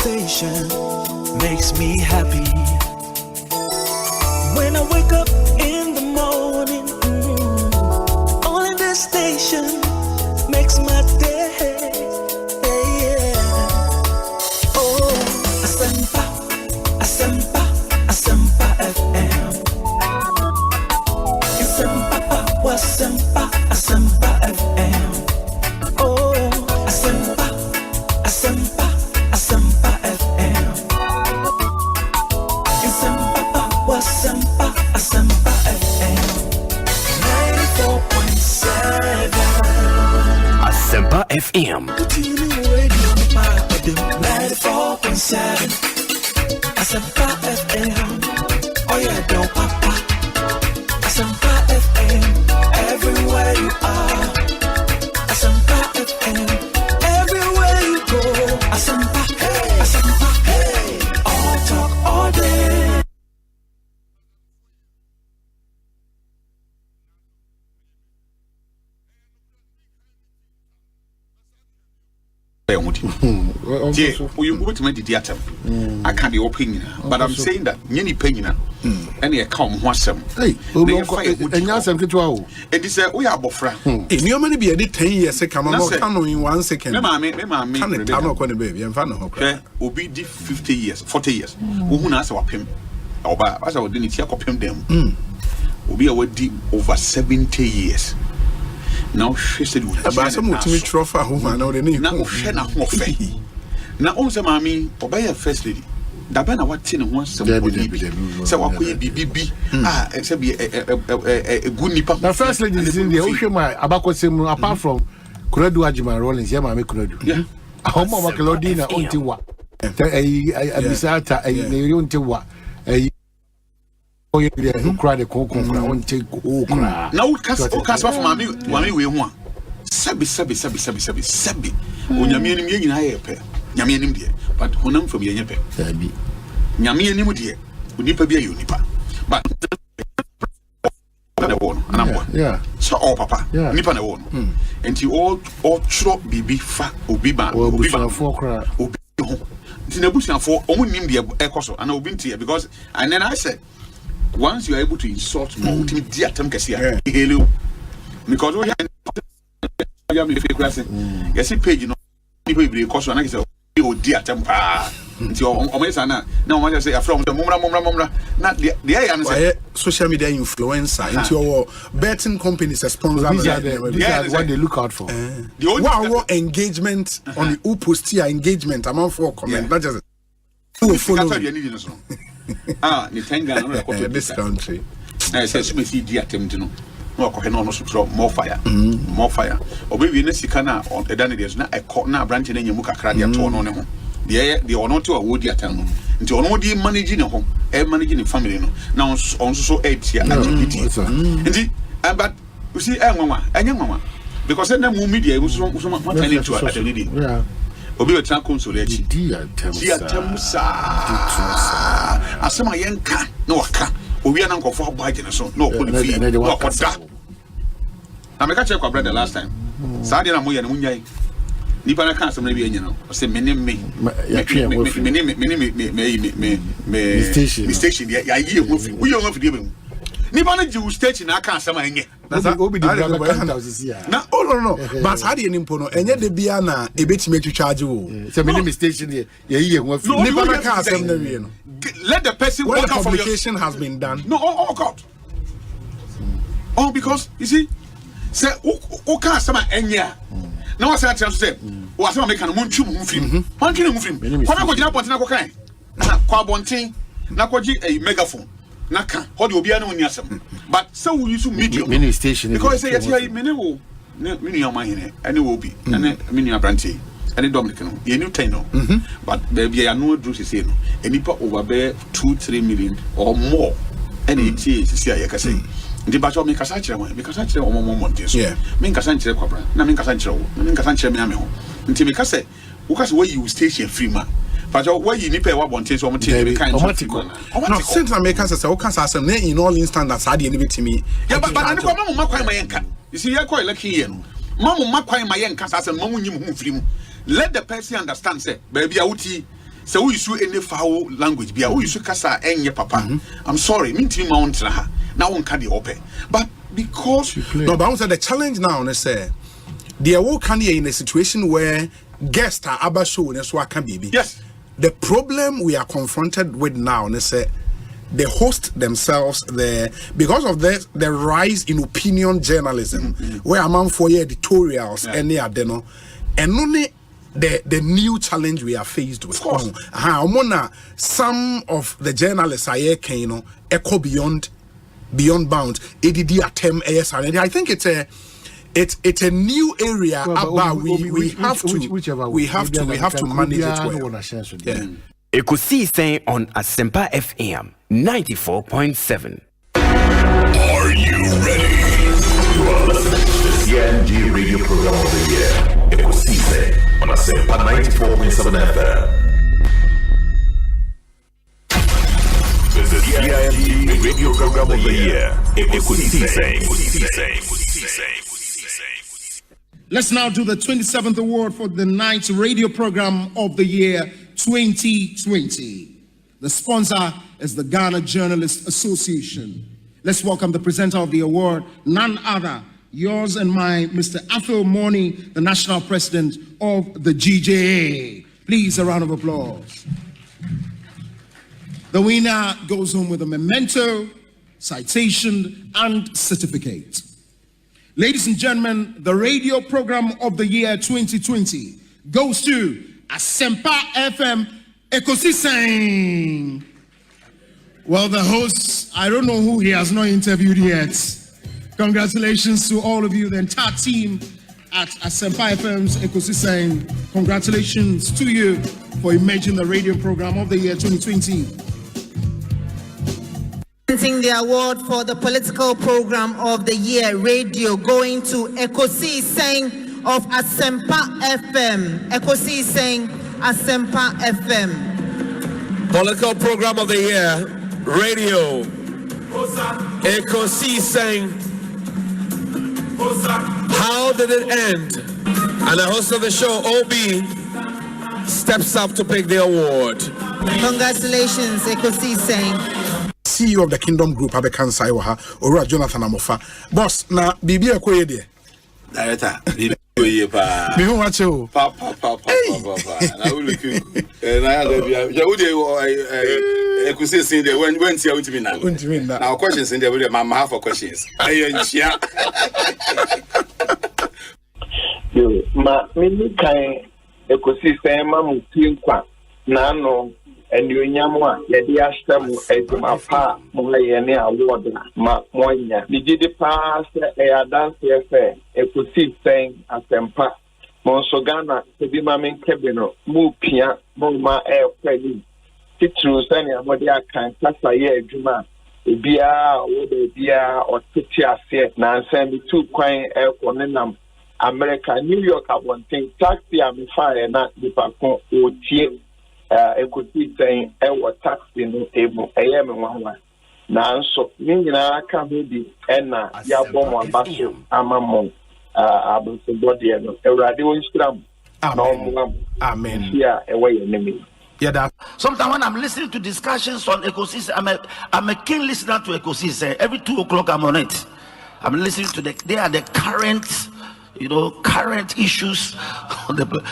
station makes me happy. When I wake up in the morning, only this station makes my day. Oh, Asempa, Asempa, Asempa FM. Asempa, Asempa, Asempa FM. Oh, Asempa, Asempa, Asempa FM. Asempa, Asempa, Asempa FM. 94.7. Asempa FM. 94.7. Asempa FM. Oh yeah, do papa. Asempa FM. Everywhere you are. Asempa FM. Everywhere you go. Asempa, hey. Asempa, hey. All talk all day. You go to my theater. I can't be opening, but I'm saying that any penny and you come once some. Hey, and Yasam Kitwao. It is we are bofra. If you only be a 10 years, I cannot in 1 second. Mamma, I'm going to be and fan of her. Will be 50 years, 40 years. Who knows what him? Or by as I would didn't check up him them. Will be already over 70 years. Now she said, about some ultimate trophy, whom I know the name. Now, Shana Moffey. Now, also, mammy, obey a first lady. Dabana, what tin wants some so what could be BB? Except be a good nipper. The first lady is in the ocean, my abaco sim, apart from Kuredu Ajima Rollins, Yamame Kuredu. Yeah. A home of Macalodina, Untiwa. A Bisata, a Untiwa. Oh, you cry the cocoa, won't take okra. Now, cast off mammy, we want. Sabi. When Yamian in I pair. Yamian dear, but Honam from Yape. Sabi. Yamian dear, would nipper be a unipa. But yeah. So, oh, papa, nipper no one. And you all trot BB fat, Obiba, Obiba, Fokra, Obi. Tinabusian for only the Ecoso and Obintia because, and then I said, once you are able to insult more, dear Tamcasia, because we have yes, page, you know, people will be caution. I say, oh dear temper. Now, I say, from the Mumra, not the social media influencer into your betting companies as sponsor. These are what they look out for. The engagement on the Upostia engagement among 4 comments. Not just this country. I said, me see dear Tim. No, more fire. More fire. Or maybe in the Sikana on a Danny, there's not a corner branch in your Muka Cradia torn on him. The honor to a woody at home. Into only managing a home, managing a family. Now, also 8 here. But you see, Mama, and young Mama, because then the media was so much money to a lady. Obi a tran consolate. Dear Temusa. Asema yenka no aka. Obi an anko for budget so no ko fi. No ko da. Na me ka check kwa brother last time. Saade na moye na munyai. Nipa na kan asem na bi enye no. O se menem me station ya yi ho fi. Uyo ho fi de be mu. Nipa na ji station na kan asem enye. Obi the na no but how dey nimpo no enye de bia na ebetime twitwaje wo so me name station here ye ho fi nipa na ka asem na wie no let the person when the publication has been done no oh God because you see say o ka asem enye na wa say atira so say o asem make no montwum ho fim montwum ho fim kwa na ko gina ponte na ko kan kwa bonten na ko gi a megaphone Naka, how do you be an oniasm? But so we use medium mini station because I say, many will mini on my hand, and it will be, and a mini brandy, and a Dominican, you new tenor. But baby, I know Drew is in, and you put over there 2-3 million or more, and it is, see, I can say. The battle make a such a way because I tell one moment, yeah, make a Sancho Cobra, Naminka Sancho, Naminka Sancho Miamo, until me say, because where you station free man. But why you need to pay 1 so much kind of no, since Americans say, okay, so in all instances, I didn't to me. Yeah, but I know Mamma Maquai my yanka. You see, you're quite lucky here. Mamma Maquai my yankas as a moment you move him. Let the person understand, say, baby, I would So we use any foul language. Be we use kasa enye papa. I'm sorry, me team mount na ha. Now one can open. But because no, but I want to say the challenge now, let's say they are all kind of in a situation where guests are aba show and so I can be. Yes. The problem we are confronted with now, let's say the host themselves, because of the rise in opinion journalism, where among 4 year editorials and they are there, and only the new challenge we are faced with. Some of the journalists are here, echo beyond bounds. ADD attempt ASR. I think it's a new area. We have to manage it well. Ekosiisen On Asempa FM 94.7. Are you ready? You are listening to the CNG radio program of the year, Ekosiisen On Asempa 94.7 FM. The CNG radio program of the year, Ekosiisen. Let's now do the 27th award for the night's radio program of the year 2020. The sponsor is the Ghana Journalists Association. Let's welcome the presenter of the award, none other, yours and mine, Mr. Aphil Morning, the national president of the GJA. Please, a round of applause. The winner goes home with a memento, citation, and certificate. Ladies and gentlemen, the radio program of the year 2020 goes to Asempa FM Ekosiisen. Well, the host, I don't know who he has not interviewed yet. Congratulations to all of you, the entire team at Asempa FM's Ekosiisen. Congratulations to you for emerging the radio program of the year 2020. The award for the political program of the year radio going to Ekosiisen of Asempa FM. Ekosiisen Asempa FM. Political program of the year radio Ekosiisen. How did it end? And the host of the show, OB, steps up to pick the award. Congratulations, Ekosiisen. CEO of the Kingdom Group, Abekan Saiwaha, Ora Jonathan Amofa. Boss, na bibi akoye de. Director, bibi akoye pa. Me who watch you? Papa. Na we look. Na ya de bia. Ja we dey Ekosiisen dey when tia untimi na. Untimi na. Now questions in there we mama have for questions. Ayo nchia. Yo, me kan Ekosiisen ma mu tinkwa na no and you nyamwa ya dia stamu ezuma pa mo ye ne award ma monya ni gidi pa se e dance efe Ekosiisen Asempa mo so Ghana se bi ma men kebino mu pia mo ma e kwali titru se ne amode akan kasa ye adwuma ebia wo de bia o titi ase na nsem bi tu kwan e ko ne nam America New York abonten taxi am fire na dipa ko o tie Ekosiisen ewo taxi no ebu eyeme nwanwa na nso nyina aka ho bi na ya bomo abaso amamo abonso body no ewrade won stram amen ya ewe yenemi. Yeah, sometimes when I'm listening to discussions on Ekosiisen, I'm a keen listener to Ekosiisen. Every 2 o'clock I'm on it. I'm listening to they are the current issues on the.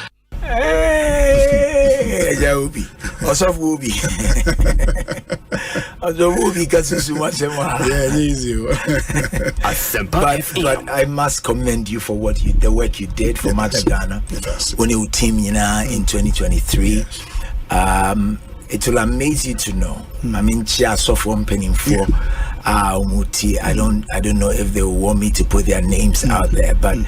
Hey, Obi. Also, Obi. Obi, but I must commend you for the work you did for Mother Ghana when you team in 2023. It will amaze you to know. I mean, from penning for Umuti. I don't know if they will want me to put their names out there, but.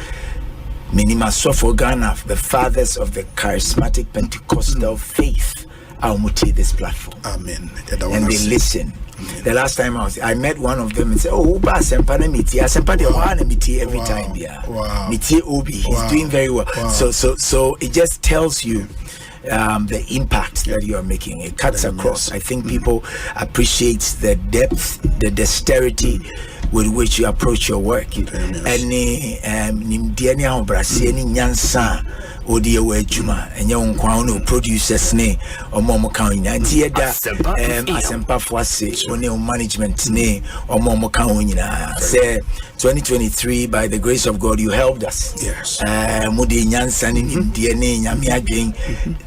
Minima for Ghana, the fathers of the charismatic Pentecostal faith, I'll muti this platform. Amen. And they listen. The last time I met one of them and said, "Oh, Asempa miti, Asempa de wana miti every time there. Miti Obi, he's doing very well." So it just tells you the impact that you are making. It cuts across. I think people appreciate the depth, the dexterity, with which you approach your work. Any nimdiani ho brasi any nyansa odi ewe juma enye nkwa no producers ne omo kan nyina ntie da Asempa Fuase oni management ne omo kan nyina say 2023 by the grace of God you helped us. Yes. Mudi nyansa ni nimdiani nyame adwen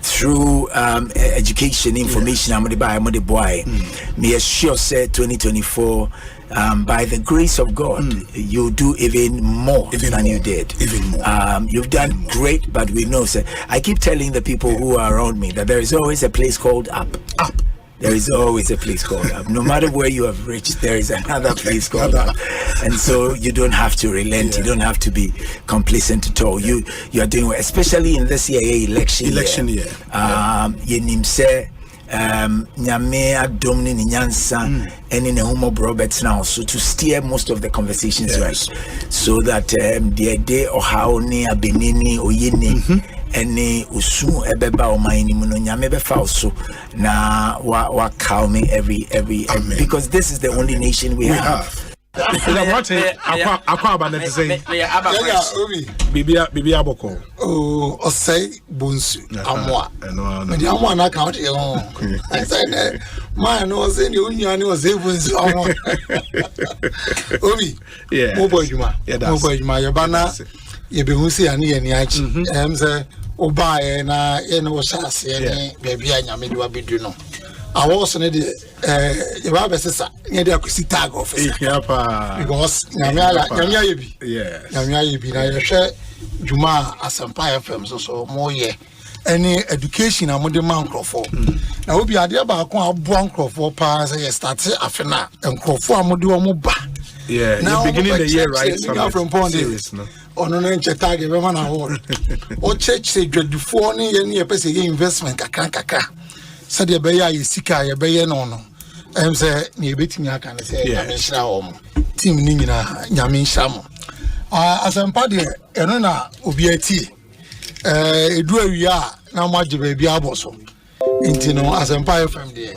through education information amode by amode boy. Me assure say 2024 by the grace of God, you do even more than you did. Even more. You've done great, but we know, sir. I keep telling the people who are around me that there is always a place called up. Up. There is always a place called up. No matter where you have reached, there is another place called up. And so you don't have to relent. You don't have to be complacent at all. You are doing well, especially in this election year. Yenim say. Nyame adomni ni nyansa eni ne homo Roberts now so to steer most of the conversations right so that the day or how ni abenini oyeni eni usu ebeba o maini muno nyame befa so na wa calm every because this is the only nation we have. Bibi aboko. Oh, Osei Bonsu amwa. Me amwa na count e ho. I said man no say ni unya ni Osei Bonsu amwa. Obi. Yeah. Mo boy juma. Mo boy juma ye bana ye be hu se ani ye ni achi. Say oba ye na ye no shase ye ni baabi anyame de wabedu no. I was in the Sessa, near the Ekosiise tag office. Because Nyamia be. Yes. Nyamia be. I share Juma Asempa FM, so more ye. Any education I'm on the man Crawford. Now, will be idea about a blank Crawford pass. I started after and Crawford Moduamuba. Yeah, now beginning the year, right? From Pondy. On an inch tag, everyone award. Or church say, dread before any person investment, kaka. Said the Baya is Sika, a Bayan on. Say, near beating I can say, Yamin Team Nina, Yamin Shamo. Asempa de, Enona, Ubiati. Do we are now much baby aboso. Intino, Asempa FM there.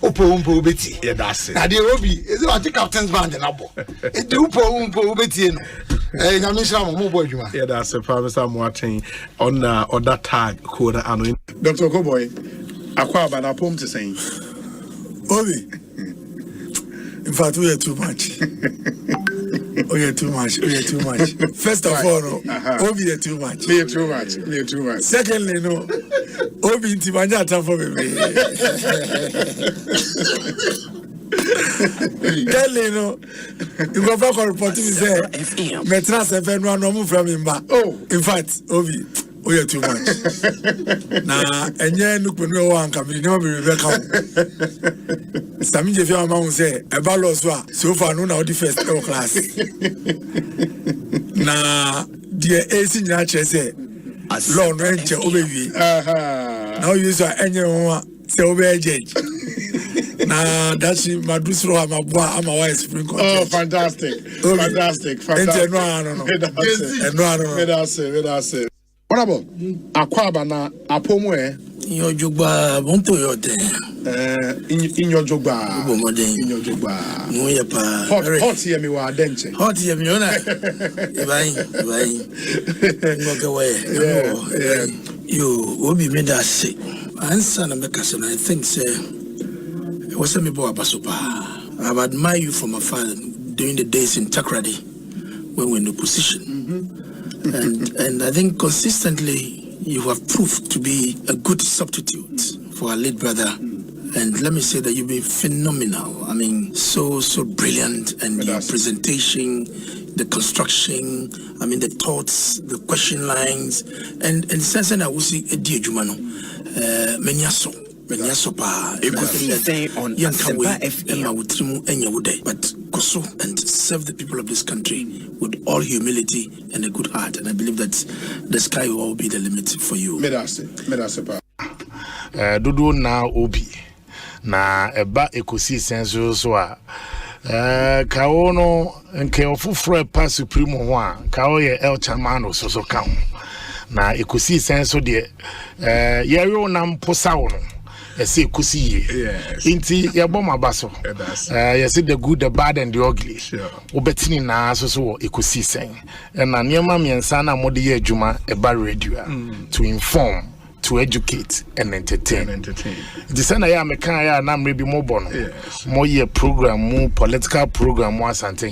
Upo Betty. Yeah, that's it. Nadia Obi is about the captain's band and abo. It do Upo Betty. Yamin Shamo, Mobo Juma. Yeah, that's a promise I'm watching on that tag, Koda Anu. Dr. Cowboy. Akwaba na pom to saying Obi in fact we are too much. We are too much. First of all, Obi are too much. We are too much. Secondly, no Obi intimanya time for me. Thirdly, no you go back and report to me say Metras FM no move from him back. Oh, in fact, Obi we are too much. Nah, and yeah, look when no one can be never be welcome. Sami Jeff Yama say, a baloswa, so far no now the first class. Nah, dear AC Nature say, long range over you. Now you saw any one say over judge. Nah, that's my dusro, I'm a boy, I'm a white spring. Oh, fantastic. What about Akwaba na Apomwe? In your jugba, Bonto yote. In your jugba. In your jugba. Hot here, me wa denche. Hot here, me ona. Vai. Ngoke way. You Obi made us say. Answer na make us, and I think say. It was me boy Basopa. I've admired you from afar during the days in Takrady when we're in the position. And I think consistently you have proved to be a good substitute for our late brother. And let me say that you've been phenomenal. I mean, so brilliant. And your presentation, the construction, I mean, the thoughts, the question lines, and sense I will see a dear Jumano, Menyaso. Ekosiise On Asempa FM. But Koso and serve the people of this country with all humility and a good heart. And I believe that the sky will all be the limit for you. Dudu na Obi na eba Ekosiise so a kawo no nke ofufro pa supreme ho a kawo ye El Chamano so kan na Ekosiise so de yero na mposa wo no say kusi inti yɛbɔ maba so yɛsɛ the good the bad and the ugly wobɛtini na so ekosisen ɛna nneɛma miɛnsa na mode yɛ adwuma ɛba radio to inform, to educate and entertain. The same ya me kan ya na mre bi mo bo no. Mo ye program, political program mo asante.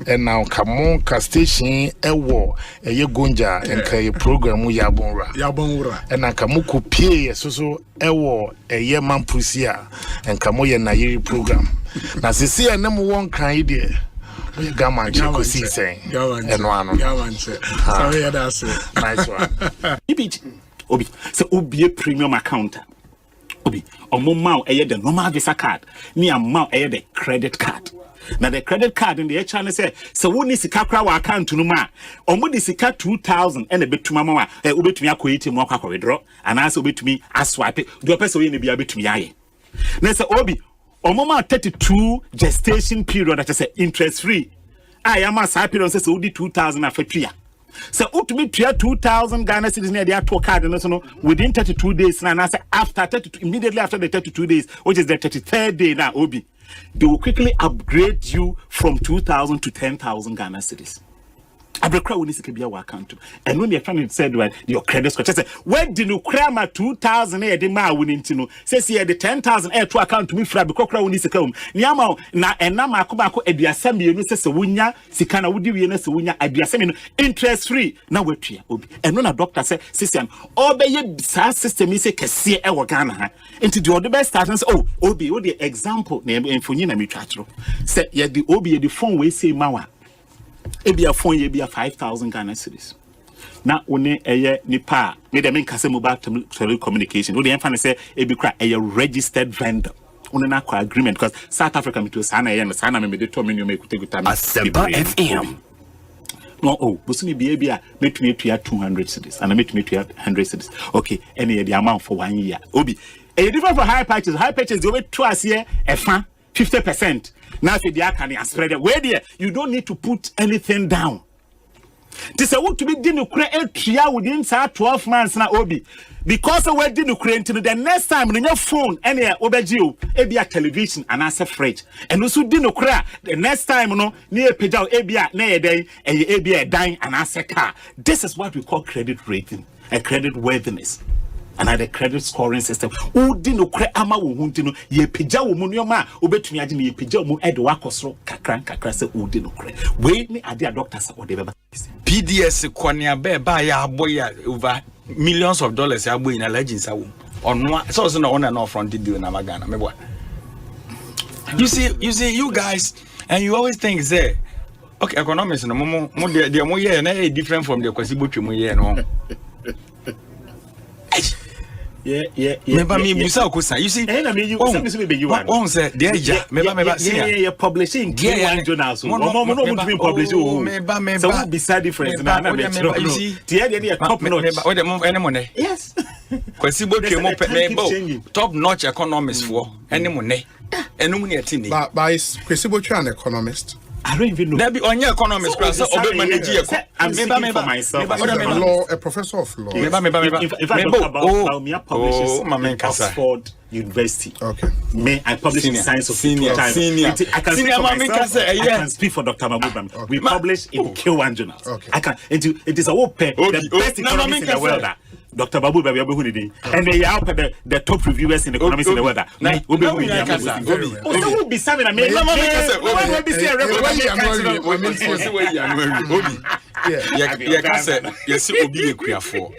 And now come ka station ewo eye gonja enka ye program ya bonra. And na kamu kopie so ewo eye mampusia enka mo ye na yiri program. Na sisi ya na mo won kan ide. We gaman Ekosiisen. Eno ano. Sorry that's it. Nice one. Obi, so Obi a premium account. Obi, Omomao a the normal Visa card, near Mao a the credit card. Now the credit card in the channel say, so when is the Kakra account to Numa, or what is the cat 2,000 and a bit to Mama, a bit to me, I create more withdraw, and also bit to me, I swipe it, do a person in the be a bit to me. Now say Obi, Omoma 32 gestation period that I say interest free. I am a side period says only 2,000 after 3 years. So ultimately 2,000 Ghana citizens near their tour card and within 32 days now. And after 32, immediately after the 32 days, which is the 33rd day now, Obi, they will quickly upgrade you from 2,000 to 10,000 Ghana citizens. Abrekra woni sika bia wa account and when you're trying to say your credit score say where did you cram 2,000 e de ma woni ntino say see the 10,000 e to account to me fra be kokra woni sika um niama na enam akobako aduasa mienu se wonya sika na wodi wie na se wonya aduasa mienu interest free na watua Obi and no na doctor say system obeye sa system is kese e wo Ghana ha into the other best start and say oh Obi what the example na enfonyi na metwatro say ye the Obi the phone we say mawa ebia phone ye bia 5,000 Ghana cedis. Na one eye nipa me dem nkase mobile telecommunication. We dey fan say ebi kra eye registered vendor. One na kwa agreement because South Africa me to sana eye no sana me dey to me no ekuteguta me. Asempa FM. No busumi bia metumi tua 200 cedis and metumi tua 100 cedis. Okay, any the amount for 1 year. Obi e different for high purchase. High purchase dey wait twice here efa 50%. Now if you can spread it, where there you don't need to put anything down. This is what to be done within 12 months now, Obi. Because of what didn't create the next time on your phone, any obegio, a television and as a fridge. And also didn't cry the next time no near Pejao Abia near day and Abia dying and as a car. This is what we call credit rating and credit worthiness. Another credit scoring system. Who didn't cry ama wuntino ye pija wumunoma obetumi agine ye pija mu ede wakosro kakra se who didn't cry. Wait me ade doctors or the PDS konia be ba ya aboya over millions of dollars ya boy in legends awu. On so no on and off front deal na magana me boy. You see you guys and you always think say okay economics no mo de mo ye na different from the kwasi botwe mo ye no. Yeah. Remember me, Musa Okusa. You see, one said, "Dear Ja, you're publishing K1 journals. No, publishing. So beside difference. You see, the top notch. Yes. Top notch economists for any money. And no money at any. But is Kwesibo an economist? I don't even know. There be on your economics class. I'm speaking for myself. A professor of law. If I talk about me, I publish Oxford University. Okay. Me, I publish in Science of Senior. I can speak for Dr. Mahmoud. We publish in K1 journals. Okay. I can. It is a open the best economists in the world. Dr. Babu Baby Abuhuni, and they are the top reviewers in economics in the world. Will be seven. I mean, yes, Obi Equiafo.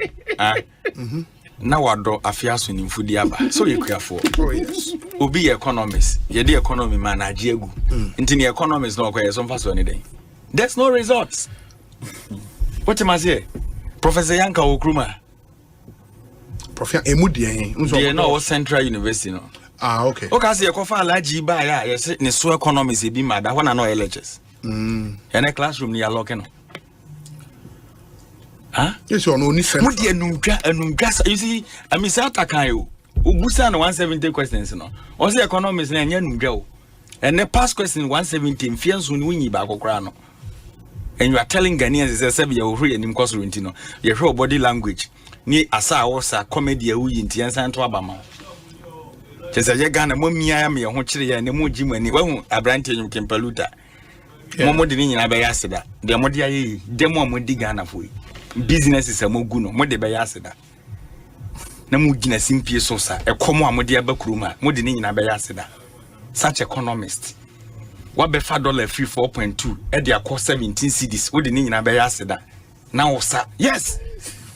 Now, I do affairs in Fudiaba, so you care for. Oh, yes. Obi economist, you're the economy man, Ajiegu. Into the economy is not quite some fast anything. There's no results. What am I say? Professor Yanka Okruma. Professor Emudi, you know, Central University, no. Ah, okay. Okay, I see a coffee large by yes, in so economists be mad. I want to know LHS. And a classroom near locking. Huh? Yes, you're no different. What do you know? You see, I miss out a kayo. Ubusan 170 questions, no. What's the economists and you go? And the past question 117 fears when we back Okrano. And you are telling Ghanaians is a 7-year-old free and impossible, you show body language. Ni asa osa comedy we in Tiansan to Abama. Chesa ye Ghana mo mia me ho kire ya ne mo jimani wahu abrante nyum kempaluta mo de nyina be yaseda de mo de ayi de mo di Ghana fo businesses amogu no mo de be yaseda na mo gina simpie so sa ekomo amode abakuruma mo de nyina be yaseda such economist what be $4 free 4.2 e de akọ 17 cedis wo de nyina be yaseda na wo sa yes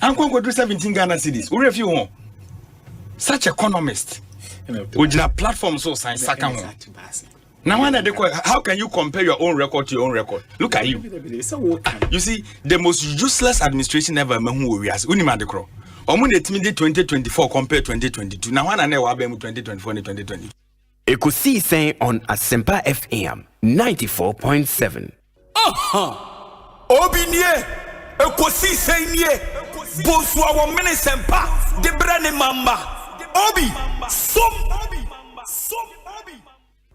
anko do 17 Ghana cedis wo refi ho such economist ojina platform so science saka ho now when how can you compare your own record to your own record? Look at you. You see, the most useless administration ever mahu we as unima de cro. Omo de timi de 2024 compare 2022. Now when I know wa be 2024 and 2020. Ekosiisen on Asempa FM 94.7. Obinie Ekosiisen nie Bonsu awo manifesto de brane mamba. Obi som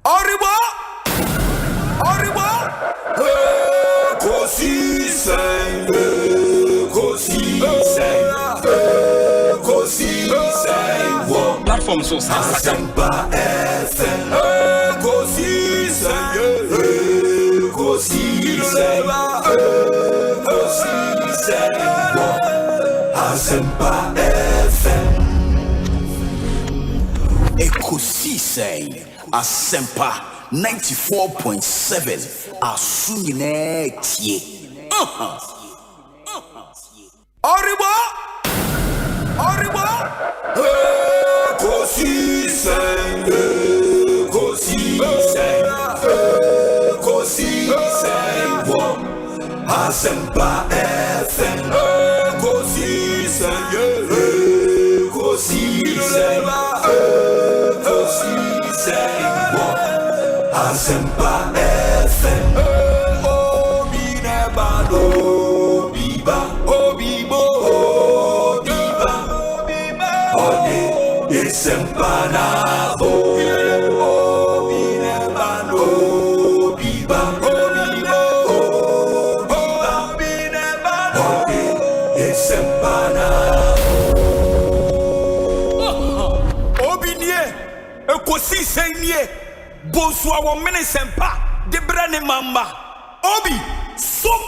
Oriba Ekosiisen Platform so Asempa FM Asempa FM Ekosiisen Asempa 94.7 Asunine tie Oriba Ekosiisen Asempa FM Ekosiisen Asempa FM Obi nebado biba obibo biba ode Asempa na obi nebado biba obibo biba ode Asempa na obinie Ekosiisen nie Bonsu awo manifesto de brane mamba. Obi som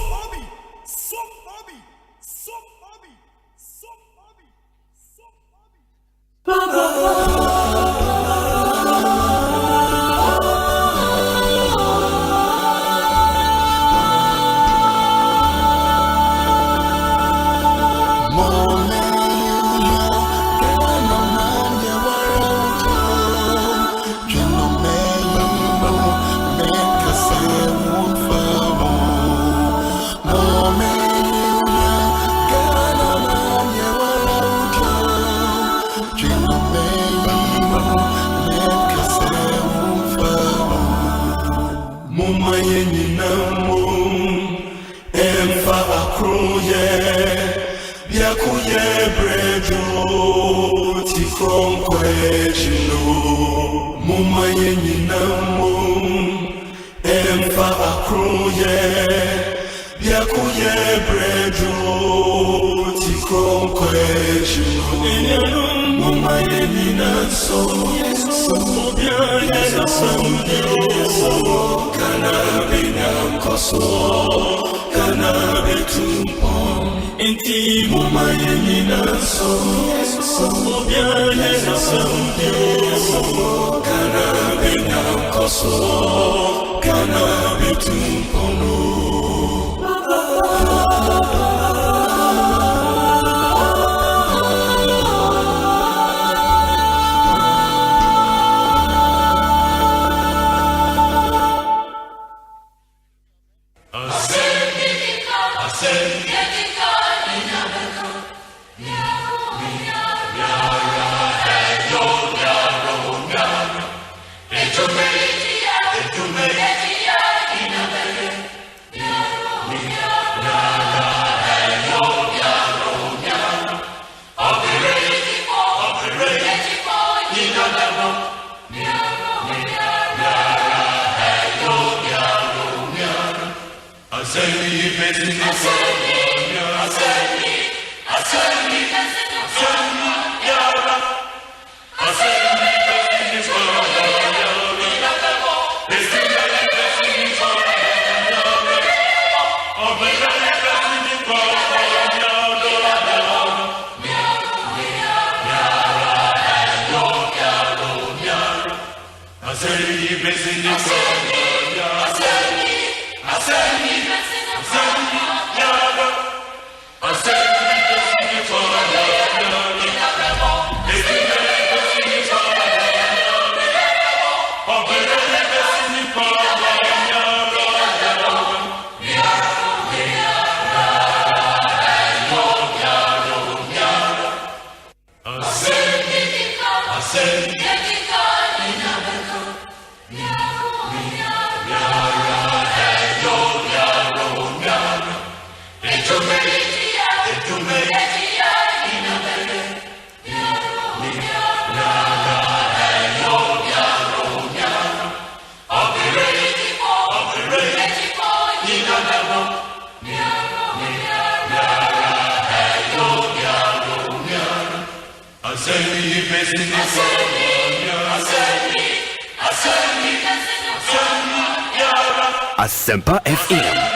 Asempa FM.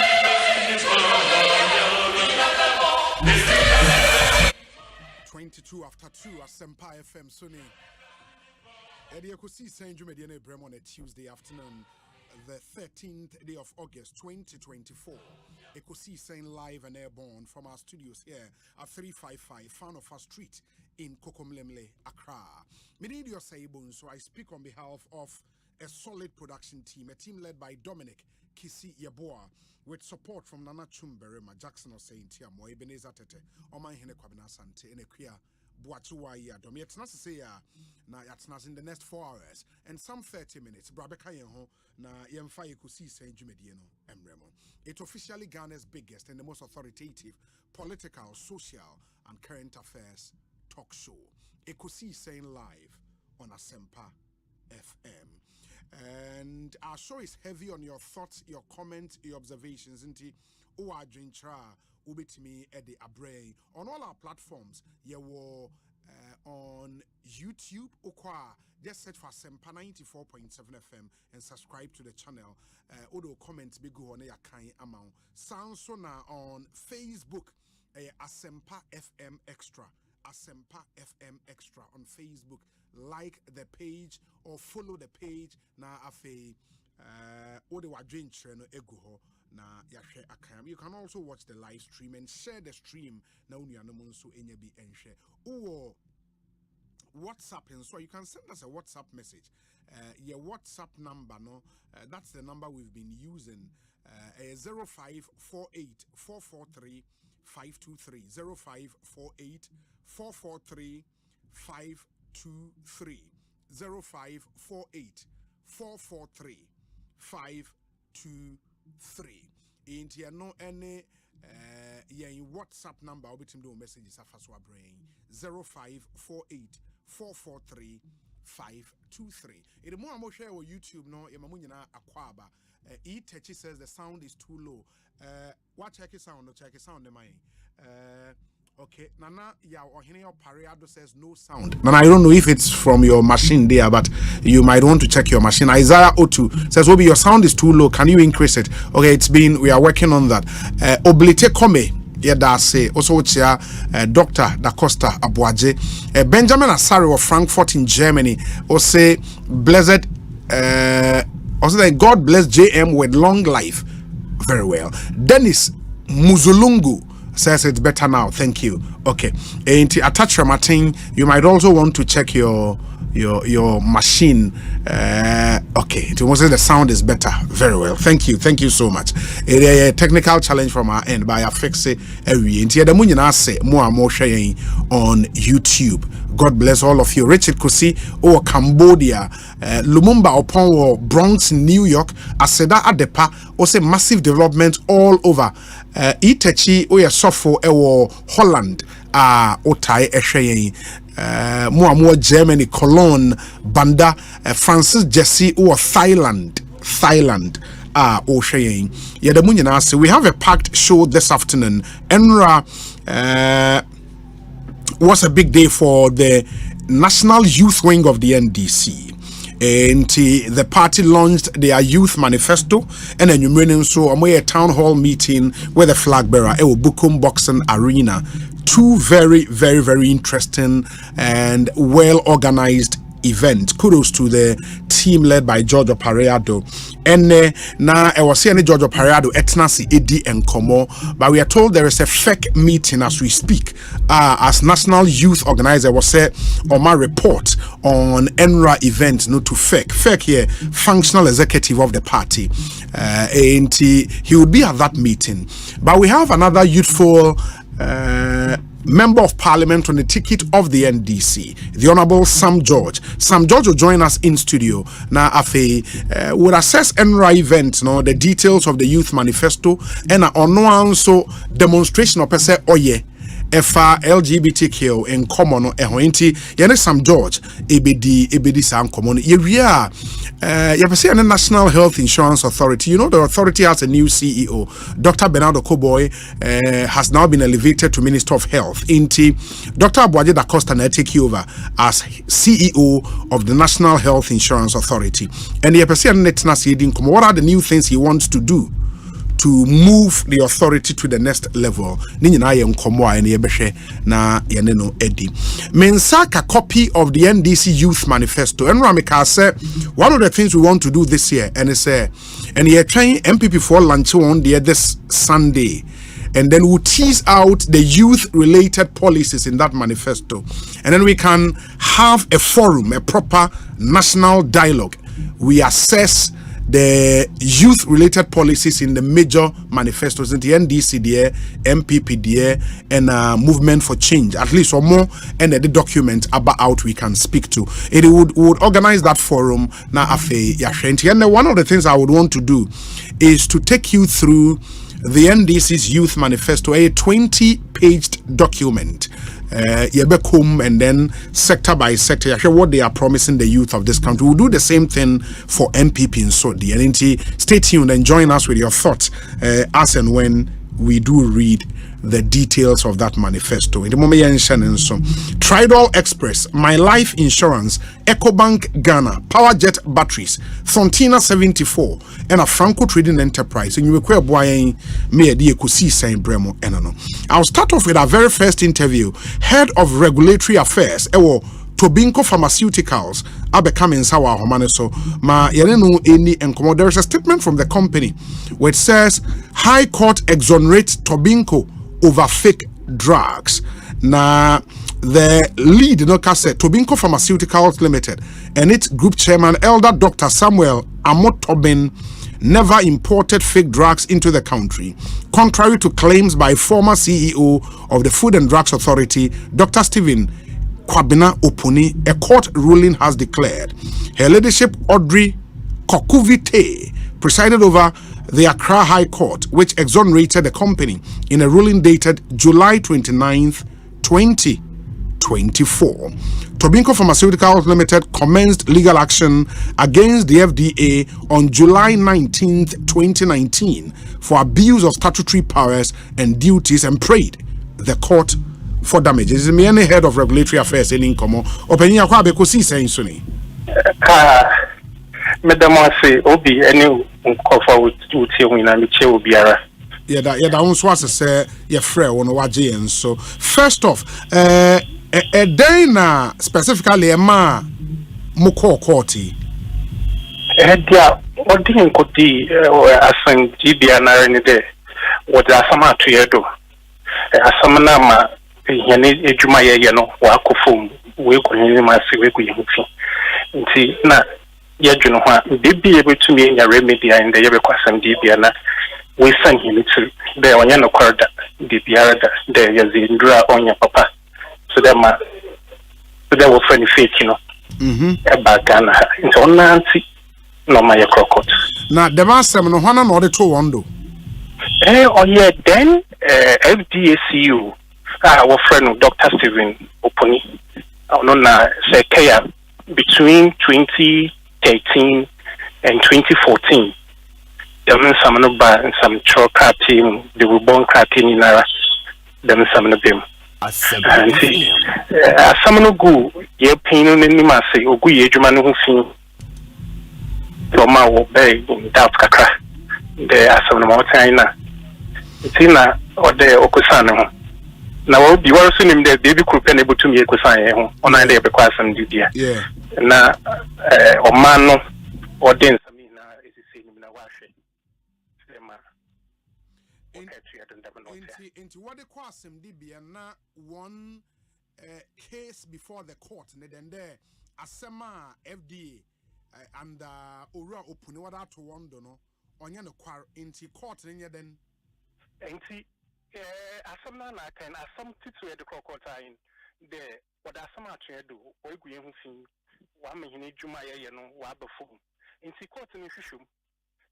22 after 2 Asempa FM Sunny. Ekosiise Jumediane Brem on a Tuesday afternoon, the 13th day of August 2024. Ekosiise live and airborne from our studios here at 355 Fanofa Street in Kokomlemle, Accra. Minidio Saibun, so I speak on behalf of a solid production team, a team led by Dominic Kisi Yaboa, with support from Nana Chumberema, Jackson Osei, Tiamo, Ebenezer Tete, Oma Hene Kwabena Sante, Enekia, Buatua Yadom. Yet not to say, na yatnas in the next 4 hours and some 30 minutes. Brabeka Yenho, na Yemfa Ekosiise Jumediano, Emremo. It officially Ghana's biggest and the most authoritative political, social, and current affairs talk show. Ekosiise live on Asempa FM. And our show is heavy on your thoughts, your comments, your observations. Inti Uwadrintra Ubitimi Edi Abre on all our platforms. You were on YouTube Okwa. Just search for Asempa 94.7 FM and subscribe to the channel. Odo comments big on your kind amount. Sound so now on Facebook. Asempa FM Extra. Asempa FM Extra on Facebook. Like the page or follow the page na afe ode wadwen chere no eguho na yahwe akam. You can also watch the live stream and share the stream na unuanom nso enya bi enhwe wo WhatsApp, and so you can send us a WhatsApp message. Your WhatsApp number, no, that's the number we've been using. 0548 443 523 0548 443 523 0548 443 523. Ain't you no any WhatsApp number? I'll be to do messages after so brain 0548 443 523. It more I'm share with YouTube no Yamamunyana Akwaba. Itechi says the sound is too low. What check it sound? No check it sound. Okay, Nana, yeah, or Henio Pariado says no sound. Nana, I don't know if it's from your machine there, but you might want to check your machine. Isaiah O2 says, Obi, your sound is too low. Can you increase it? Okay, we are working on that. Oblite Kome, yeah, that's say also chair Dr. Da Costa Abuaje, Benjamin Asari of Frankfurt in Germany, or say blessed, also that God bless JM with long life. Very well. Dennis Muzulungu says it's better now. Thank you. Okay. Attach your Martin. You might also want to check your machine. Okay. It was the sound is better. Very well. Thank you. Thank you so much. A technical challenge from our end, but I fix it every year. The Munyan say more and more sharing on YouTube. God bless all of you. Richard Kusi or Cambodia, Lumumba upon Bronx, New York, Aseda Adepa, also massive development all over. Itechi oya sofo ewo Holland otai esheyen more Germany, Cologne, Banda, Francis Jesse or Thailand osheyen. Yadamunyana say we have a packed show this afternoon. Enra was a big day for the National Youth Wing of the NDC. And the party launched their youth manifesto, and then you so a town hall meeting with the flag bearer at Bukum Boxing Arena. Two very, very, very interesting and well organized event. Kudos to the team led by Giorgio Pareado. And now I was saying Giorgio Pareado etnasi edi and komo, but we are told there is a fake meeting as we speak. As National Youth Organizer was said on my report on NHIA event, no to fake here, functional executive of the party, and he would be at that meeting. But we have another youthful Member of Parliament on the ticket of the NDC, the Honorable Sam George. Sam George will join us in studio. Now, Afe would assess NHIA event, the details of the youth manifesto, and also demonstration of person oye. Efa LGBTQ in common ehonti yene Sam George ebedi sam common area the National Health Insurance Authority. You know, the authority has a new CEO. Dr. Bernardo Koboy has now been elevated to Minister of Health. Dr. Abuaje da Costa now take over as CEO of the National Health Insurance Authority. And what are the new things he wants to do to move the authority to the next level? Mensaka copy of the NDC Youth Manifesto. And Ramika said one of the things we want to do this year, and it's and you're trying MPP for lunch on this Sunday. And then we'll tease out the youth-related policies in that manifesto. And then we can have a forum, a proper national dialogue. We assess the youth-related policies in the major manifestos in the NDC there, MPP there, and Movement for Change, at least or more, and the document about we can speak to. It would organize that forum now. And one of the things I would want to do is to take you through the NDC's Youth Manifesto, a 20-paged document. And then sector by sector, what they are promising the youth of this country. We'll do the same thing for MPP in Sodi. And stay tuned and join us with your thoughts as and when we do read the details of that manifesto. In the moment, Tridol Express, My Life Insurance, EcoBank Ghana, PowerJet Batteries, Fontina 74, and a Franco Trading Enterprise. And you require buying me a Ekosiise Bremo Enano. I'll start off with our very first interview. Head of Regulatory Affairs, Tobino Pharmaceuticals, Abekame Nsawa Homaneso, Ma Yerenu Eni Enkomo. There is a statement from the company which says High Court exonerates Tobino over fake drugs. Now, the lead said Tobino Pharmaceuticals Limited and its group chairman, Elder Dr. Samuel Amotobin, never imported fake drugs into the country, contrary to claims by former CEO of the Food and Drugs Authority, Dr. Stephen Kwabena Opuni. A court ruling has declared Her Ladyship Audrey Kokuvite presided over the Accra High Court, which exonerated the company in a ruling dated July 29th, 2024. Tobino Pharmaceuticals Limited commenced legal action against the FDA on July 19th, 2019 for abuse of statutory powers and duties and prayed the court for damages. Me any head of regulatory affairs in Incomo. Opinion akwa Ekosiise in Suni. Madam say obi any uncover with wina me che obiara. Yeah, that also say your friend on waje and so. First off, a day na specifically a ma moko courti. Dia odi nkoti asan GBA na rene de what asama to yedo. Asama na ma yene ejuma ye no wa kofom we ko ni ma se we ko yifi. Nti na yadwene ho a bibi ebetumi nya remedy and the yebe kwasam GBA na we san him to the onya no korda GBA da the yazindura onya papa. So that ma so that we friend fake about Ghana. Into on nanti no my crocot. Now the masem no hwana no de to wondo. Yeah, then FDACU our friend Dr. Stephen Oponi no na say kaya between 2013 and 2014. Them some no ba some choka team the born team in ara them some no bim. Some no go ye pain on any massy or go ye German who seen from our bay in South Kakra. There are some more China. Tina or the Okosano. Now, be also named the baby could able to me on I day because some duty. Yeah. Na or man or dance. I mean, is the same in a wash. Into what the question did be na one case before the court, and then there Asema FDA and Ora open what out to one dono on your into court in your then. Asema na can assumpted to the crocodile there. What Asema to do, or we have seen 1 million Jumaya, you know, Wabafum. Into court in issue.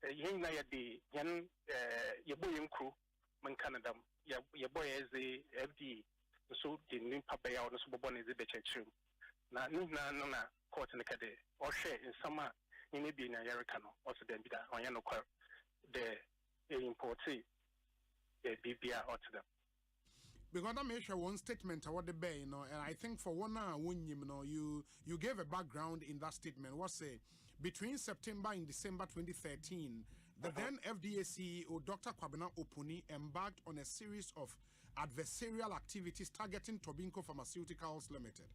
Yen na yadi yan your boy in crew man Canada your boy is the FD so the new papa ya on so born is the church na court in the cade or share in summer in be in Americano also then be that on your the import BBR or to them. Because I made sure one statement about the bay, you know, and I think for one hour, you know, you gave a background in that statement. What say between September and December 2013, the then FDA CEO Dr. Kwabena Opuni embarked on a series of adversarial activities targeting Tobino Pharmaceuticals Limited.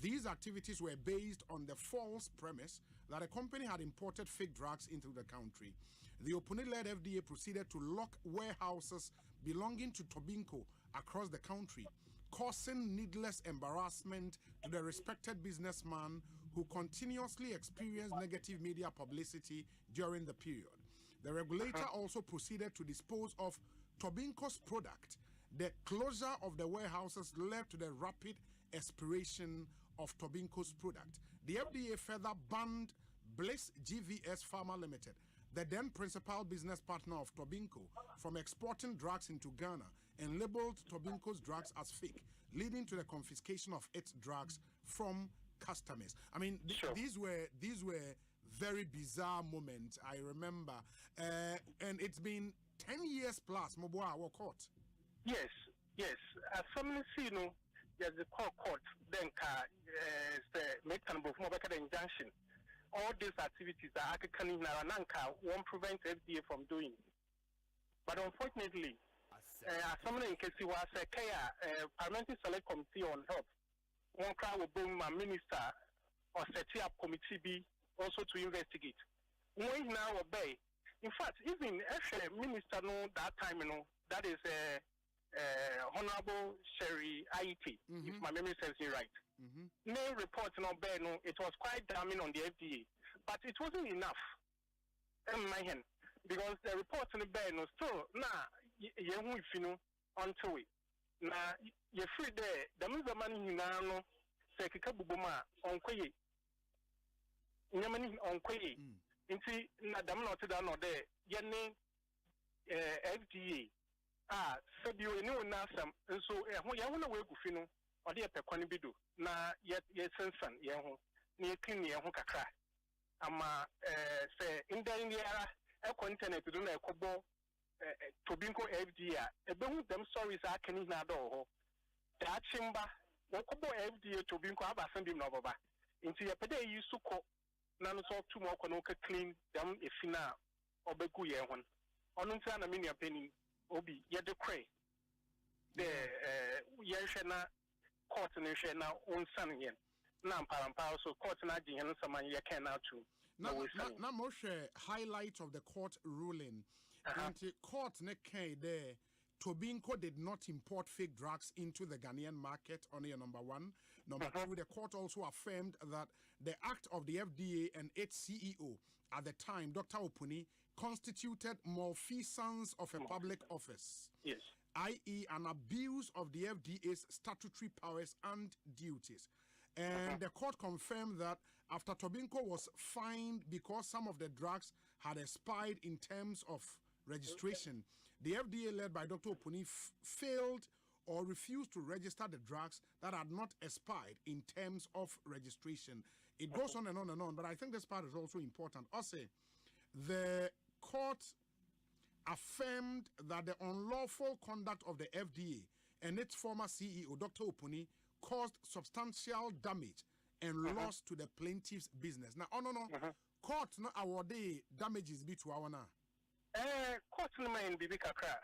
These activities were based on the false premise that a company had imported fake drugs into the country. The Opuni-led FDA proceeded to lock warehouses belonging to Tobino across the country, causing needless embarrassment to the respected businessman who continuously experienced negative media publicity during the period. The regulator also proceeded to dispose of Tobinco's product. The closure of the warehouses led to the rapid expiration of Tobinco's product. The FDA further banned Bliss GVS Pharma Limited, the then principal business partner of Tobino, from exporting drugs into Ghana and labeled Tobinco's drugs as fake, leading to the confiscation of its drugs from customers. I mean, these were very bizarre moments, I remember. And it's been 10 years plus, Moboa, our court. Yes. As some see, no, there's the court, then the mechanism of mobile injunction. All these activities that African Narananka won't prevent FDA from doing. But unfortunately, as someone in case was a Parliamentary Select Committee on Health, one crowd will bring my minister or set up committee B also to investigate. We now obey. In fact, even actually minister know that time, you know, that is Honorable Sherry IET, if my memory serves me right. No report, no bear, no, it was quite damning on the FDA, but it wasn't enough. In my hand, because the report on the bear, no, still, you know, onto it. Now, you're free there, the move the money now, no, Sekabuma, on Quay. Yamani on Quay. Into Nadam not down or there, Yanni FDA. Said you know, Nasam, and so when you want to work with you, or the Peconibido, na yet sensan, Yahu, near clean Yahukaka. Ama say in the India, a continent to do a cobo Tobinco FDA, a bone them stories are can in Nado. That chamber, Wakobo FDA Tobinco Abassam Nova. Into your pede you suko, none of 2 more conoka clean them if fina or Beku Yahan. On a mini penny. Obi yet the cray. The Yashana court and Yashana own son again. Nam Parampao, so court and Adi and some you can now too. Now, Moshe, highlight of the court ruling. And the court neck there, Tobinco did not import fake drugs into the Ghanaian market, only number one. Number two, the court also affirmed that the act of the FDA and its CEO at the time, Dr. Opuni, constituted malfeasance of a public office, yes, i.e. an abuse of the FDA's statutory powers and duties. And the court confirmed that after Tobinco was fined because some of the drugs had expired in terms of registration, the FDA led by Dr. Opuni failed or refused to register the drugs that had not expired in terms of registration. It goes on and on and on, but I think this part is also important. Osei, the court affirmed that the unlawful conduct of the FDA and its former CEO, Dr. Opuni, caused substantial damage and loss to the plaintiff's business. Now, court no award damages be to our now. Court no man be kakra.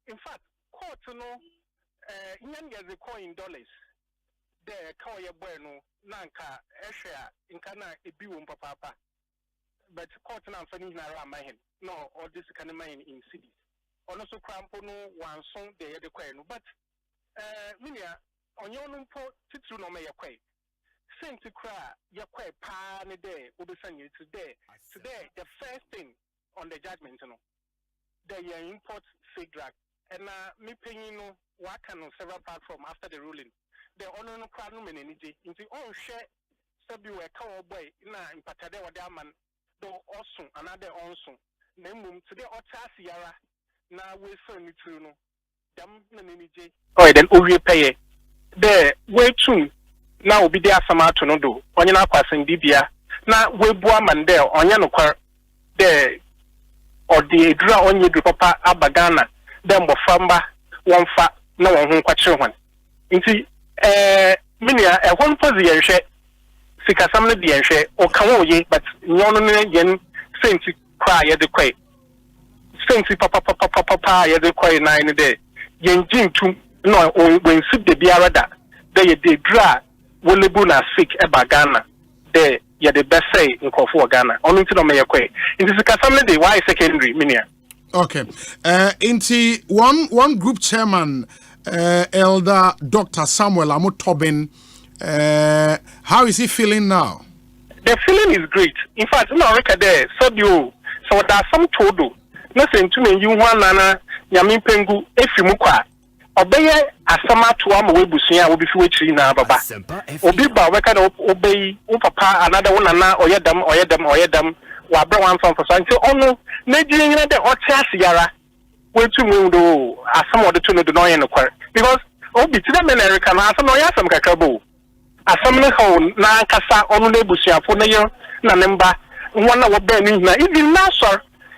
In fact, court no nyan ya ze coin dollars de ka ye boy no nanka ehwe nka na ebi wo papa but court na amfani na ra mahin no all this kind of mine in cities ono so krampo no wanson de ye de kwai no but minia onyo no mpo titru no me ye kwai senti kra ye kwai pa ne de obesanyi today the first thing on the judgment no the import fake drug and me paying no what can on several platform after the ruling the ono no kra no me nije nti on share sabi we ka boy na impatade wode aman do osun another onsun na mum today otasi yara na we so ni tru no dam na nije oh then owie pay the way too na obi dey asama to no do onye na kwasen bibia na we bu aman there onye no kwar the or the dra onye du papa abagana dem bofamba wonfa na won ho kwakire hwan nti minia hon pozi yenhwe sikasam no de yenhwe o kan wo ye but nyono no yen senti kwa ye de kwai senti papa ye de kwai na ni de yen jintum no when sip de biara da de dra wolebu na sick e bagana de ye the best say in Kofu Ghana. Only to know me kwai. It is a why secondary minia. Okay. Inti one group chairman Elder Dr. Samuel Amutobin, how is he feeling now? The feeling is great. In fact, no record there. So there's some todo. Nothing to me you one nana yamin pengu efimukwa. Obey asama to am we busia will be fuchi na baba. Obi ba we can obey papa another one na oyedam wa bra one from for so ono na jinina de otia sigara we tu mu do asama de to no do no yen kwar because obi ti dem America na asama ya asam kakabo asam ne ho na kasa ono na busia fo na yo na nemba one na wo ba ni na even na so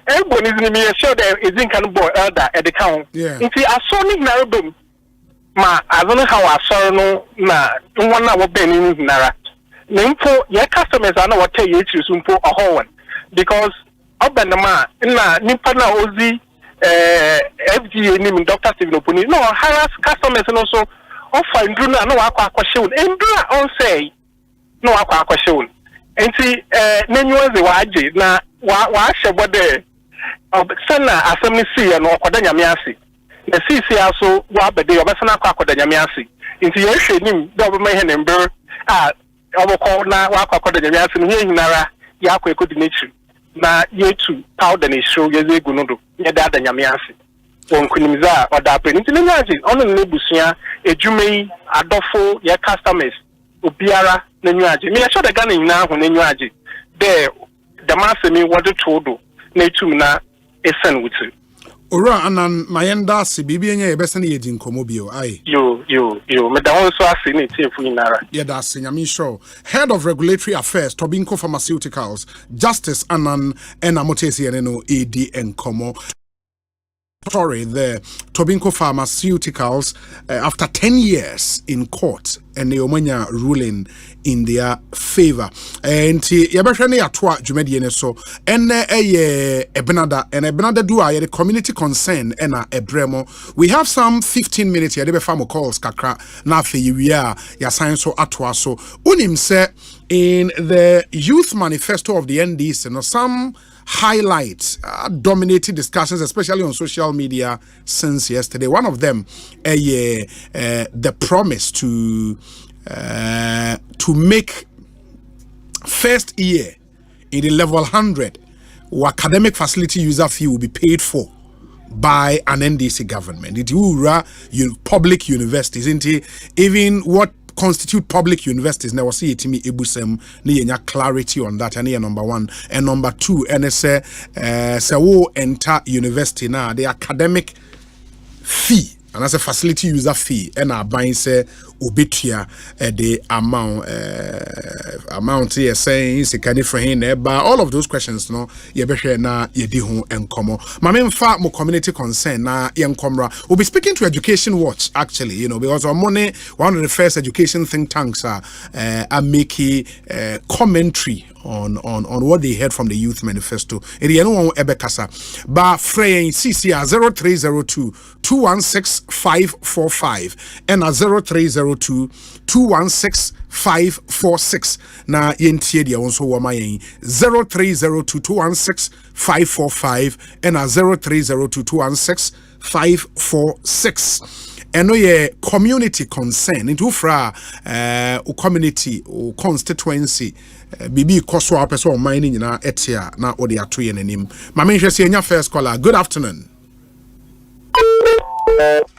everybody is in me sure that is in can boy elder at the count. If you are so ignorant, ma I don't know how I saw no na one hour benning nara. Nimpo your customers are not what tell you to simple a whole one because up and the ma na nimpana ozi FDA name Dr. Tobino Puni no harass customers and also offer nduna no akwa question nduna on say no akwa question. Enti nenyuze waje na wa shebode sana asemi si no akoda nyame ase na si aso wa bede obesana akoda nyame ase nti ye hwe nim do be mahe nember oboko na wa akoda nyame ase no hinara ya akwa ekodi nature na yetu powder na show ye zegu no do ye da nyame ase won kunimza oda pe nti nyaje ono na busua ejumei adofo ye customers obiara na nyaje me sure the Ghana nyina ho na nyaje there the masemi wode todo na etum na esen with you. Ora anan mayenda si bibi enye yebese na yedi nkomo bio ai. Yo me da won so ase na tiefu inara. Yeah, that's Nyami Show. Head of Regulatory Affairs, Tobino Pharmaceuticals, Justice Anan Enamotesi Eneno AD Nkomo. Sorry, the Tobino Pharmaceuticals, after 10 years in court, and the Omanya ruling in their favor. And Yabashane Atwa Jumediene so, and Ebenada, and Ebenada Dua, the community concern, and Ebremo. We have some 15 minutes here, the farmer calls Kakra, Nafi, we are Yasan so Atwa so. Unim se in the youth manifesto of the NDC, you know, some highlights dominated discussions, especially on social media since yesterday. One of them, the promise to make first year in the level 100 academic facility user fee will be paid for by an NDC government. It will public universities, isn't it? Even what constitute public universities now see it me ebusem ni yenya clarity on that and number one and number two and say wo enter university now the academic fee and as a facility user fee and our buying say obitua the amount here saying is can for him but all of those questions no ye be hwe na ye di ho enkomo mamemfa mo community concern na ye nkomra we'll be speaking to Education Watch actually, you know, because our money one of the first education think tanks are making commentary on what they heard from the youth manifesto. It is no ebekasa. Ba fraying CCR 0302 216 545 and 0302 216 546. Na yentie dia wonso wo ma yen 0302 216 545 and 0302 216 546. Eno ye community concern into fra o community o constituency bibi koso apeso o man nyina etia na o de ato ye nanim ma me hwese enya first caller. Good afternoon.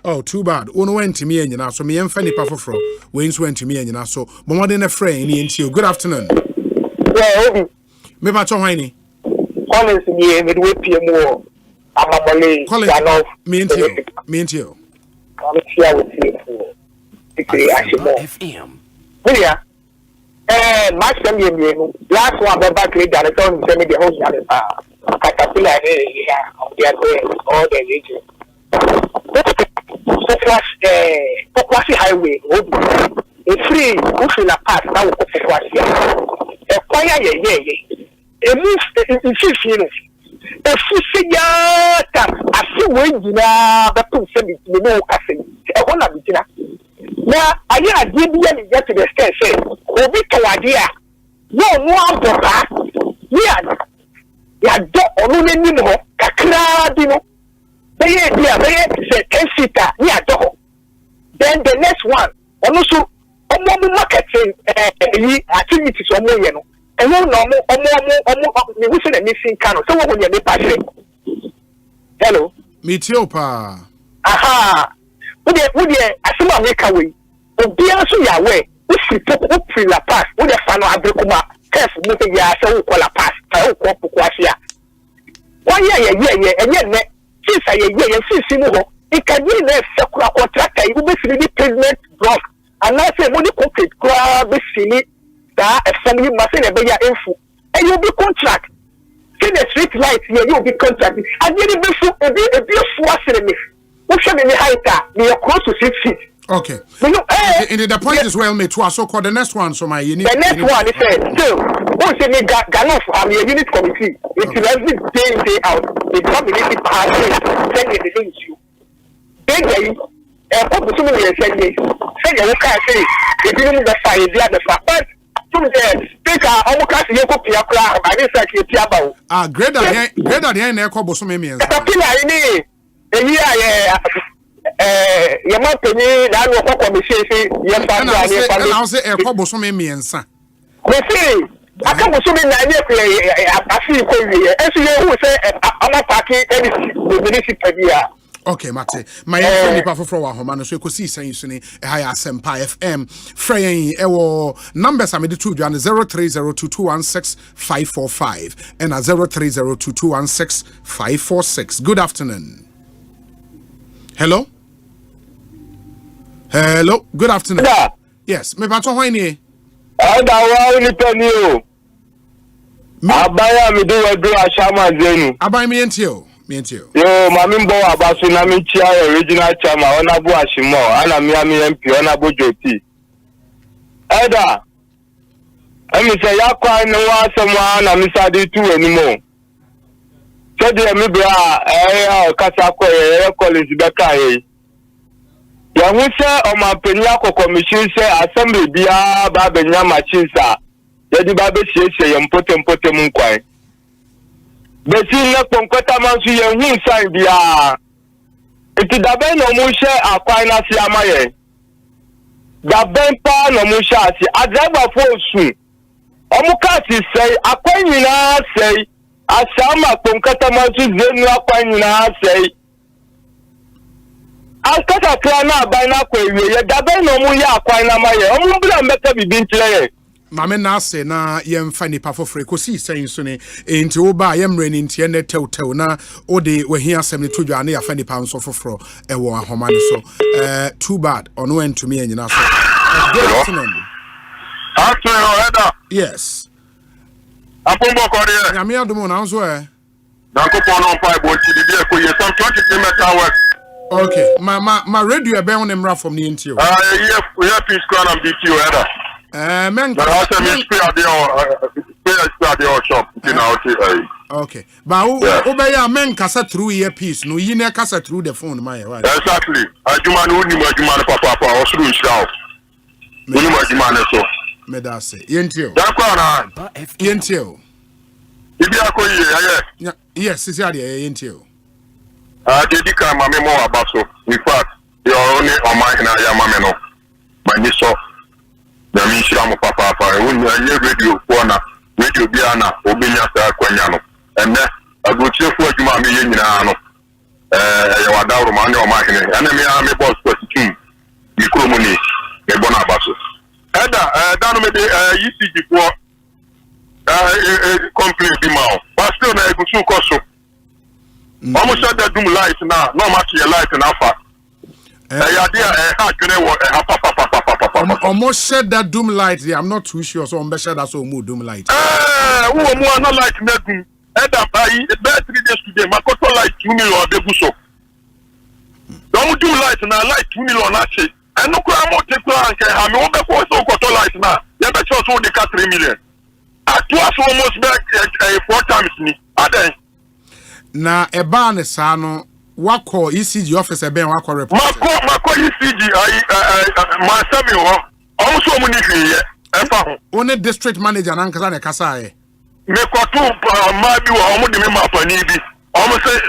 Oh, too bad. Ono went to me nyina so me yemfa nipa foforo we nso went to me nyina so bomode na friend ni enti. Good afternoon. Yeah, me ba cho hwan ni Collins ni me we PMO amamole Collins me enti I'm here with you. FM. Yeah. Maximum you last one back later and don't send me the whole caterpillar here on the all the region. Pokwasi highway a free Ufila pass now Pokwasi. A choir a move in 15 a fusiyata asiwe nyina bepu semi me no kase e wona bitina na aye ade bia me get the stairs say obi tawade a no aboba ya do onu nenim ho kakra bi no be say 10 seater ni ado. Then the next one onu so omo marketing activities omo ye no. And no, we say the missing cano. So what when you pass it? Hello, Metiopa. Aha. Would you assume make away? Obi also ya way. We see people la pass. Would you find out Abekuma? Careful, moving ya so call a pass. I will call Pukwashia. 1 year, and yet, since I see Simo, it can be a secular contractor. You will see the president block. And I say, when you cook it, grab the silly. A family must say a info, and you'll be contract. See the street lights here, you'll be contracted. And then a beautiful ceremony. What shall be higher? We are close to 6 feet. Okay. The point is well made. So called the next one. So my unit. The next one is still. Don't say me Ganoff. I'm a unit committee. It's every day in day out. The community party send me the issue. Then what was somebody said? Say you can't say. They didn't the fire. They are the fire. Greater than Echo Bosomemians. I'll say Echo Bosomemians. I can't assume I who say I'm not parking the municipal. Okay, Mate. My friend Papa for Homano, so Ekosiisen Suni, Asempa FM. Fraying numbers I made the 0302216545 and 0302216546. Good afternoon. Hello? Hello, good afternoon. Yes, me pato hwani. Abaya mi do ashama zenu. Abaya mi entio. Yo, mami mbo abasu na mi chia original chama Honorable Ashimo, ana mi MP Honorable Joti. Eda. Emi say yakwa no wa semwa na mi sadi tu animo. So de mi bia kasa ko college beka yi. Ya hu se o ma penya ko commission se assembly bia ba benya machine sa. Ya di ba be sie ye mpote mu kwai. Besi na konkwata mansu ye hu sai bia. Iti dabe no mu she akwai na si amaye. Dabe pa no mu sha si adaba fo su. Omuka si sei akwai nyina sei. Asama konkwata mansu zenu akwai nyina sei. Askata kra na abai na kwa ewie ye dabe no mu ya akwai na maye. Omu bla meta bibi ntire. Mame na se na yemfa nipa fofre Ekosiisen so ne enti wo ba yemre ni ntie ne tew na ode wahi asem ne todwa na yafa nipa nso foforo ewo ahoma ne so too bad ono entumi anyina so. Good afternoon. Afternoon, Eda. Yes. Apombo kore. Nyame adomo na nso na ko pono pa bo ti bi ko ye some 20 meter work. Okay, my radio be on emra from the enti o. Yeah, peace crown and BQ Eda. Men I say me spray that your shop, you know. Okay, but obey a man cassa through earpiece, no, you never cassa through the phone, my wife. Exactly. I do man only my man, papa, or through shout. Only my man, so. Medase, Yentio. That's one. Yentio. Yes, it's Yentio. Did you come my more about so? In fact, you're only on my Yamameno. My niece, the Misham Papa, when you hear radio, Wana, radio Biana, Obinia, Quanyano, and then a good chief for you, Mammy, you know, Yawada, Romano, Mahine, enemy army boss, king, Nikromuni, Ebonabaso. Ada, Danomede, ECG for complaint the mouth, but still, I go so cost. Almost said that doom light now, no much your light and alpha. Almost said that doom light. I'm not too sure, so I'm better that's all more doom light. Who are more not like nothing. Head up, I bet 3 days today. My control light 2 million de buso. Don't do light now, light 2 million actually. And no crime or take plan can have no before so control light now. You bet you also the 3 million. At 2 almost back 4 times me. Na eba ne sa no wako ECG officer ben wako report. Mako ECG my semi ho. Almost mo ni hwe efa ho. One district manager na nkasa ne kasa e. Me kwato ma bi wo mo de me mapani bi. Almost say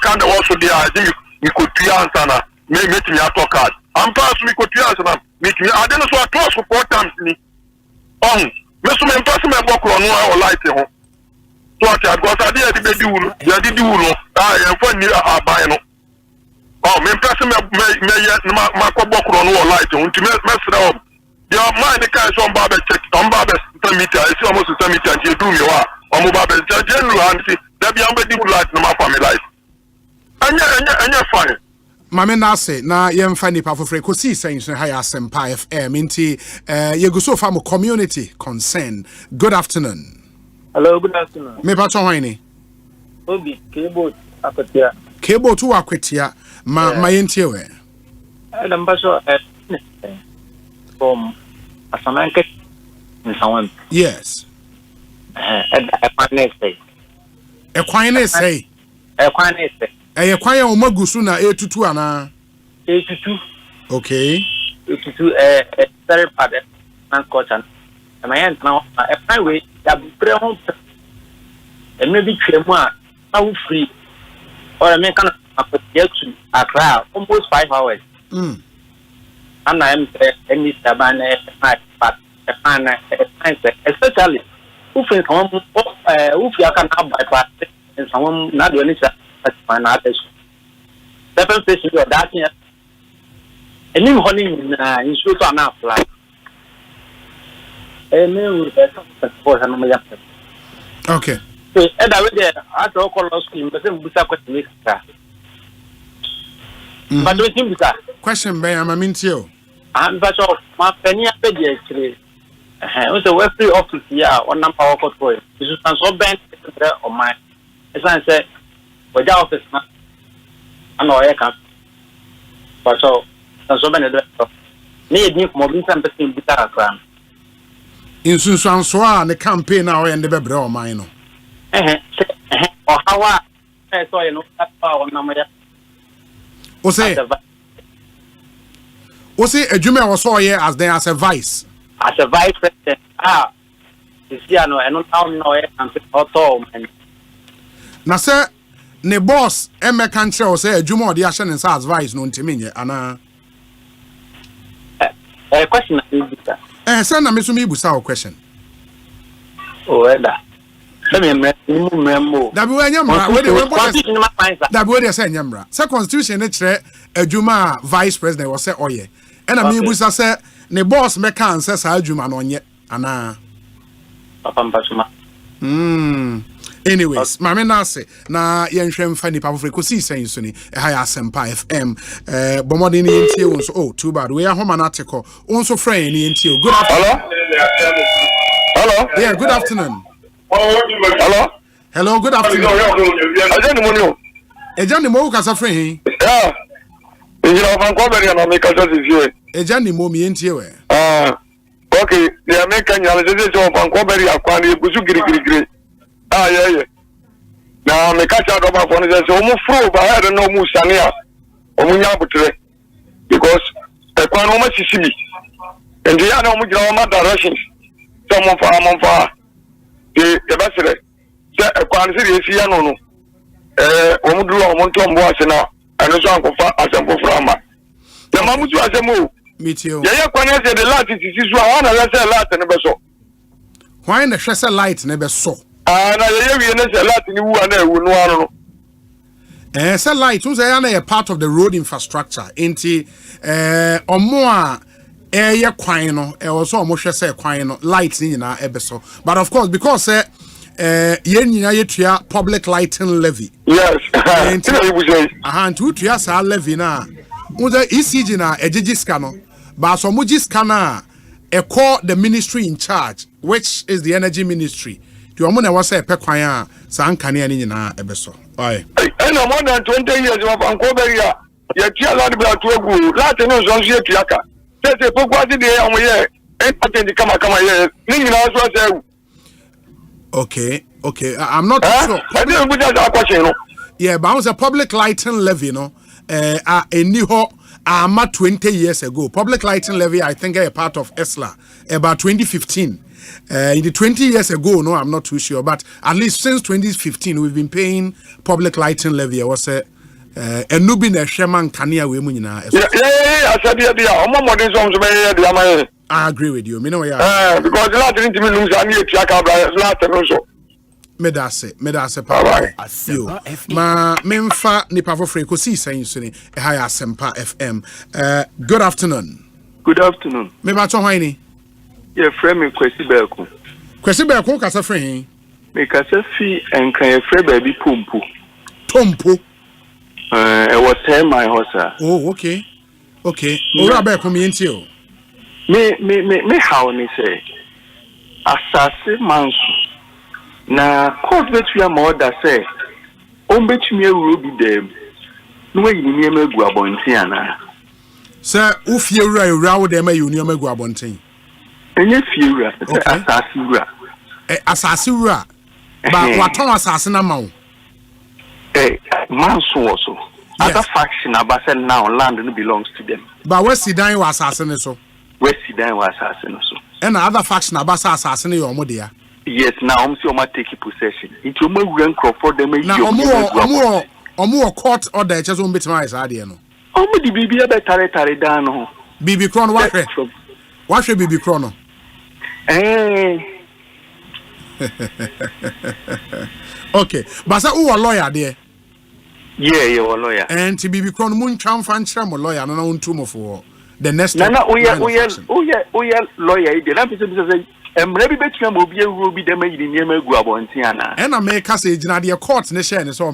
kind of also there I think we could answer na me me ato card. Am pass we could answer na me I don't so close for 4 times ni. Me so me pass me bokro no o light ho. So I got a idea to be doing. You did do no. I am funny. Buy no. Oh, me person me my bokro no light. To mess it up. Your mind can some barber check. Barber meter. It's almost a meter. And you do me what? Barber general and see. There be ambedi light no my family life. And you're fine. Mame na say na yem fa nipa for Ekosiise On Asempa FM inti ye go so far community concern. Good afternoon. Hello, good afternoon. Me pa chon hwan ni? Obi, Kebo Akwetia. Kebo to Akwetia. Ma yentie we. Adam Basho from Asamanke in Sawan. Yes. Ekwan say. Ekwan say. Ekwan say. Ekwan ya omagusu na etutu ana. Etutu. Okay. Etutu very bad and cotton. And my hand now a way that brown and maybe Tremor how free or a man can to Accra almost 5 hours. And I am any Sabana but especially if you can bypass and someone not doing it at my others. Seven station or that here. And new honey in shoot on our flag. Okay. So, and I would ask all colors scheme, but then we start questioning. But we think that question by I'm you. I'm but of my penny actually. It was a West office here on number of control. This is so bad on my as I said, with the office. I know I can't. But so many need me more than something better. In Sunswa, the campaign now and the bebre or mine. Or how I saw you know that power number. Osei a Juma was so here as there as a vice. As a vice president, it's here no, and not know it and auto and. Now, sir, ne boss, Emma can't show say a Juma the action and as vice no timing, and a question. Send a Missumi Busao question. Oh, that. Let me remember. That way, say Yamra. So, Constitution, a Juma vice president was say, oh, yeah. And I mean, Busa said, ne boss mekan says, how Juma on yet. Anna. Anyways, Mamma Nase, na Yanshem Fanny Papa Ekosiise On Asempa FM. Bomodini Intio, oh, too bad. We are home an article. Also, friend Intio. Good afternoon. Hello? Yeah, good afternoon. Hello? Hello, good afternoon. Ejani Mo Kasa friend. Yeah. You know, I'm going to make a decision. Ejani Mo, me Intio. Okay, the American analysis of Vancouver Aquani, Giri. Ah, yeah. Now, me catch out of my phone is almost full, but I don't know Musania or Munyabutre because the Quanoma Sicily and the other Mujama directions. Someone for the Bassett. A quantity is here no. Omudu Montom Boasena and the song of Asempa Frama. The Mamutu Asemu. Meet you. Yeah, the last is one of the last and never saw. Why in the Shessa light never saw? And I have a lot in you and say light was a part of the road infrastructure. Inti or more air quino, also almost say quino lights in our episode. But of course, because yen public lighting levy. Yes, and two trias are levy now. Uza ECG na ejijiskano, but so mujiskana a call the ministry in charge, which is the energy ministry. To amona was a pequaya, San Canian in our ebeso. Aye. And more than 20 years of Ancoberia, yet you allowed about to a good Latin on Yaka. Says a book was in the air on my ear, and putting the Kama here. Okay, I'm not sure. I didn't put that question. Yeah, but I was a public lighting levy, you know. A new 20 years ago. Public lighting levy, I think, a part of ESLA about 2015. In the 20 years ago, no, I'm not too sure, but at least since 2015, we've been paying public lighting levy. I was a Nubin Shaman Kania Wimuna. I agree with you. Because the Latin lose I need to Medase Papa. Ma Memfa Nipa for Ekosiisen Suni, Asempa FM. Good afternoon. Good afternoon. Me ba chon hwan ni? Ye frame me Kwesi Beku. Kwesi Beku kasa frame. Me kasa fi enkan ye frame baby Pompo. Tompo. E was 10 my house. Oh, okay. Ora Beku me enti o. Me how ni say. Asase mansu. Na court between more that say on between you be them no way you near me go abontiana sir if you ra them you near me go abontin enye fiura asasura but what on asase na ma man so other faction about now land no belongs to them but where sidan was asase so where sidan was asase so and other faction about asase na your modea. Yes, now I'm still taking possession. It will make rank for them. Now, more court order just won't be my idea. No, the BB better down. BB Chrono, what should BB Chrono? Okay, but who a lawyer there? Yeah, you're a lawyer. And to BB Chrono, Moon Cham Fan Cham, a lawyer, no one tumor for the next. No, we are lawyer. Maybe between Mobile will be the main name of Guabontiana. And I make us a Janadia court nation and so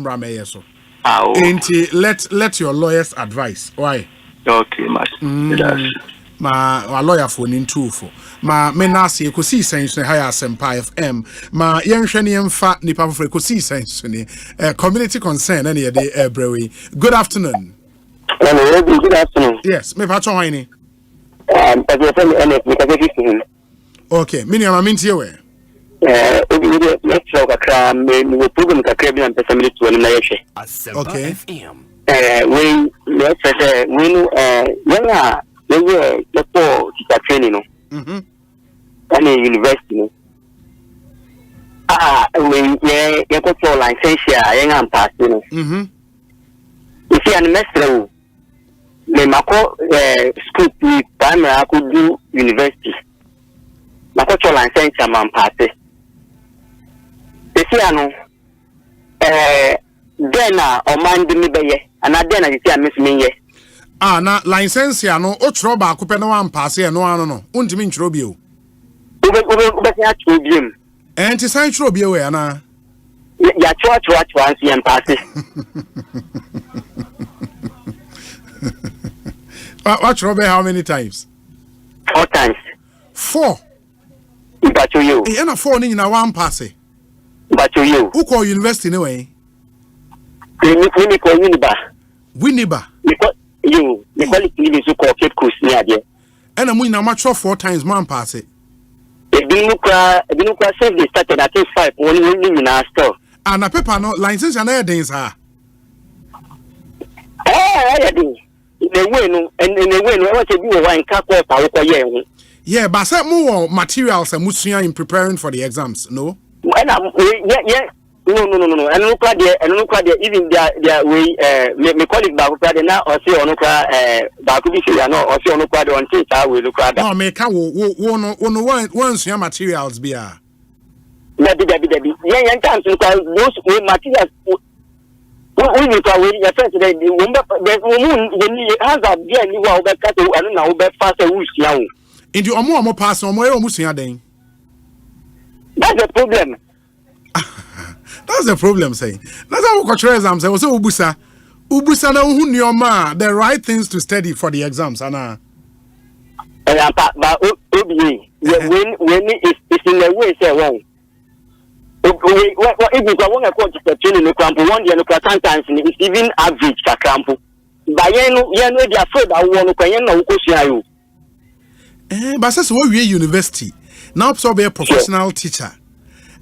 let your lawyers advise. Why? Okay, ma lawyer for in truthful. Ma menasi Ekosiisen Asempa FM. Ma yenhwene fa nipa for Ekosiisen community concern any day brewery. Good afternoon. Good afternoon. Yes, me patcho hwani. Okay, mini am minti we. Let's talk about me program kakra bi am family to na yehwe. Okay. We let's say we no yana we the training no. And university no. We go to license here am pass no. If you an master me mako school primary I could do university. Makoto license am pass. Esi anu then o man de me beye ana then na esi am me ye. Na license ya no o chro ba ko pe no am pass e no anu no. Untimi nchro bi o. Ube ya chro bi em. Enti san chro bi we ana. Ya chro ansi am pass. What chro be how many times? 4 times. 4. Bacho you. E na 4 ni na one pass. Bacho you. Who call university no way? We call Winneba. You. Me call it so called Cape Coast near there. And I'm na match 4 times man pass it. Ebinukra since they started, I think 5 when in our store. And a paper no license and airdays are. In a way, no, and in a way, no, what to do one car. Yeah, but some more materials and musia in preparing for the exams, no? Yeah. No. And look at the even their way. My colleague Bakuka now or say Onukra Bakubi no or say Onukra on Tita will look at. No, make once your materials be a. Debbie. Yeah, can't look at those materials. We look at your friends today. The woman, the hands are being you are back to and now back faster who's young. Into a more pass on my own musia day. That's the problem. That's the problem, say. That's how we got exams. I was so Ubusa na who knew ma the right things to study for the exams, Anna. But when it's in the way, say wrong. If you go to the training, you can one year, sometimes it's even average, Campo. But you know, they are afraid I want to you. But that's what we university. Now, so be a professional teacher.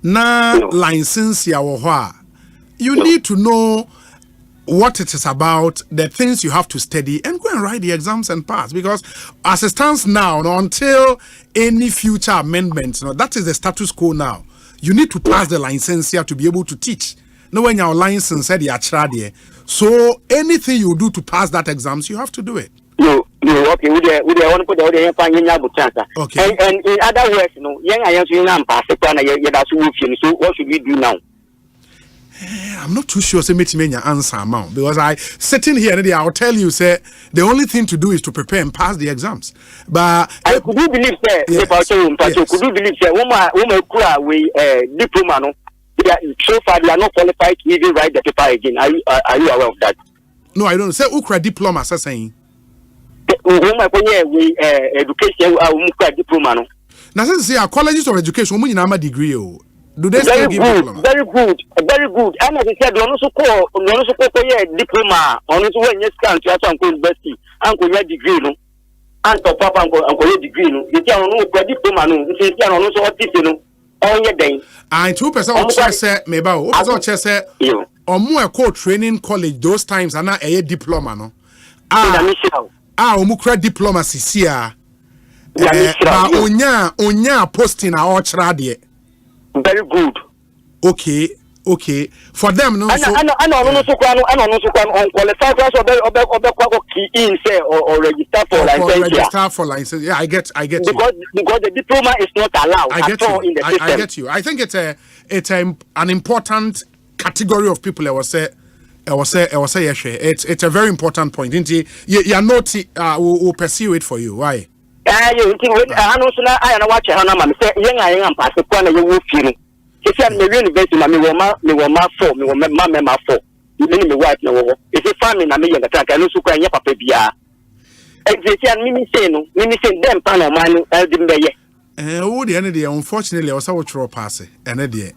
Na license ya wohwa. You need to know what it is about, the things you have to study, and go and write the exams and pass. Because as it stands now, until any future amendments, that is the status quo now. You need to pass the license here to be able to teach. Now, when your license said you're so anything you do to pass that exams, you have to do it. Okay, we want to put the okay. And in other words, so what should we do now? I'm not too sure. Say me answer amount because I sitting here and I'll tell you say the only thing to do is to prepare and pass the exams. But could you believe that? Yes. Could you believe that? Woman, we diploma no. So far they are not qualified to even write the paper again. Are you aware of that? No, I don't. Say ukra diploma, saying. Education diploma no. Now since say colleges of education we need degree do they very still give good, diploma? Very good. And as I said, no so call diploma on it when you scan to your university and go degree no. And to papa and go degree no. You can no diploma no. You can no so what is no. On your day. And 2% of chess say maybe o chess say or more training college those times and na a diploma no. Omukra diplomacy sia. Onya posting a ochra. Very good. Okay. For them no. I register for license. Yeah, I get you. Because the diploma is not allowed at all in the system. I get you. I think it's an important category of people. I was say it's a very important point. You're not we'll pursue it for you. Why? You think I know watch Hannah say I am pass the you will feel. He said me university me woma 4 me woma 4. You mean me wife no. It's a family na me yanga taka no so kwa nya papa bia. Exactly me say them pan o man dimbe oh the end there unfortunately I was how to pass it. And there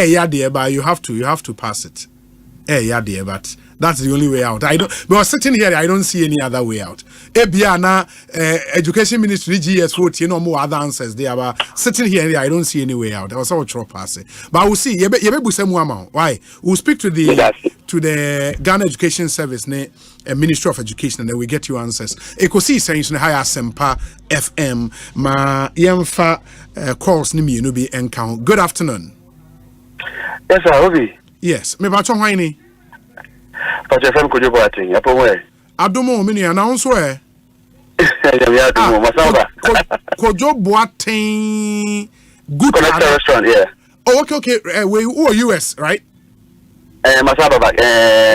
yeah there but you have to pass it. Yeah, dear, but that's the only way out. But sitting here, I don't see any other way out. Ebiana, Education Ministry, GS, more other answers there. But sitting here, I don't see any way out. I was all pass it. But we'll see. Why? We'll speak to the Ghana Education Service, Ministry of Education, and then we get you answers. Ekosiisen On Asempa FM, ma yemfa calls nimi no be encounter. Good afternoon. Yes, sir, Obi. Yes, me ba chon hwan ni? But your friend could you buy thing? Apo where? Adomo me ni announce where? Yeah, Adomo, Masamba. Kojo Boateng good restaurant, yeah. Oh, okay. Who are US, right? Masamba back.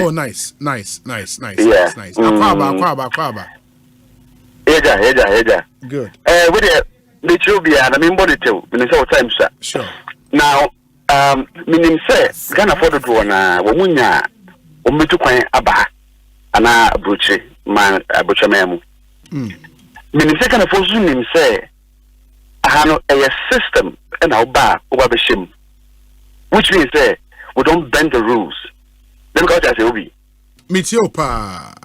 Oh, nice. Yeah. Nice. Akwaba. Eja. Good. With the Trubia, I mean, body too. In the time, sir. Sure. Now, minim say Ghana for the na womunya ometu kwan aba ana abroche man abroche memu minim say Ghana for minim say ahano a system na oba be shim, which means say we don't bend the rules. Let me go to say obi mitiopa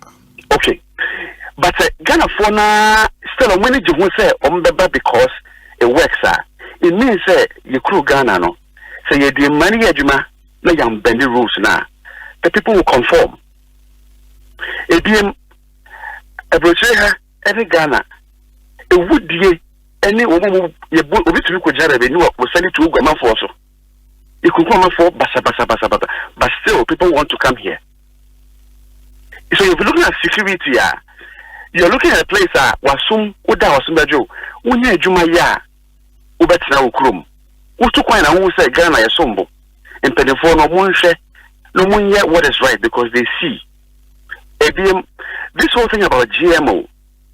okay, but Ghana for na still when you say ombeba because it works it means you crew Ghana no. So you do money adjuma na yam bend the rules now. The people will conform. It be a brochure every Ghana. It would be any woman you could revenue will send it to Gama for so. You could come for basa, but still people want to come here. So if you're looking at security, you're looking at a place wasum uda wasumbajo unye juma ya ubetina ukrum utu kwa na wu say Ghana ya sombo impedifo no munhwe no munye what is right because they see this whole thing about GMO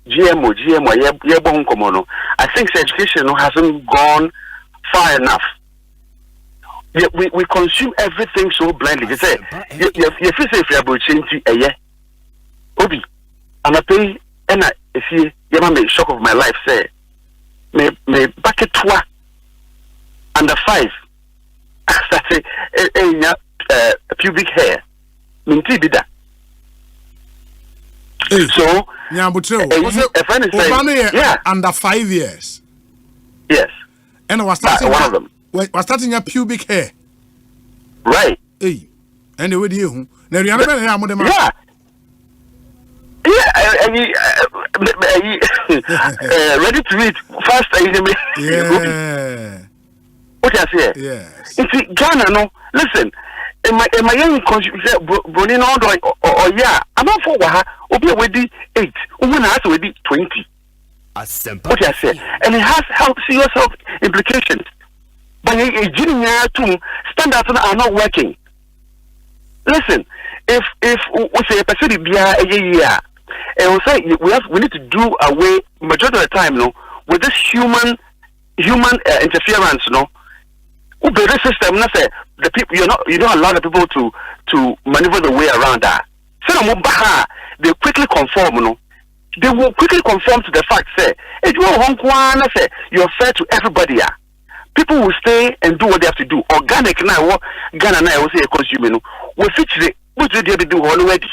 yebon komono. I think education hasn't gone far enough. We consume everything so blindly. You say you feel say if you are change Obi, and I pay, and if you make shock of my life, say, me bucket 2 under 5. I say, pubic hair. Minti bida. So, yeah, under 5 years. Yes. And I was starting one of them. Was starting your pubic hair. Right. Hey. And with you. Now you understand? Yeah. Yeah, ready to read fast. Yeah. What I say? Yes. It's Ghana, no. Listen, in my young Brunei or yeah, I'm not for Waha, Obi already 8, woman has already 20. What I say? And it has serious health implications. But a junior too, standards are not working. Listen, if we say a person be a year, and we say we need to do away majority of the time, no, with this human interference, no. The system, not say the people you don't allow the people to maneuver the way around that. So they quickly conform, no. They will quickly conform to the fact, say, if you are say you're fair to everybody, people will stay and do what they have to do. Organic now, Ghana now will say a consumer, we fix it. What do they do already?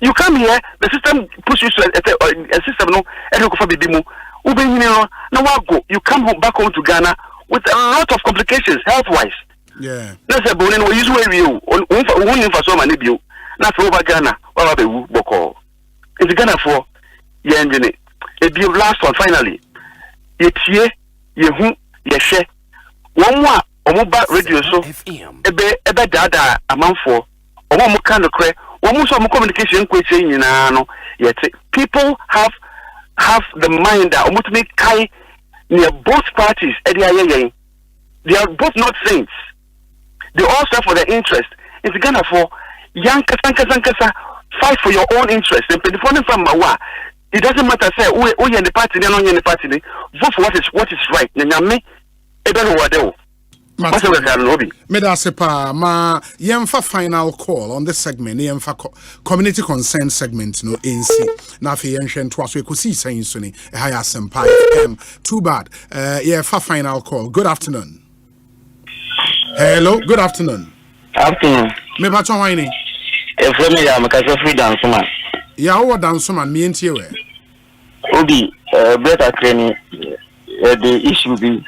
You come here, the system pushes you to a system, no, and you go. You come back home to Ghana with a lot of complications health-wise. Yeah. That's a bonus. We use you. One for so many you. Not for over Ghana. What about the Boko? It's Ghana for your engine. It be last one finally. It's ye who ye share. One more omoba radio so. Ebe dada amount for. Omo kind of cre. Omo so communication question no. Yet people have the mind that omo to make kai near both parties. They are both not saints. They all serve for their interest. It's Ghana for young kasa fight for your own interest. And from Mawa, it doesn't matter say who in the party, no in the party. Vote for what is right. Nyame ebe no wade. Medasepa ma yemfa final call on this segment. Yemfa community concern segment no NC. Na fe yenhwe to aso Ekosiisen so ni Asempa FM. Too bad. Yemfa final call. Good afternoon. Hello, good afternoon. Afternoon. Me ba chon wani? E frame ya makasa free dance man. Ya wo dance man me entie we. Obi better training the issue be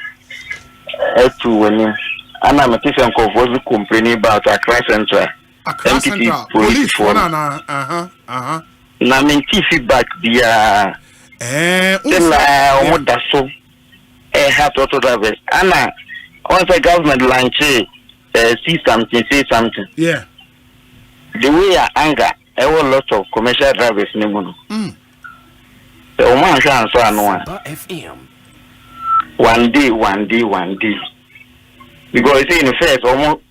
to when ana matisa ko voice complaining about Accra Central. Accra Central police for na na menti feedback dia tell what that so have to drive ana once the government launch see something say something. Yeah. The way I anger, I want a lot of commercial drivers in the mono. The woman chance FM. One day. Because in the first, almost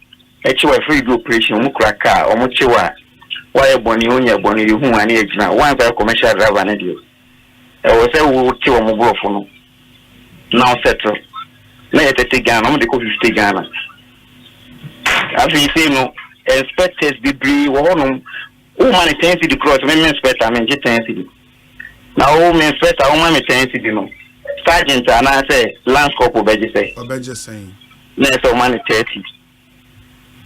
actually free operation, Mukraka, or Muchewa, why Bonnie, who I need now, one by commercial driver. I was a wood kill mobile phone. Now settle. Let it take Ghana, I'm the coffee take Ghana. As you say, no. Inspectors be one woman tendency to cross men inspector I mean tendency. Now woman inspector woman tendency no. Sergeant and I say lance corporal beje say. Next woman 30.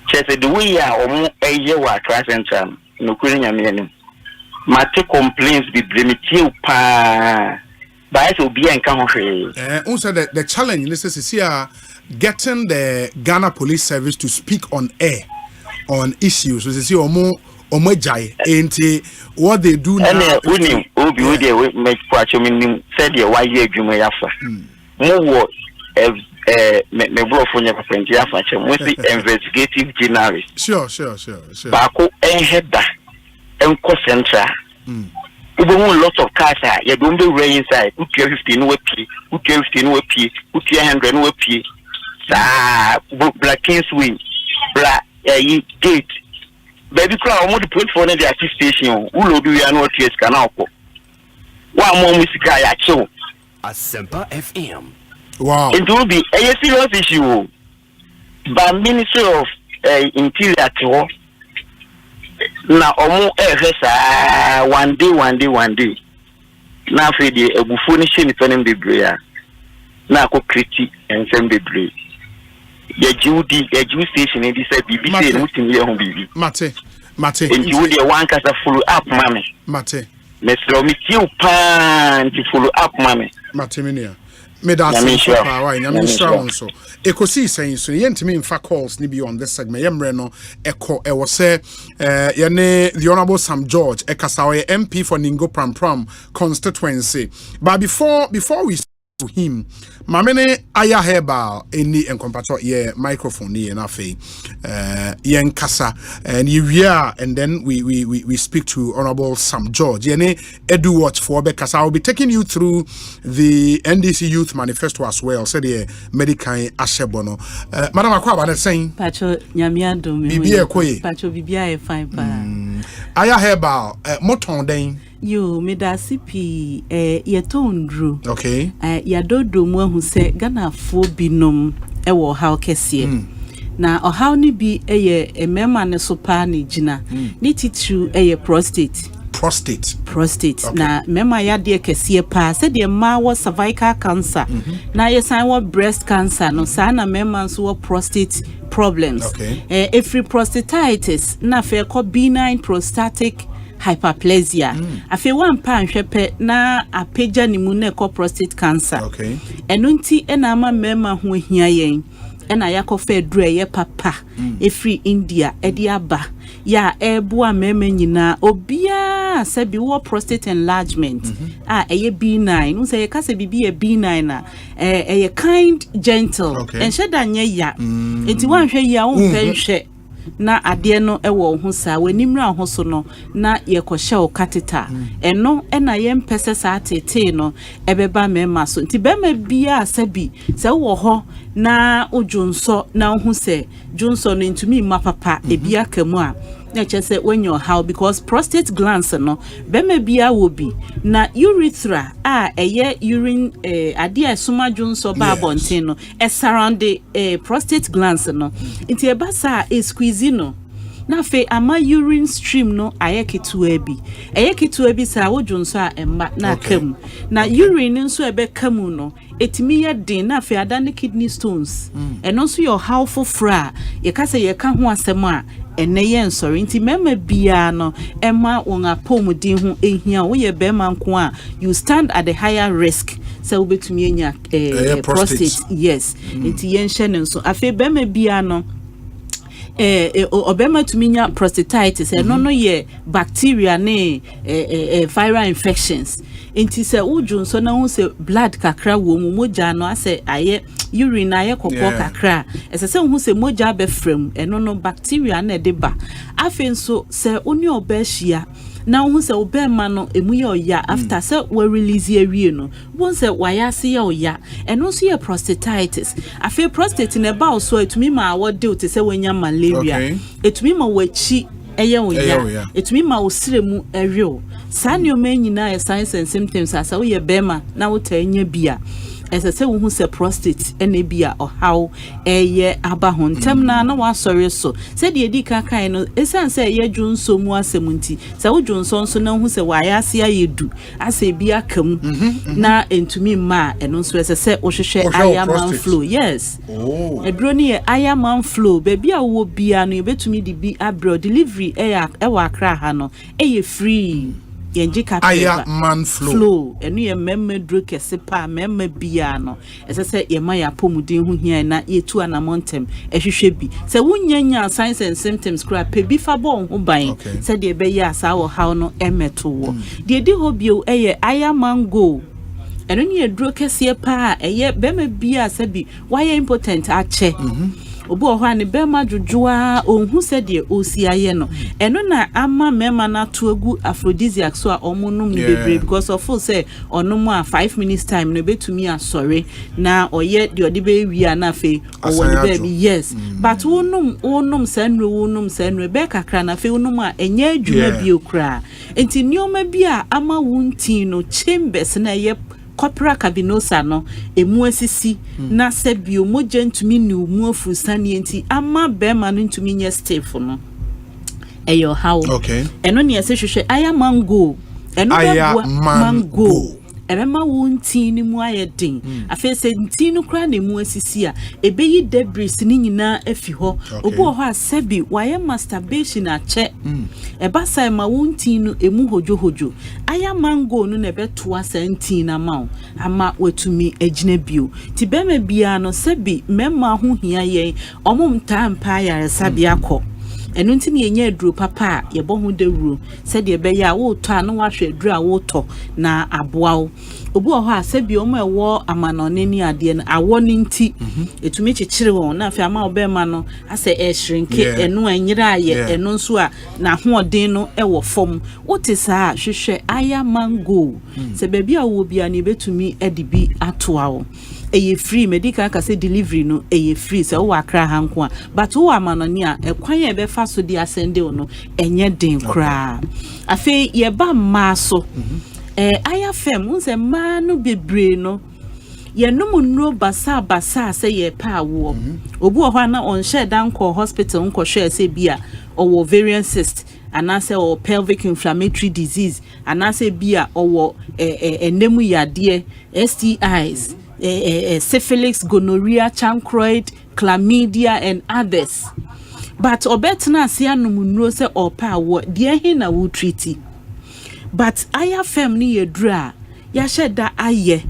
Che say the way ya a year wa Accra Central no kuri nyame anim. Mate complaints be primitive pa But so be and come on. Also, the challenge is here getting the Ghana Police Service to speak on air on issues. So, see, Omojai, ain't what they do now. And we did make quite a minimum, said your 1 year, you may have. More me bro for your friend, you have mostly investigative journalist. Sure. Bako and head that and concentra. We don't lot of cars. You don't be way inside. Put your 15 whippy, put your 15 whippy, put your 100 whippy. Black Kingsway, Black Gate. Baby crowd, I want to put for the assist station. Who do you know TS Canal? One more music guy at show. Asempa FM. Wow. It will be a serious issue. By Ministry of Interior to now one day. Now for the Buffonish in the Brea. Now go critique and send the Brea. The Jew station in this BBC and within your home baby. Mate. And you will one cast a follow up, mammy. Mate. Mr. Mikio Pan to follow up, mammy. Mateminia. Medasi power in Yamisha so. Ekosiise saying so yentimi infa calls ni be on this segment. Yemre no eko e wo say yene the Honorable Sam George Ekasawe MP for Ningo Pram constituency. But before we to him, Mamene Aya Herbal any encompasso ye microphone ni na fe yen kasa and and then we speak to Honorable Sam George. Yene Edu watch for because I will be taking you through the NDC Youth Manifesto as well. Said ye medical ashebono. Madam Akwa ba saying Pacho nyamia do me. Bibia koye. Pacho bibia e fine pa. Aya Herbal moton den Yo, medasipi yetondru. Okay. Yadodo mu ahu se Ghana fo binom wo haw kese. Na ohaw ni bi emema ne so pa ne gina. Ni titru prostate. Prostate. Okay. Na mema ya de kese pa se de ma wo cervical cancer. Na yesan wo breast cancer no sa na mema so wo prostate problems. Okay. Every prostatitis na fe ko benign prostatic hyperplasia. Afi wan pa nhwepe na apeja ni mu na prostate cancer. Okay. Eno nti ena ama mema ho ahia yen. Ena yakofa eduru ye papa efri India edi aba ya ebu amema nyina obia sabi wo prostate enlargement eye B9 no say ka se bibi e B9 na eye kind gentle en sheda nya ya enti wan hwe ya wo hwe na ade no ewo ho sa wanimra ho so no na yekohye o catheter eno na yempese sa tete no ebeba mema so nti bema bia sabi se wo ho na ojunso na ho se junso no ntumi ma papa ebia kamu a na chese when your how because prostate glands no bema bia wo bi na urethra eye urine ade asoma junso ba bonten no surround the prostate glands no nti ebasa squeeze no na fe ama urine stream no ayeketu abi sa wojunso a emma na kam na urine nso ebe kamu no etimi ye din na fe adane kidney stones eno nso your how for fra ye ka se ye ka ho asem a ene ye nsori nti mema bia no emma won apomudin ho ehia wo ye bema nko a you stand at the higher risk so obetumi enya prostate yes nti ye nhye nso afi bema bia no obema tuminya prostatitis no ye bacteria ne viral infections enti se ujun so na hu se blood kakra wo mu moja no ase aye urine aye kokko kakra ese se hu se moja be frem no bacteria na de ba afenso se oni obehia na hu se obema no emuye oya after se we release awie no won se wayase ye oya eno so ye prostatitis afi prostate na ba so etumi ma wo de te se wanya malaria etumi ma wachi eye oya etumi ma osiremu ewe sa ne o manyina e signs and symptoms asa wo ye bema na wo ta nya bia ese se wo hu se prostate ene bia o how eye aba ho ntem na wa sori so se de edi kan no esan se ye dwunso mu asemunti se wo dwunso nso na hu se wa ya ase ayedu ase bia kam na entumi ma eno nso ese se wo hwehwe ayaman flow yes edro ni ye ayaman flow be bia wo bia no betumi di bi abro delivery e wa akra ha no eye free yenji ka aya man flow enu ye memme dro kese pa memme bia no esese ye ma ya pomuden hu hia na yetu anamontem ehwehwe bi se wunyanya signs and symptoms kra pe bi fa bo ho ban se de be ya sa wo how no emeto wo de di hobio eye aya mango enu ne dro kese pa eye bema bia se bi why important ache obu ohwa ne bema dwodwoa onhu se de osi aye no eno na ama mema na to agu aphrodisiac so a omunum ni bebre because of full say onum a 5 minutes time no betumi asore na oye de ode be wi na fe owo baby yes but wonum sanro be kakra na fe wonum a enye adwuma bi okra enti nioma bi a ama wuntin no chambers na ye corpora cavernosa no emu asisi na sebio moja ntumi ni umu afusani enti ama bema no ntumi nye stiff no eyo how eno ne ese hwehwe aya mango eno be mango ebema wunti ni mu ayedin afese nti no kra na emu asisi a ebeyi debris ni nyina afi ho obu ho asebi waye masturbation ache eba sai ma wunti no emu hojo aya mango no na beto asanti na ma ama watumi agina bio ti bema bia no sebi mema ho hia yen omum tampa yare sabia ko enu nti ne yenye aduro papa ye bo ho dawuro se de be ya wo to anu wahwe aduro a wo to na aboawo obu ho asabi omo ewo amanone ni ade na awo ni nti etumi chichire won na afi ama obema no ase ehrinke enu anyira aye enu nso a na hoodin no ewo fom wote saa hwehwe aya mango se bebia wo bia ne betumi edibi atoawo eye free medical kase delivery no eye free se wo akra hanko a but wo amanone a ekwan e be fa so di asende no enye den kra afi ye ba maso aya fem unse ma no bebre no ye no munro basa se ye pa wo obu ohwa na on share dan ko hospital nko share se bia owo ovarian cyst anase o pelvic inflammatory disease anase bia owo enemu yade STIs syphilis, gonorrhea, chancroid, chlamydia and others. But obetna sia no munro se opa wo de he na wo treaty. But aya fem ni yedra ya sheda aye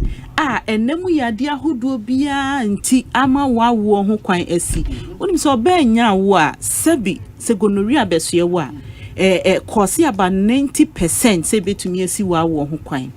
enemu yade ahodo bia nti ama wawo ho kwan asi. Onim se obenya wo a sebi se gonorrhea beso ye wo a kosi aba 90% se betumi asi wawo ho kwan.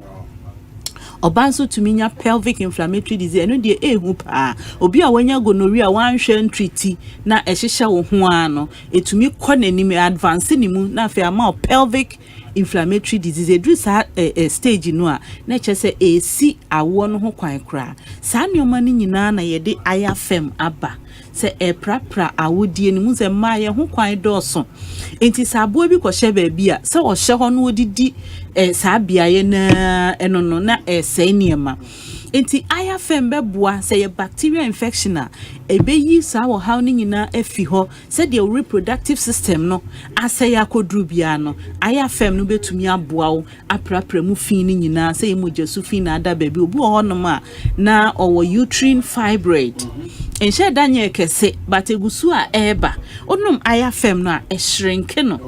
Obanso tuminya pelvic inflammatory disease eno de ehu pa obi a wanya gonorrhea wanhwe ntreaty na ehihye wo ho ano etumi konanim advance nimu na afi ama pelvic inflammatory disease edrusa stage no a na chese esi awo no ho kwan kra sa neoma ni nyina na yede aya fem aba se prapra awodie ni mu se maye ho kwan doso enti sabo bi ko hye ba bia se wo hye ho no odidi sa biaye na eno no na se niema enti aya fem beboa se ye bacterial infection a ebeyi sa wo how ni nyina afi ho se de reproductive system no ase ya kodru bia no aya fem no betumi aboa wo aprapra mu fin ni nyina se ye mojesu fin na ada ba bi obu ho no ma na owo uterine fibroid enche danye kese but egusu a eba onum aya fem no a ehrenke no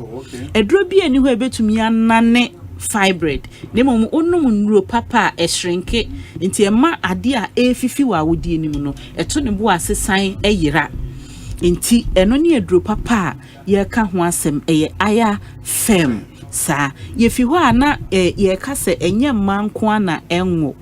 edro bi ani ho ebetumi anane fibroid nemo onum nuro papa ehrenke nti ema ade a efifi wa wodi enim no eto ne bo asesan eyira nti eno ne edro papa ye ka ho asem eye aya fem sa ye fi ho ana ye ka se enye manko na enwo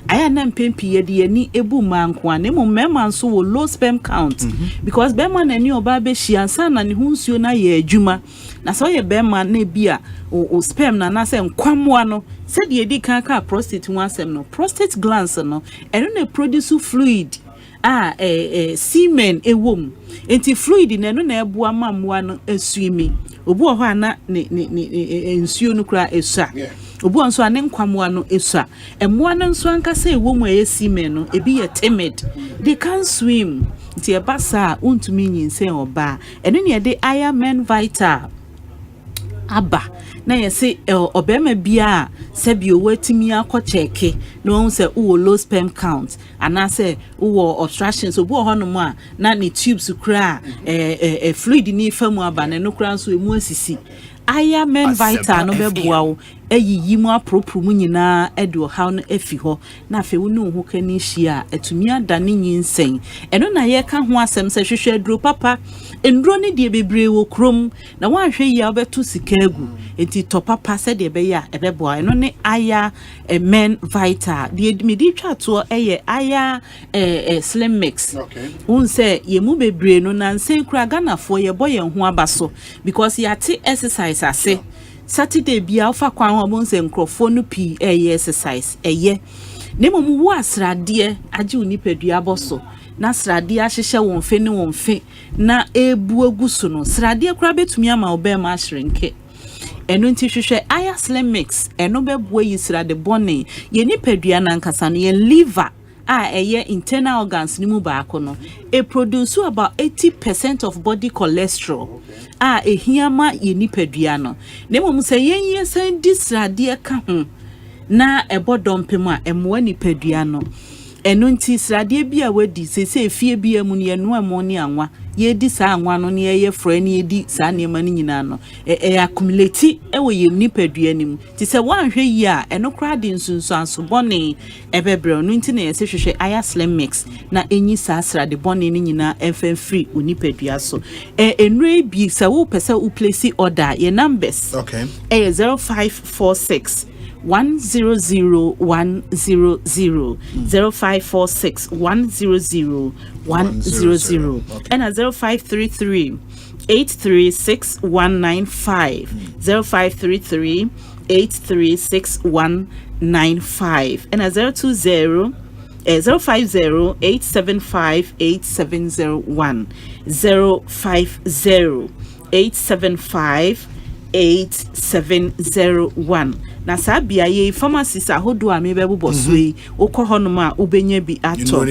aya na mpempi ye de ani ebu manko na mo mema nso wo low sperm count because bema na ni oba be hia na ne ho nsuo na ye adwuma na so ye bema na bia o sperm na se nkwamwa no se de edi kan ka prostate ho asem no prostate glands no eno na produce fluid semen ewom enti fluid na no na ebu amamwa no asuimi obu ho ana nsuo no kra esua obu nso ane nkwamwa no esua emwa no nso ankasa ewom semen no ebi ye timid they can swim nti ebasa untumi nyinse oba eno ne de Iron Man Vital aba na yesi obema bia sebi owatimi akocheke no won se wo low sperm count anase wo obstructions obu honom a na ne tubes kra fluid ni famu aba na no kra nso emu asisi Iron Man Vital no beboa wo eyiyi mu apropro mu nyina e de ohaw no afi ho na afi wo ne ho ka ni hia atumi ada ne nyinsen eno na ye ka ho asem se hwehwe aduro papa enduro ne de bebre wo krom na wanhwe yi obeto sika agu enti to papa se de be ya ebeboa eno ne aya men vital de medi twa to eye aya slim mix unse ye mu bebre no na nsen kura ganafo ye boye ho abaso because ya te exercise ase Saturday bia ofa kwan ho bon se nkrofo no pi exercise ne momu wo asrade age unipadua aboso na srade ahyehye won fe ne won fe na ebu agusu no srade kura betumi ama obe ma ahrenke eno nti hwehwe aya slim mix eno bebo yi srade bone ye nipadua na nkasa no ye liver internal organs ni mu baako no e produce about 80% of body cholesterol ehiama ye nipadua no na mom se yen san disrade ka ho na ebodompem emwa nipadua no eno nti srade bia wadi se efie bia mu ne eno emo ne anwa ye di sa anwa no ne ye frɛ ne ye di sa ne ma ne nyina no accumulate wo ye nipadua nim ti se wanhwɛ yi a eno kra de nsunsu anso bone ebebre no nti na ye se hwehwɛ aya slim mix na enyi sa srade bone ne nyina emfa free unipadua so enre bi se wo pese wo place order ye numbers 0546 100 100 0546 100 100 and 0533 836 195 0533 836 195 and 020 050 875 8701 050 875 8701 na sabia ye pharmacies ahodo a mebe boso yi okohonom a ubenya bi ato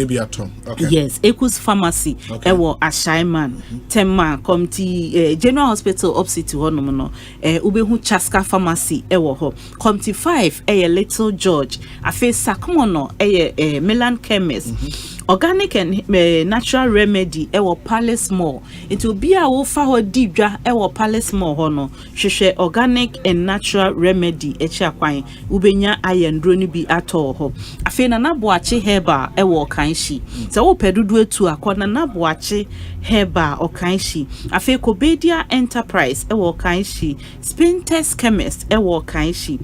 yes Ekosiise pharmacy ewo Ashaiman Tema Community General Hospital opposite honom no ubehu Chaska pharmacy ewo ho Community 5 Little George afi Sakmono Milan Chemist Organic and natural remedy ewo Palace Mall it will be a wo fa ho didwa ewo Palace Mall ho no hwehwe organic and natural remedy akwan ubenya ayendro ni bi ato ho afi na naboache herba ewo kanshi se wo pedudu etu akona naboache herba okanshi afi Kobedia Enterprise ewo kanshi Spintex Chemist ewo kanshi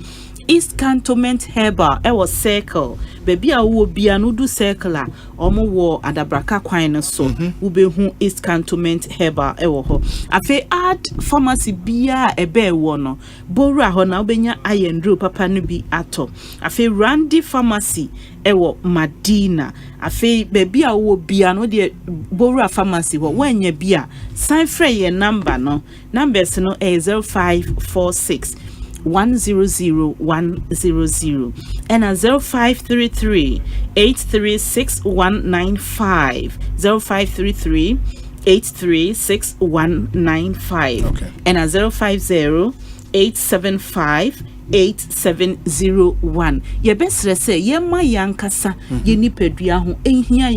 East Cantonment Herbal ewo Circle baby a wo bia no du circle a omo wo adabraka kwan no so ubehu East Cantonment Herbal ewo ho afi add pharmacy bia ebe wo no boru a ho na obenya ayendro papa no bi ato afi Randy Pharmacy ewo Madina afi baby a wo bia no de boru a pharmacy wo wanya bia sign free ye number no numbers no 0546 100 100 and 0533 836 195 0533 836 195 and 050 875 8701 ye besre say ye ma yankasa ye nipadua ho enhia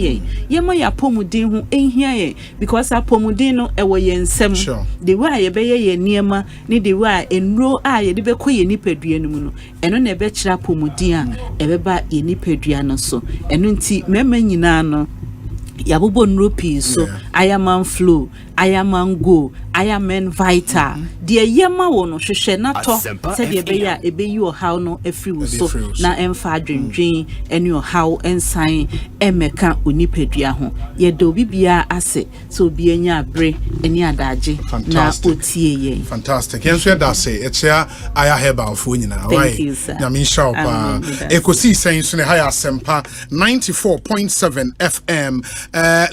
ye ma ya pomuden ho enhia ye because apomuden no ewo ye nsem the way ye be ye niema ni the way enro a ye de be kɔ ye nipadua no mu no eno na ebe kira pomuden a ebeba ye nipadua no so eno nti mema nyina no yabubo nropi so ayaman flow ayaman go ayamen vital de yema wo no hwehwe na to se de be ya ebeyi o how no afri wo so na emfa adwendwen ene o how ensan emeka onipadua ho ye do bibia ase so obi anya abre ene adaje na otie ye fantastic yenso da say it's ya aya herbal fo nyina right na min sha pa Ekosiise so ne high Asempa 94.7 FM.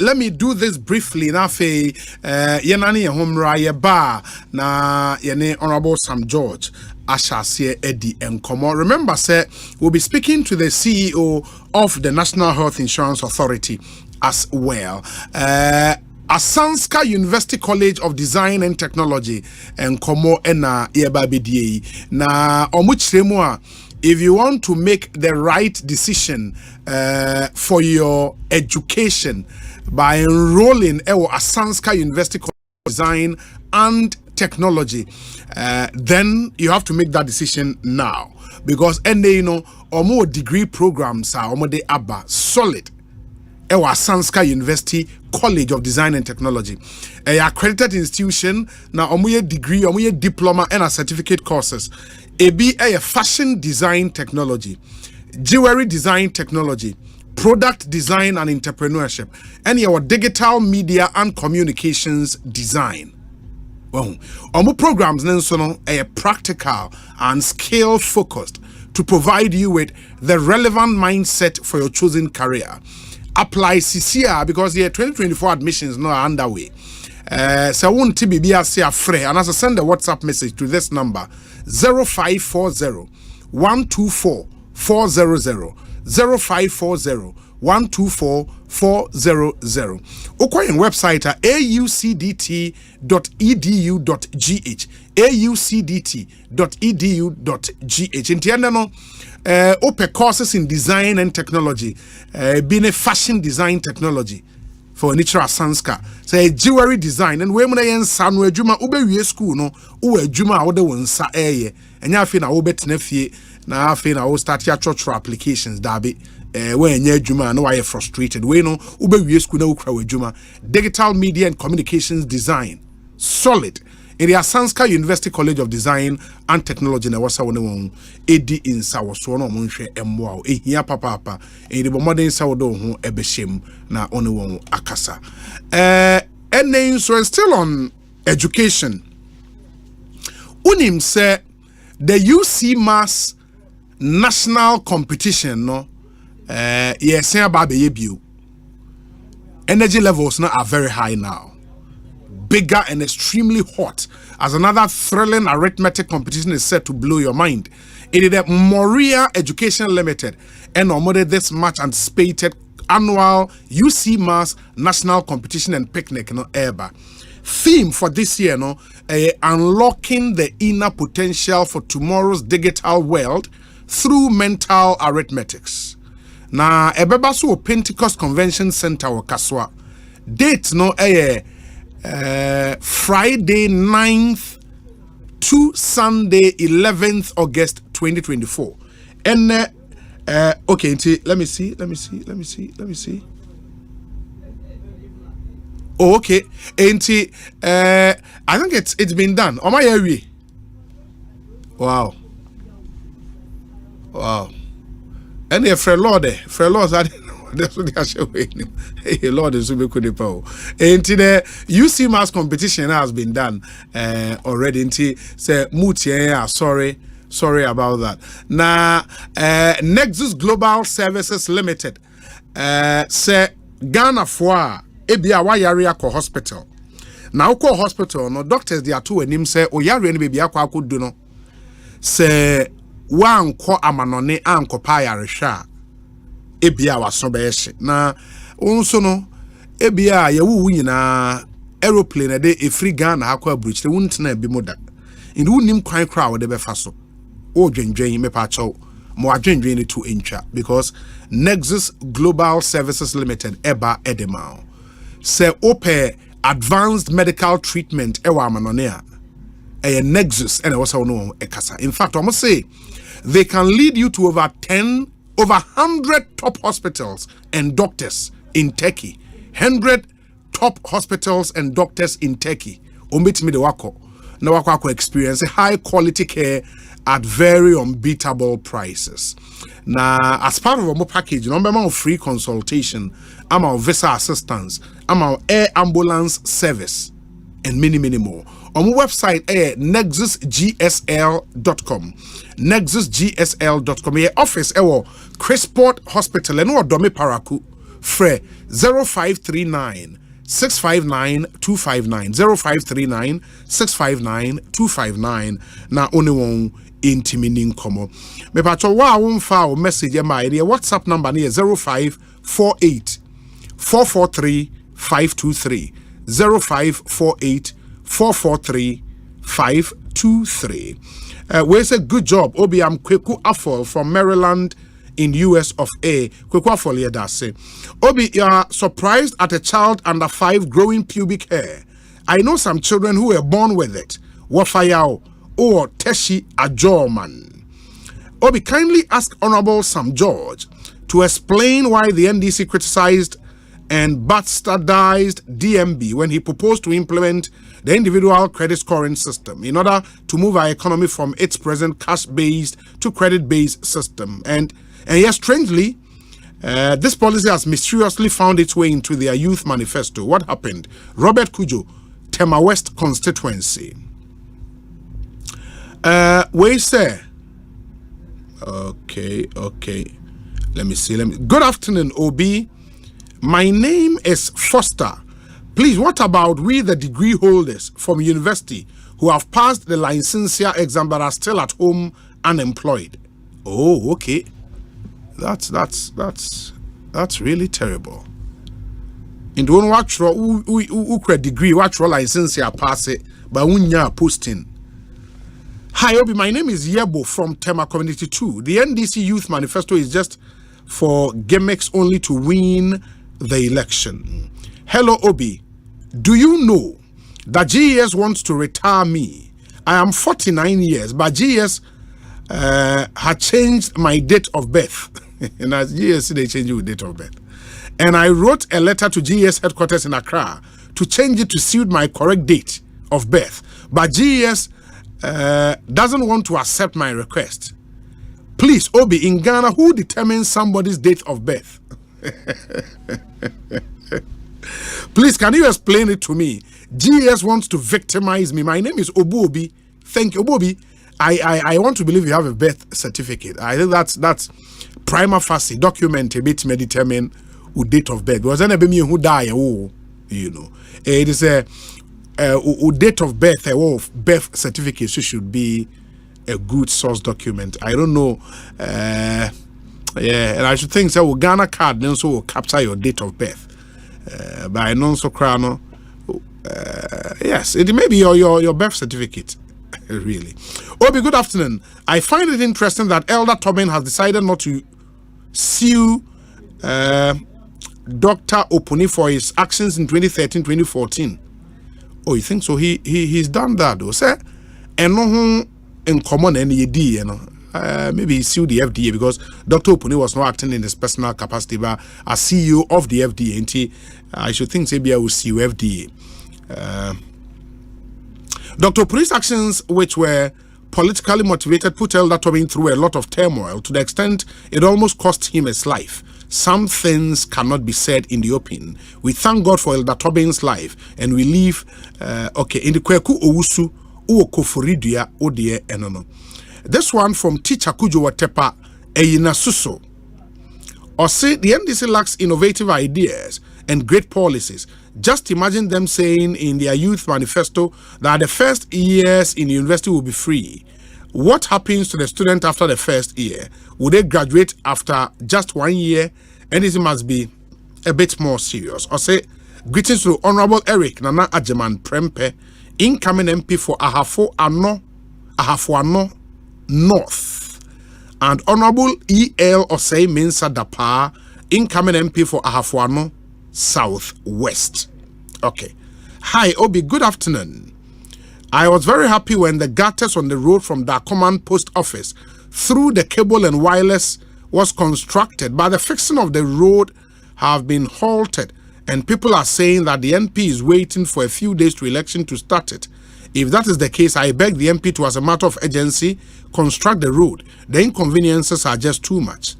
Let me do this briefly na fe yenani ye homra ye ba na yene Honorable Sam George Ashase Eddie Enkomo. Remember say we'll be speaking to the CEO of the National Health Insurance Authority as well. Asanska University College of Design and Technology Enkomo ena yeba bidie na omuchiremu a if you want to make the right decision for your education by enrolling at Asanska University College of Design and Technology, then you have to make that decision now. because more degree programs are de aba solid. Ewa Sanska University College of Design and Technology. A accredited institution na omuye degree, omuye diploma and a certificate courses. Ebi a fashion design technology, jewelry design technology, product design and entrepreneurship, and your digital media and communications design. Well, omu programs nensono a practical and skill focused to provide you with the relevant mindset for your chosen career. Apply CCR because the 2024 admissions now are underway. So I want to be a free and as I send a WhatsApp message to this number 0540 124 400 0540 124 400. Okoyen website at aucdt.edu.gh aucdt.edu.gh. In the open courses in design and technology, being a fashion design technology for natural sanska. Say jewelry design and women and san we juma ube school no uwe juma ode wonsa eye. Enya afi na obet nefie na afi na o start ya church applications dabi. When nye juma no why frustrated. We no ube school na ukra we juma. Digital media and communications design. Solid. In the Asanska University College of Design and Technology na wasa wone won edi insa woso no monhwe emwa ehia papa in the modern sawodo ho ebeshem na one won akasa and then so still on education unim say the UC Mass national competition no yes aba be yebiu energy levels now are very high now, bigger and extremely hot, as another thrilling arithmetic competition is set to blow your mind. It is the Moria Education Limited and awarded this much anticipated annual UC Mass National Competition and Picnic ever. Theme for this year, unlocking the inner potential for tomorrow's digital world through mental arithmetics. Na ebeba so Pentecost Convention Center or Kaswa. Date Friday 9th to Sunday 11th August 2024. And okay, let me see. Oh, okay. And I think it's been done. On my area. Wow. And a Fred Lord, that's what they are showing. Hey, Lord, is super good. And the UC Mass competition has been done already. And say, Mutia, sorry about that. Now, Nexus Global Services Limited say Ghana for Ebia Wayaria ko hospital. Now, ko hospital, no doctors they are two and him say, oh, Yari and baby, I could do no. Say, one ko amanone anko pa yaresha ebia waso beeshe na onso no ebia yawu nyina aeroplane de efri Ghana akwa abruch de wuntena bi moda indi wunim kwan kra wo de befa so o dwendwen me pa chaw mo adwendwen ne to entwa because Nexus Global Services Limited eba edema se ope advanced medical treatment ewa amanone a Nexus and also no ekasa. In fact, I must say they can lead you to over 100 top hospitals and doctors in Turkey. 100 top hospitals and doctors in Turkey. Omitimi de wako. Na wako experience high quality care at very unbeatable prices. Now, as part of our package, number of free consultation, our visa assistance, our air ambulance service, and many more. On our website, nexusgsl.com. Nexusgsl.com. Your office, Chrisport Hospital, and our Domi Paraku, Fre 0539 659 259. 0539 659 259. Na only one intimidating komo. Me pacho wa won fa message my idea WhatsApp number near 0548 443 523. 0548 443 523. We say good job. Obi am Kweku Afol from Maryland in US of A. Kweku Afol here does say. Obi, you are surprised at a child under 5 growing pubic hair. I know some children who were born with it. Wafayao or Teshi Ajoman. Obi, kindly ask Honorable Sam George to explain why the NDC criticized and bastardized DMB when he proposed to implement the individual credit scoring system in order to move our economy from its present cash-based to credit-based system. And yes, strangely, this policy has mysteriously found its way into their youth manifesto. What happened? Robert Kujo, Tema West constituency. We say, okay. Let me see. Good afternoon, OB. My name is Foster. Please, what about we, the degree holders from university who have passed the licensure exam but are still at home unemployed? Oh, okay. That's really terrible. In the one who degree, what licensure pass it, but unya posting. Hi, Obi. My name is Yebo from Tema Community 2. The NDC Youth Manifesto is just for gimmicks only to win the election. Hello, Obi. Do you know that GES wants to retire me? I am 49 years, but GES had changed my date of birth. And as GES, they changed your date of birth. And I wrote a letter to GES headquarters in Accra to change it to suit my correct date of birth. But GES doesn't want to accept my request. Please, Obi, in Ghana, who determines somebody's date of birth? Please, can you explain it to me? GS wants to victimize me. My name is Obuobi. Thank you, Obuobi. I want to believe you have a birth certificate. I think that's prima facie document a bit may determine who date of birth. Because then me who die, you know. It is a date of birth, birth certificate should be a good source document. I don't know. And I should think so. Ghana card then so will capture your date of birth. By non so crano. Yes, it may be your birth certificate. Really. Obi, good afternoon. I find it interesting that Elder Tobin has decided not to sue Dr. Opuni for his actions in 2013-2014. Oh, you think so? He's done that though. Sir, and no in common any you know. Maybe he sued the FDA because Dr. Opuni was not acting in his personal capacity, but as CEO of the FDA, and I should think maybe I will sue FDA. Dr. Opuni's actions, which were politically motivated, put Elder Tobin through a lot of turmoil to the extent it almost cost him his life. Some things cannot be said in the open. We thank God for Elder Tobin's life, and we leave in the Kweku Owusu Uokoforidia Odie Enono. This one from Teacher Kujo Watepa Eyina Suso. Osei, the NDC lacks innovative ideas and great policies. Just imagine them saying in their youth manifesto that the first years in university will be free. What happens to the student after the first year? Will they graduate after just 1 year? NDC must be a bit more serious. Osei, greetings to Honorable Eric Nana Ajeman Prempe, incoming MP for Ahafo Ano North, and Honorable E.L. Osei Mensah Dapa, incoming MP for Ahafuano South West. Okay. Hi, Obi, good afternoon. I was very happy when the gutters on the road from the command post office through the cable and wireless was constructed, but the fixing of the road have been halted, and people are saying that the NP is waiting for a few days to election to start it. If that is the case, I beg the MP to, as a matter of urgency, construct the road. The inconveniences are just too much.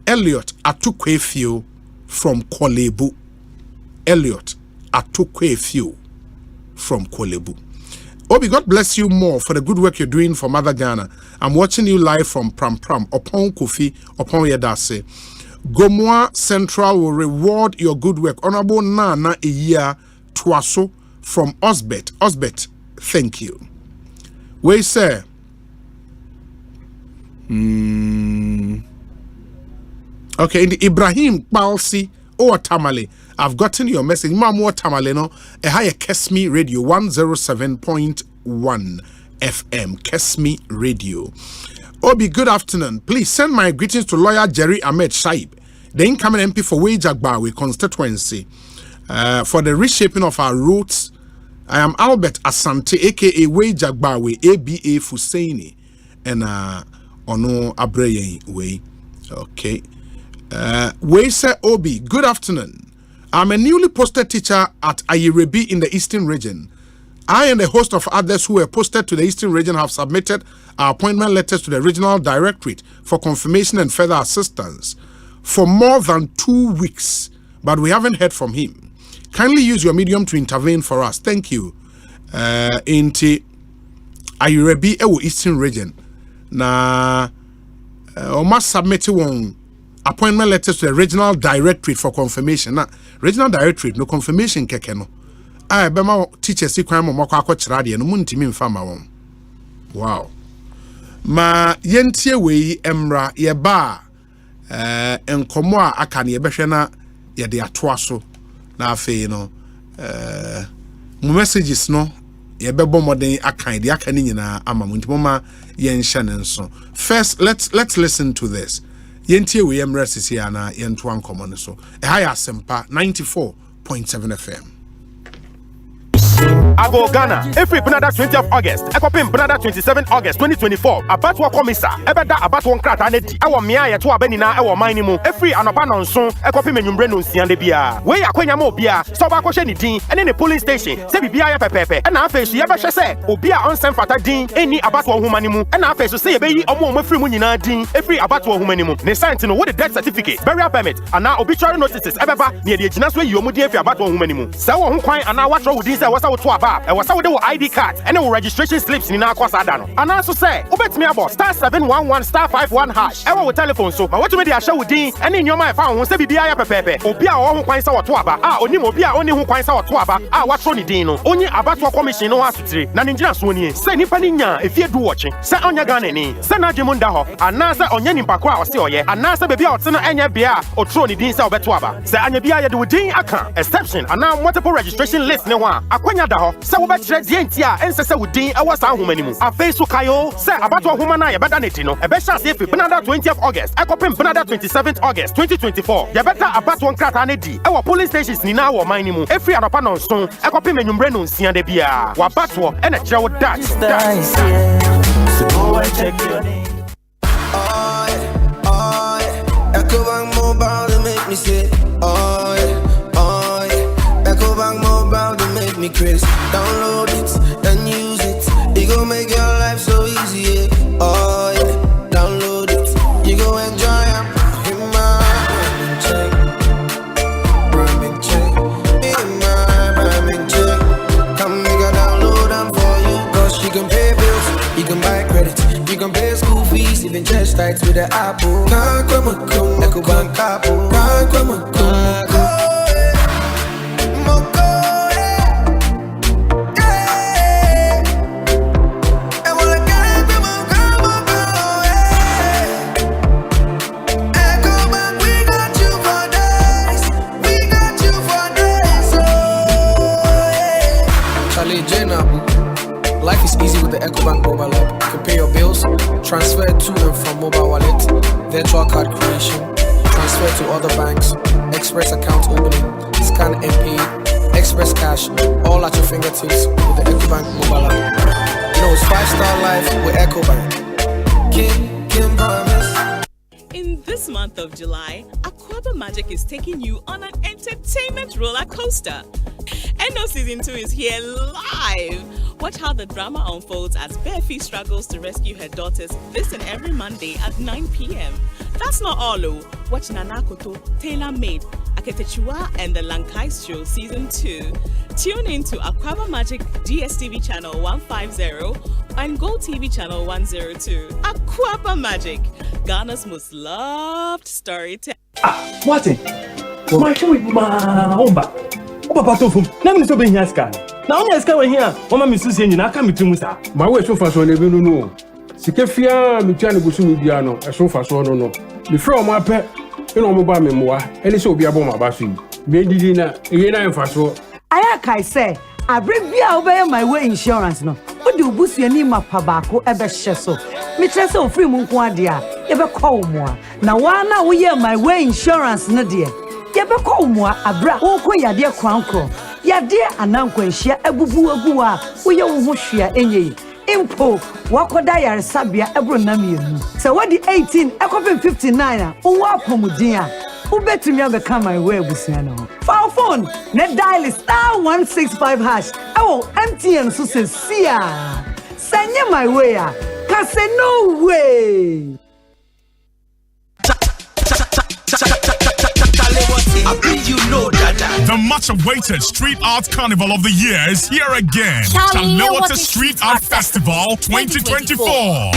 Elliot Atukwefio from Kolebu. Elliot Atukwefio from Kolebu. Obi, God bless you more for the good work you're doing for Mother Ghana. I'm watching you live from Pram Pram, Opon Kofi, Opon Yedase. Gomoa Central will reward your good work. Honorable Nana Iya Twaso from Osbet. Osbet, thank you. We say, okay, in the Ibrahim Balsi or Tamale, I've gotten your message. Mamu Tamale no, a higher Kesmi Radio 107.1 FM. Kesmi Radio. Obi, good afternoon. Please send my greetings to lawyer Jerry Ahmed Shaib, the incoming MP for Wejagbawe constituency, for the reshaping of our routes. I am Albert Asante, aka Wejagbawe, ABA Fusaini, and ono abre we. Okay. We say Obi, good afternoon. I'm a newly posted teacher at Ayirebi in the Eastern Region. I and a host of others who were posted to the Eastern Region have submitted our appointment letters to the Regional Directorate for confirmation and further assistance for more than 2 weeks, but we haven't heard from him. Kindly use your medium to intervene for us. Thank you. Inti Ayirebi ewo Eastern Region. Na must submit one appointment letters to the Regional Directorate for confirmation. Na Regional Directorate no confirmation keke no. I bema teachers si kwan mo makwa chirade no muntimi mfa ma won. Wow. Ma yentie we emra ye ba enkomo a aka ne ye behwe na ye de atoa so na afei no mo messages no ye bebo modern aka de aka ni nyina ama mo ntimo ma ye nhye ne nso. First let's listen to this. Yentie we emra sisi ana ye nto ankomo ne so. Ehaya Asempa 94.7 FM. Ago Ghana, every Penada 20th August, Ekopim Penada 27th August 2024, Abatwa Komisa, Ebeda Abatwan Krataneti, Ewa Mia to Abenina, Ewa Minimum, every Anapanon son, Ekopim and Umbreno Siandebia. Way Aquenya Mobia, Sobako Din, and in the polling station, Sebia Pepe, and I face Yaba say, Obia on San Fata Din, any Abatwa Humanimu, and I face to say a baby or more free Munina Din, every Abatwa Humanimu, they signed to know what the death certificate, burial permit, and now obituary notices, Ebeba, near the Genus way you Mudi Abatwa Humanimu. So who quite and now what would this was our twab, and was our ID card, and our registration slips in our Quasadano. And also say, Obet me about *711 *51 hash. Our telephone so, but what to me the show with Dean, and in your mind found won't say be Pepe, Obia or who quite our twaba, only Mobia only who quite our twaba, what's Ronnie Dino, only Abatwa Commission no hospital, Naninja Swini, send Nipaninya if you do watching, send on your Ganani, send Najimundaho, and Nasa on Yanin Pakwa or Sioye, and Nasa baby out Sena Anya Bia or Troni Dean Sao Betwaba, say Anya Bia do Dean account, exception, and now multiple registration list no one, Aquanya Daho, so bet Dientia, and say with Dean, I was our human. A face to Kayo, say Abatwa Humana, Badanetino, a best safe Penada 20th August, Ekopim Penada 27th August 2024, Yabeta Abatwan Kratanedi, our police stations Nina or Minimum, every Anapanon stone, Ekopim and Umbreno Siandebia, Wabatwa, and a Joe Dutch. Go and check your name. Ecobank Mobile to make me say, Ecobank Mobile to make me crazy. Download it and use it. It gon' make your life so easy. Download it. You go enjoy it. In my Ramen check. In my Ramen check. Come make a download them for you. Cause you can pay bills, you can buy credit, you can pay school fees, even chest tags with the Apple. Ecobank Apple. Life is easy with the Ecobank mobile app. You can pay your bills, transfer to and from mobile wallet, virtual card creation, transfer to other banks, express account opening, scan and pay, express cash, all at your fingertips with the Ecobank mobile app. You know, it's 5-star life with Ecobank. Kim promise. In this month of July, Aquaba Magic is taking you on an entertainment roller coaster. NO Season 2 is here live. Watch how the drama unfolds as Bearfee struggles to rescue her daughters this and every Monday at 9 p.m. That's not all, though. Watch Nana Koto, Taylor Made, Aketechua, and the Lankais Show Season 2. Tune in to Aquaba Magic DSTV Channel 150 and Gold TV Channel 102. Aquaba Magic, Ghana's most loved storyteller. Martin, my show is my Papa told him, let me so be here, Scan. Now, yes, come here. Mama, Miss Susan, and I come to Musa. My way so fast on the no. Sikefia, Michani Busumidiano, a so fast on no. Before my pet, you know, mobile memoir, and it's so be a bomb about you. Maybe dinner, and fast. I say, I bring me obey my way insurance. No, what do boost your name up, Pabaco, ever sheso? Mistress of free Munquadia, ever call more. Now, one we hear my way insurance, no dear. Yebe call more abra oko ya dear crown crow. Ya dear ananko share ebubu agua, we yo share enye. impo wakoda yaresabia ebro na mienu sɛ wadi 18 ekopin 59 a wo apomudin a ubetumi abeka my way abusia no for phone ne dial *165# ewo MTN so se sia sanye my way a ka say no way. The much-awaited Street Art Carnival of the Year is here again. Chalewata Street Art Festival 2024.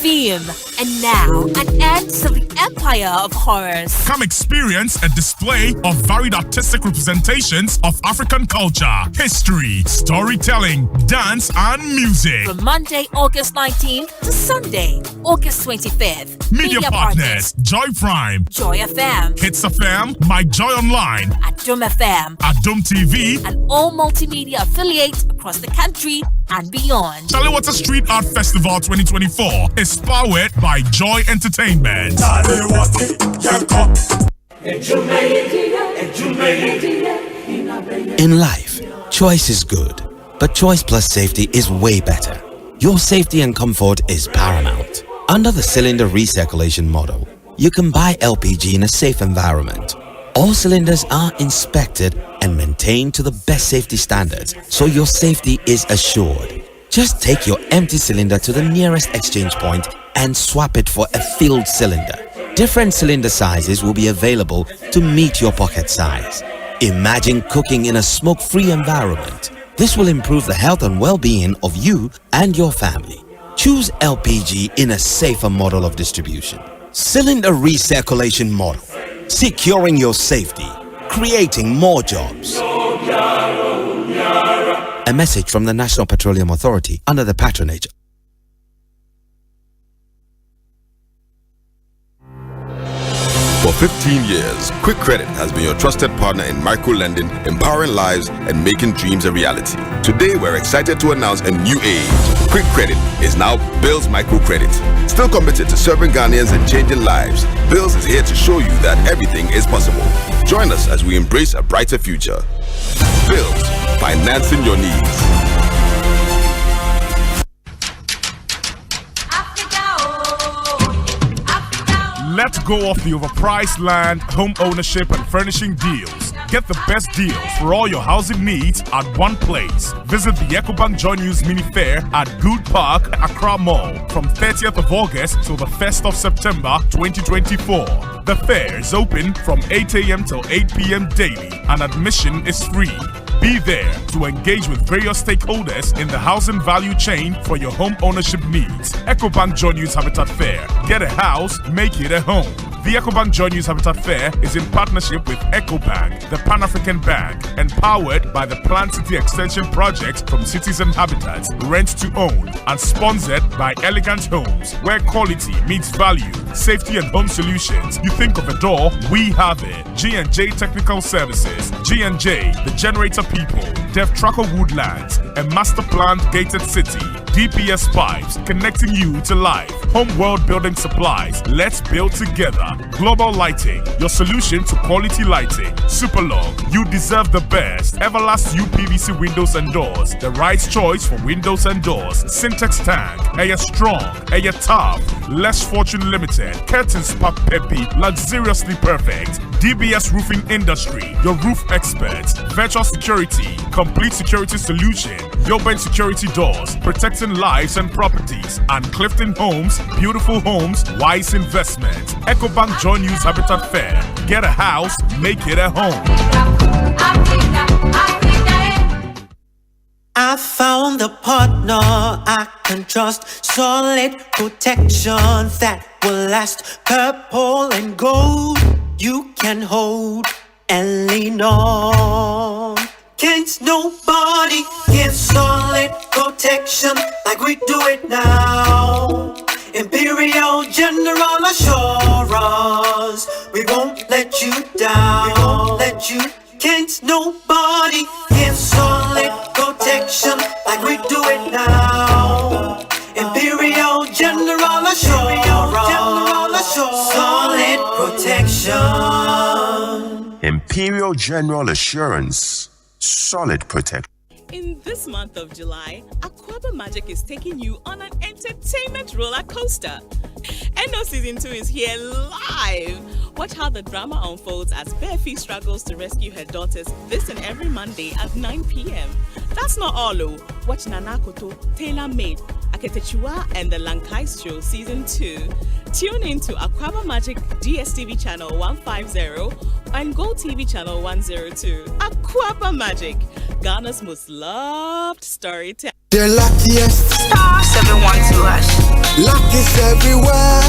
Theme, and now an end to the empire of horrors. Come experience a display of varied artistic representations of African culture, history, storytelling, dance, and music. From Monday, August 19th to Sunday, August 25th. Media partners: Joy Prime, Joy FM, Hits FM, My Joy Online, Adum FM, Adum TV, and all multimedia affiliates across the country and beyond. Chalewata Street Art Festival 2024 is powered by Joy Entertainment. In life, choice is good, but choice plus safety is way better. Your safety and comfort is paramount. Under the cylinder recirculation model, you can buy LPG in a safe environment. All cylinders are inspected and maintained to the best safety standards, so your safety is assured. Just take your empty cylinder to the nearest exchange point and swap it for a filled cylinder. Different cylinder sizes will be available to meet your pocket size. Imagine cooking in a smoke-free environment. This will improve the health and well-being of you and your family. Choose LPG in a safer model of distribution. Cylinder recirculation model. Securing your safety. Creating more jobs. A message from the National Petroleum Authority under the patronage. For 15 years, Quick Credit has been your trusted partner in micro-lending, empowering lives and making dreams a reality. Today, we're excited to announce a new age. Quick Credit is now Bills Microcredit. Still committed to serving Ghanaians and changing lives, Bills is here to show you that everything is possible. Join us as we embrace a brighter future. Bills, financing your needs. Let go of the overpriced land, home ownership, and furnishing deals. Get the best deals for all your housing needs at one place. Visit the Ecobank Joy News Mini Fair at Good Park, Accra Mall from 30th of August till the 1st of September 2024. The fair is open from 8 a.m. till 8 p.m. daily and admission is free. Be there to engage with various stakeholders in the housing value chain for your home ownership needs. Ecobank Joy News Habitat Fair. Get a house, make it a home. The Ecobank Joy News Habitat Fair is in partnership with Ecobank, the Pan-African Bank, and powered by the Plant City Extension Project from Cities and Habitats, Rent to Own, and sponsored by Elegant Homes, where quality meets value, safety and home solutions. You think of a door, we have it. G&J Technical Services, G&J, the generator people, Dev Tracker Woodlands, a master planned gated city, DPS pipes connecting you to life, home world building supplies, let's build together. Global Lighting, your solution to quality lighting. Superlog, you deserve the best. Everlast UPVC windows and doors, the right choice for windows and doors. Syntex Tank, Air Strong, Air Tough, Less Fortune Limited, Curtains Pop Peppy, luxuriously perfect. DBS Roofing Industry, your roof experts. Virtual Security, complete security solution. Yoben Security Doors, protecting lives and properties. And Clifton Homes, beautiful homes, wise investment. Ecobank Joy News Habitat Fair. Get a house, make it a home. I found a partner I can trust. Solid protection that will last. Purple and gold you can hold and lean on. Can't nobody give solid protection like we do it now. Imperial General Assurance, we won't let you down. We won't let you. Can't nobody give solid protection like we do it now. Imperial General Assurance, solid protection. Imperial General Assurance, solid protection. In this month of July, Aquaba Magic is taking you on an entertainment roller coaster. NO Season 2 is here live. Watch how the drama unfolds as Bearfee struggles to rescue her daughters this and every Monday at 9 p.m. That's not all, though. Watch Nana Koto, Taylor Made, Aketechua, and the Lankais Show Season 2. Tune in to Aquaba Magic DSTV Channel 150 and Go TV Channel 102. Aquaba Magic, Ghana's most loved storyteller. The luckiest. Star 712 hash. Luck is everywhere.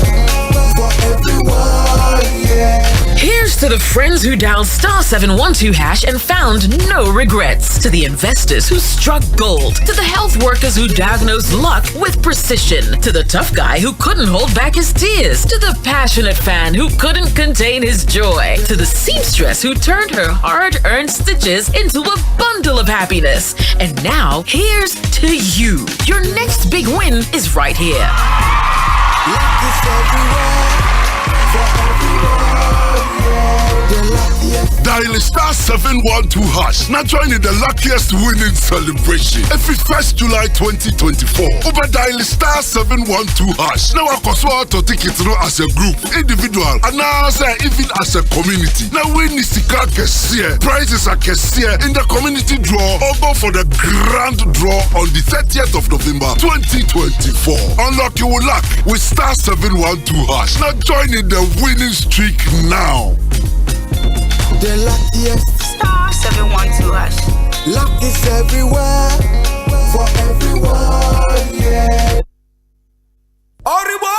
For everyone, yeah. Here's to the friends who dialed star 712 hash and found no regrets. To the investors who struck gold. To the health workers who diagnosed luck with precision. To the tough guy who couldn't hold back his tears. To the passionate fan who couldn't contain his joy. To the seamstress who turned her hard-earned stitches into a bundle of happiness. And now, here's to you. Your next big win is right here. Luck is everywhere. For everyone, yeah. The luckiest. Dial star 712 hash. Now join in the luckiest winning celebration. Every 1st July 2024. Over dial star 712 hash. Now I to take it through as a group, individual, and now even as a community. Now win is the car cashier. Prizes are cashier in the community draw or go for the grand draw on the 30th of November 2024. Unlock your luck with star 712 hash. Now join in the winning streak now. The luckiest. Star 712 hash. Luck is everywhere. For everyone, yeah. Arriba!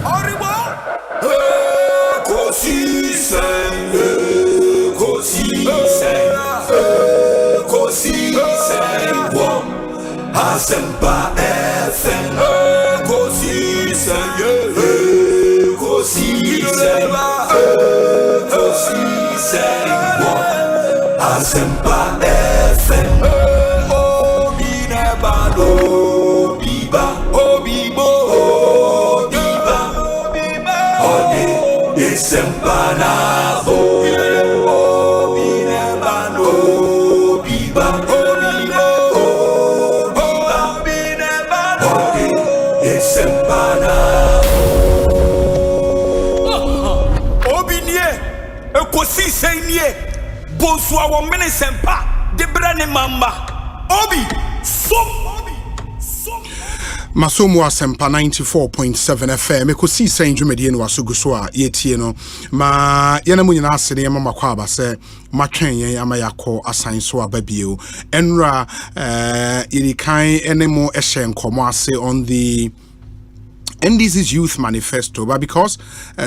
Arriba! Ekosiisen, Ekosiisen, Ekosiisen, Asempa FM. Ekosiisen, Ekosiisen, Ekosiisen, Asempa FM. Obi nebalo, biba, obibo, obiba, ode esempanabo. Obi nebalo, biba, obibo, obiba, ode esempanabo. Obi nie, Ekosiisen nie, Bonsu awo manifesto, debrane mamba. Obi, Masomo Asempa 94.7 FM. Ekosiisen dwumadi no wasoguso a yetie no. Ma yana mu nyina ase ne mama kwa aba se matwen yen ama yakọ asan so ababio. Enra irikan enemo ehye nkomo ase on the NDC's Youth Manifesto, but because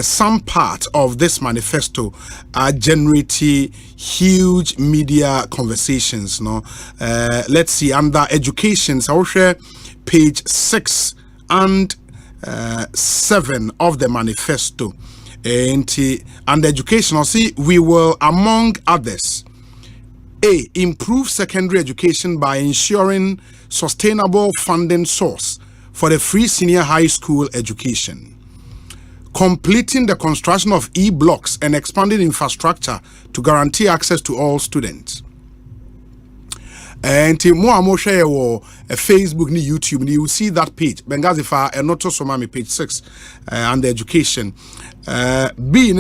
some part of this manifesto are generating huge media conversations, no. Let's see, under education, so I'll share page 6 and 7 of the manifesto. And education, I'll see, we will, among others, A, improve secondary education by ensuring sustainable funding source for the free senior high school education, completing the construction of e-blocks and expanding infrastructure to guarantee access to all students. And more share Facebook ni YouTube ni, you see that page Bengazi fa and not so mami page 6 and the education. B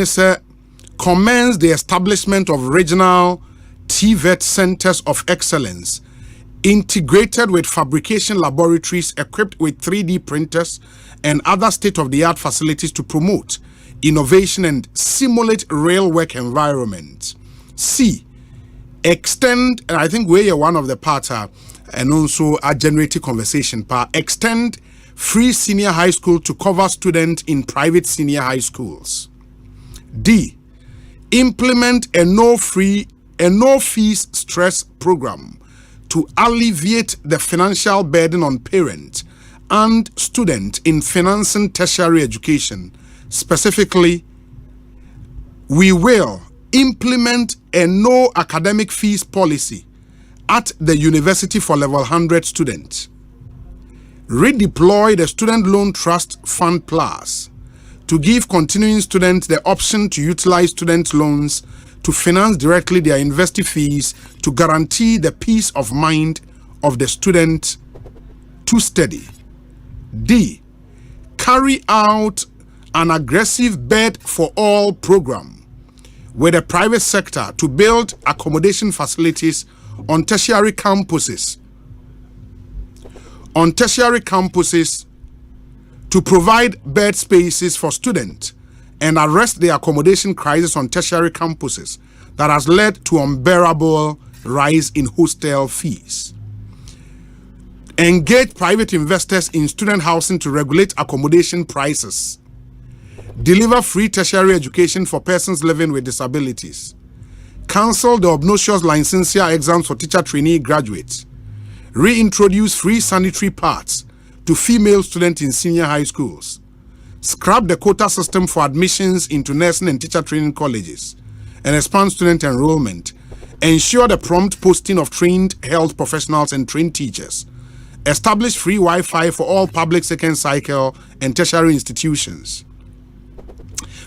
commence the establishment of regional TVET centers of excellence integrated with fabrication laboratories equipped with 3D printers and other state-of-the-art facilities to promote innovation and simulate real work environment. C, extend, and I think we're one of the parts and also a generative conversation part, extend free senior high school to cover students in private senior high schools. D, implement a no fees stress program to alleviate the financial burden on parents and students in financing tertiary education. Specifically, we will implement a no academic fees policy at the university for level 100 students. Redeploy the Student Loan Trust Fund Plus to give continuing students the option to utilize student loans to finance directly their university fees to guarantee the peace of mind of the student to study. D. Carry out an aggressive bed for all program with the private sector to build accommodation facilities on tertiary campuses. To provide bed spaces for students and arrest the accommodation crisis on tertiary campuses that has led to unbearable rise in hostel fees. Engage private investors in student housing to regulate accommodation prices. Deliver free tertiary education for persons living with disabilities. Cancel the obnoxious licensure exams for teacher trainee graduates. Reintroduce free sanitary pads to female students in senior high schools. Scrap the quota system for admissions into nursing and teacher training colleges and expand student enrollment. Ensure the prompt posting of trained health professionals and trained teachers. Establish free Wi-Fi for all public second cycle and tertiary institutions.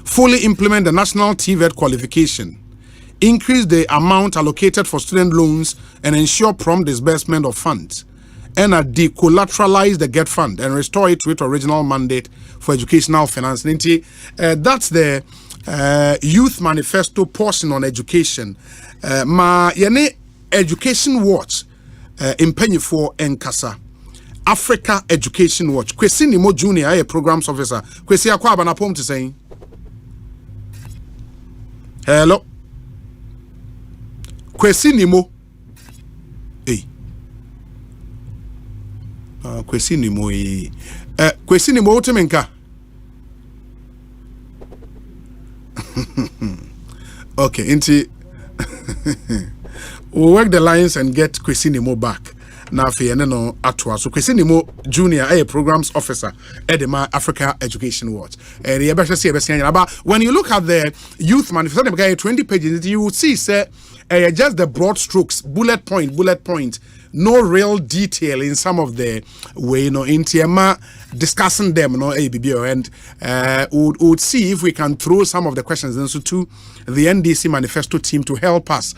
Fully implement the national TVET qualification. Increase the amount allocated for student loans and ensure prompt disbursement of funds. And decollateralize the GET fund and restore it to its original mandate for educational finance. That's the youth manifesto portion on education. Ma yene education watch impenye for Nkasa. Africa Education Watch. Kwesi Nimo Junior, a programs officer. Kwesi akwa abana pom to saying. Hello. Kwesi Nimo. Hey. Kwesi Nimo. Kwesi Nimo utemenka. Okay, inti. We'll work the lines and get Kwesi Nimo back. Now, so Kwesi Nimo Junior, a programs officer at the Africa Education Watch. But when you look at the youth manifesto, 20 pages, you will see, just the broad strokes, bullet point, no real detail in some of the way, in TMA discussing them, ABBO, and would see if we can throw some of the questions into to the NDC manifesto team to help us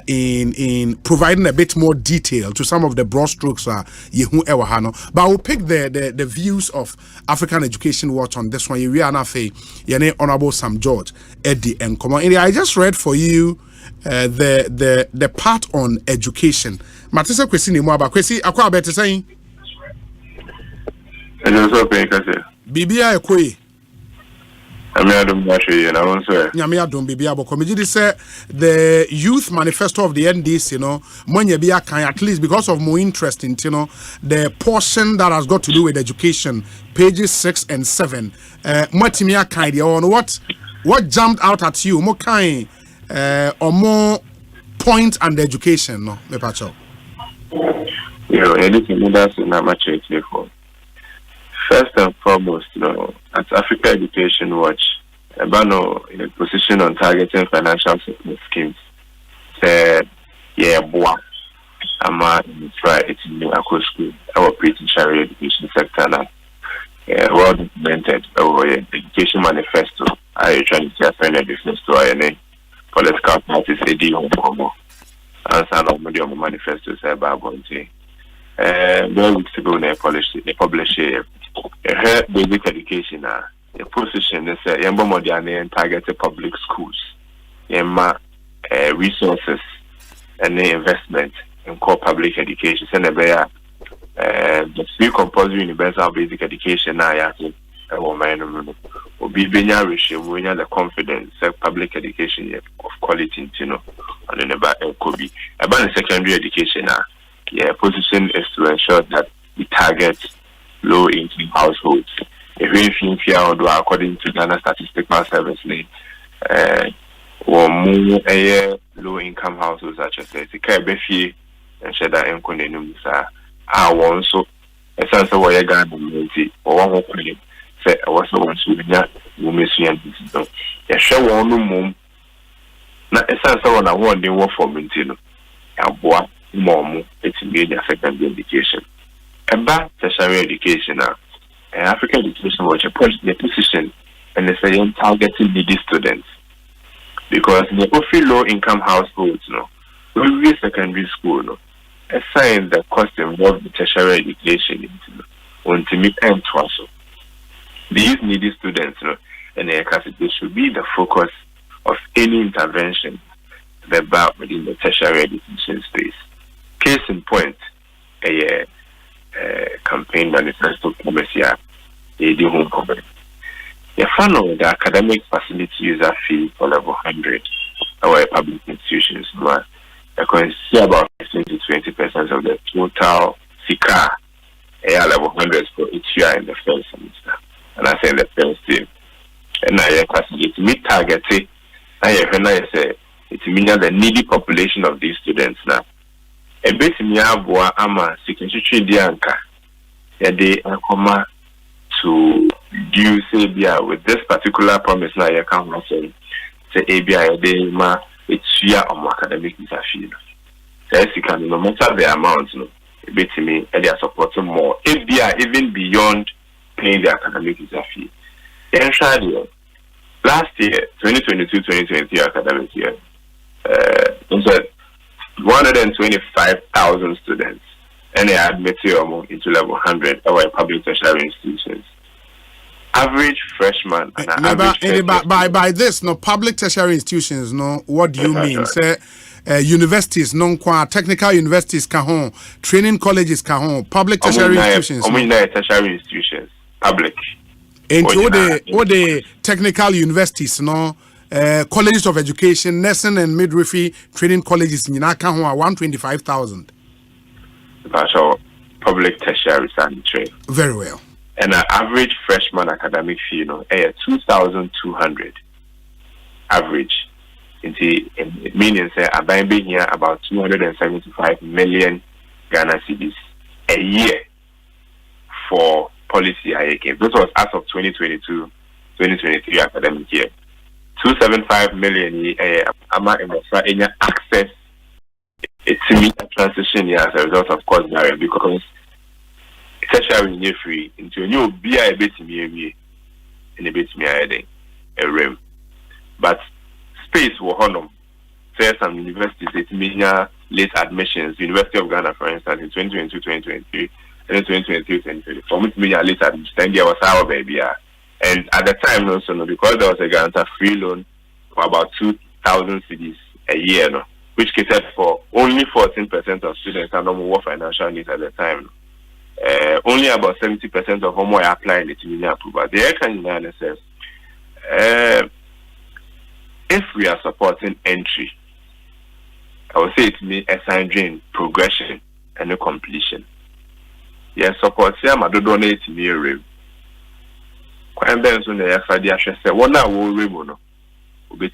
in providing a bit more detail to some of the broad strokes. But we'll pick the views of African Education Watch on this one. Honorable Sam George, Eddie and Common. I just read for you the part on education. Matisa Kwesi ni mwaba. Kwesi akwa abete saying? Bibia ekwe. Nyamia dum bibia boko. Mijidi say the youth manifesto of the NDC, mwenye bia can at least because of more interest in, the portion that has got to do with education, pages 6 and 7. Mwatimia kind on what jumped out at you? More kind or more point and education, no, me pacho. Anything that's not much for. First and foremost, at Africa Education Watch, Bano in a position on targeting financial support schemes. Say, boy, I'm it's in the school. Our operating Sharia education sector now. Well documented over education manifesto. I trying to say a business to INA. Political parties say the home for and some of the manifesto say about Bonsu. Very weeks ago, they published a basic education. A position they say yamba modern targeted public schools, yamba resources and the investment in core public education. Send the free compulsory universal basic education now. Be the confidence public education of quality, and then about the secondary education position is to ensure that we target low income households. If we fear according to Ghana Statistical Service or more low income households such as the and share that so a sense of where Ghana or one say I was no one to women and a show on the moon. Now, a sense of one one day work for Mintino. And boy, mom, it's in the secondary education. And back tertiary education now. African education was a position and they say targeting needy students. because the often low income households, every secondary school, assign the cost involved with tertiary education to meet and also. These needy students, and their capacity should be the focus of any intervention about within the tertiary education space. Case in point, a campaign manifesto policy the home cover. The fund of the academic facility user fee for level 100 our public institutions, but I can see about 15 to 20% of the total SICA level 100 for each year in the first semester. And I say in the first year. And NHIA facility meet targeted. I say it means the needy population of these students now. A bit miabwa ama secretary dianka. They come to do say with this particular promise now you can say ABI they ma it's year of academic interfere. So you can no matter the amount, a bit to me and they are supporting more. If they are even beyond paying the academic interfere. Last year, 2022-2023 academic year, 125,000 students and they are admitted into level 100 our public tertiary institutions. Average freshman and average by this public tertiary institutions what do you mean? Say universities technical universities training colleges public tertiary institutions. Tertiary institutions public. And what the technical universities colleges of education, nursing and midwifery training colleges in 125,000. Public tertiary trade. Very well. And an average freshman academic fee, 2,200 average. It means I'm buying here about 275 million Ghana cedis a year for policy IAK. This was as of 2022-2023 academic year. 275 million any access to meet a transition year as a result of cost barrier because tertiary free into a new BI a bit me and a bit me a rim. But space will honor. Say some universities it means late admissions. University of Ghana, for instance, in 2022-2023 and in 2023-2024. For me to me late admissions, there was our baby. And at the time also because there was a guaranteed free loan for about 2,000 cedis a year, which catered for only 14% of students and no more financial needs at the time. Only about 70% of them were applying the TMINA approval. The air can says, if we are supporting entry, I would say it means assigning progression and completion. Yes, support them. I don't donate to me a rib. When Ben on the FID, I should say, one hour will rib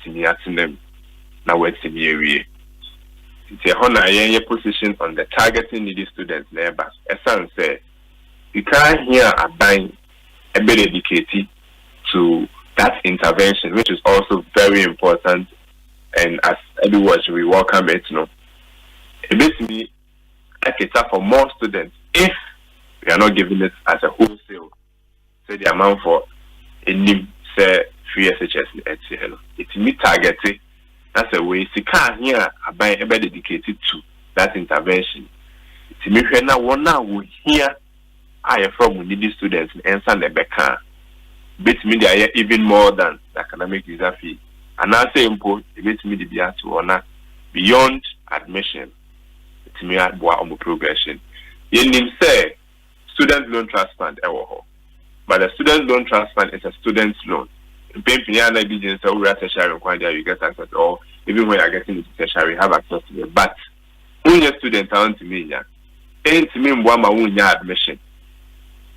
to me at them. Now, what's in the area? It's a honor position on the targeting needy students neighbors. As I say, you can't hear a buying a bit dedicated to that intervention, which is also very important. And as everyone we welcome it, it basically cater for more students if we are not giving it as a wholesale. Say the amount for any say free SHS HCL. It's me targeted. That's a way you can't hear about dedicated to that intervention. It's me now one now we hear I from needy students and send the back. Bit me there even more than the academic user fee. And I say import it me the to honor beyond admission. It's me at on progression. You say student loan trust fund but the student loan trust fund is a student's loan. You get access, or even when you're getting into tertiary, you have access to it. But when you're student to me, ain't mean one admission.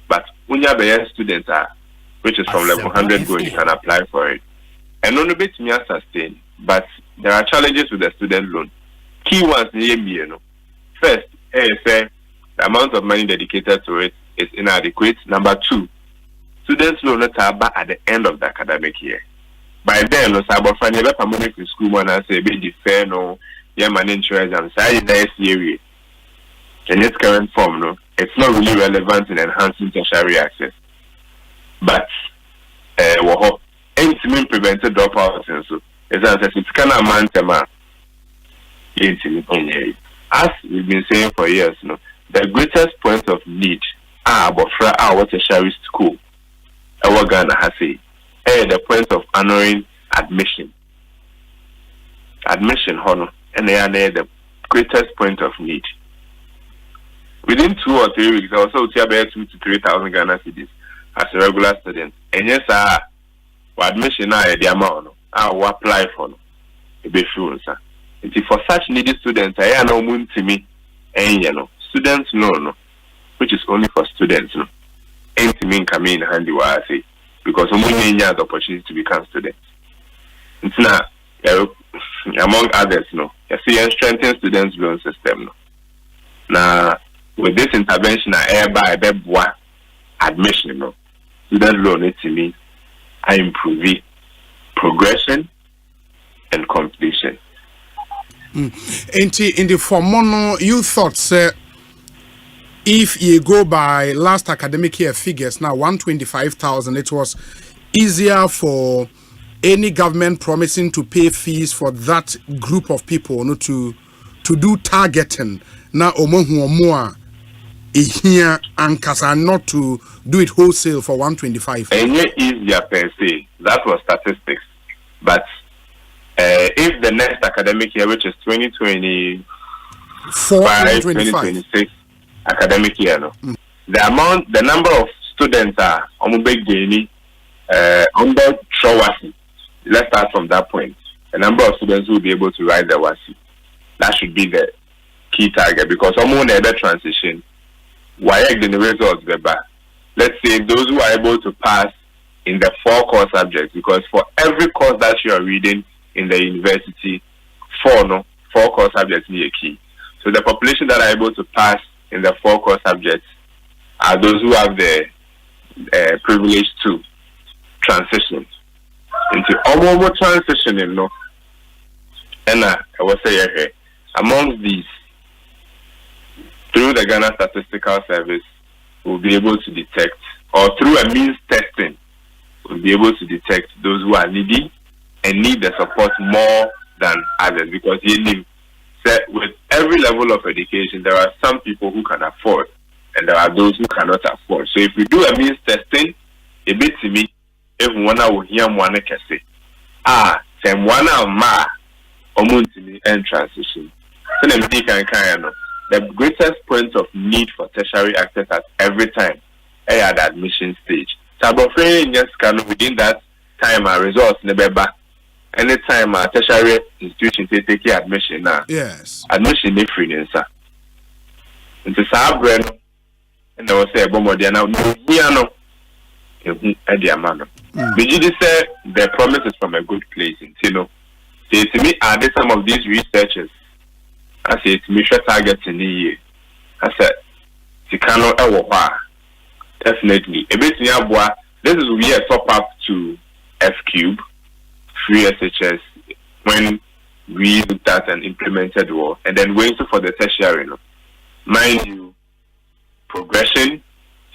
But when you're student, which is from level 100 go, you can apply for it. And only bit me sustain. But there are challenges with the student loan. Key ones near me, First, the amount of money dedicated to it is inadequate. Number two, students loan at the end of the academic year. By then, no sabo find a money for school when I say be fair no, yeah, man insurance and say next year. In its current form, it's not really relevant in enhancing tertiary access. But any prevented dropouts and so As we've been saying for years, the greatest point of need what a tertiary school our Ghana has the point of honoring admission honor, and they are the greatest point of need. Within 2 or 3 weeks, I also see about 2,000 to 3,000 Ghana cedis as a regular student. And yes, admission the amount I will apply for for such needy students, I know moon to me, and students no, which is only for students, ain't to me come in handy what I say, because only has the opportunity to become students. It's not among others, you see, strengthen students' loan system. Now, with this intervention, I buy admission, student loan it to me, I improve progression and completion. In the form, you thought, sir, if you go by last academic year figures, now 125,000, it was easier for any government promising to pay fees for that group of people to do targeting. Now, more here and Kasa not to do it wholesale for 125. And yet easier per se. That was statistics. But if the next academic year, which is 2025, 2026 academic year, the number of students are under Shawasi. Let's start from that point. The number of students who will be able to write the WASI. That should be the key target, because someone had a transition. Why the results better? Let's say those who are able to pass in the 4 core subjects, because for every course that you are reading in the university, 4 core subjects need a key. So the population that are able to pass in the 4 core subjects are those who have the privilege to transition into almost transitioning. And I will say among these, through the Ghana Statistical Service, we'll be able to detect, or through a means testing, we'll be able to detect those who are needy and need the support more than others. Because with every level of education, there are some people who can afford, and there are those who cannot afford. So if we do a means testing, a bit to me, if one will hear one can say, same one ma omuntimi and transition. So the greatest point of need for tertiary access at every time at the admission stage. So within that time our results never back. Anytime a tertiary institution take admission now. Yes. Admission is free answer. Into Sabren and I will say now the promise is from a good place, Say to me, are there some of these researchers? I say to me, targets in the year. I said, Tikano Ewa. Definitely. This is we a top up to F Cube, free SHS, when we looked at and implemented war, and then waiting for the tertiary. Mind you, progression,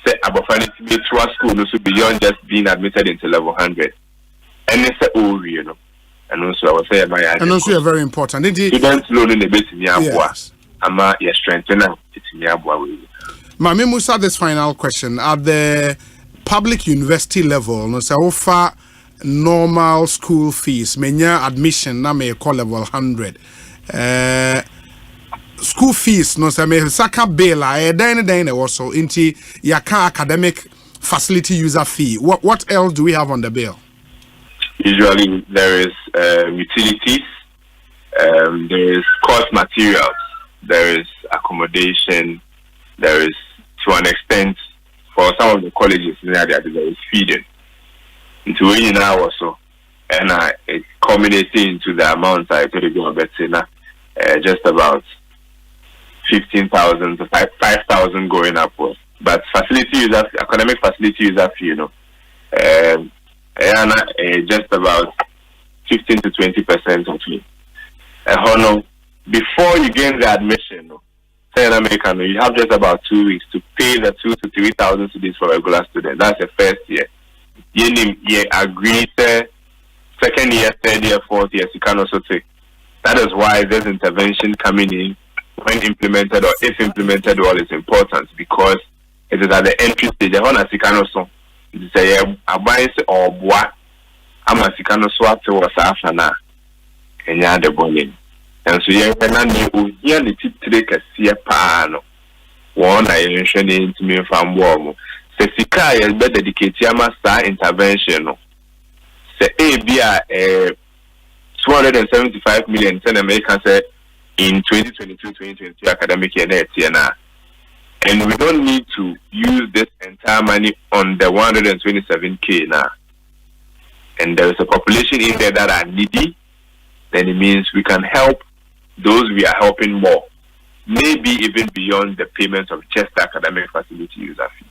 say about finding to be through school, also beyond just being admitted into level 100. And it's a and also I would say and also you're very important. Students learning a bit in Yabua. Ama your strength now it's in Yabua. Mami Musa, this final question. At the public university level, no say offer normal school fees, menya admission na may call level 100. School fees no say me saka bela then also into yaka academic facility user fee. What else do we have on the bill? Usually there is utilities, there is course materials, there is accommodation, there is, to an extent, for some of the colleges in there is feeding. Into when you now also, and it's culminating into the amount I told you about just about 15,000 to 5,000 going upwards. But facility user, academic facility user fee, just about 15 to 20% of me. Before you gain the admission, say in America, you have just about 2 weeks to pay the 2,000 to 3,000 cedis for regular students. That's the first year. You agree second year, third year, fourth year, you can also take. That is why this intervention coming in, when implemented or if implemented, well, is important because it is at the entry stage. The one as you can also say, a bias or bois, I'm as you can also after was after now, and you are the bonnet. And so you can hear the tip a see a pan. One I mentioned into me from warm. Say, Sika is better dedicated to intervention. Say, A, 275 million in America say in 2022-2023 academic year next year now. And we don't need to use this entire money on the 127K now. And there is a population in there that are needy, then it means we can help those we are helping more. Maybe even beyond the payments of just the academic facility user fee.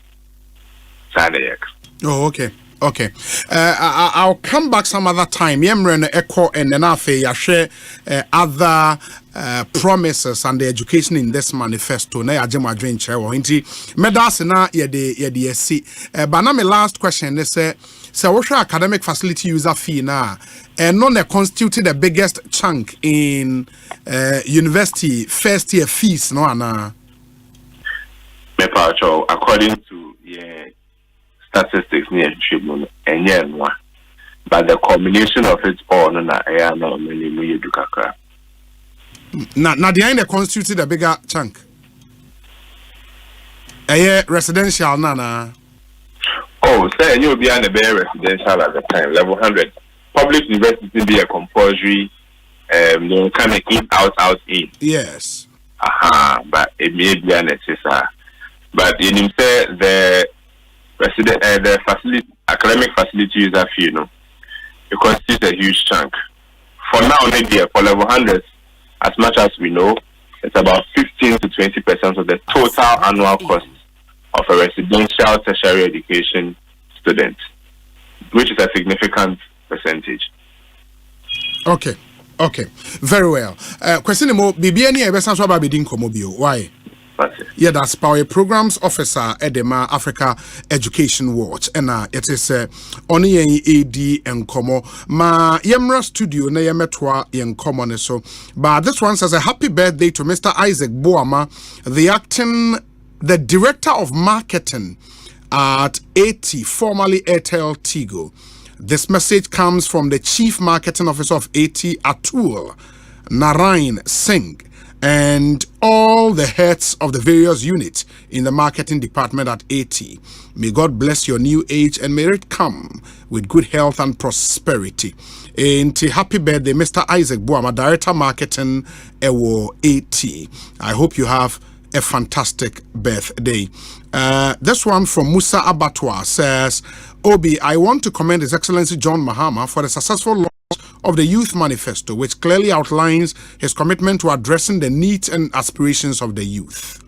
Oh, okay. Okay. I'll come back some other time. Yemren Echo and Enafe, I share other promises and the education in this manifesto. Na ajema dream chair or inti medasina ye see. But now my last question is what's your academic facility user fee now? And non constituted the biggest chunk in university first year fees, no Anna. According to statistics near treatment and one. But the combination of it all na many dukakra. Now the constituted a bigger chunk. Residential nana. Oh, say you'll be on the bare residential at the time, level 100. Public university be a compulsory kind of out in. Yes. But it may be an necessary. But in say the the facility, academic facility user fee, it constitutes a huge chunk. For now, maybe for level 100, as much as we know, it's about 15 to 20% of the total annual cost of a residential tertiary education student, which is a significant percentage. Okay, very well. Question more, BBNE Ebesan Swaba Bidin Komobio. Why? Yeah, that's Power Programs Officer Edema Africa Education Watch. And it is Oni AD and Komo. Ma Yemra Studio na Yemetwa yen Komo so. But this one says a happy birthday to Mr. Isaac Boama, the Director of Marketing at AT, formerly Airtel Tigo. This message comes from the Chief Marketing Officer of AT, Atul Narayan Singh, and all the heads of the various units in the marketing department at AT. May God bless your new age and may it come with good health and prosperity. And happy birthday, Mr. Isaac Boama, Director Marketing Ewo AT. I hope you have a fantastic birthday. This one from Musa Abatwa says, Obi, I want to commend His Excellency John Mahama for the successful launch of the Youth Manifesto, which clearly outlines his commitment to addressing the needs and aspirations of the youth.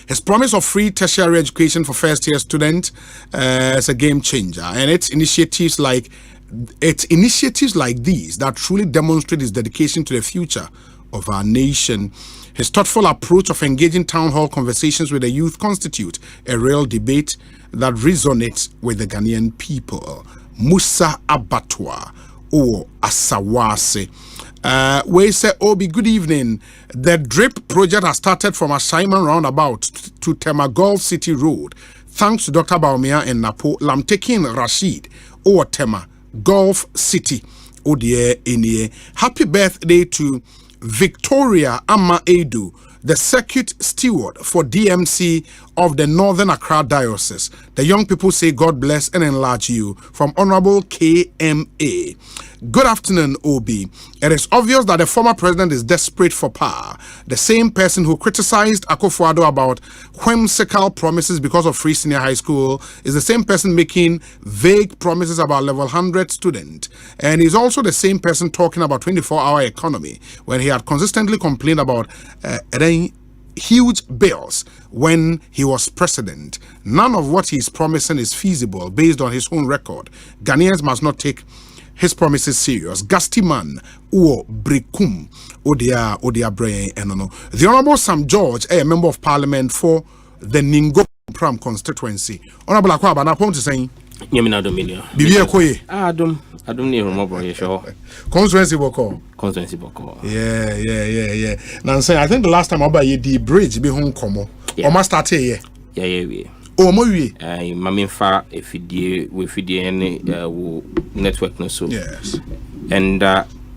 His promise of free tertiary education for first-year students is a game changer, and it's initiatives like these that truly demonstrate his dedication to the future of our nation. His thoughtful approach of engaging town hall conversations with the youth constitute a real debate that resonates with the Ghanaian people. Musa Abatwa or Asawase. We say, Obi, good evening. The DRIP project has started from Assignment Roundabout to Tema City Road. Thanks to Dr. Baumia and Napo Lamtekin Rashid or Tema Gulf City. Odie. Happy birthday to Victoria Amma Edu, the Circuit Steward for DMC of the Northern Accra Diocese. The young people say God bless and enlarge you. From Honorable KMA. Good afternoon, Obi. It is obvious that the former president is desperate for power. The same person who criticized Akufo-Addo about whimsical promises because of free senior high school is the same person making vague promises about level 100 student. And he's also the same person talking about 24-hour economy when he had consistently complained about huge bills when he was president. None of what he's promising is feasible based on his own record. Ghanaians must not take his promises serious. Gastiman or Brikum Odia Brain Enono. The Honorable Sam George, a member of parliament for the Ningo Pram constituency. Honorable Akwaba, na point to saying. Yemina Dominion. Bibia Koye. Adum ni remember you sure. Constituency Boko. Yeah. Now say I think the last time about the bridge be home komo. O ma start here. Yeah. O mo wi. Maminfa efidie we fidie any network no so. Yes. And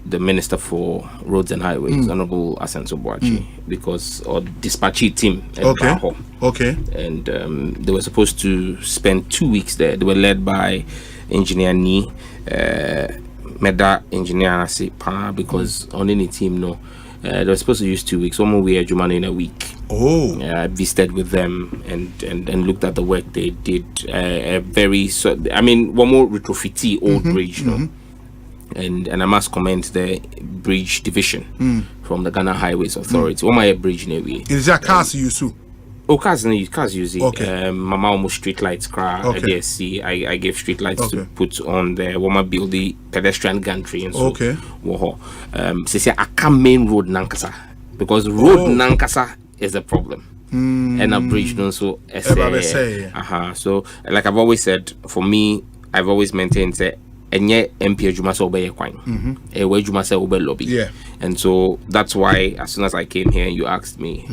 the Minister for Roads and Highways, Honorable Asenso because or dispatchee team at Baho. Okay. And they were supposed to spend 2 weeks there. They were led by Engineer Ni, Meda Engineer because on any team they were supposed to use 2 weeks. One we had Jumano in a week. I visited with them and looked at the work they did. One more retrofitty old bridge, And I must commend the bridge division from the Ghana Highways Authority. What my bridge in a way? Is that cars use? Cars use it. Okay. Mama almost street lights car. Okay. I gave street lights to put on the Woma build the pedestrian gantry and so. Okay. Say I come main road Nankasa because road Nankasa is the problem. And a bridge don't so. So like I've always said, for me, I've always maintained that. And yet MP Juma so be kwine where Juma say obe lobby, and so that's why as soon as I came here you asked me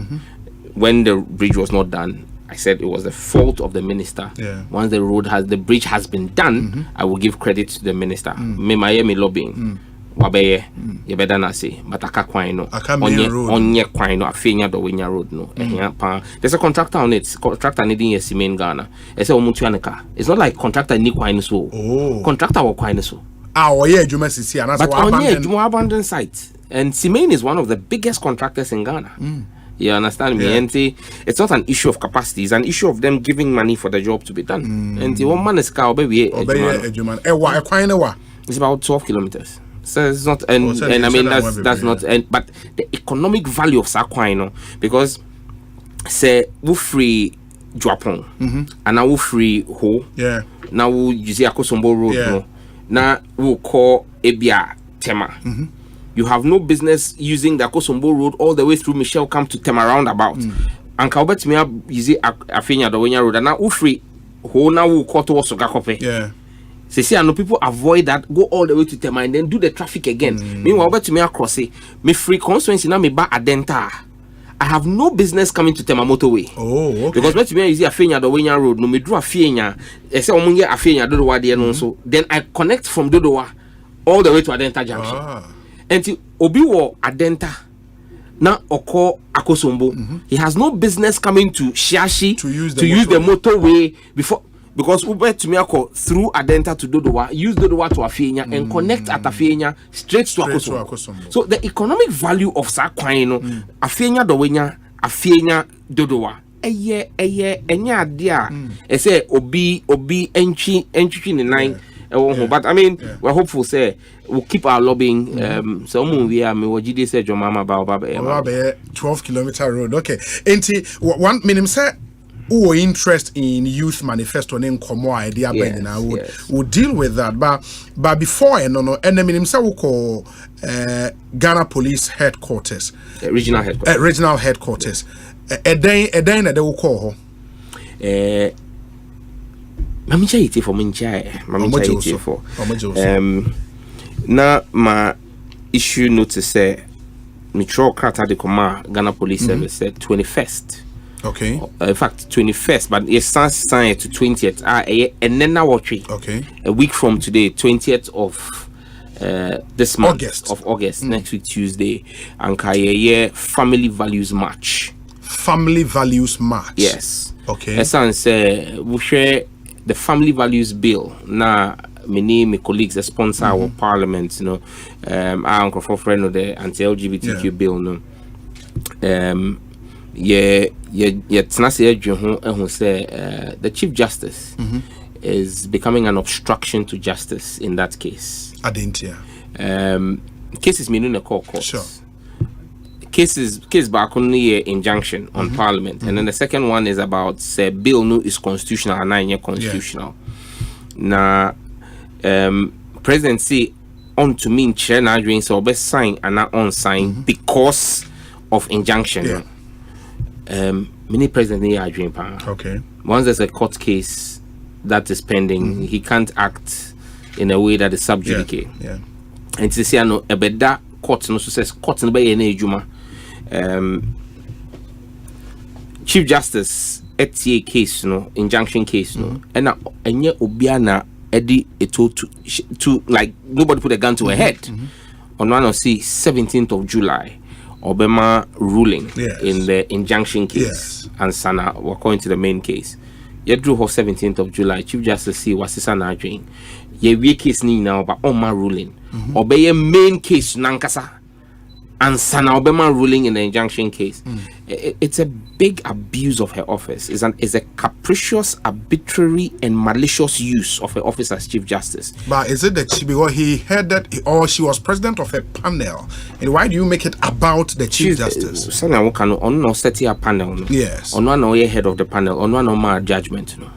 when the bridge was not done, I said it was the fault of the minister. Once the bridge has been done, I will give credit to the minister. Me lobbying wabeye you better not say but aka kwine no onye kwine no afenya do wenya road no there's a contractor on it. Contractor needing a cement Ghana. It's not like contractor need kwine so contractor will kwine so Juma sisi and but on Juma abandoned site, and cement is one of the biggest contractors in Ghana. You understand me? And it's not an issue of capacity, it's an issue of them giving money for the job to be done. And the one man is it's about 12 kilometers. So it's not, and I mean that's not, but the economic value of Sakwino, because say we free Japan and now we free Ho, now we use Akosombo Road, now we call Ebia Tema. You have no business using the Akosombo Road all the way through Michelle Camp to Tema roundabout. And Kalbet me up use Afenya Dawenya Road, and now we free Ho, now we call to Osogakope. See, I know people avoid that, go all the way to Tema and then do the traffic again. Meanwhile, but to me across me free constituency now me ba Adenta. I have no business coming to Tema motorway. Because when to me is Afenya the Wenya Road, no me draw Afenya. I say omunge Afenya Dodowa there no so. Then I connect from Dodowa all the way to Adenta Junction. And Obi wo Adenta. Now Oko Akosombo. He has no business coming to Shiashi to use the motorway before. Because Uber to me through Adenta to Dodowa, use Dodowa to Afenya and connect at Afenya straight to Akosombo. So the economic value of Sakwino, Afenya Dowenya, Afenya Dodowa. Enya dia. I say Obi entry in the 9. But I mean, we're hopeful. Say we'll keep our lobbying. So we are. Me wajidi say your mama ba 12 kilometer road. Okay. Enti one minimum say. Who are interest in youth manifesto and Komo idea would deal with that. But before and we call Ghana Police Headquarters. Regional headquarters. Regional headquarters. A day they will call Mamicha now my issue notice say Mitro Krata de Koma Ghana Police Service said 21st. Okay. In fact, 21st, but it's signed to 20th. And then now okay. A week from today, 20th of this month of August, next week Tuesday, and Kaya Family Values March. Family Values March. Yes. Okay. Essence, we share the Family Values Bill. Now, my colleagues, the sponsor of Parliament, our uncle for friend of the anti-LGBTQ bill, the Chief Justice is becoming an obstruction to justice in that case. Cases meaning a court. Sure. Case back on the injunction on Parliament, and then the second one is about say bill no is constitutional and 9-year constitutional. Now, President say on to mean chair na doing so best sign and not on sign because of injunction. Many presidents are dream. Okay. Once there's a court case that is pending. He can't act in a way that is sub judice. Yeah. And to say no ebeda court no so says court no be na ejuma. Chief Justice etie case no injunction case no and na enye obia na edi eto to like nobody put a gun to her head. On one of 17th of July Obama ruling in the injunction case and Sana were going to the main case. You drew her 17th of July. Chief Justice C was Sana doing. Ye case ni now but Obama ruling. Obey main case nankasa and Sana Obama ruling in the injunction case. It's a big abuse of her office. It's a capricious, arbitrary, and malicious use of her office as Chief Justice. But is it that because he headed or she was president of a panel, and why do you make it about the Chief Justice? Sana wukano on no set a panel. Yes. On one head of the panel. On one judgment. No.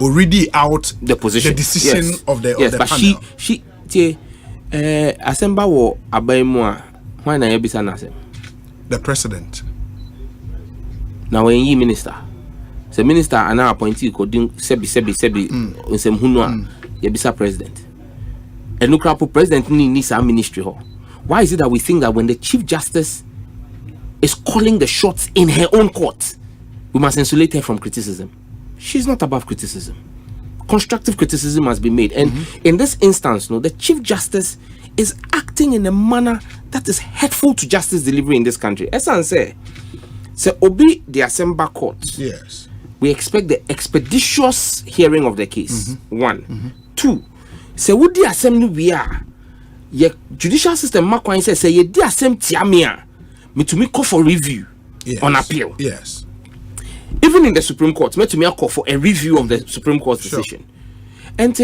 Already out the position, the decision of the but panel. she Asemba wo abaimua. Why na yebisa nasem? The president. Now when you minister, the minister and now appointee coding sebi unsem hunwa yebisa president. And look up president needs our ministry. Why is it that we think that when the Chief Justice is calling the shots in her own court, we must insulate her from criticism? She's not above criticism. Constructive criticism must be made. And in this instance, no, the Chief Justice is acting in a manner that is hurtful to justice delivery in this country. Esan say obi the Asemba court. Yes. We expect the expeditious hearing of the case. 1. 2. Say would the assembly we are ye judicial system makwan say ye di asem tiamia me to me call for review on appeal. Yes. Even in the Supreme Court, me to me call for a review of the Supreme Court's decision. And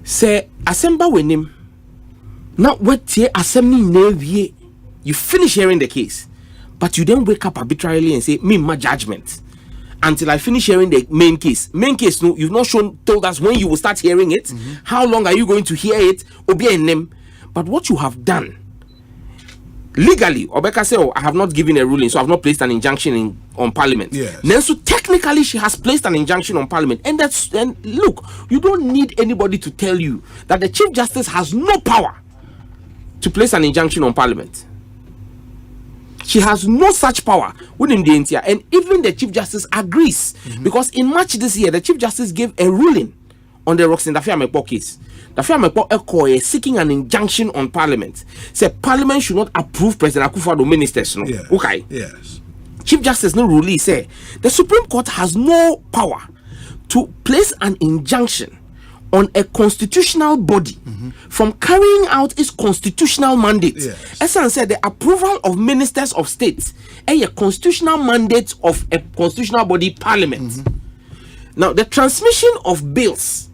say Asemba wenim now what assembly never you finish hearing the case, but you then wake up arbitrarily and say me my judgment until I finish hearing the main case. Main case, no, you've not told us when you will start hearing it. How long are you going to hear it? Obi and name. But what you have done legally, Obeka say, I have not given a ruling, so I've not placed an injunction on Parliament. Yes. Then so technically she has placed an injunction on Parliament, and look, you don't need anybody to tell you that the Chief Justice has no power to place an injunction on Parliament. She has no such power within the NTIA, and even the Chief Justice agrees because in March this year, the Chief Justice gave a ruling on the Roxanne Dafia case. Dafia Mepo is seeking an injunction on Parliament. Say Parliament should not approve President Akufo-Addo ministers. No, okay. Yes. Chief Justice no ruling say the Supreme Court has no power to place an injunction on a constitutional body from carrying out its constitutional mandate. Esan said the approval of ministers of state a constitutional mandate of a constitutional body, Parliament. Now the transmission of bills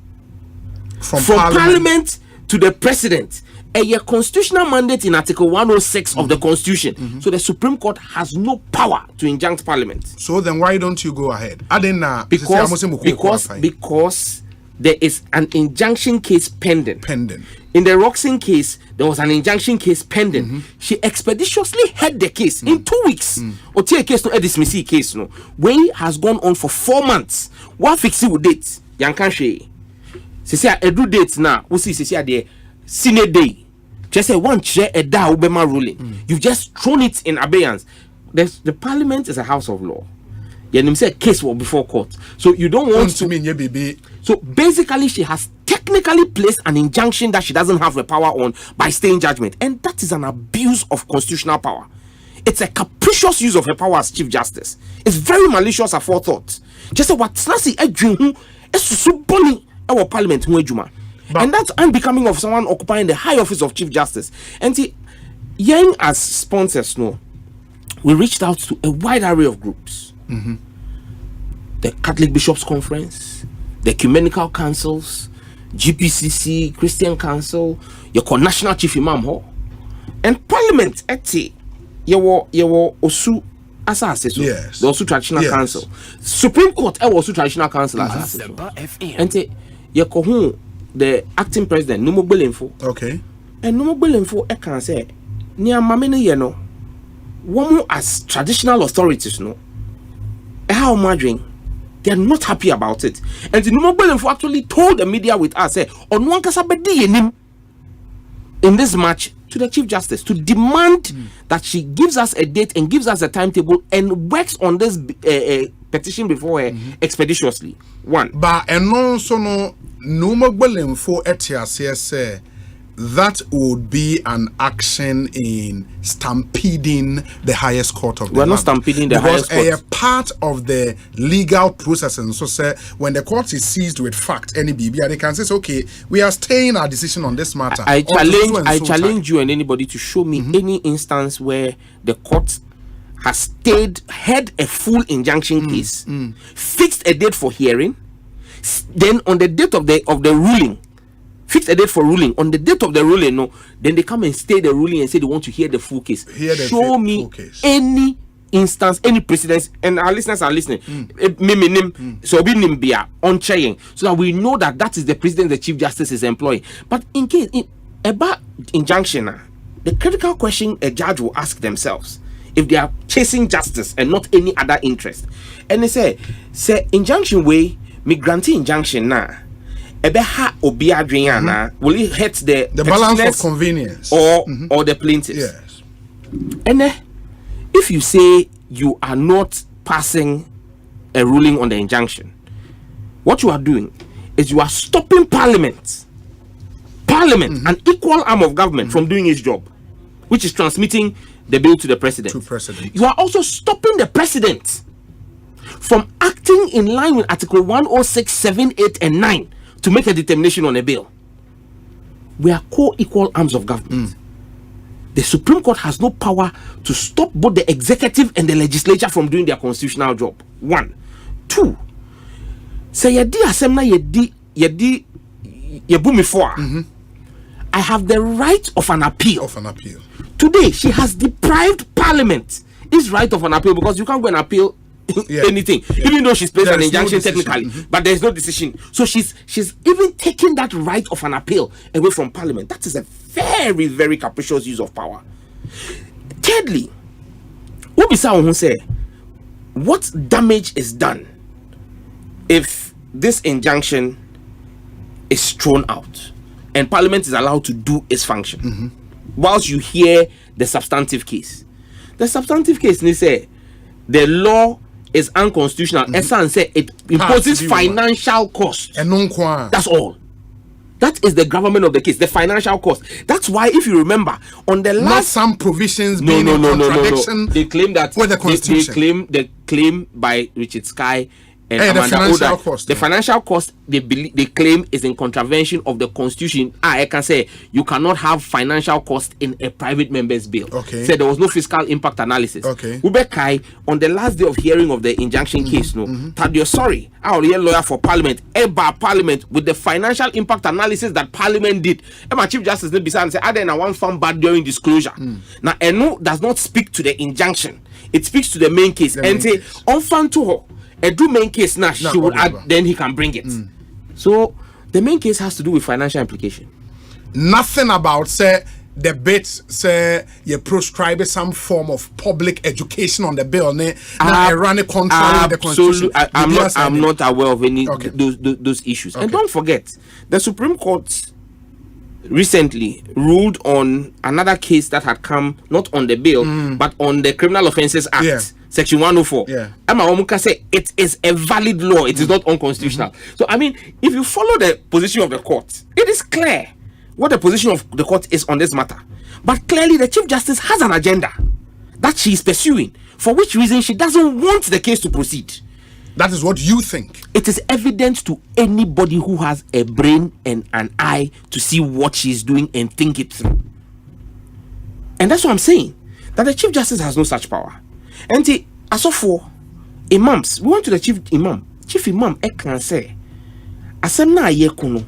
from Parliament to the President a constitutional mandate in Article 106 of the Constitution. So the Supreme Court has no power to injunct Parliament. So then why don't you go ahead? Because there is an injunction case pending. In the Roxanne case, there was an injunction case pending. She expeditiously had the case in 2 weeks. Or take a case no dismiss case no. When has gone on for 4 months. What fix it with dates? Yankanshi. Se say a due date now. We see the Senate day. Just say one chair a da Obama ruling. You've just thrown it in abeyance. The Parliament is a house of law. You say case will before court. So you don't want to mean baby. So basically she has technically placed an injunction that she doesn't have the power on by staying judgment. And that is an abuse of constitutional power. It's a capricious use of her power as Chief Justice. It's very malicious aforethought. Just say what Snasi Edwin is so bonny our Parliament and that's unbecoming of someone occupying the high office of Chief Justice. And Yang as sponsors know, we reached out to a wide array of groups. The Catholic Bishops Conference, the Ecumenical Councils, GPCC, Christian Council, your National Chief Imam Hall, and Parliament. Yewo Osu Asase. Yes. The Osu Traditional Council, Supreme Court. Osu Traditional Council Asase. And Yekohu the acting president no mobile info. Okay. And no mobile info. I can say near Mamene Yeno. Woman as traditional authorities no. How margin They are not happy about it. And the Numogbelenfo actually told the media with us, on one kasabedi in this match to the Chief Justice to demand that she gives us a date and gives us a timetable and works on this petition before her expeditiously. One. But and also no Numogbelenfo etias say that would be an action in stampeding the highest court of the land. We're not stampeding the highest court. Because a part of the legal process, and so say when the court is seized with fact, any BB, they can say, okay, we are staying our decision on this matter. I challenge you and anybody to show me any instance where the court has had a full injunction case, fixed a date for hearing, then on the date of the ruling, fix a date for ruling. On the date of the ruling, then they come and stay the ruling and say they want to hear the full case. Show me any instance, any precedence, and our listeners are listening. So be nimbia on chaying, so that we know that is the precedent the Chief Justice is employing. But in case about injunction, the critical question a judge will ask themselves if they are chasing justice and not any other interest, and they say injunction way me granting injunction now. Will it hurt the balance of convenience or the plaintiffs? Yes. And if you say you are not passing a ruling on the injunction, what you are doing is you are stopping Parliament, an equal arm of government, from doing its job, which is transmitting the bill to the president. You are also stopping the president from acting in line with Article 106, 7, 8, and 9. To make a determination on a bill. We are co-equal arms of government. The Supreme Court has no power to stop both the executive and the legislature from doing their constitutional job. 1. 2. Say yedi asemna yedi yebumi for. I have the right of an appeal. Today, she has deprived Parliament its right of an appeal, because you can't go and appeal anything, even though she's placed an injunction technically, but there's no decision. So she's even taking that right of an appeal away from Parliament. That is a very, very capricious use of power. Thirdly, Ubisa say, what damage is done if this injunction is thrown out and Parliament is allowed to do its function whilst you hear the substantive case? The substantive case, they say the law is unconstitutional. Esan say it imposes financial cost. That's all. That is the gravamen of the case, the financial cost. That's why, if you remember, on the last, not some provisions being in contradiction. They claim that with the Constitution. They claim by Richard Sky and Amanda the financial Oda, cost. The financial cost they claim is in contravention of the Constitution. I can say you cannot have financial cost in a private member's bill. Say there was no fiscal impact analysis. Ubekai, on the last day of hearing of the injunction case, Tadio sorry, our real lawyer for Parliament, Parliament with the financial impact analysis that Parliament did. My Chief Justice Nibisan said, "Ada na one found bad during disclosure." Now, Enu does not speak to the injunction; it speaks to the main case. And say, "On fan to her." A do main case now, she would add, then he can bring it. So the main case has to do with financial implication. Nothing about say the bits say you prescribe some form of public education on the bill. Now run it contrary to the Constitution. I'm not aware of any those issues. And don't forget, the Supreme Court recently ruled on another case that had come not on the bill but on the Criminal Offences Act. Section 104. Emma Omuka say it is a valid law, it is not unconstitutional. So I mean, if you follow the position of the court, it is clear what the position of the court is on this matter. But clearly the Chief Justice has an agenda that she is pursuing, for which reason she doesn't want the case to proceed. That is what you think. It is evident to anybody who has a brain and an eye to see what she's doing and think it through. And that's what I'm saying, that the Chief Justice has no such power. And as for imams, we went to the chief imam. Chief imam, I can say, Asemna ye kuno,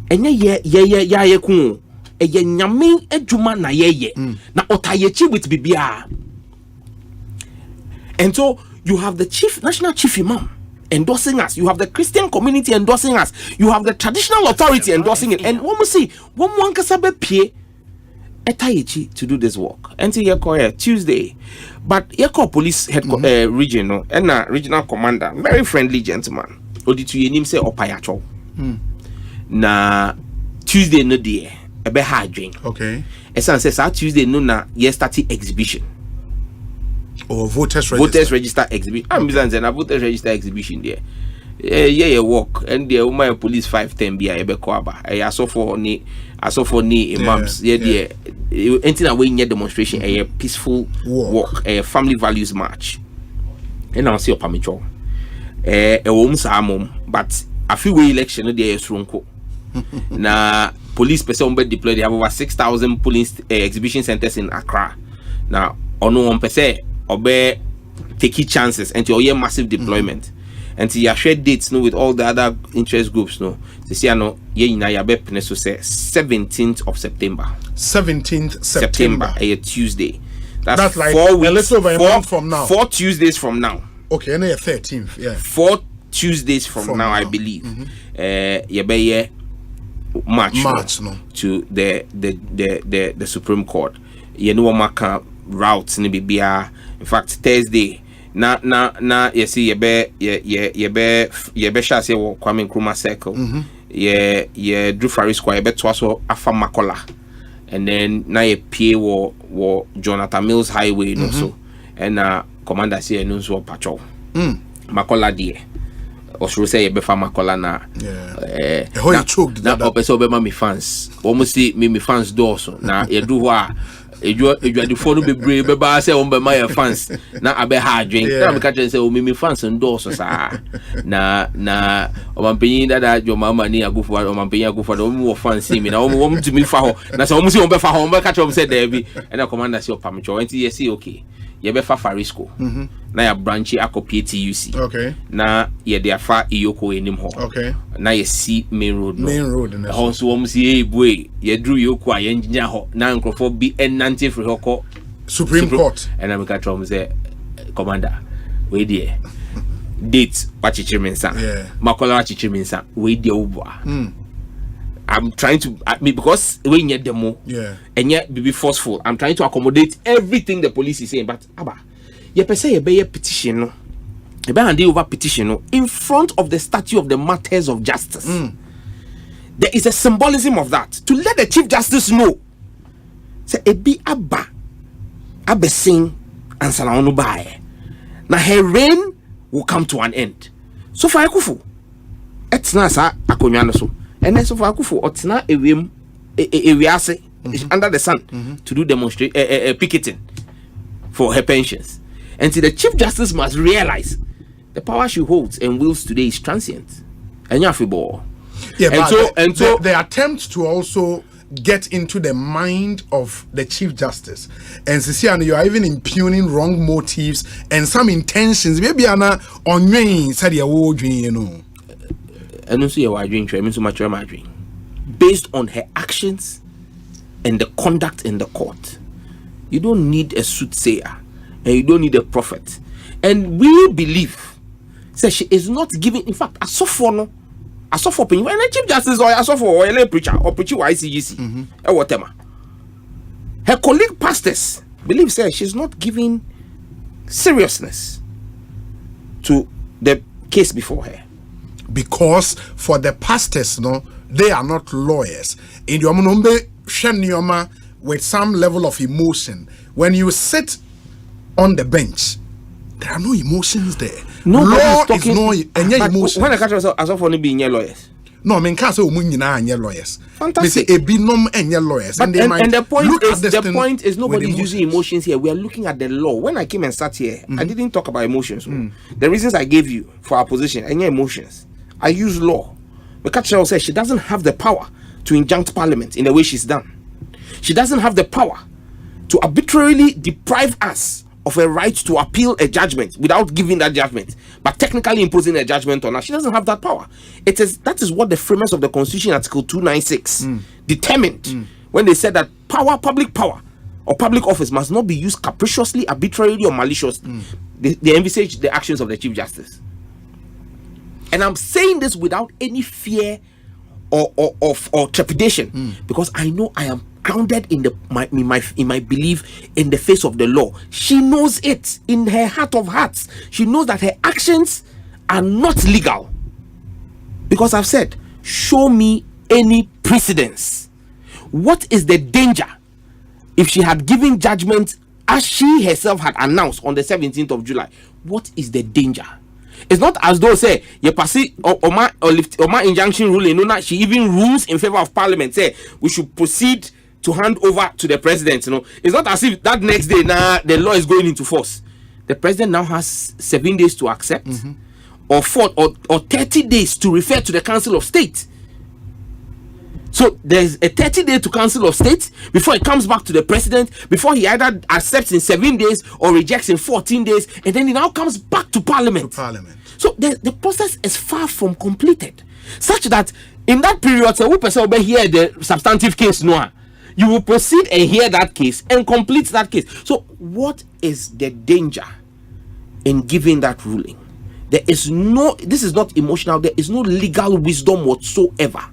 enye ye kuno, eye nyame ejuma na ye na otayechi with bibia. And so you have the national chief imam endorsing us. You have the Christian community endorsing us. You have the traditional authority endorsing it. And one must see, one kasabe pie etayechi to do this work. Until you call Tuesday, but you call police head region no, and regional commander, very friendly gentleman. Oditu yenim say opayacho. Na Tuesday no day, ebe hard drink. Okay. Esan says Tuesday no na yesterday exhibition. Or voters register exhibition. I'm saying na voters register exhibition there. Yeah, walk and the woman police 510 be ebe kwaba. I saw for ni imams. Yeah. Anything away near demonstration. A peaceful walk. A family values march. And I'll see your pamicho. A woman's arm, but a few way election there is runko. Na police person be deployed. They have over 6,000 police exhibition centers in Accra. Now, on one percent, obe take chances and to massive deployment. And you share dates no with all the other interest groups no. This year no ye ina ya be so say 17th of September. 17th September. A Tuesday. That's like 4 weeks, a little over a month from now. 4 Tuesdays from now. Okay, and 13th, yeah. 4 Tuesdays from now, I believe. Ye be March no to the Supreme Court. Ye no maka routes ni bibia. In fact, Thursday na you see ye be shall say Kwame Nkrumah circle. Ye Drew Faris Square be twaso afa Makola. And then na ye pie wo Jonathan Mills Highway no so. And commander say no so patrol. Makola die. Osuru say ye be fa Makola na. How you choked that up so be my fans. Almost see me fans do so. Na ye do wa you the phone be brave be say on be my fans na abe hard drink na me catch say o me fans endorse sa na o man pin that your mama ni agufo o man pin agufo o me fans see me na o me to me fa ho na say o me see on be fa ho o be catch o say there be and the commander say o pamicho enti you see okay ye be fa Farisco na ya branch akopie TUC okay na ye de afa Iyoko enim ho okay na ye see main road no also o me see boy ye drew Iyoko a ye nginya ho na nkrofo bi enante free hoko Supreme Court and I'm catch on say commander we there date wachichimensa Makola wachichimensa we there ubwa I'm trying to because we need demo and yet be forceful. I'm trying to accommodate everything the police is saying, but you say you be a petition no you be hand over petition no in front of the statue of the martyrs of justice. There is a symbolism of that to let the Chief Justice know say e be abba sing and salonu bae na her reign will come to an end. So for Akufu etna sa akonwa no so and then so for Akufu otna ewem ewiase under the sun to do demonstrate picketing for her pensions. And so the Chief Justice must realize the power she holds and wields today is transient. And you have to ball. Yeah, and so the attempt to also get into the mind of the Chief Justice and Cecilia, you are even impugning wrong motives and some intentions. Maybe Anna on me said you know. And also you are doing so much based on her actions and the conduct in the court. You don't need a soothsayer and you don't need a prophet. And we believe that she is not giving, in fact, a sophomore. I saw for when a Chief Justice or I saw for a lay preacher or preacher ICGC or whatever. Her colleague pastors believe say she's not giving seriousness to the case before her. Because for the pastors, no, they are not lawyers. In your monombe shenyoma with some level of emotion. When you sit on the bench, there are no emotions there. Law is no emotion. When I catch myself, as of only being lawyers. No, I mean, can't say lawyers. Fantastic. They say a binom and lawyers. But and the point is nobody's using emotions here. We are looking at the law. When I came and sat here, I didn't talk about emotions. The reasons I gave you for our position and your emotions, I use law. But Cheryl says she doesn't have the power to injunct Parliament in the way she's done. She doesn't have the power to arbitrarily deprive us of a right to appeal a judgment without giving that judgment, but technically imposing a judgment on us. She doesn't have that power. That is what the framers of the Constitution, Article 296, determined when they said that public power or public office must not be used capriciously, arbitrarily, or maliciously. They envisage the actions of the Chief Justice. And I'm saying this without any fear or trepidation, because I know I grounded in my belief in the face of the law. She knows it in her heart of hearts. She knows that her actions are not legal. Because I've said, show me any precedence. What is the danger if she had given judgment as she herself had announced on the 17th of July? What is the danger? It's not as though say you pass it or injunction ruling. No, she even rules in favor of Parliament. Say we should proceed to hand over to the president. You know, it's not as if that next day now the law is going into force. The president now has 7 days to accept, or 30 days to refer to the Council of State. So there's a 30-day to Council of State before it comes back to the president, before he either accepts in 7 days or rejects in 14 days, and then it now comes back to Parliament. So the process is far from completed, such that in that period, so hear the substantive case now, you will proceed and hear that case and complete that case. So what is the danger in giving that ruling? There is no, this is not emotional, there is no legal wisdom whatsoever.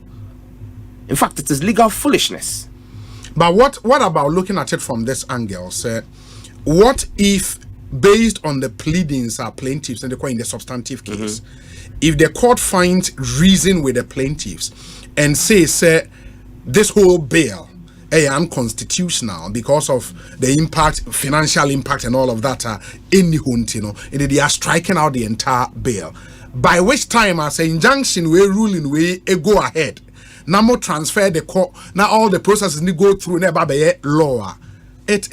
In fact, it is legal foolishness. But what about looking at it from this angle? Sir, what if, based on the pleadings our plaintiffs and in the substantive case, if the court finds reason with the plaintiffs and say, sir, this whole bill is unconstitutional because of the impact, financial impact, and all of that, and they are striking out the entire bill, by which time as an injunction we ruling we go ahead. Now more transfer the court. Now all the processes need go through never be law. It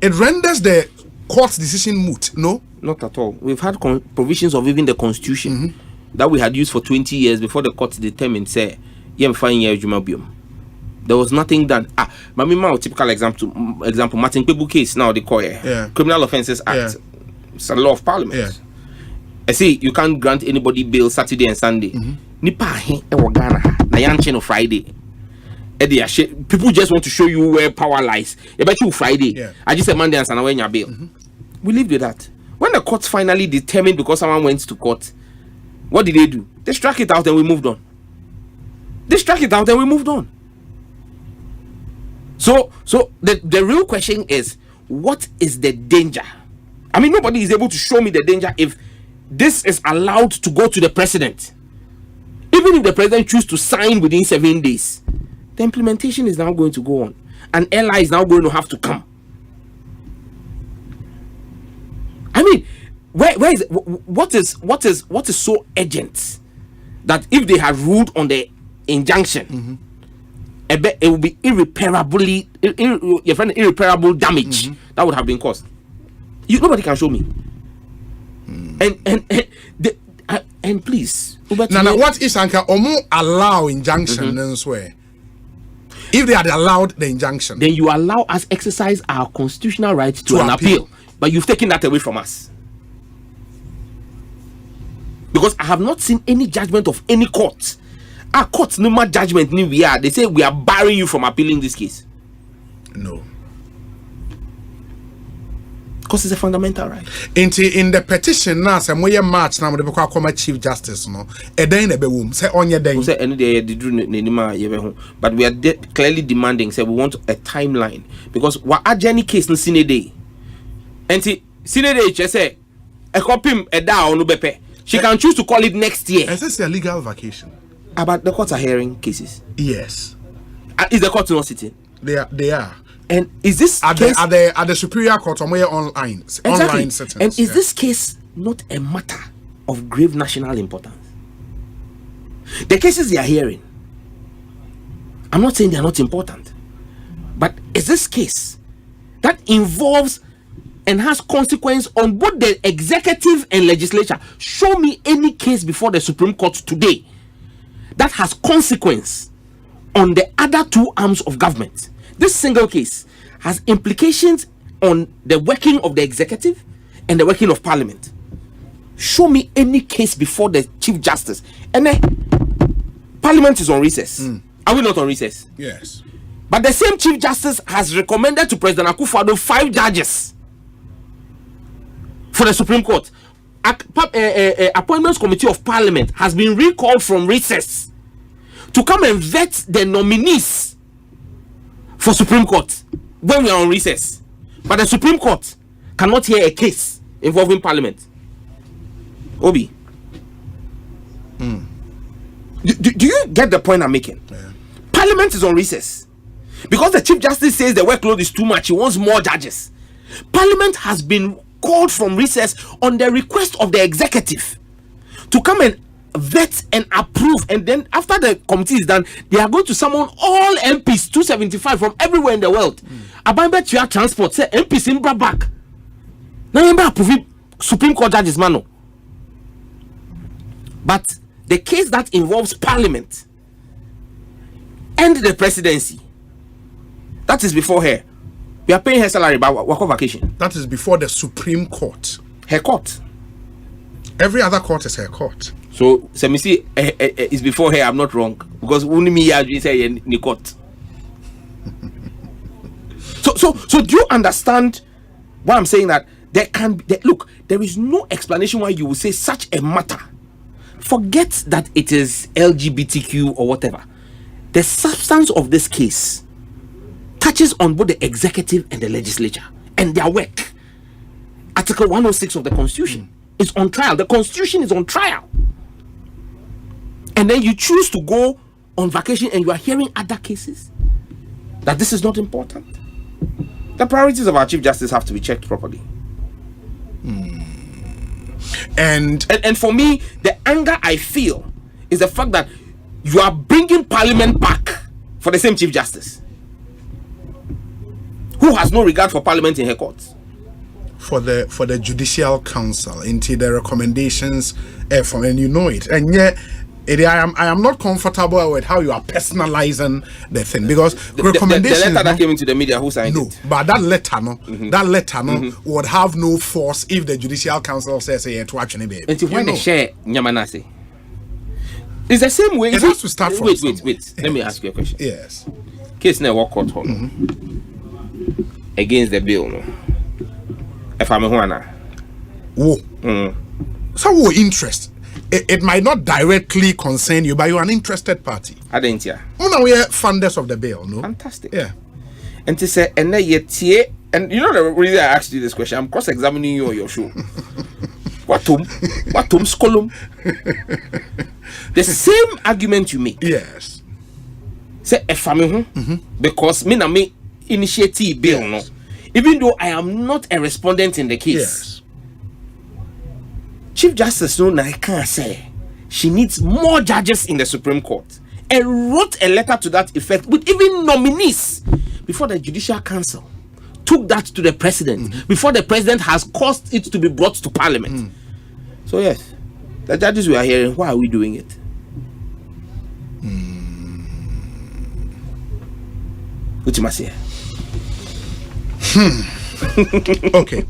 renders the court's decision moot. No, not at all. We've had provisions of even the constitution that we had used for 20 years before the court determined say there was nothing done. Typical example Martin Kpebu case now they call it Criminal Offences Act. It's a law of Parliament. I see you can't grant anybody bail Saturday and Sunday. Nipa Ghana na yanche Friday. People just want to show you where power lies. About you Friday. I just said Monday and Sunday when your bail. We live with that. When the court finally determined because someone went to court, what did they do? They struck it out and we moved on. So the real question is, what is the danger? I mean, nobody is able to show me the danger if this is allowed to go to the president. Even if the president chooses to sign within 7 days, the implementation is now going to go on. An ally is now going to have to come. I mean, where is what is so urgent that if they had ruled on the injunction, it will be irreparable damage that would have been caused. Nobody can show me. And please, now what is Anka Omo allow injunction and swear? If they had allowed the injunction, then you allow us exercise our constitutional right to an appeal, but you've taken that away from us. Because I have not seen any judgment of any court. Our courts no more judgment we are. They say we are barring you from appealing this case. No. Because it's a fundamental right. In the petition now, some way march now, we call Chief Justice. No, a day in a bedroom. Say on your day. But we are clearly demanding. Say we want a timeline because what a journey case in Sine Day. And Sine Day, she say a copy a down no bepe. She can choose to call it next year. Is this a legal vacation? About the courts are hearing cases. Yes. Is the court not sitting? They are. And is this at case the Superior Court or online? Exactly. Online settings. And is this case not a matter of grave national importance? The cases they are hearing, I'm not saying they are not important, but is this case that involves and has consequence on both the executive and legislature? Show me any case before the Supreme Court today that has consequence on the other two arms of government. This single case has implications on the working of the executive and the working of Parliament. Show me any case before the Chief Justice. And then Parliament is on recess. Are we not on recess? Yes. But the same Chief Justice has recommended to President Akufo-Addo 5 judges for the Supreme Court. Appointments Committee of Parliament has been recalled from recess to come and vet the nominees for Supreme Court when we are on recess. But the Supreme Court cannot hear a case involving Parliament. Obi. Do you get the point I'm making? Yeah. Parliament is on recess. Because the Chief Justice says the workload is too much, he wants more judges. Parliament has been called from recess on the request of the executive to come and vet and approve, and then after the committee is done, they are going to summon all MPs 275 from everywhere in the world. Abamba Chia Transport say MPs in back. Now remember approve Supreme Court judges mano. But the case that involves Parliament and the presidency, that is before her. We are paying her salary by work vacation. That is before the Supreme Court. Her court. Every other court is her court. So, me see, it's before her. I'm not wrong because only me say in the court. So do you understand why I'm saying that there can be? Look, there is no explanation why you will say such a matter. Forget that it is LGBTQ or whatever. The substance of this case touches on both the executive and the legislature and their work. Article 106 of the Constitution is on trial. The Constitution is on trial. And then you choose to go on vacation and you are hearing other cases. That this is not important. The priorities of our Chief Justice have to be checked properly. And for me, the anger I feel is the fact that you are bringing Parliament back for the same Chief Justice who has no regard for Parliament in her courts. For the Judicial Council into the recommendations, and you know it, and yet. I am not comfortable with how you are personalizing the thing because recommendations. The letter that came into the media, who signed it? But that letter, would have no force if the Judicial Council says, "Hey, to watch baby." And to when they share Nyamanase, it's the same way. It has to start from. Wait. Yes. Let me ask you a question. Yes. Case never court against the bill, no. If I'm a Juana. So what interest? It might not directly concern you, but you're an interested party. I didn't hear. We are funders of the bill, no? Fantastic. Yeah. And to say, and you know the reason I asked you this question, I'm cross-examining you on your show. What skolum? The same argument you make. Yes. Say a family, because me initiative bill, no. Even though I am not a respondent in the case. Yes. Chief Justice no I can't say she needs more judges in the Supreme Court and wrote a letter to that effect with even nominees before the Judicial Council took that to the President before the President has caused it to be brought to Parliament. So yes, the judges we are hearing, why are we doing it? What you must say? Okay.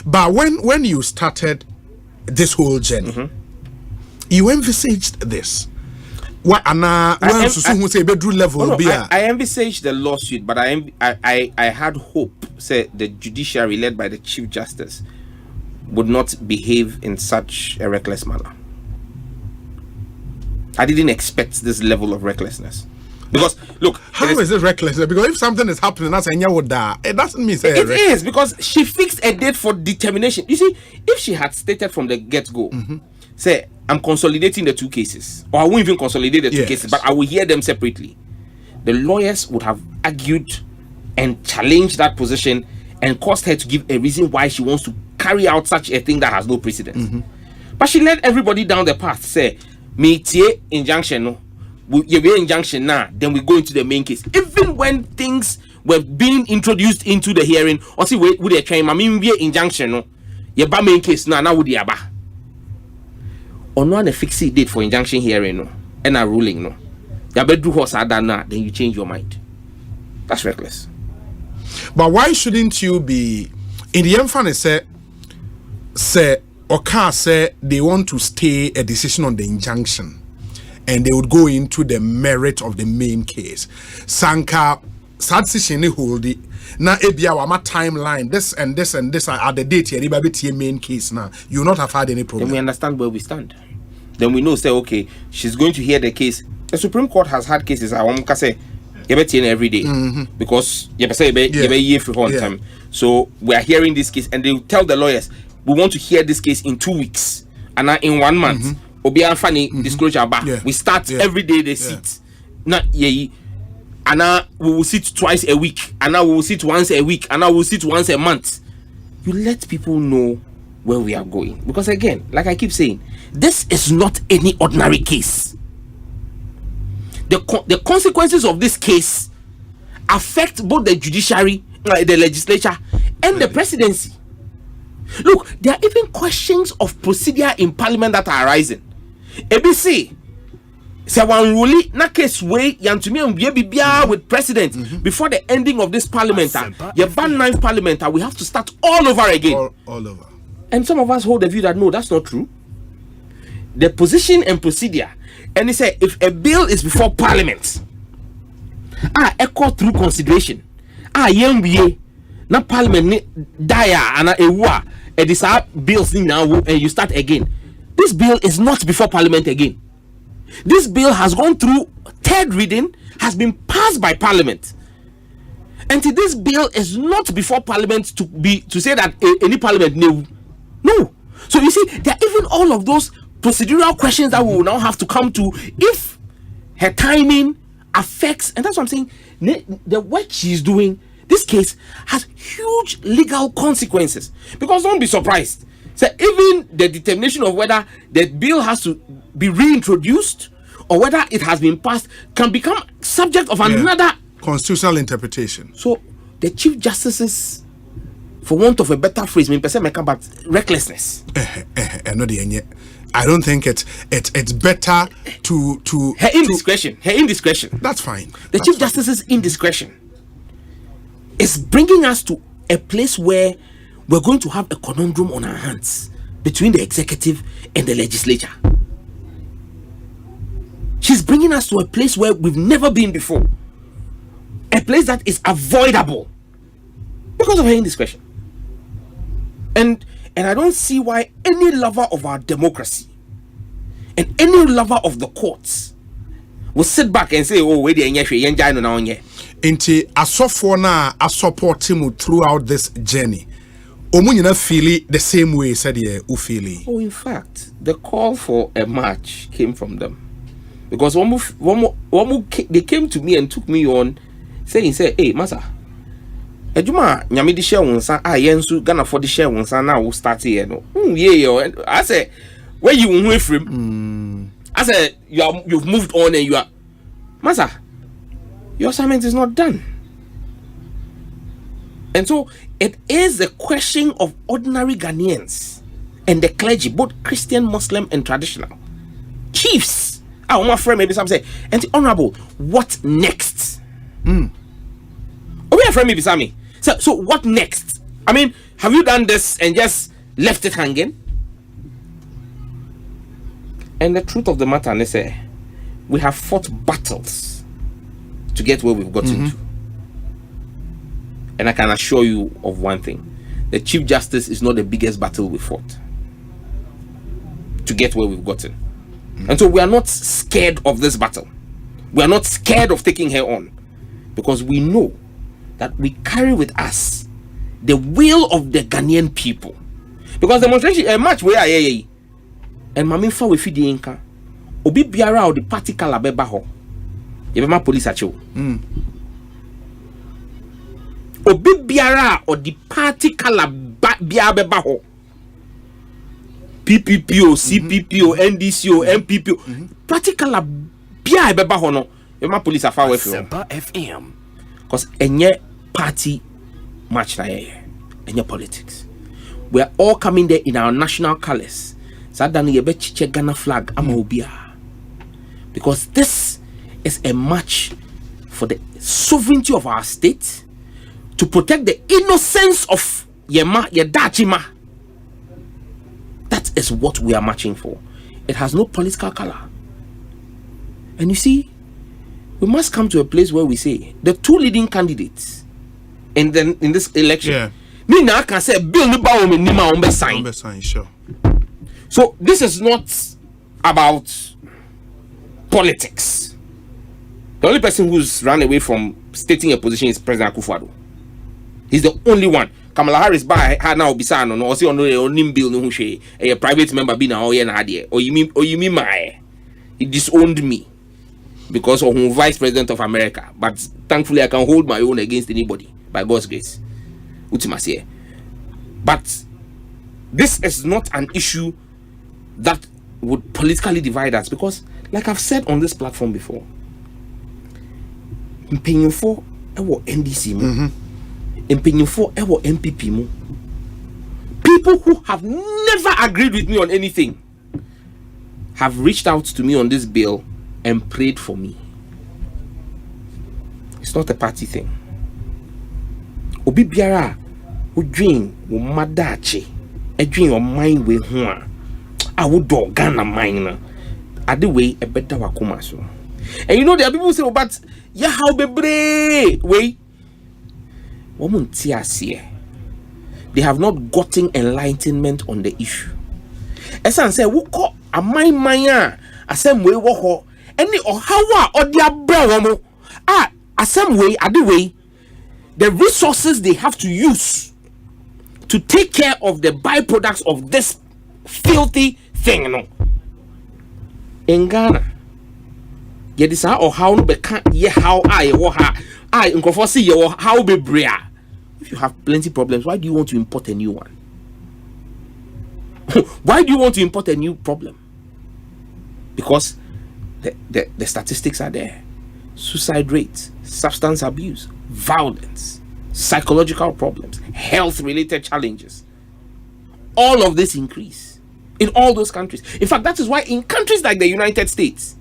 But when you started this whole journey, you envisaged this. What I envisaged the lawsuit, but I had hope, say the judiciary led by the Chief Justice would not behave in such a reckless manner. I didn't expect this level of recklessness. Because look, how is it reckless? Because if something is happening, that's it doesn't mean say it is because she fixed a date for determination. You see, if she had stated from the get-go, say I'm consolidating the two cases, or I won't even consolidate the two cases, but I will hear them separately, the lawyers would have argued and challenged that position and caused her to give a reason why she wants to carry out such a thing that has no precedence. But she led everybody down the path. Say, me tie injunction no. We injunction now, then we go into the main case. Even when things were being introduced into the hearing, or see with the claim, I mean, we injunction no, your main case now with the aba. Or no a fixed date for injunction hearing no, and a ruling no. You better do what's done now, then you change your mind. That's reckless. But why shouldn't you be in the emphasis say or can say they want to stay a decision on the injunction? And they would go into the merit of the main case. Sanka, sad decision hold it. Now, ebia wama timeline. This and this and this are the date here. Ibabiti main case now. You will not have had any problem. Then we understand where we stand. Then we know, say, okay, she's going to hear the case. The Supreme Court has had cases. I want to say, every day because you say year for one time. So we are hearing this case, and they tell the lawyers we want to hear this case in 2 weeks, and in 1 month. Obi funny disclosure back. We start every day they sit. Not and now we will sit twice a week, and now we will sit once a week, and now we will sit once a month. You let people know where we are going, because again, like I keep saying, this is not any ordinary case. The consequences of this case affect both the judiciary, the legislature, and the presidency. Look, there are even questions of procedure in parliament that are arising. ABC say one rule na case way yantumi and bibia with president before the ending of this parliament. Your ban 9th parliament, we have to start all over again. All over. And some of us hold the view that no, that's not true. The position and procedure, and they say if a bill is before parliament, echo through consideration, na parliament dia and ewa these are bills now and you start again. This bill is not before parliament again. This bill has gone through 3rd reading, has been passed by parliament, and this bill is not before parliament to say that any parliament no. So you see, there are even all of those procedural questions that we will now have to come to if her timing affects, and that's what I'm saying. The work she's doing, this case has huge legal consequences, because don't be surprised. So even the determination of whether the bill has to be reintroduced or whether it has been passed can become subject of another constitutional interpretation. So the chief justices, for want of a better phrase, but recklessness. I don't think it's better to her indiscretion. That's fine. The chief justice's indiscretion is bringing us to a place where we're going to have a conundrum on our hands between the executive and the legislature. She's bringing us to a place where we've never been before, a place that is avoidable because of her indiscretion. And I don't see why any lover of our democracy and any lover of the courts will sit back and say, oh, wait, Inti asofo na support him throughout this journey. Omunyina feel the same way said ye u feel. Oh, in fact, the call for a march came from them, because they came to me and took me on, saying, hey, Masa, Ejuma nyame di share wonsa yensu Ghana for the share wonsa na we start here no. I say where you away from. I said you've moved on and you are Masa, your assignment is not done. And so it is a question of ordinary Ghanaians and the clergy, both Christian, Muslim, and traditional chiefs. My friend maybe some say, and honorable, what next? My friend maybe Sammy. So what next? I mean, have you done this and just left it hanging? And the truth of the matter, they say, we have fought battles to get where we've gotten to. And I can assure you of one thing: the Chief Justice is not the biggest battle we fought to get where we've gotten. And so we are not scared of this battle. We are not scared of taking her on, because we know that we carry with us the will of the Ghanaian people. Because demonstration a match where I and Maminfa we feed the Inca Obi biara or the party color beba ho. Yebema police acho. Obi biara or the party color biara beba ho. PPPO, CPPO, NDCO, MPPO. Party color biara beba ho no. Yebema police afa we fi. Asempa FM. Because enye party match na ye. Enye politics. We are all coming there in our national colors. Sadani yebe chiche Ghana flag ama obia. Because this is a match for the sovereignty of our state, to protect the innocence of Yema, Yedachima. That is what we are marching for. It has no political color. And you see, we must come to a place where we say the two leading candidates in this election. Nina can say Bill Nima Ombe sign. Sure. So this is not about politics. The only person who's run away from stating a position is President Akufo-Addo. He's the only one. Kamala Harris by her now bisano no see on the bill no she a private member be na oye na ade or you mean my he disowned me because of who vice president of America, but thankfully I can hold my own against anybody by God's grace. Ultimately. But this is not an issue that would politically divide us, because like I've said on this platform before, mpanyinfo ewo NDC mu, mpanyinfo ewo MPP mu, people who have never agreed with me on anything have reached out to me on this bill and prayed for me. It's not a party thing. Obi biara who dream wo madache e dream your mind we ho a wo do Ghana mind na ade we e beda wakoma so. And you know there are people who say, oh, but yeah, how bebre we woman ase. They have not gotten enlightenment on the issue. Esan say wo ko amai manya asem we wo ho any or how or dia bra wo asem we ade we the resources they have to use to take care of the byproducts of this filthy thing, no. In Ghana, yet this or how no be can't ye how I or I in see you how be brea. If you have plenty problems, why do you want to import a new one? Why do you want to import a new problem? Because the statistics are there. Suicide rates, substance abuse, violence, psychological problems, health-related challenges. All of this increase in all those countries. In fact, that is why in countries like the United States,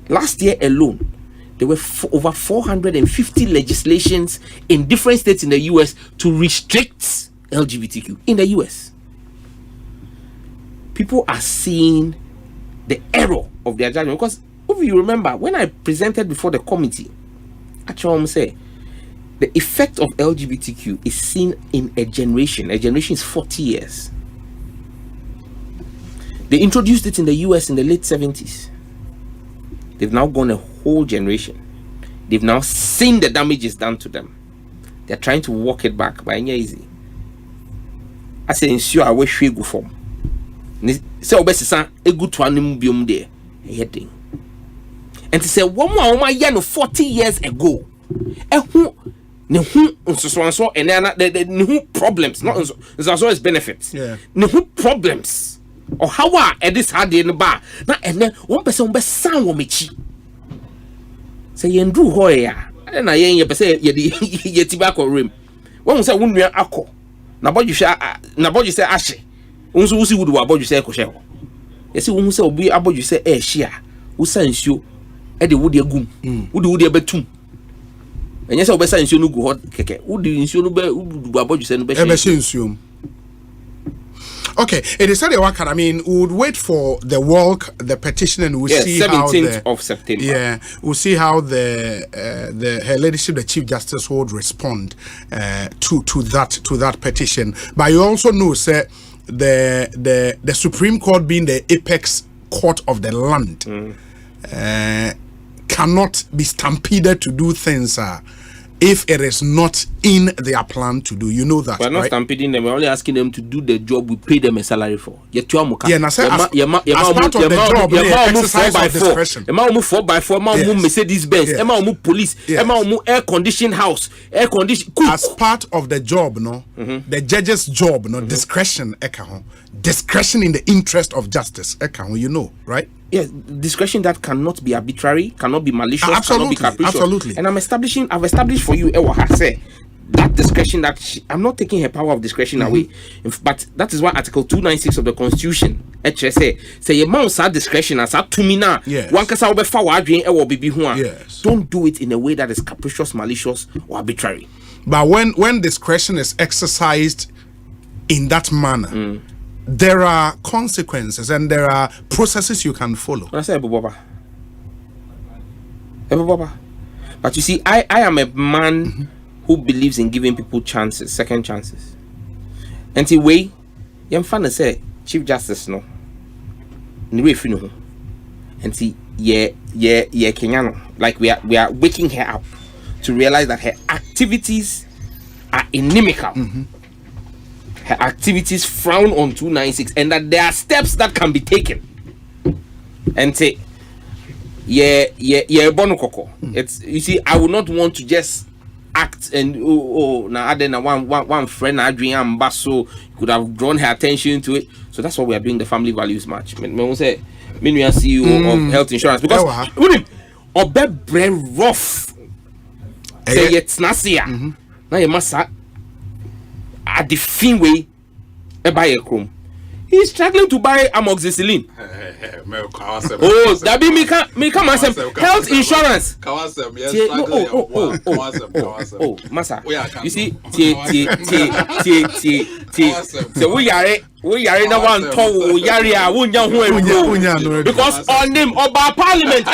last year alone, there were over 450 legislations in different states in the US to restrict LGBTQ in the US. People are seeing the error of their judgment, because if you remember, when I presented before the committee, actually I'm saying the effect of LGBTQ is seen in a generation. A generation is 40 years. They introduced it in the US in the late 70s. They've now gone a whole generation. They've now seen the damages done to them. They're trying to walk it back, but it's easy. I say, ensure I wish we go form. Say, obesa a good to animal biome there. A heading. And to say, one more year 40 years ago, so and then the problems, not so as benefits. Yeah. No problems. Or how are this hard in the bar? Now and then one person be sound womichi. Say you do hoya. And I ain't you say ye tobacco rim. One say one alcohol. Na bodu say ashe. Unso usi wudu abodu say ko sheho. Yesi won say obi abodu say e hia. Wo san nsuo e de wodi agum. Wodi betum. Enye say obesa nsuo no gu ho keke. Wodi nsuo no be wudu abodu say no be nsuo. Okay, it is said I mean, we would wait for the walk, the petition, and we'll see 17th of September. Yeah, we'll see how her ladyship, the Chief Justice, would respond to that petition. But you also know, sir, the Supreme Court being the apex court of the land cannot be stampeded to do things if it is not in their plan to do. You know that, we're not right? stampeding them. We're only asking them to do the job we pay them a salary for. Yeah, and I said as part of the job, they exercise of discretion. 4x4, Mercedes Benz, police, air conditioned house, air conditioned. As part of the job, the judge's job, discretion, discretion in the interest of justice, you know, right? Yes, discretion that cannot be arbitrary, cannot be malicious, cannot be capricious. Absolutely. And I've established for you, that discretion that I'm not taking her power of discretion away, but that is why Article 296 of the Constitution say your mom's discretion as a tumina. One case I'll be forward don't do it in a way that is capricious, malicious, or arbitrary. But when discretion is exercised in that manner, there are consequences and there are processes you can follow. But you see, I am a man who believes in giving people chances, second chances. And the way you're fan say Chief Justice no. And see Kenyano. Like we are waking her up to realize that her activities are inimical. Her activities frown on 296, and that there are steps that can be taken. And say, bono koko. It's, you see, I would not want to just act and now then one friend Adrian Basso could have drawn her attention to it. So that's why we are doing the family values match. We say, we are CEO of health insurance because very rough. Say it's nasia. Now you must at the fin way buy a chrome. He's struggling to buy amoxicillin. Oh, that be me come health insurance. Oh, massa. You see, so we are no one to because on him about parliament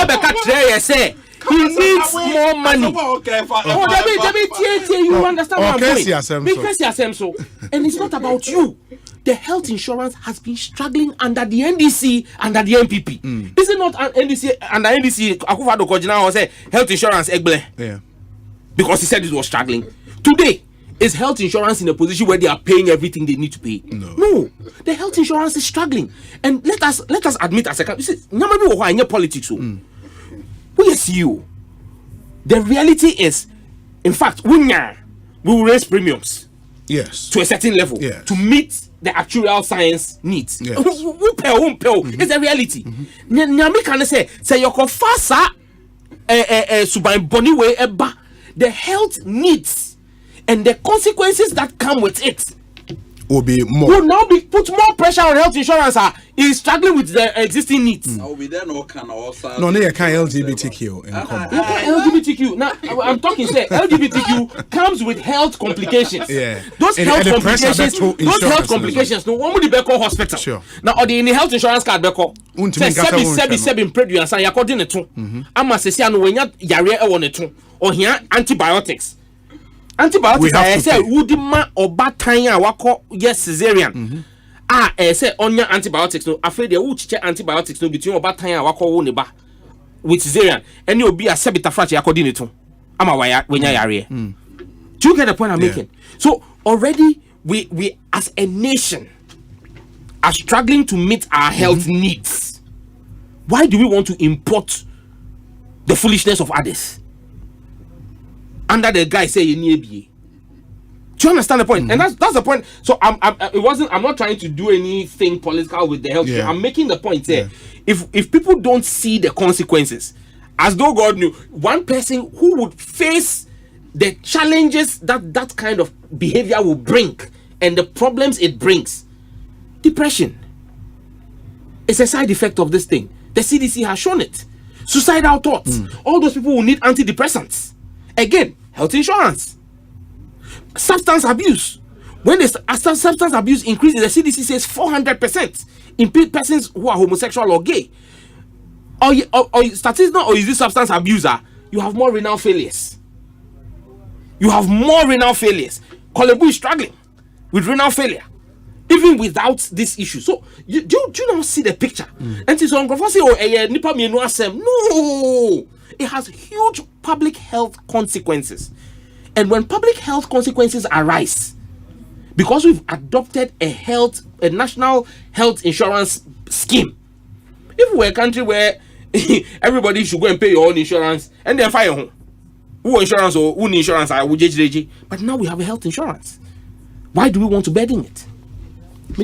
say he needs more money. You understand what I'm saying? So, and it's not about you. The health insurance has been struggling under the NDC, under the MPP. Is it not an NDC under NDC? Akufo-Addo Kojina say health insurance egle. Yeah. Because he said it was struggling. Today, is health insurance in a position where they are paying everything they need to pay? No. The health insurance is struggling, and let us admit as a country. You see, nobody will in politics. We see you. The reality is, in fact, we will raise premiums. Yes. To a certain level. Yes. To meet the actuarial science needs. Yes. It's a reality. Nyami can say you can fasa subai boni way eba the health needs and the consequences that come with it will now be put more pressure on health insurance. Is struggling with the existing needs. No, they can't LGBTQ. LGBTQ. Now I'm talking. Say LGBTQ comes with health complications. Yeah. Those health complications. No one would be called hospital. Sure. Now, or the health insurance card be called. Sebi produce and say according to. Ama say say no when yare e won it or here antibiotics. Antibiotics I say would or bad time wako yes cesarean. Say on antibiotics no afraid they would check antibiotics no between about time wako woneba with cesarean and you'll be a sebita fracture according to ama when yare. Do you get the point I'm making? So already we as a nation are struggling to meet our health needs. Why do we want to import the foolishness of others? Under the guy say you need BA. Do you understand the point? And that's the point. So I'm not trying to do anything political with the health. Yeah. I'm making the point there. If people don't see the consequences, as though God knew, one person who would face the challenges that kind of behavior will bring and the problems it brings. Depression is a side effect of this thing. The CDC has shown it. Suicidal thoughts. All those people will need antidepressants. Again, health insurance. Substance abuse. When the substance abuse increases, the CDC says 400% in persons who are homosexual or gay. Or statistics, or is this substance abuser, you have more renal failures. Kolebu is struggling with renal failure, even without this issue. So, do you now see the picture? And it's on say, nipa me no asem. No! It has huge public health consequences. And when public health consequences arise, because we've adopted a national health insurance scheme, if we're a country where everybody should go and pay your own insurance and then fire home, who insurance or who insurance are but now we have a health insurance. Why do we want to burden it? I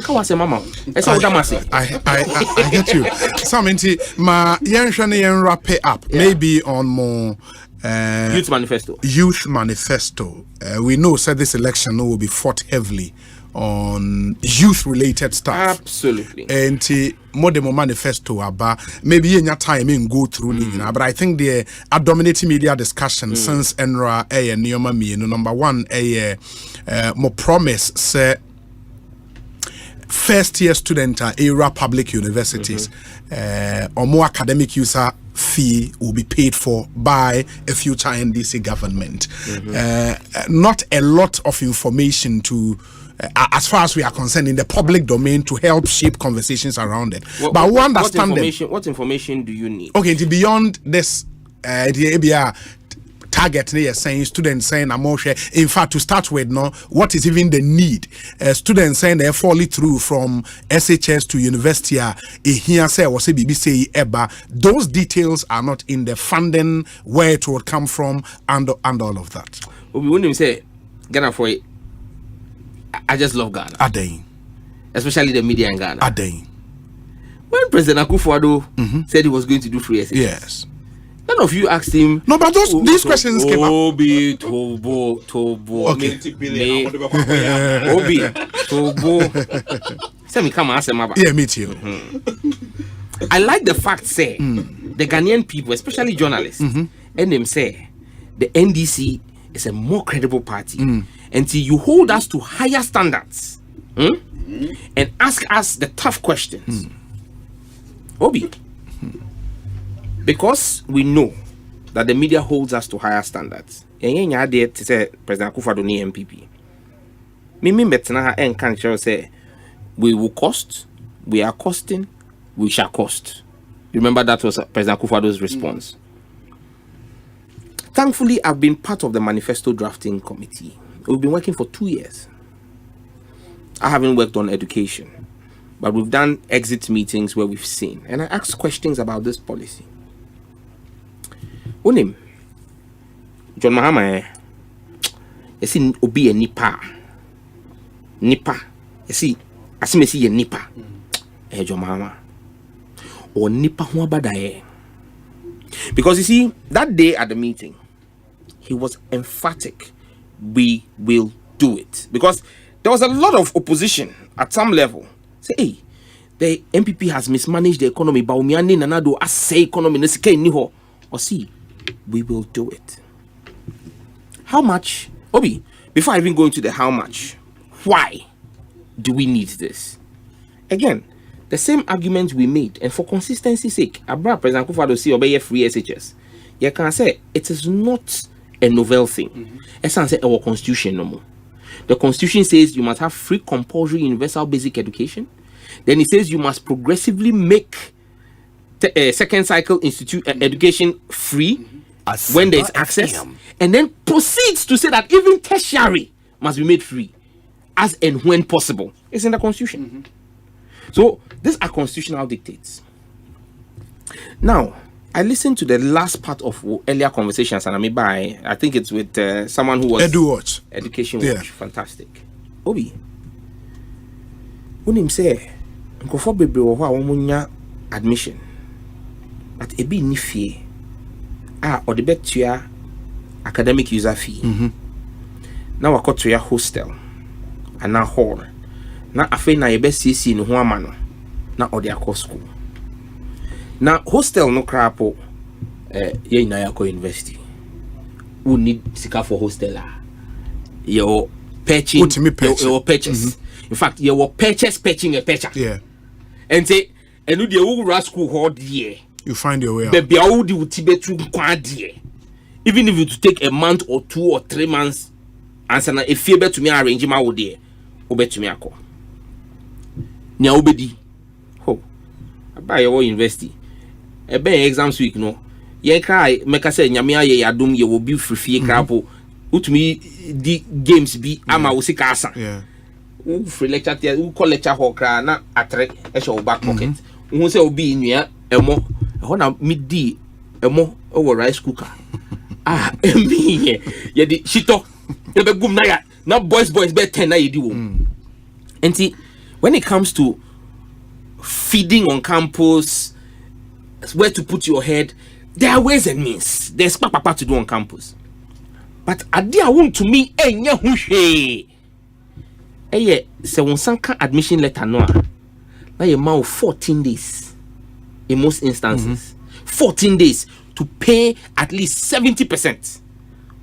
get you. Something ma yen wrap it up. Maybe on more Youth Manifesto. We know said this election will be fought heavily on youth-related stuff. Absolutely. And more demo manifesto about maybe in your time in go through but I think the dominating media discussion since NRA and Neoma me number one more promise say first year student era public universities or more academic user fee will be paid for by a future NDC government. Not a lot of information to as far as we are concerned, in the public domain to help shape conversations around it. But we understand what information do you need? Okay, beyond this, target saying students saying in fact, to start with, what is even the need? Students saying they're falling through from SHS to university. Here say was BBC EBA. Those details are not in the funding, where it will come from, and all of that. We wouldn't even say Ghana for it. I just love Ghana. Adain. Especially the media in Ghana. Adain. When President Akufo-Addo said he was going to do free SHS. Yes. None of you asked him. No, but these questions came up. Obi, Tobo. Okay. Obi, Tobo. Say me come ask him about. Yeah, me too. I like the fact, say, the Ghanaian people, especially journalists, and them say, the NDC is a more credible party until you hold us to higher standards and ask us the tough questions. Obi. Because we know that the media holds us to higher standards. And you had to say President Akufo-Addo ni MPP. Me betna and can say we will cost, we are costing, we shall cost. Remember that was President Akufo-Addo's response. Thankfully, I've been part of the manifesto drafting committee. We've been working for 2 years. I haven't worked on education, but we've done exit meetings where we've seen, and I asked questions about this policy. Unim John Mahama, you see, obi a nipa, you see, I see a nipa, John Mahama, or nipa huabadaye. Because you see, that day at the meeting, he was emphatic. We will do it. Because there was a lot of opposition at some level. Say, hey, the MPP has mismanaged the economy, but we nanado as say economy niho. Or see, we will do it. How much? Obi, before I even go into the how much, why do we need this? Again, the same argument we made, and for consistency's sake, Abra President Akufo-Addo see obey free SHS. You can say it is not a novel thing. As I say, our constitution no more. The constitution says you must have free, compulsory, universal basic education. Then it says you must progressively make second cycle institute education free when there is access, and then proceeds to say that even tertiary must be made free as and when possible. It's in the constitution. So these are constitutional dictates. Now, I listened to the last part of earlier conversations, and I think it's with someone who was Education Watch. Fantastic. Obi, when him say, "Nkofo bebre wo ho a womunya admission," but ebi ni fie or the betua academic user fee. Now I got to your hostel and now hall. Now I feel na your best CC in one manner. Now or their school. Now hostel no crapo. Ye na yako university. Who need sika for hostel? Your patching. Your purchase. In fact, your patching a patcher. Yeah. And say, and do the old school hall year. You find your way out. Baby, I would do Tibet even if you to take a month or 2 or 3 months, answer na if you bet to me arrange my old day, obey to me a call. Nya obedi. Ho. I buy your university. A be exams week no. Ye cry make say nyame aye yadum ye will be free crapo. Utumi di games be ama wo sika asa. Yeah. Who free lecture there, who call lecture hall cra na atre e show back pocket. Who say obi nua emo ho na midi emo over rice cooker. Me ye di shito ye be gum na ya na boys be 10 na ye di wo. And see, when it comes to feeding on campus, where to put your head, there are ways and means. There's papa to do on campus. But adia want to me enya hwe. Eye se won sanka admission letter no na ye ma 14 days in most instances. 14 days to pay at least 70%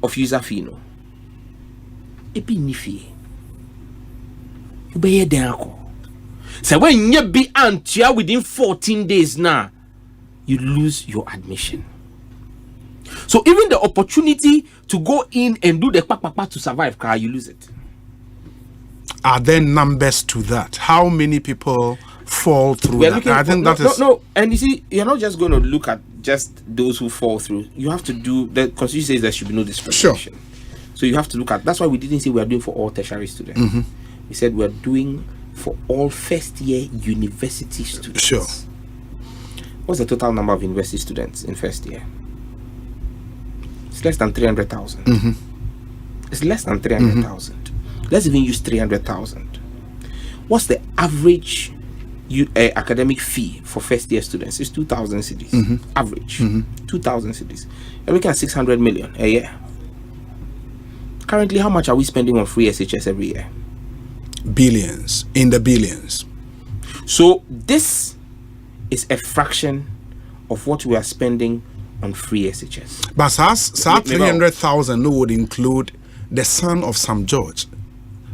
of user fee no. Ebi ni fee. Ubeye denako. So when you be antia within 14 days now, you lose your admission. So even the opportunity to go in and do the papa to survive, you lose it. Are there numbers to that? How many people fall through that? I think that is no. And you see, you're not just going to look at just those who fall through. You have to do the Constitution says there should be no discrimination. Sure. So you have to look at. That's why we didn't say we are doing for all tertiary students. We said we are doing for all first-year university students. Sure. What's the total number of university students in first year? It's less than 300,000. It's less than 300,000. Let's even use 300,000. What's the average academic fee for first-year students? It's 2,000 cedis. Average. 2,000 cedis. You're looking at 600 million a year. Currently, how much are we spending on free SHS every year? Billions. In the billions. So this is a fraction of what we are spending on free SHS. But SAS 300,000 would include the son of Sam George.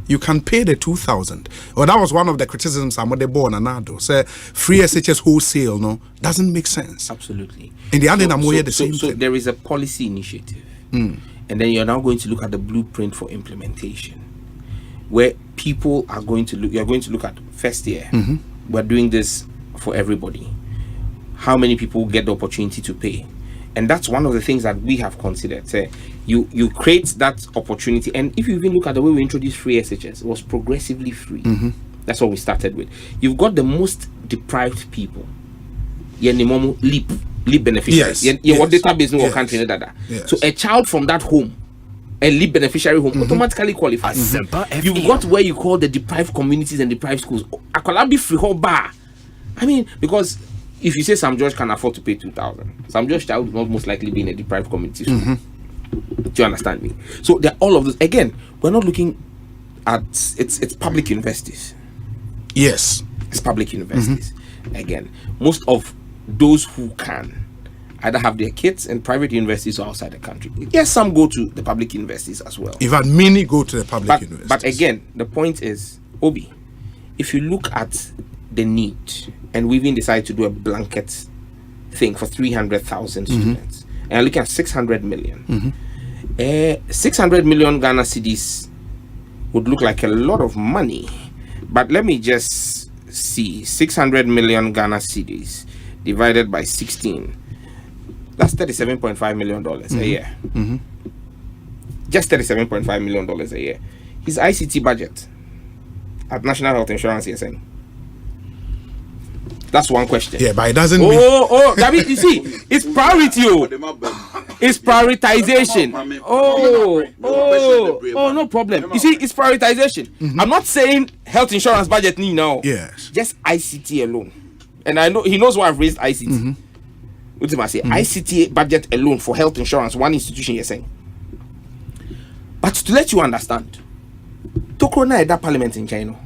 You can pay the 2,000. Well, that was one of the criticisms I'm the born anado. Say free SHS wholesale no doesn't make sense. Absolutely. In the end, I'm the same so thing. there is a policy initiative, and then you're now going to look at the blueprint for implementation, where people are going to look. You're going to look at first year. We're doing this for everybody. How many people get the opportunity to pay? And that's one of the things that we have considered. Say, you create that opportunity, and if you even look at the way we introduced free SHS, it was progressively free. That's what we started with. You've got the most deprived people. Leap beneficiaries. What database no country data. So a child from that home, a leap beneficiary home, automatically qualifies. You've got where you call the deprived communities and deprived schools. Be free whole bar. I mean, because if you say Sam George can afford to pay 2,000, Sam George child will not most likely be in a deprived community. Do you understand me? So there are all of those. Again, we're not looking at it's public universities. Yes, it's public universities. Again, most of those who can either have their kids in private universities or outside the country. Yes, some go to the public universities as well. In fact, many go to the public universities. But again, the point is, Obi, if you look at the need, and we even decided to do a blanket thing for 300,000 students, and looking at 600 million. 600 million Ghana cedis would look like a lot of money, but let me just see 600 million Ghana cedis divided by 16. That's $37.5 million a year. Just $37.5 million a year. His ICT budget at National Health Insurance, you're saying? That's one question. Yeah, but it doesn't mean... I mean, you see, it's priority. It's prioritization. No problem. You see, it's prioritization. I'm not saying health insurance budget now. Yes. Just ICT alone. And I know he knows why I've raised ICT. What did I say? ICT budget alone for health insurance, one institution, you're saying. But to let you understand, Tokro na that parliament in China.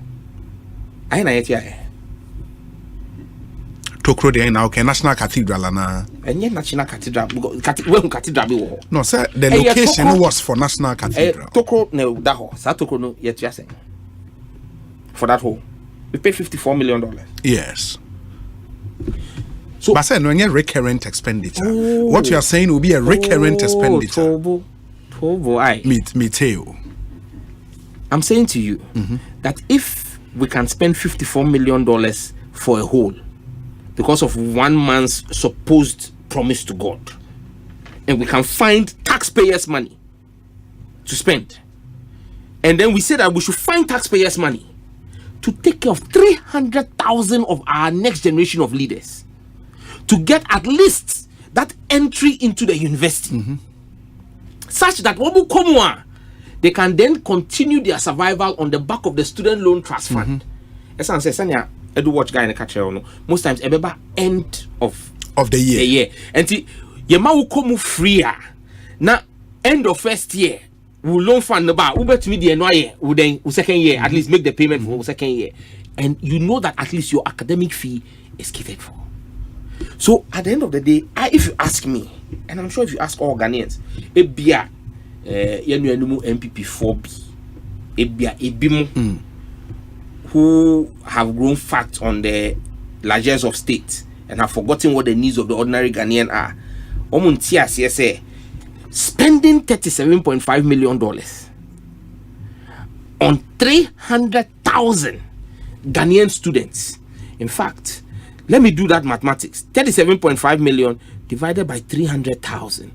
I na yet Tokro de now okay National Cathedral na. Enye National Cathedral. Where cathedral be wo? No, sir, the location was for National Cathedral. Tokro no that ho. Sa Tokro no yet you saying. For that hole. We paid $54 million. Yes. So, but no recurrent expenditure. What you are saying will be a recurrent expenditure. Me too. I'm saying to you that if we can spend $54 million for a hole because of one man's supposed promise to God, and we can find taxpayers' money to spend, and then we say that we should find taxpayers' money to take care of 300,000 of our next generation of leaders, to get at least that entry into the university, such that they can then continue their survival on the back of the student loan trust fund. As I say, Edu watch guy in the catcher. Most times, end of the year. And see, your ma will come freer. Now, end of first year, we loan fund the bar. Uber to me the NHIA will then second year at least make the payment for second year, and you know that at least your academic fee is catered for. So at the end of the day, if you ask me, and I'm sure if you ask all Ghanaians, ebia MPP 4B, ebia ebimu who have grown fat on the largesse of state and have forgotten what the needs of the ordinary Ghanaian are. Omuntia say spending $37.5 million on 300,000 Ghanaian students. In fact, let me do that mathematics. 37.5 million divided by 300,000.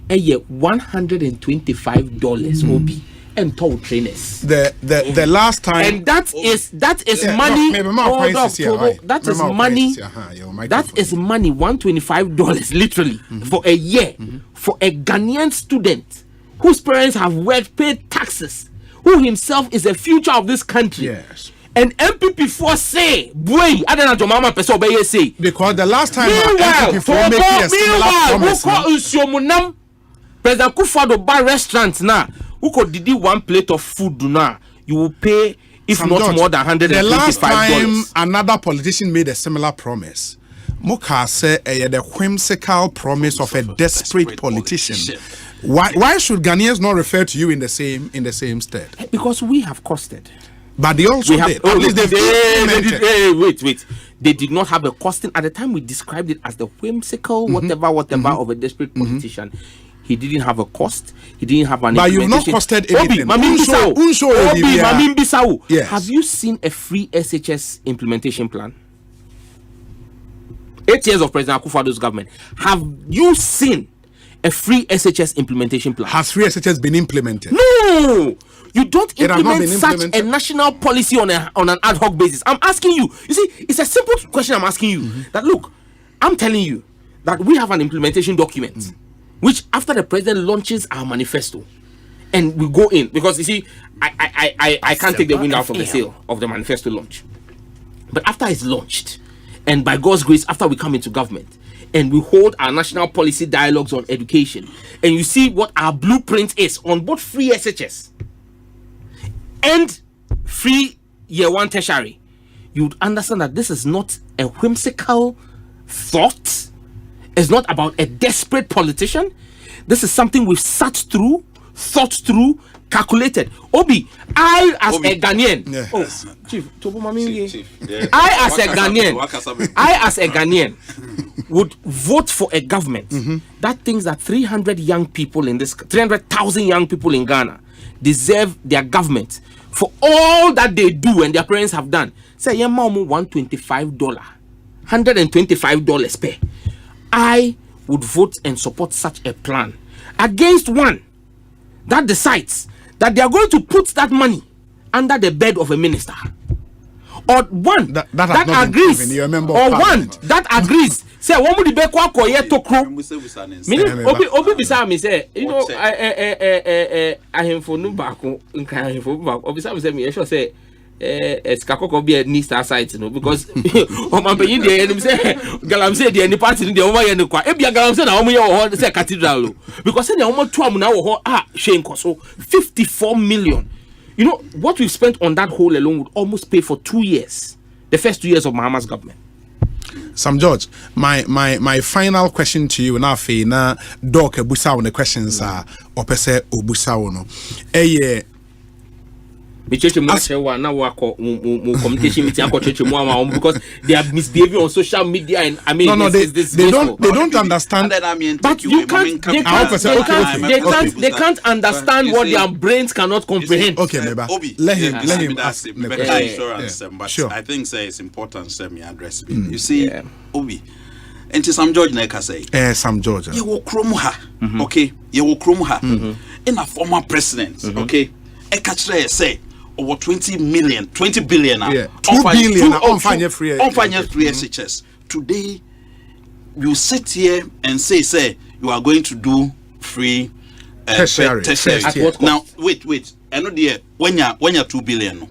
A year, $125 will be and toll trainers. The last time, and that is money. That is money. $125 literally for a year for a Ghanaian student whose parents have worked, paid taxes, who himself is the future of this country. Yes. And MPP4 say, boy, I don't know to mama person obey say. Because the last time MPP4 make a similar promise. President Kufuor bar restaurant now. Who could did one plate of food now? You will pay if not more than $125. The last time another politician made a similar promise, Muka said the whimsical promise of a desperate politician. Why should Ghanaians not refer to you in the same stead? Because we have costed. But they also did. At least they did. Wait. They did not have a costing. At the time we described it as the whimsical whatever of a desperate politician. He didn't have a cost. He didn't have an. But you've not costed anything. Yes. Have you seen a free SHS implementation plan? 8 years of President Akufo-Addo's government. Have you seen a free SHS implementation plan? Has free SHS been implemented? No. You don't implement such a national policy on an ad hoc basis. I'm asking you. You see, it's a simple question I'm asking you. That look, I'm telling you that we have an implementation document. Which after the president launches our manifesto, and we go in because you see, I can't take the wind out of the sail of the manifesto launch. But after it's launched, and by God's grace, after we come into government, and we hold our national policy dialogues on education, and you see what our blueprint is on both free SHS and free year one tertiary, you would understand that this is not a whimsical thought. It's not about a desperate politician. This is something we've sat through, thought through, calculated. Obi, I as a Ghanaian, Chief, I as a Ghanaian would vote for a government that thinks that 300,000 young people in Ghana deserve their government for all that they do and their parents have done. Say, yeah, mom, $125 per. I would vote and support such a plan against one that decides that they are going to put that money under the bed of a minister, or one that agrees, or one that agrees. Say, what would the be kwa koye tokro? Meaning, obi bisa me say, you know, I am for no back. Obi bisa me say me sure say. Skakoko be a Nista site, you know, because my baby, the say, Galam said, the any party in the Oma and the Qua, Ebia Galam said, Omo, say cathedral, because in the Omo 12 now, Shane Koso, 54 million. You know, what we've spent on that hole alone would almost pay for 2 years, the first 2 years of Mahama's government. Sam George, my final question to you now, Fina, Doc, Busa, on the questions are, Opese, Obusa, no. Because they are misbehaving on social media, and I mean, they don't understand. But you can't. They can't understand what their brains cannot comprehend. Okay, let him ask. Sure. I think it's important to me address. You see, Obi, and to Sam George Neka say, Sam George, you will chrome her, okay? You will chrome her in a former president, okay? Ekachre say. Over 20 billion, 2 billion on free SHS. Today, you sit here and say you are going to do free tertiary. Now, wait. I know when you're 2 billion.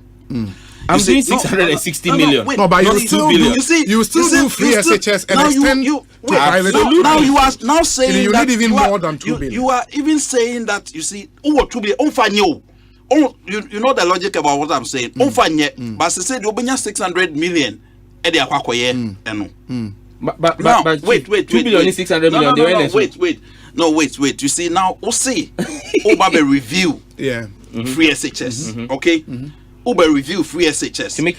I'm doing 660 million. No, but you still do free SHS and extend to private. Now you are now saying you need even more than 2 billion. You are even saying that you see over 2 billion. Oh, you know the logic about what I'm saying. But they said you 600 million. But wait. 2 billion is 600 million. No, wait. You see now, Osei, Uber review. Free SHS. Okay. Uber review free SHS to make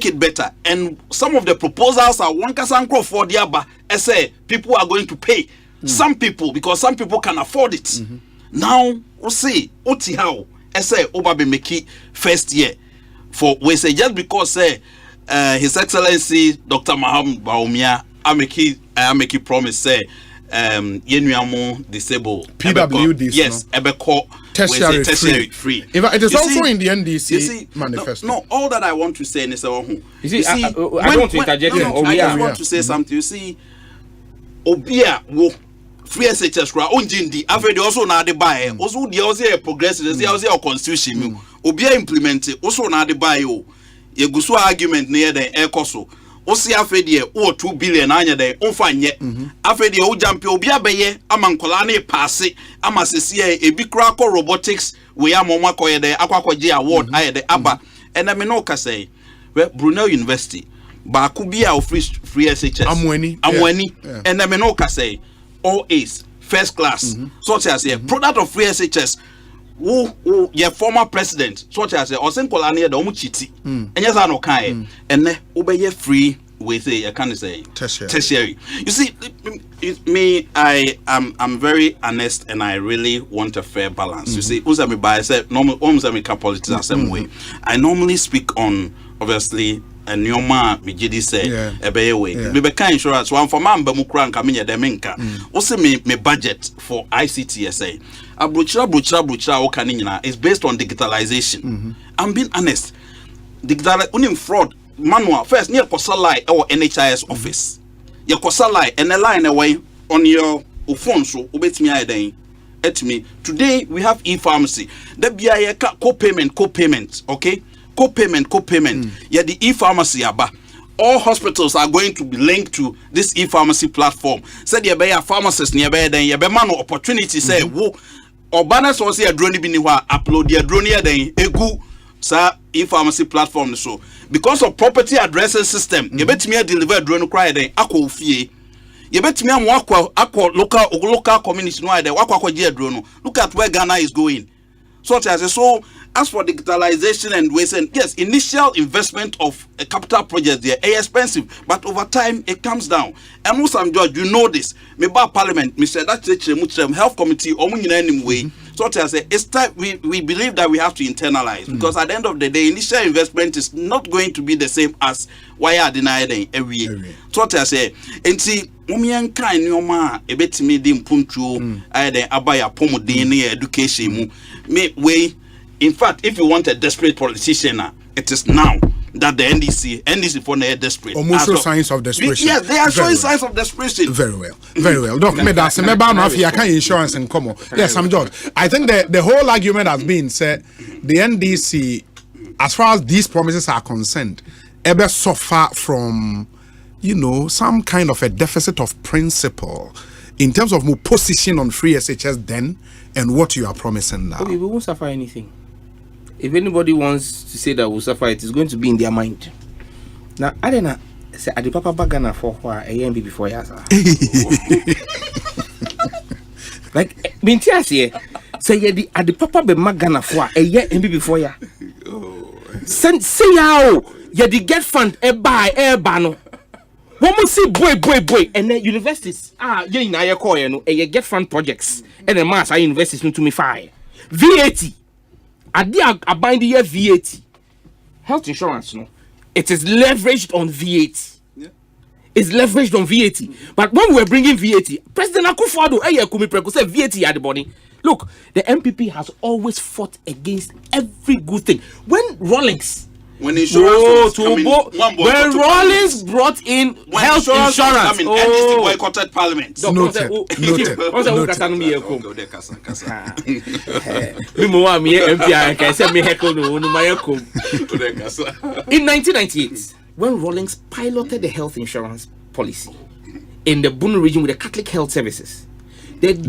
it better. And some of the proposals are one kasankro for the aba. I say people are going to pay. Some people, because some people can afford it. Now, Osei, Oti how. say oba be make first year for we say just because say His Excellency Dr. Maham Baumia I make promise say yenuamo disabled PWDs yes ebeko tertiary free. It is also in the NDC manifesto. No, all that I want to say is I don't want to interject. I just want to say something. You see, Obia wo free SHS kra onjindi after the also na de buy also the also progressive say also constitution Obia implement also na de buy o ye gusu argument near the Ekoso osi after the 2 billion anya de onfa nye after the o jampe Obia beye amankola na pass ama sese e bi kra ko robotics we amoma ko ye de akwakoje award aye de aba and I me no ka say Brunel University ba ku bia of free SHS amwani and I me no ka say all A's first class such as a product of free SHS who your former president such as Osenkola near the Omuchiti and yes I no kai and obey free with a can say tertiary. You see me I'm very honest and I really want a fair balance. You see Usami by said normal politics the same way. I normally speak on obviously and Nyoma Mijidi say ebeye way. Me be kan insurance one for man be mu kra nka me de menka. Wo se me budget for ICTSA. Abrochira o kan nyina is based on digitalization. I'm being honest. Digital unim fraud manual first near kosalai or NHIS office. Your kosalai and a line away on your phone so obetimi aden. Etimi today we have e-pharmacy. There be a co-payment, okay? Co-payment. Yeah, the e-pharmacy aba. All hospitals are going to be linked to this e-pharmacy platform. Said you be a pharmacist nearby then you be man opportunity say wo Obana so say a drone bi ni hwa upload your drone here then egu sa e-pharmacy platform so because of property addressing system you betimi deliver drone cry then akọ ofie you betimi am akọ local community no there akọ drone. Look at where Ghana is going. Such as so as for digitalization and waste and yes, initial investment of a capital project they are expensive, but over time it comes down. And most of George, you know this. Meba Parliament, Mr. That's Health Committee, way. Such as it's time we believe that we have to internalize because at the end of the day, initial investment is not going to be the same as why are denied every year. Such as and see Mumian kind nyoma ebetimi di mpuntuo ayede abaya pomodin education me way. In fact, if you want a desperate politician, it is now that the NDC for the desperate. Almost signs of desperation. Yes, they are showing signs of desperation. Very well. Doc, I can't insurance and come on. Yes, I'm George. I think the whole argument has been said the NDC, as far as these promises are concerned, ever suffer from, some kind of a deficit of principle in terms of more position on free SHS then and what you are promising now. Okay, we won't suffer anything. If anybody wants to say that we'll suffer, it is going to be in their mind. Now, I don't know. Say, I Papa Bagana for a year before ya. Like, Bintia say, the Papa be Magana for a year before ya. Say, how ya the get fund a buy a bano. One must see boy, and then universities. You in a call, a get fund projects, and the mass I invest into me fire. VAT. I bind the year VAT. Health insurance, it is leveraged on VAT. Yeah. It's leveraged on VAT. But when we're bringing VAT, President Akufo-Addo said VAT at the body. Look, the MPP has always fought against every good thing. When Rawlings when insurance when Rawlings brought in health insurance, NDC boycotted Parliament. Noted. In 1998, when Rawlings piloted the health insurance policy in the Bunu region with the Catholic Health Services, did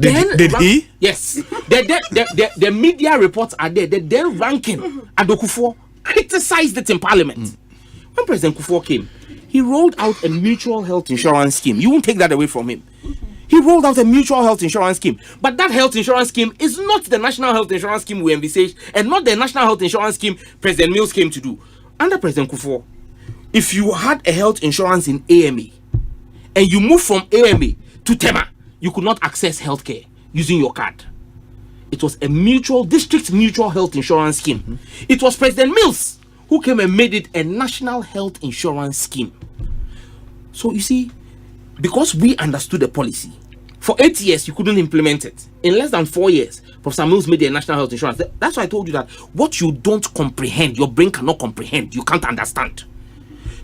he? Yes. The media reports are there. The then ranking Adokufo criticized it in Parliament. When President Kufuor came, he rolled out a mutual health insurance scheme. You won't take that away from him. He rolled out a mutual health insurance scheme. But that health insurance scheme is not the national health insurance scheme we envisaged and not the national health insurance scheme President Mills came to do. Under President Kufuor, if you had a health insurance in AMA and you move from AMA to TEMA, you could not access healthcare using your card. it was a district mutual health insurance scheme. It was President Mills who came and made it a national health insurance scheme. So you see, because we understood the policy, for 8 years you couldn't implement it. In less than 4 years, Professor Mills made a national health insurance. That's why I told you that what you don't comprehend, your brain cannot comprehend, you can't understand.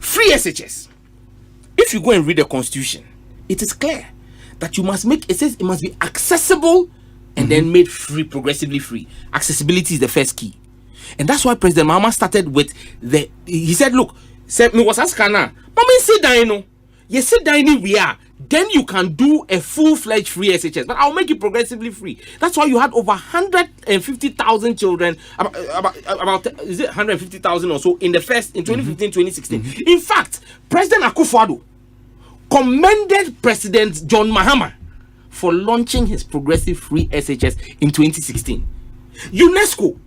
Free SHS. If you go and read the Constitution, it is clear that you must make, it says it must be accessible and then made free, progressively free. Accessibility is the first key. And that's why President Mahama started with he said, look, me was asking now, Mama, sit down, you sit down, we are. Then you can do a full-fledged free SHS, but I'll make it progressively free. That's why you had over 150,000 children, about is it 150,000 or so in 2015, 2016. In fact, President Akufo-Addo commended President John Mahama for launching his progressive free SHS in 2016. UNESCO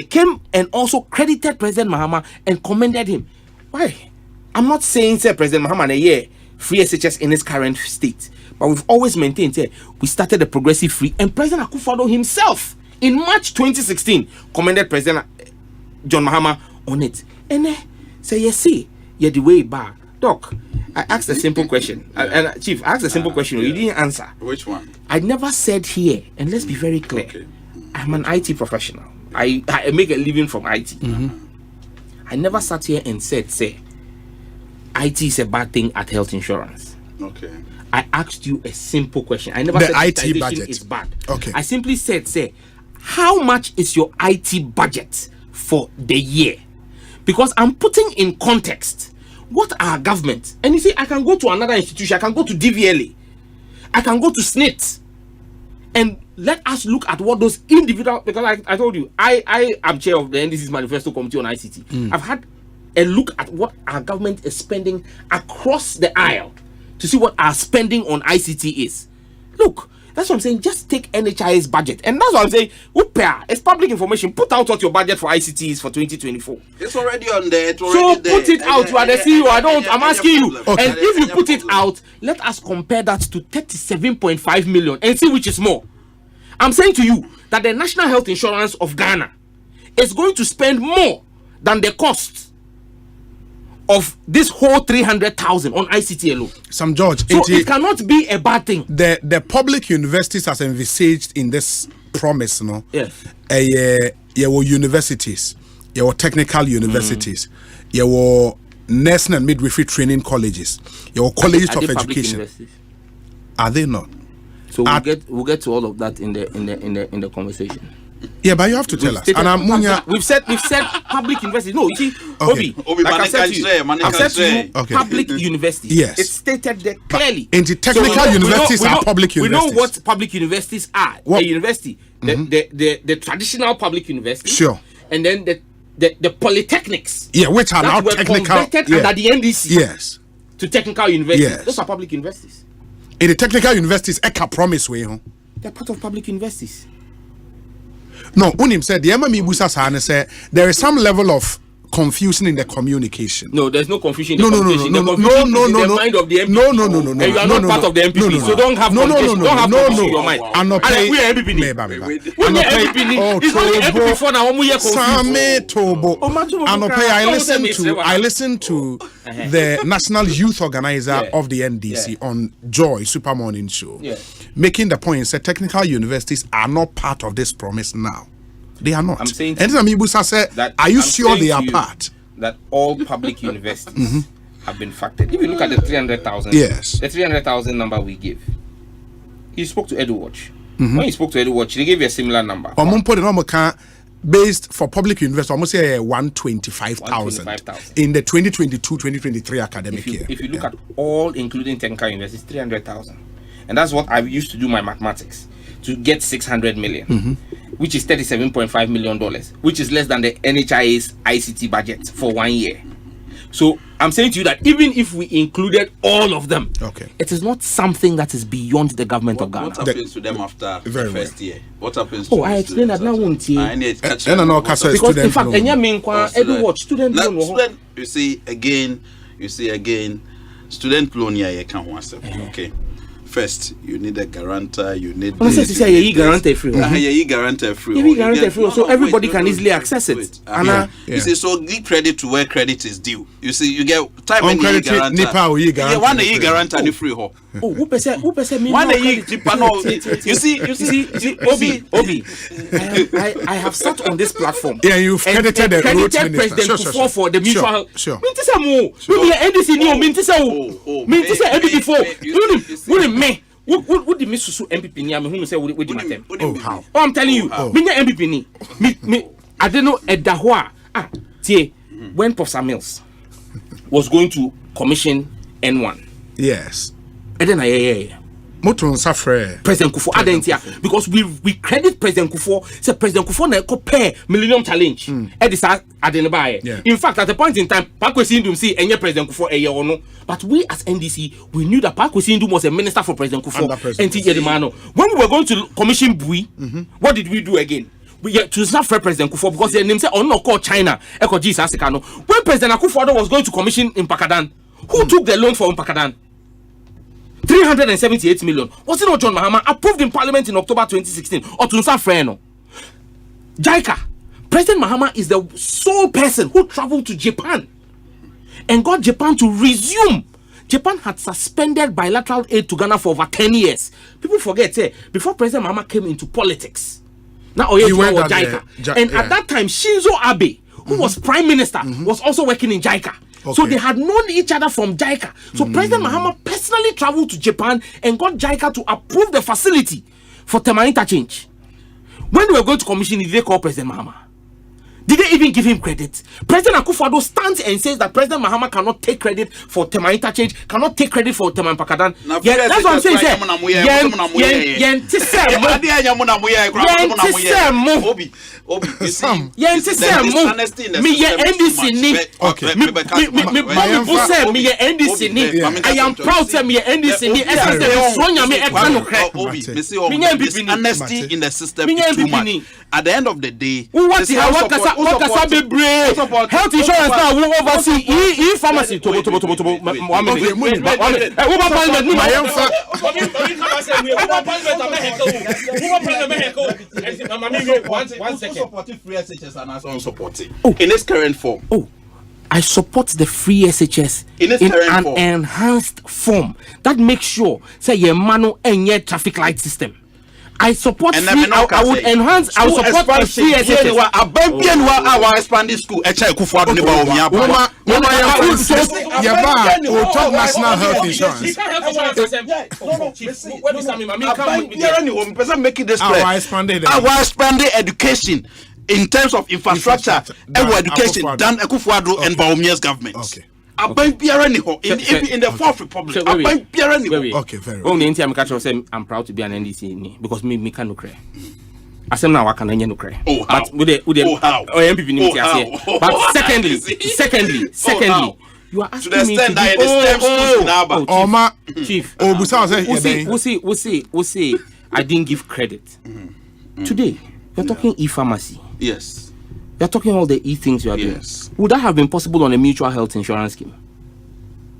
came and also credited President Mahama and commended him. Why? I'm not saying, say, President Mahama free SHS in its current state, but we've always maintained, we started the progressive free, and President Akufo-Addo himself in March 2016 commended President John Mahama on it. And say, yes, see, you're the way back. Doc, I asked a simple question. And Chief, I asked a simple question. You didn't answer. Which one? I never said here, and let's be very clear. Okay. I'm an IT professional. I make a living from IT. I never sat here and said, say, IT is a bad thing at health insurance. Okay. I asked you a simple question. I never said IT budget is bad. Okay. I simply said, say, how much is your IT budget for the year? Because I'm putting in context what our government, and you see, I can go to another institution, I can go to DVLA, I can go to SNIT, and let us look at what those individual, because I told you, I am chair of the NDC's manifesto committee on ICT. I've had a look at what our government is spending across the aisle to see what our spending on ICT is. Look, that's what I'm saying. Just take NHIA's budget, and that's what I'm saying. It's public information. Put out what your budget for ICT is for 2024. It's already on there. Put it out. You are the CEO. I'm asking you. Okay. And if you put it out, let us compare that to 37.5 million and see which is more. I'm saying to you that the National Health Insurance of Ghana is going to spend more than the cost of this whole 300,000 on ICT alone. Sam George, so it cannot be a bad thing. The public universities as envisaged in this promise, no? Yes. Your universities, your technical universities, your nursing and midwifery training colleges, your colleges of education. Are they not? So we'll get to all of that in the conversation. Yeah, but you have to tell us. And we've said public universities. No, you see, Obi, like I've said to you, public universities. Yes. It's stated there clearly. And the technical universities are public universities. We know what public universities are. What? The university, the traditional public universities. Sure. And then the polytechnics. Yeah, which are now technical. Converted under the NDC. Yes. To technical universities. Yes. Those are public universities. In the technical universities, Eka promise way, huh? They're part of public universities. No, Unim said the MME Busa Sane said there is some level of confusion in the communication. No, there's no confusion. No. The mind of the MP. No. And you are not part of the MPP, so don't have confusion. Don't have confusion in your mind. I'm not paying. We are MPP. We are MPP. It's not the MPP for now. We are confused. Tobo. I listened to the National Youth Organizer of the NDC on Joy Super Morning Show, making the point that technical universities are not part of this promise now. They are not. I'm saying and Amibusa said, are you sure they are part? That all public universities have been factored. If you look at the 300,000, yes, the 300,000 number we give, he spoke to EduWatch. When he spoke to EduWatch, they gave you a similar number. Based for public university, almost say 125,000 in the 2022-2023 academic year. If you look at all, including technical universities, 300,000, and that's what I used to do my mathematics to get 600 million, which is $37.5 million, which is less than the NHIA's ICT budget for 1 year. So I'm saying to you that even if we included all of them, it is not something that is beyond the government of Ghana. What happens to them after the first year? What happens to I explained that now, won't you? Because in fact, EduWatch student loan. You see again, student loan here you can't accept. Okay. First, you need a guarantor. You need. Guarantor free. Guarantor free. So everybody can easily access it. You see, so give credit to where credit is due. You see, you get time and credit guarantor. Guarantor. One year guarantor and free ho. Oh, who percent? 1 year no. You see, Obi. I have sat on this platform. Yeah, you've credited the President Kufuor for the mutual. Sure. What the Miss MPP near me who say what the matter? Oh, how? Oh, I'm telling you, me MPP ni. Me I don't know at Dahua. When Professor Mills was going to commission N1. Yes. And then Moton Safre President Kufuor identity because we credit President Kufuor. Say President Kufuor na compare Millennium Challenge. In fact, at a point in time, Pakwesi Ndum see any President Kufuor or no. But we as NDC, we knew that Pakwesi Ndum was a minister for President Kufuor. When we were going to commission Bui, what did we do again? We get to Safre President Kufuor because their name say no call China. Ekosiisen On Asempa. When President Kufuor was going to commission in Pakadan, who took the loan for Pakadan? 378 million. Was it not John Mahama approved in Parliament in October 2016? Or Tunsa Freno? JICA. President Mahama is the sole person who traveled to Japan and got Japan to resume. Japan had suspended bilateral aid to Ghana for over 10 years. People forget, before President Mahama came into politics, now he went with JICA. And at that time, Shinzo Abe, who was Prime Minister, was also working in JICA. Okay. So they had known each other from JICA. So President Mahama personally traveled to Japan and got JICA to approve the facility for Tema interchange. When they were going to commission it, did they call President Mahama? Did they even give him credit? President Akufo-Addo stands and says that President Mahama cannot take credit for Tema interchange, cannot take credit for Tema Pakadan. Yeah, that's what I'm saying. I am proud to me NDC. Honesty in the system is too much. At the end of the day, health insurance now will oversee e-pharmacy. In its current form. I support the free SHS in an form. Enhanced form that makes sure say your manual and your traffic light system. I support free. I would enhance. I would support the free SHS. Our expanding school. Talk national health insurance. Our expanding education in terms of infrastructure and education than Akufo-Addo and Bawumia's government. Okay. In the Fourth Republic. Okay, very well. Only I'm proud to be an NDC because me can no cry. I say now I can no cry. But but secondly, you are asking me to we'll see. I didn't give credit. Today, you're talking e-pharmacy. Yes. You're talking all the things you are doing. Would that have been possible on a mutual health insurance scheme?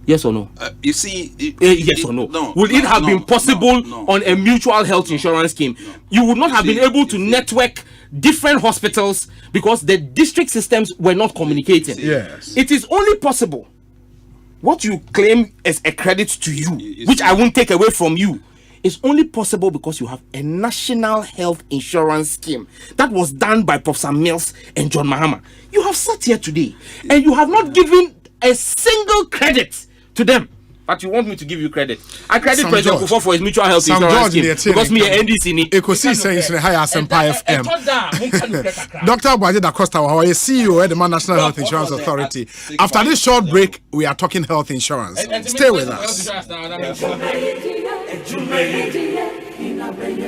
Yes or no? You see, yes or no? Would it have been possible on a mutual health insurance scheme? You would not have been able to network different hospitals because the district systems were not communicating. Yes. It is only possible. What you claim as a credit to you, which I won't take away from you, is only possible because you have a national health insurance scheme that was done by Professor Mills and John Mahama. You have sat here today and you have not given a single credit to them. But you want me to give you credit? I credit President Kufuor for his mutual health insurance scheme because me and NDC. Ekosiisen On Asempa FM. Dr. Abuaje Da Costa, our CEO at the National Health Insurance Authority. After this short break, we are talking health insurance. Stay with us.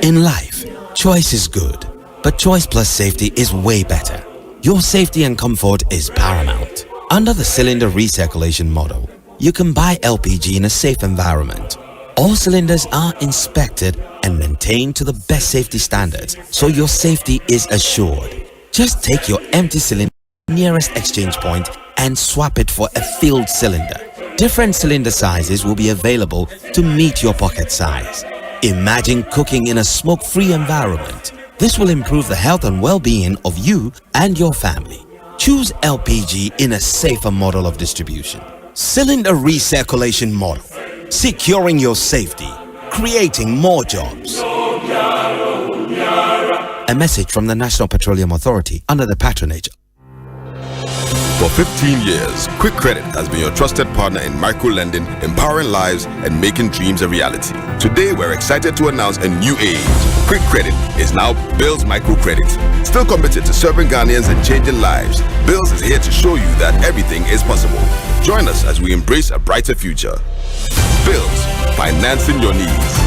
In life, choice is good, but choice plus safety is way better. Your safety and comfort is paramount. Under the cylinder recirculation model, you can buy LPG in a safe environment. All cylinders are inspected and maintained to the best safety standards, so your safety is assured. Just take your empty cylinder nearest exchange point and swap it for a filled cylinder. Different cylinder sizes will be available to meet your pocket size. Imagine cooking in a smoke-free environment. This will improve the health and well-being of you and your family. Choose LPG in a safer model of distribution. Cylinder recirculation model, securing your safety, creating more jobs. A message from the National Petroleum Authority under the patronage. For 15 years, Quick Credit has been your trusted partner in micro-lending, empowering lives and making dreams a reality. Today, we're excited to announce a new age. Quick Credit is now Bills Microcredit. Still committed to serving Ghanaians and changing lives, Bills is here to show you that everything is possible. Join us as we embrace a brighter future. Bills, financing your needs.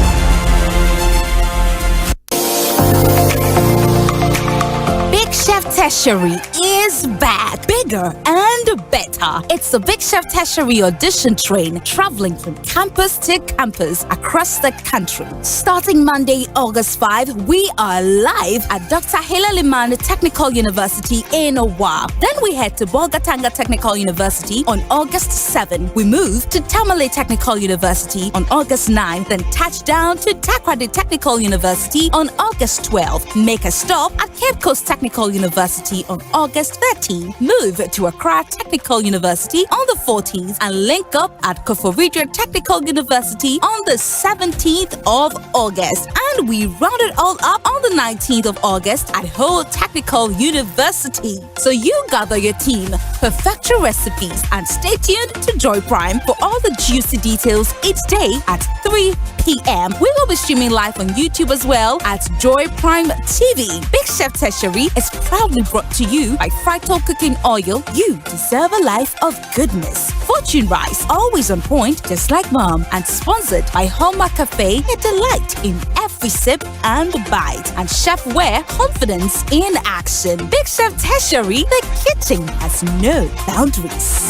Big Chef Tertiary is back, bigger and better. It's the Big Chef Tertiary audition train traveling from campus to campus across the country. Starting Monday, August 5, we are live at Dr. Hela Liman Technical University in Owa. Then we head to Bolgatanga Technical University on August 7. We move to Tamale Technical University on August 9, then touch down to Takoradi Technical University on August 12. Make a stop at Cape Coast Technical University on August 13. Move to Accra Technical University on the 14th and link up at Koforidua Technical University on the 17th of August. And we round it all up on the 19th of August at Ho Technical University. So you gather your team, perfect your recipes, and stay tuned to Joy Prime for all the juicy details each day at 3 p.m. We will be streaming live on YouTube as well at Joy Prime TV. Big Chef Tertiary is proudly brought to you by Frito Cooking Oil. You deserve a life of goodness. Fortune Rice, always on point, just like mom. And sponsored by Hallmark Cafe, a delight in every sip and bite. And Chef Ware, confidence in action. Big Chef Tertiary, the kitchen has no boundaries.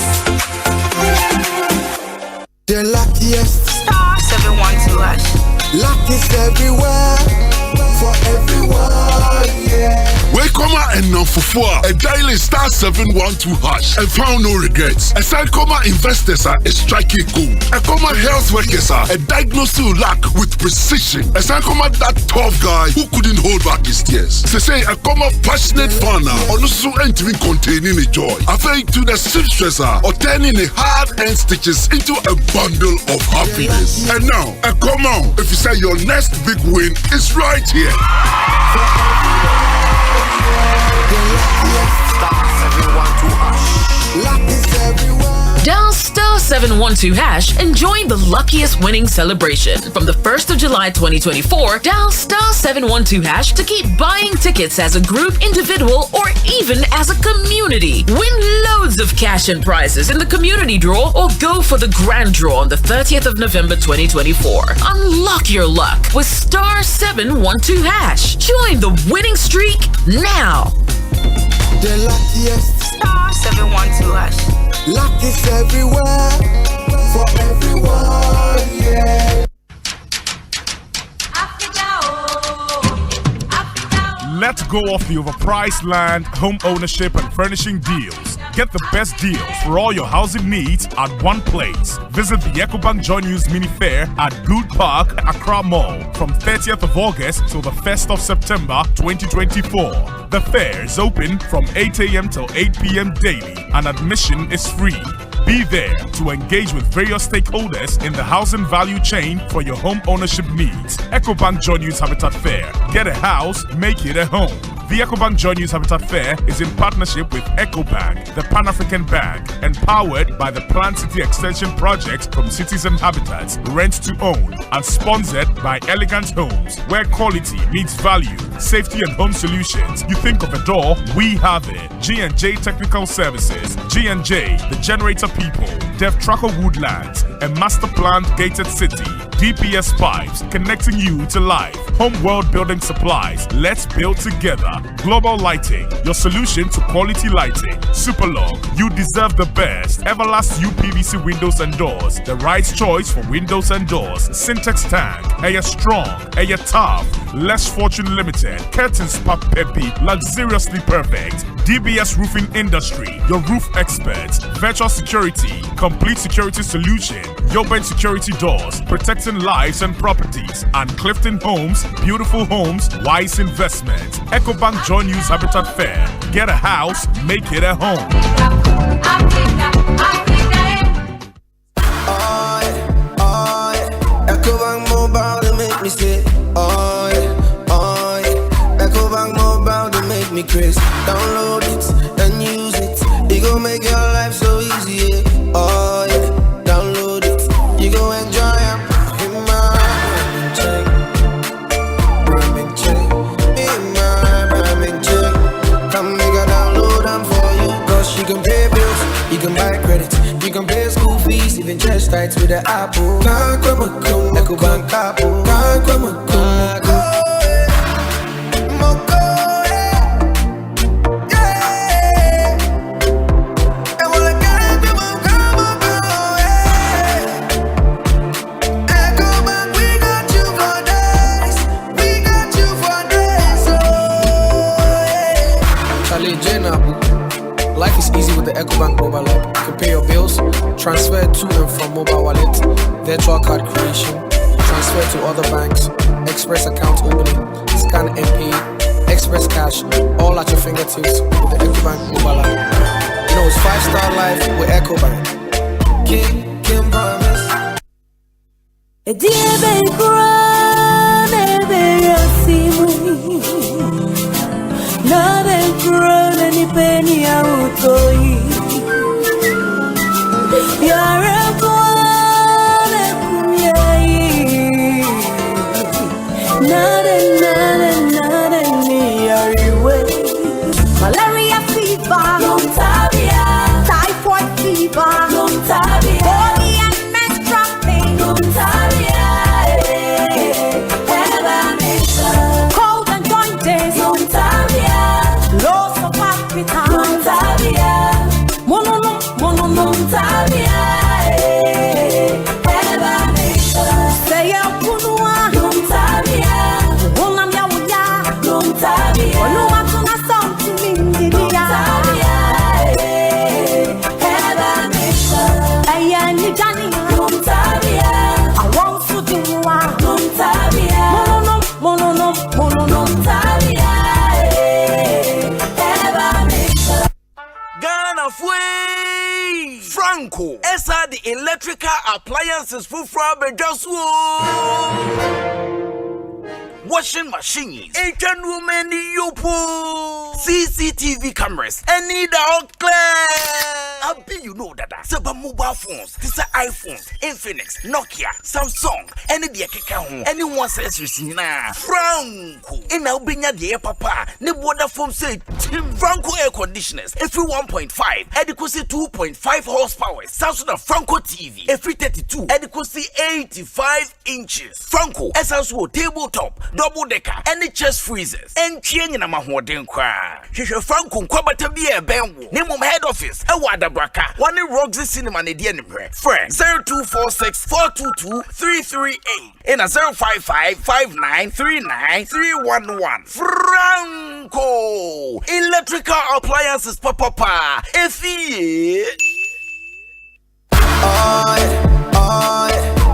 The luckiest. Star 712 Luck is everywhere. For everyone, yeah. Welcome and non for a daily star 712 hash and found no regrets. A side comma investors are a striking gold. A comma health workers are a diagnosing luck with precision. A side comma that tough guy who couldn't hold back his tears. They say a comma passionate farmer also entering containing a joy. I think to the stressor or turning a hard earned stitches into a bundle of happiness. And now, a comma if you say your next big win is right here. Dial star 712 hash and join the luckiest winning celebration. From the 1st of July 2024, dial star 712 hash to keep buying tickets as a group, individual, or even as a community. Win loads of cash and prizes in the community draw or go for the grand draw on the 30th of November 2024. Unlock your luck with star 712 hash. Join the winning streak now. The luckiest. Star 712 hash. Luck is everywhere. For everyone, yeah. Let go of the overpriced land, home ownership, and furnishing deals. Get the best deals for all your housing needs at one place. Visit the Ecobank Joy News Mini Fair at Good Park, Accra Mall from 30th of August till the 1st of September 2024. The fair is open from 8 a.m. till 8 p.m. daily and admission is free. Be there to engage with various stakeholders in the housing value chain for your home ownership needs. Ecobank Joy News Habitat Fair. Get a house, make it a home. The Ecobank Joy News Habitat Fair is in partnership with Ecobank, the Pan-African Bank, and powered by the Plant City Extension Project from Cities and Habitats, Rent to Own, and sponsored by Elegant Homes, where quality meets value, safety and home solutions. You think of a door, we have it. G&J Technical Services, G&J, the Generator People, Dev Tracker Woodlands, a master planned gated city, DPS Pipes, connecting you to life, Home World Building Supplies, let's build together. Global Lighting, your solution to quality lighting. Superlog, you deserve the best. Everlast UPVC windows and doors, the right choice for windows and doors. Syntex Tank, Air Strong, Air Tough. Less Fortune Limited, Curtains Pop Peppy, luxuriously perfect. DBS Roofing Industry, your roof experts. Virtual Security, complete security solution. Yoben Security Doors, protecting lives and properties. And Clifton Homes, beautiful homes, wise investment. EcoBank Joy News Habitat Fair. Get a house, make it a home. EcoBank Mobile, they make me say, oh yeah. EcoBank Mobile, they make me crazy. Download it and use it. It gon' make your life so easy, yeah. Oh yeah. Download it, you gon' enjoy it. In my check, ramen check. In my ramen check. Come make a download them for you. Cause you can pay bills, you can buy credit, you can pay school fees, even church tights with the Apple. EcoBank Apple. Life is easy with the EcoBank mobile app. You can pay your bills, transfer to and from mobile wallet, virtual card creation, transfer to other banks, express account opening, scan and pay, express cash, all at your fingertips with the EcoBank mobile app. You know it's 5-star life with EcoBank. Kim promise. Penny out of you're a malaria fever, typhoid fever, body and menstrual pain, cold and joints, loss of appetite, Franco, esa the electrical appliances for just washing machines, Asian women yopo, CCTV cameras, any dog clear. I be you know that several mobile phones, this are iPhones, Infinix, Nokia, Samsung, any the account, anyone says you na Franco. In our binya the papa, ne water foam say Franco air conditioners, every 1.5, adequacy 2.5 horsepower, Samsung Franco TV, every 32, adequacy 85 inches. Franco, essential tabletop, double decker, any chest freezers, and chain in a mahwadin cry. Franco, Kwabata be a bamboo, name of head office, a water braka, one in Roxy Cinema, the enemy. Friend 0246 422 338 in a 055 5939 311. Franco, electrical appliances, papa, if he.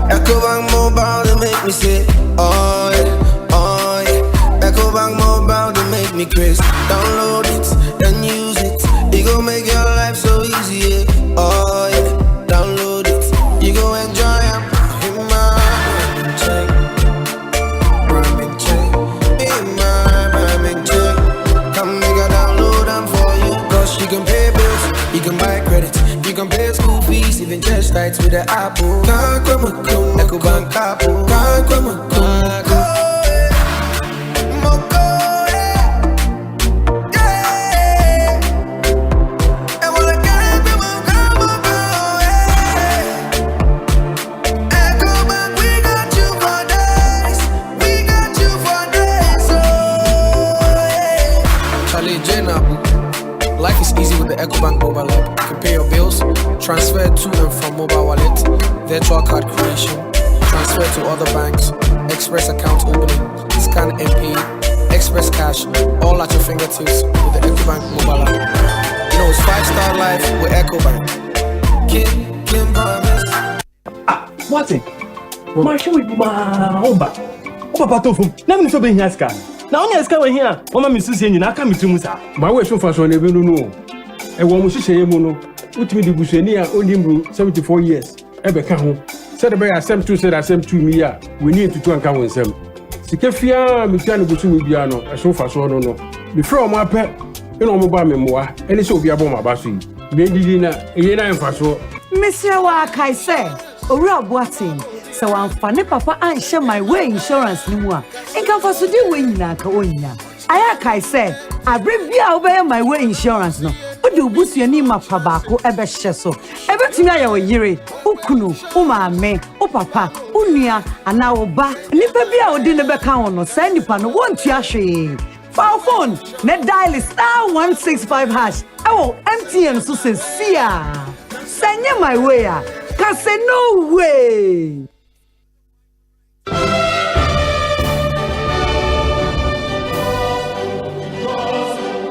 EcoBank Mobile, they make me say, oh yeah. EcoBank Mobile, they make me crazy. Download it and use it. It gon' make your life so easy, yeah. Oh yeah. Download it, you gon' enjoy it. In my ramen check. In my ramen check. Come make a download them for you. Cause you can pay bills, you can buy credit, you can pay school fees, even church tights with the Apple. EcoBank Apple. Life is easy with the EcoBank mobile app. You can pay your bills, transfer to and from mobile wallet, virtual card creation, transfer to other banks, express account opening, scan and pay, express cash, all at your fingertips with the EcoBank mobile app. You know it's 5-star life with EcoBank. Kim promise. What it? My show with my own back. Papa told him, never so being here scan. Now only scan here. Mama Mrs. Yen, I come to Musa. My way so far so never know. A woman she say mono, which me the Bushenia only 74 years. Ever come home. Said about Asempa 2 said Asempa 2 me we need to come with them. Sikefia Michano Busu Biano, a so far so no. Before my pet, you know mobile memoir, and it's so be about my bassy. Maybe dinner, a year and for so. Monsieur Wakai said, Ora Boating, so I'm funny papa and share my way insurance no more. And come for to do win Naka. I said, I bring you over my way insurance no. What do boost your name up Pabako ever sheso? Everything I yere, Ukunu, me, Papa, Unia, and now ba, Nipabia or dinner back on or send you pan one tiashi. File phone, net dial is *165#. Oh, empty and so sincere. Send you my way, can say no way.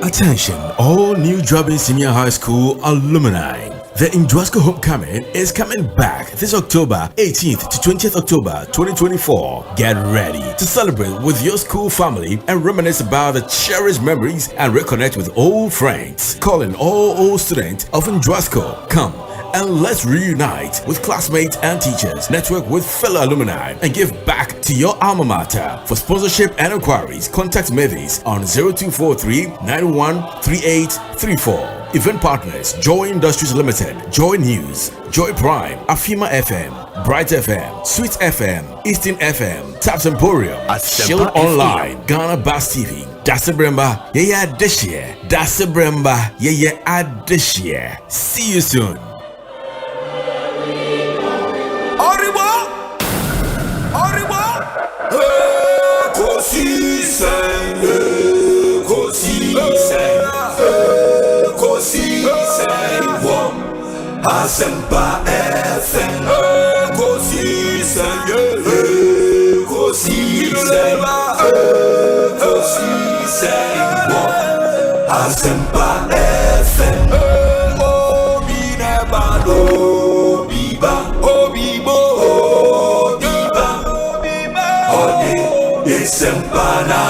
Attention, all new Jobbing Senior High School alumni. The Indwasco Homecoming is coming back this October 18th to 20th October 2024. Get ready to celebrate with your school family and reminisce about the cherished memories and reconnect with old friends. Calling all old students of Indwasco. Come and let's reunite with classmates and teachers, network with fellow alumni, and give back to your alma mater. For sponsorship and inquiries, contact Mavis on 0243 913834. Event partners: Joy Industries Limited, Joy News, Joy Prime, Afima FM, Bright FM, Sweet FM, Eastern FM, Taps Emporium, Shield Online, Ghana Bass TV. Dasabremba, yeah, this year. Dasabremba, yeah, this year. See you soon. Asempa FM, Ekosiisen, Ekosiisen, Asempa FM, Obinebado, Obiba, Obibo, Obiba, Ode, Esempana,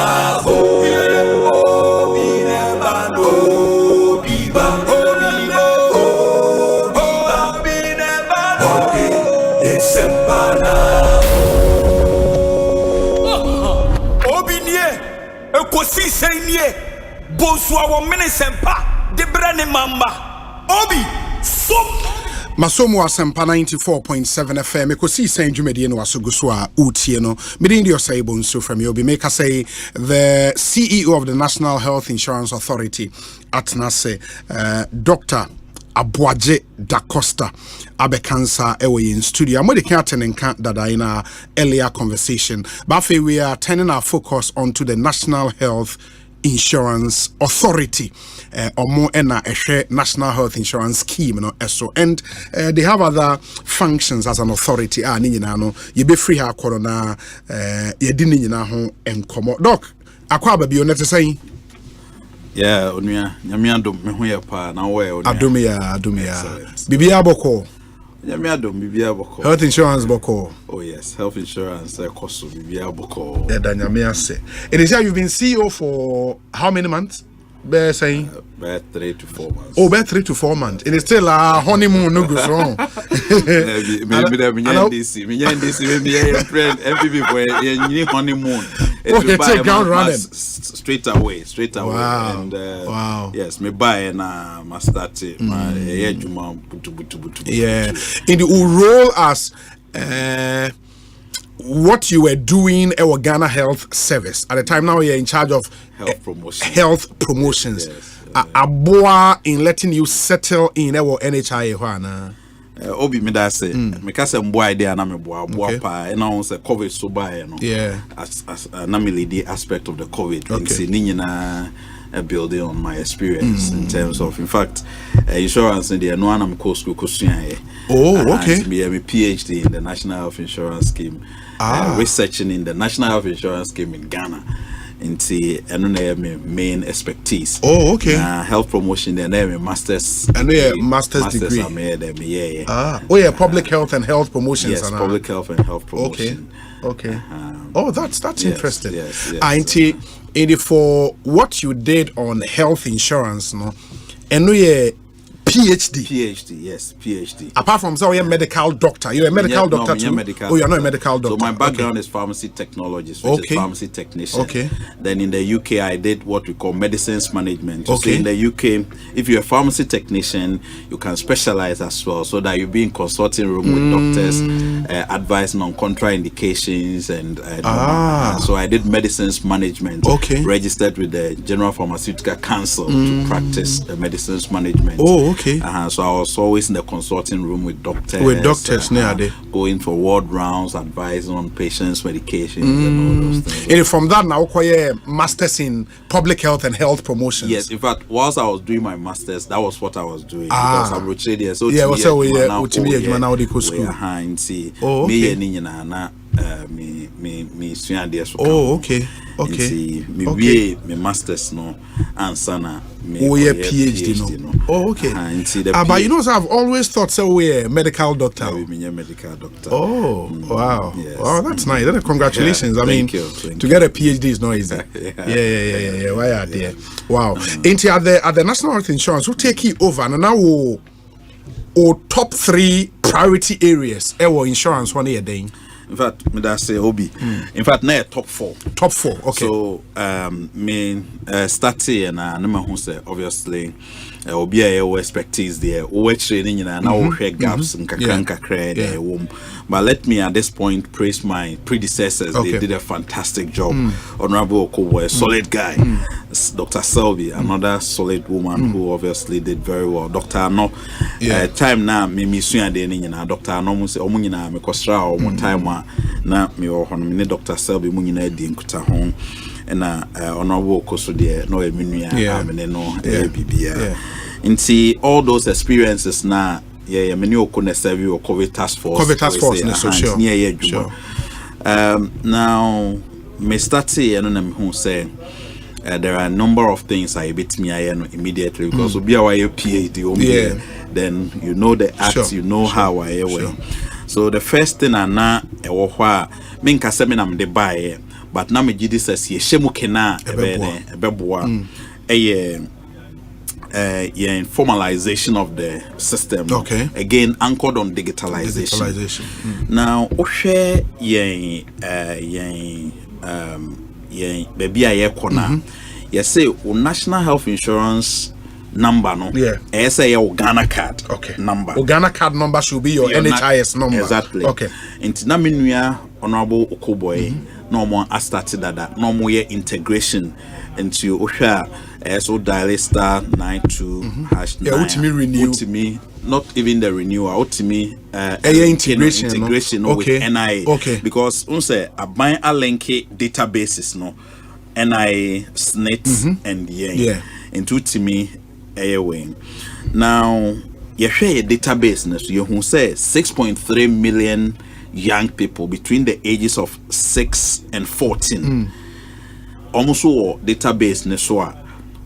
Obinebado, Obiba. Ekosiisen Bonsu our manifesto de brane mamba obi so Masomo Asempa 94.7 FM Ekosiisen dwumedie no asoguso a utie no medin di Osei Bonsu from you be make us say the CEO of the National Health Insurance Authority atnase Dr. Abuaje da Costa abekansa ewe in studio. I'm going to tenenka dada in our earlier conversation. But we are turning our focus onto the National Health Insurance Authority or more National Health Insurance Scheme, you know, so and they have other functions as an authority. You be free her corona you didn't know and come doc. Akwa baby on say yeah, onuya nyamiadom me ho ye pa na wo onuya adumia bibia boko nyamiadom bibia boko health insurance boko. Oh yes, health insurance cost bibia boko da nyamia say. It is you've been CEO for how many months? Bear saying about 3 to 4 months. Oh, about 3 to 4 months. It is still a honeymoon no goes wrong. Maybe friend every people you honeymoon. It take ground running straight away. Wow. And wow. Yes, me buy and my start my yeah. In the role as what you were doing at Ghana Health Service at the time. Now you're in charge of health promotions. Yes, aboa in letting you settle in our NHIA. Obi me da say me ka say mboa idea na me boa pa and now say COVID so buy no yeah as na me lead aspect of the COVID okay. ni nyina building on my experience in terms of, in fact, insurance in the no one I'm course okay. Me a PhD in the National Health Insurance Scheme, researching in the National Health Insurance Scheme in Ghana. Into main expertise. Okay. Health promotion, then master's. Master's degree. Public health and health promotion. Yes, public health and health promotion. Okay. That's interesting. Yes. For what you did on health insurance, no, and PhD. Apart from you're a medical doctor, you're a medical doctor too. You're not a medical doctor. So my background is pharmacy technologist, which is pharmacy technician. Then in the UK, I did what we call medicines management. So in the UK, if you're a pharmacy technician, you can specialize as well, so that you be in consulting room with doctors, advising on contraindications and. So I did medicines management. Registered with the General Pharmaceutical Council to practice the medicines management. So I was always in the consulting room with doctors. Going for ward rounds, advising on patients' medications and all those things. And from that now, acquire masters in public health and health promotion. Yes, in fact, whilst I was doing my masters, that was what I was doing. Because I'm rotated. So me masters no answer na me PhD no. But you know, so I've always thought we're a medical doctor. Me a medical doctor. Wow. Yes. Oh, that's nice. Congratulations. Thank you. To get a PhD is not easy. Yeah. Why are there? Wow. Into at the National Health Insurance, who take it over and now top 3 priority areas insurance one year day. In fact, me that say hobby. In fact, now top 4. Top 4. Okay. So me started and I who say obviously obi a expertise there. We training and now we gaps and kakra. But let me at this point praise my predecessors. They did a fantastic job. Honorable Okobo, a solid guy. Dr. Selby, another solid woman who obviously did very well. Dr. Ano, time now me suya de ni na Dr. Ano mu se omu nyina me kostra o mo time na me wo hono me Dr. Selby mu nyina di nkuta ho na honorable Okoso de no eminua amene no bibia. Nti all those experiences na many okune serve or COVID task force. COVID task force, so sure. Now me started and who say there are a number of things I bit me immediately because be our PhD then you know the act, you know how I work. So the first thing I na me nka se me nam de buy but na me gidi says ye shemu kena ebeboa in formalization of the system. Again anchored on digitalization. Now share baby aye kona you say national health insurance number no say your Ghana card number. Ghana card number should be your NHIS number. Exactly. Into na menua honorable Okoboy no more started that no more integration into Osha so dial star 92#9 renew not even the renewal ultimately integration with NHIA because say a buy a link databases no NHIA SNIT and into me way now you share a database so you who say 6.3 million young people between the ages of 6 and 14 almost all database neswa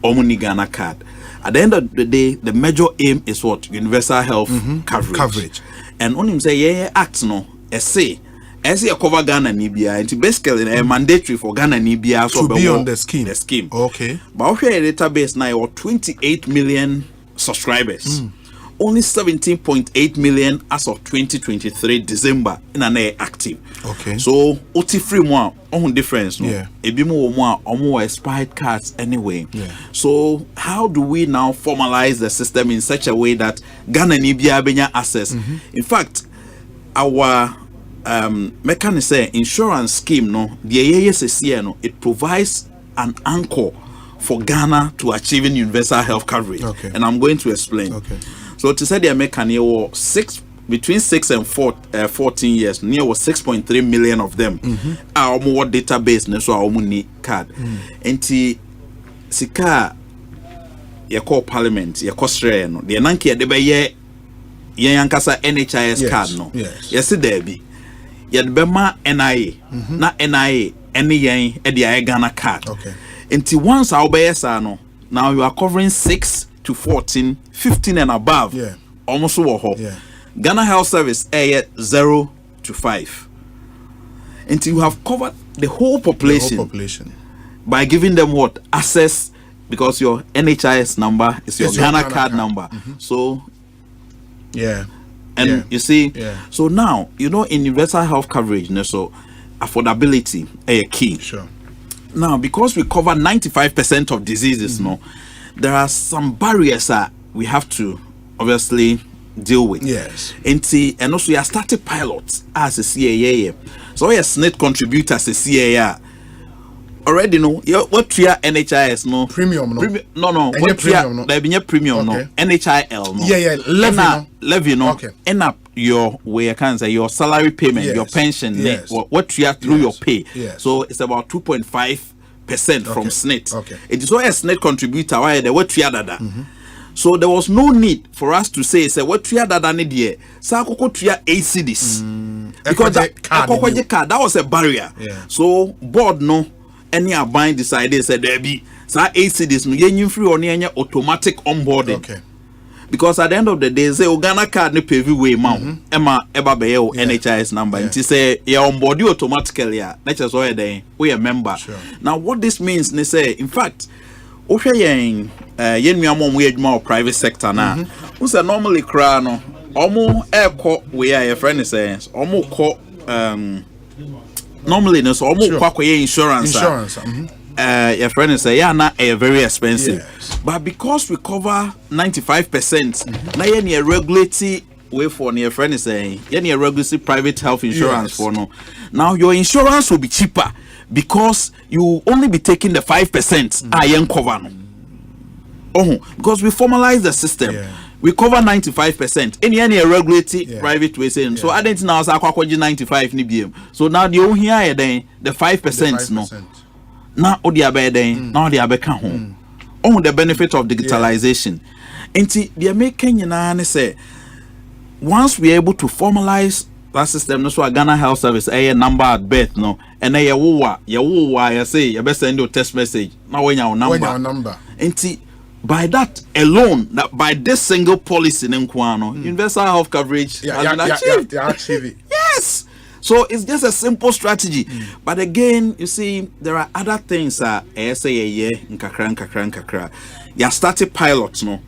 omuni Ghana card. At the end of the day, the major aim is what? Universal health coverage. And on him say act no essay as you cover Ghana Nibia and basically mandatory for Ghana Nibia to be on the scheme. But our database now or 28 million subscribers. Only 17.8 million as of 2023 December in an active. So oti free one on difference no. Ebi mo more expired cards anyway. So how do we now formalize the system in such a way that Ghana Nibia benya access? In fact, our mechanic say insurance scheme no the it provides an anchor for Ghana to achieving universal health coverage. And I'm going to explain. So to say the American between 6 and 14 years, near was 6.3 million of them are more database so our money card. And sika ye call parliament ye kosre no de nanke de be ye yankasa NHIS card no yes there be ye de be ma NIA na NIA any yen e de Ghana card okay until once I obey no now you are covering 6 to 14 15 and above almost Ghana Health Service 0 to 5 until you have covered the whole population by giving them what access, because your NHIS number is your Ghana card number. So you see, so now you know in universal health coverage, so affordability is a key. Now because we cover 95% of diseases, there are some barriers that we have to obviously deal with. And also you are starting pilots as a CAA. So we are SNIT contributors as a CAA. Already what we are NHIS premium what premium there be premium NHIL levy end up your way I can say your salary payment your pension what you are through your pay so it's about 2.5% from SNIT it is why a SNIT contributor why the what we are so there was no need for us to say what we are that need here sa akoko tuya 8 cedis because that was a barrier so board any abine decided said there be so 8 cedis no yen free on any automatic onboarding because at the end of the day say Ghana card no pay way mount ema eba be your NHIS number and say you onboard you automatically that's just why then we a member now what this means they say in fact ohwe yen nuamom we adwuma private sector na who say normally cra no omo eko we are your friend says omo ko normally no so omo kwa insurance your friend say na very expensive but because we cover 95% na yen regulatory way for your friend saying yen regulatory private health insurance for no now your insurance will be cheaper because you only be taking the 5% yen cover no because we formalize the system we cover 95%. Any regulatory private way saying so I didn't now say 95 ni BM. So now the only here then the 5% no. Now all the abe then now the abe can home. On the benefit of digitalization. Enti they make Kenya na say once we are able to formalize that system no so Ghana Health Service a number at birth no and a you say you best send your text message now when your number. Enti by that alone, that by this single policy in Nkwano, universal health coverage has been achieved. Yes. So it's just a simple strategy. But again, you see, there are other things that nkakra. You started pilots, no.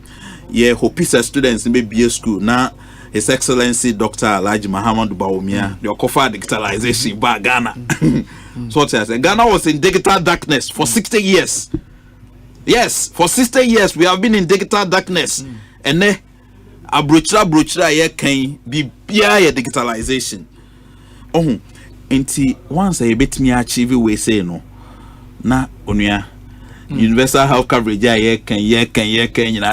Yeah, Hopisa students in BBA school. Now, His Excellency Dr. Alhaji Muhammad Bawumia, the Okofa digitalization by Ghana. So Ghana was in digital darkness for 60 years. Yes, for 60 years we have been in digital darkness. And then abrochra ye can be digitalization. Enti once I bet me achieve we say no. Na onua universal health coverage ye can I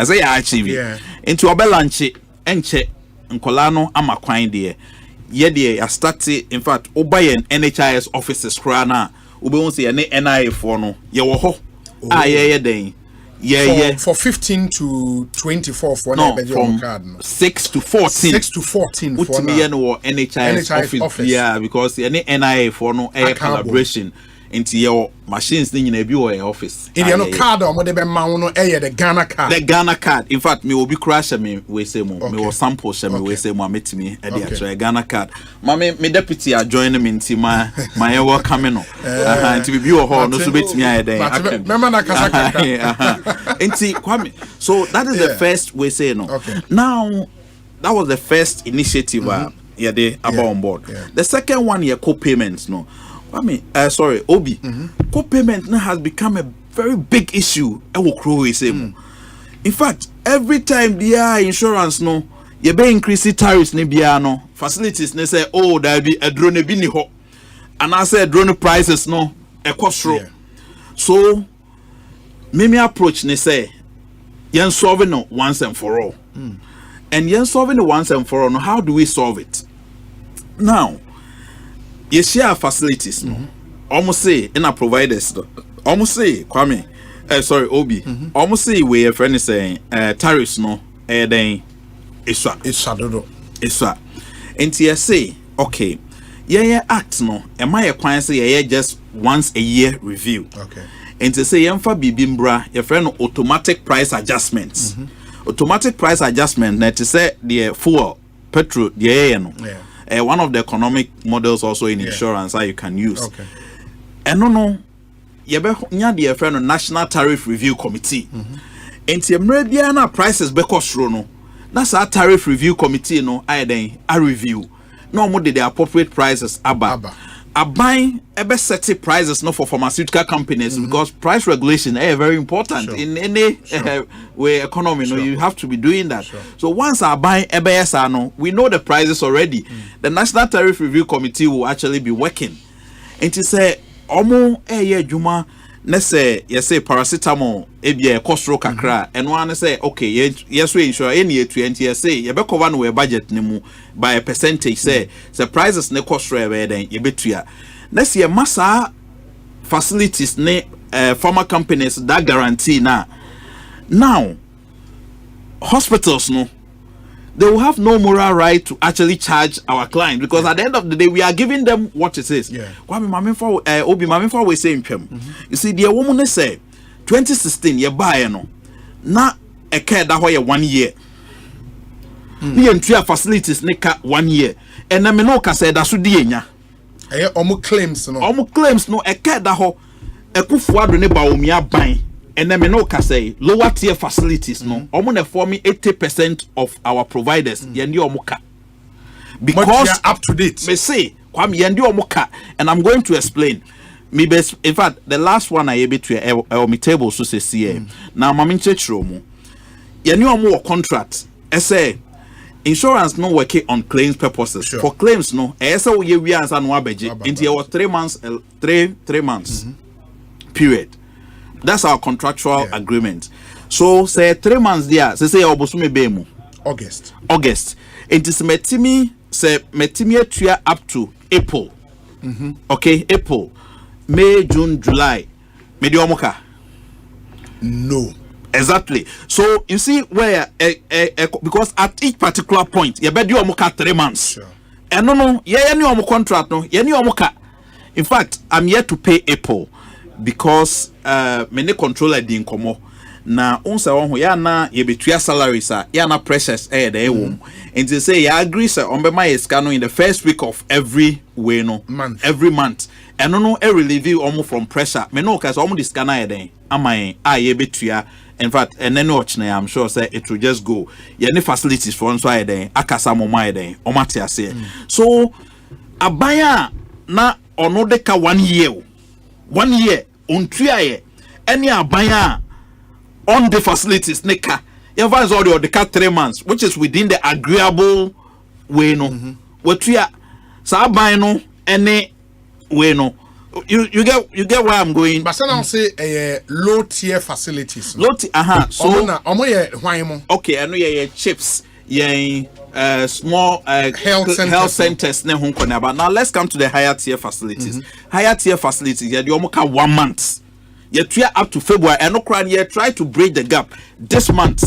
say achieve. Enti obelanche enche nkola no amakwan de ye de I start in fact obaye NHIS offices kra na obehun say NIA for no ye wo ho for 15 to 24 for from card, no. 6 to 14 for me no NHIS office because any NIA for no air collaboration into your machines in your office in your card or whatever mount the Ghana card in fact me will be crash me we say me will sample me we say me meet me actually Ghana card me deputy are joining me into my welcome no to be your hall no so bet me remember na kasa so that is the first we say no now that was the first initiative they about on board the second one co-payments no Obi. Co-payment now has become a very big issue. In fact, every time the insurance no, you be increasing tariffs ni no, facilities ne say there be a drone bi ni ho. And I say drone prices no, ekosro. So, me approach ne say, yen solve no once and for all. And yen solving the once and for all, no, how do we solve it? Now, you share facilities, no. Almost say in our providers, almost say, Kwame, sorry, Obi. Almost see where your friend is saying tariffs no then it's and say okay. Yeah, act no. Am I a client say yeah just once a year review? Okay. And to say yemfa bibimbra, your friend automatic price adjustments. Automatic price adjustment. Now to say the fuel, petrol, the no. One of the economic models also in insurance that you can use. Okay. And no. Yebe the friend National Tariff Review Committee. And the Meridiana prices because no. That's our tariff review committee no. I then a review. No more the appropriate prices abba. A buying ebe set prices not for pharmaceutical companies because price regulation is very important in any way economy. No, you have to be doing that. So once I buy ebe no, we know the prices already. The National Tariff Review Committee will actually be working. And to say omo juma nese say paracetamol ebia kostro kakra and one say okay yes we insure any 20 say you be cover no budget nimu by a percentage say prices ne kostro e den you betua nese ye massa facilities ne pharma companies that guarantee now hospitals no they will have no moral right to actually charge our client because at the end of the day we are giving them what it is. Obi mame for we say you see the woman say 2016 ye buy no na e care da hoye 1 year. We entry facilities ne ka 1 year and na me no ka say da so die nya. Omo claims no e care da ho e kufu ado ne ba omi aban. And then no say lower tier facilities no almost forming 80% of our providers yendi omuka because up to date me say kwam yendi omuka and I'm going to explain me best in fact the last one I able to me table so say now mama nchechiro mu yendi omu contract say insurance no working on claims purposes for claims no say we answer no abeje into your 3 months 3 months period. That's our contractual agreement. So say 3 months there. Say obosume bemu. August. It is metimi tuya up to April. Okay, April, May, June, July. Mediomoka. No. Exactly. So you see where because at each particular point, you bet you omoka 3 months. Sure. And no, yeah, you omo contract no, yeah, you omoka. In fact, I'm yet to pay April. Because many controller di nkomo na unsa won ho ya na ye betua salaries ya na pressures the wom and they say ya agree say on be my scan in the first week of every way no every month and no relieve you from pressure me no cause omo the scanner den amai ye betua in fact and then watch na I'm sure say it will just go ye any facilities for so den akasa mo mai den o mate ase so abaya na ono de ka 1 year 1 year untuaye any abaya on the facilities nika advance all the cat 3 months which is within the agreeable way no watuya sa aban no any way no you get where I'm going but now say low tier facilities low tier so omo ye hwan mo okay I know ye chips ye small health centers ne ho kona but now let's come to the higher tier facilities higher tier facilities you almost 1 month you try up to February and no cry you try to bridge the gap this month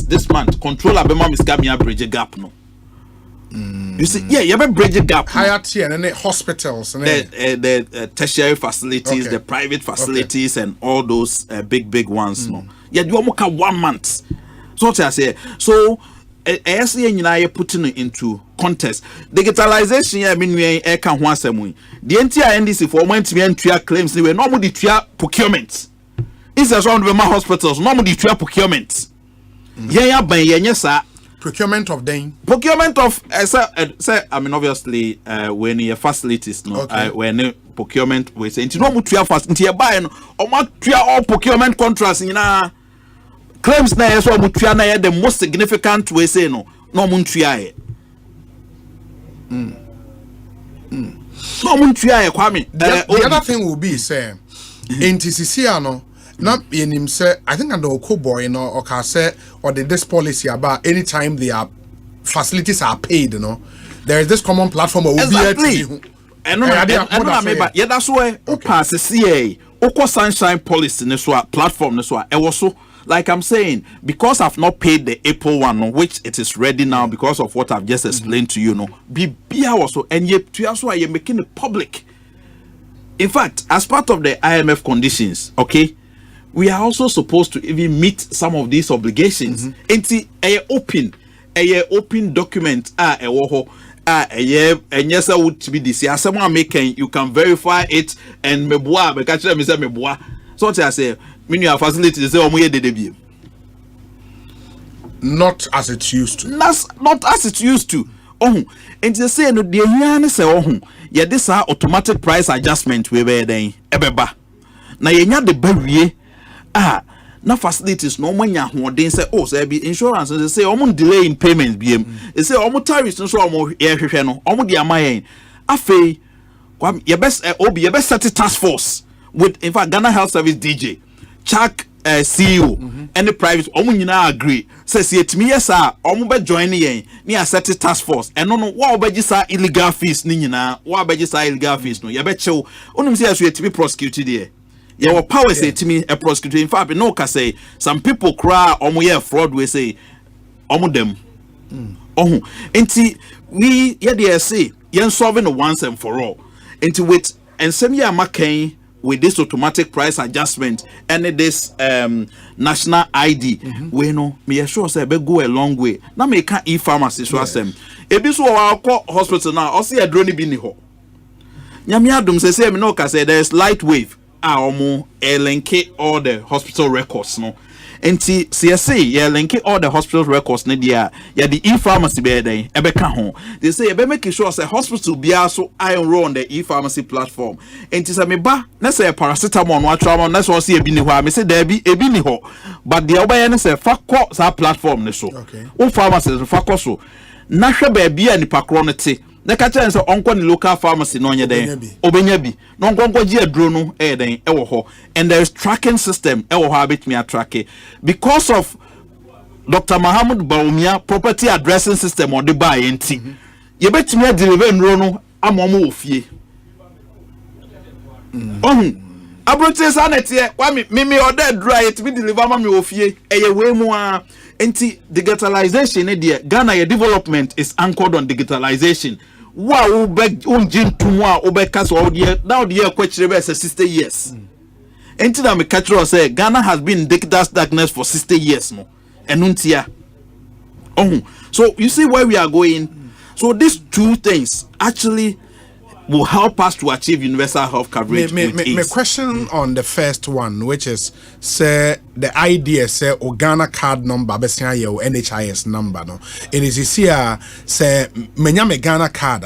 controller bema miska bridge the gap no you see you have bridge the gap higher tier and hospitals the tertiary facilities the private facilities and all those big ones no you almost 1 month so what I say so as you putting it into context, digitalization, I mean, we can one same. The entire NDC for when to claims they were normally procurement. It's a round of my hospitals, normally procurement. Procurement of them. Procurement of I mean obviously when your facilities no when procurement we say into no fast into buy no all procurement contracts in claims na yeso mutua na the most significant we say no mutua e no mutua e kwame the other thing will be say NTCC ano na yenim say I think under Okoboy no or ka say or this policy about anytime their facilities are paid there is this common platform where we exactly. And no that's why pass CA Oko Sunshine Policy Neswa platform Neswa. It was so like I'm saying, because I've not paid the April one, no, which it is ready now because of what I've just explained to you, no. Be also and yet to us why you're making it public. In fact, as part of the IMF conditions, okay, we are also supposed to even meet some of these obligations. Enti a open document and yes, I would be this. As someone making, you can verify it and meboa. But catch them, say meboa. So what I say, meaning your facility say omo ye debut. Not as it used to. Not as it used to. Oh, and they say no. The here say oh, yeah, this are automatic price adjustment we be then ebeba. Na yenya de bawie na facilities no manya hoden say oh say be insurance they say omo delay in payment biem they say omo tariffs no so omo hwehwe no omo de amayen afei your best your best set task force with in fact Ghana Health Service DJ Chuck CEO and the private omo nyina agree says yetimi yes omo be join yen na set task force and no wa obeji sa illegal fees ni nyina wa obeji sa illegal fees no ye be chew onum say so yetimi prosecute there. Your power say to me a prosecutor. In fact, no can say some people cry omo fraud we say omo them. We they say yen solving the once and for all. Into with and some year making with this automatic price adjustment and this national ID. We know me sure say be go a long way. Now me can e-pharmacy so asem. Ebi so our hospital now or see a drone bi ni ho. Nyame adum say me no can say there's light wave. Omo link all the hospital records no enti CSA link all the hospital records ne dia ya the e-pharmacy be den e be ka ho they say e be make sure say hospital bia so I enroll on the e-pharmacy platform enti say me ba na say paracetamol no atwa na so say e bi ni ho me say there be e bi ni ho but the obaye ne say fa ko sa platform ne so o pharmacy fa ko so na hwe ba bia ni pakro ne te na ka chen say onko ni local pharmacy no nye den obenya bi no onko gi adro no den e wo ho and there is tracking system e wo ho abetimi atrack because of Dr. Mahamud Baumia property addressing system on the buy enti ye betimi deliver nro no amomo ofie abrote sanete wa me order dry it me deliver ma me ofie eye we mu a enti digitalization e de Ghana your development is anchored on digitalization. Wow, unjin tumwa obeka so now the year question be 60 years. Enti na me catch say Ghana has been in digital darkness for 60 years no. Enuntia. So you see where we are going. So these two things actually will help us to achieve universal health coverage. My question on the first one, which is say the idea say Ghana card number besia your NHIS number no. It is here say me Ghana card.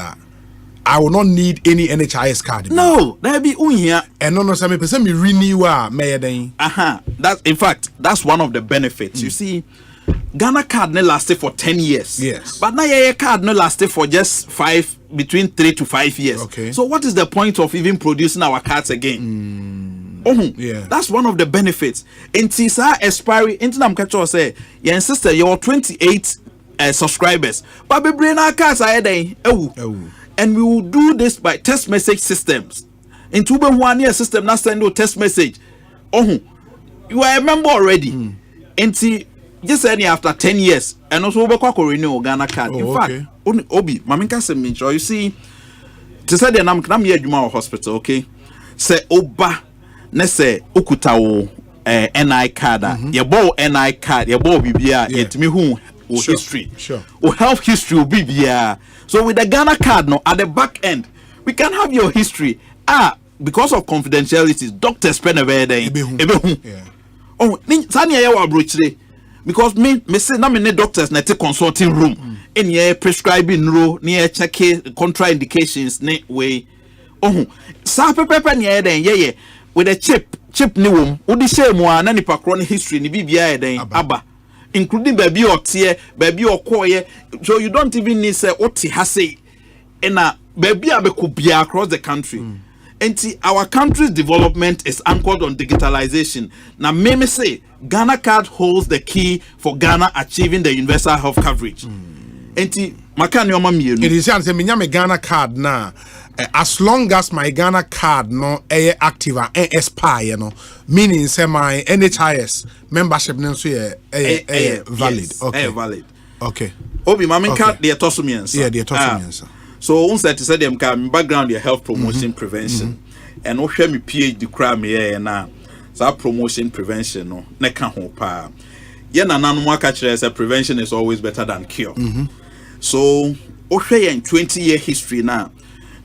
I will not need any NHIS card. No, there be here. And no say me person me renew may den. That's in fact that's one of the benefits. You see, Ghana card ne lasted for 10 years. Yes. But now your card no lasted for just between 3 to 5 years. Okay. So what is the point of even producing our cards again? Yeah. That's one of the benefits. Inti sa expiry inti nam catch say your insisted you 28 subscribers. But be bring our cards ahead and we will do this by text message systems. Into be 1 year system na send you text message. You are a member already. Inti just any after 10 years and also we go renew Ghana card. In fact, obi maminka se me you see to say the nam here adwuma hospital, okay? Say oba na say okuta wo NI card ye bo NI card ye bo bibia yetimi hu history. Sure. O health history bibia. So with the Ghana card no at the back end we can have your history. Because of confidentiality doctors spend a very day. Yeah. Sani ya wa brochire because me say na me doctors na take consulting room in your prescribing row near check contraindications ne way sa pepe near den ye with a chip ni wom odi share mu na nipa kro history ni bibia den aba including baby otie baby okoye so you don't even need say oti ha say na baby abekubia across the country. Our country's development is anchored on digitalization. Now, me say Ghana card holds the key for Ghana achieving the universal health coverage. It is say me Ghana card na as long as my Ghana card no active and expire no, meaning say my NHIS membership no so valid. Yes, okay. Valid. Okay. Obi mama card the tosumians. Yeah, the tosumians. So once that said them can background your health promotion prevention. And we share me PhD cram here na. So promotion prevention no ne ka ho pa. Ye na nanu aka kire say prevention is always better than cure. So we share in 20-year history now.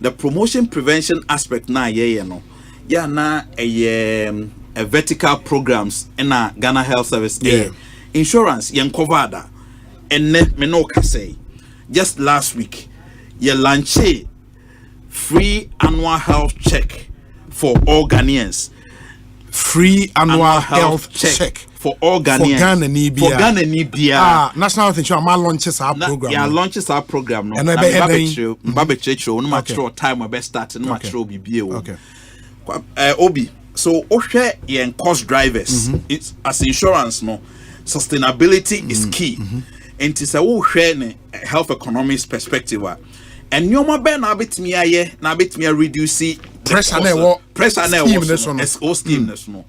The promotion prevention aspect na no. Yeah na a vertical programs in a Ghana Health Service. Insurance yen cover that. And me no ka say just last week you launched free annual health check for all Ghanaians. Free annual health check for all Ghanaians. For Ghana Nibia. National Health Insurance launches our program. Yeah, launches our program. No, and Babeche no matter time we best start no matter BBA. Okay. Obi. So Oshe yen cost drivers. It's as insurance no. Sustainability is key. And it's a health economics perspective. And nyoma be na betimi aye na betimi reduce pressure scheme no.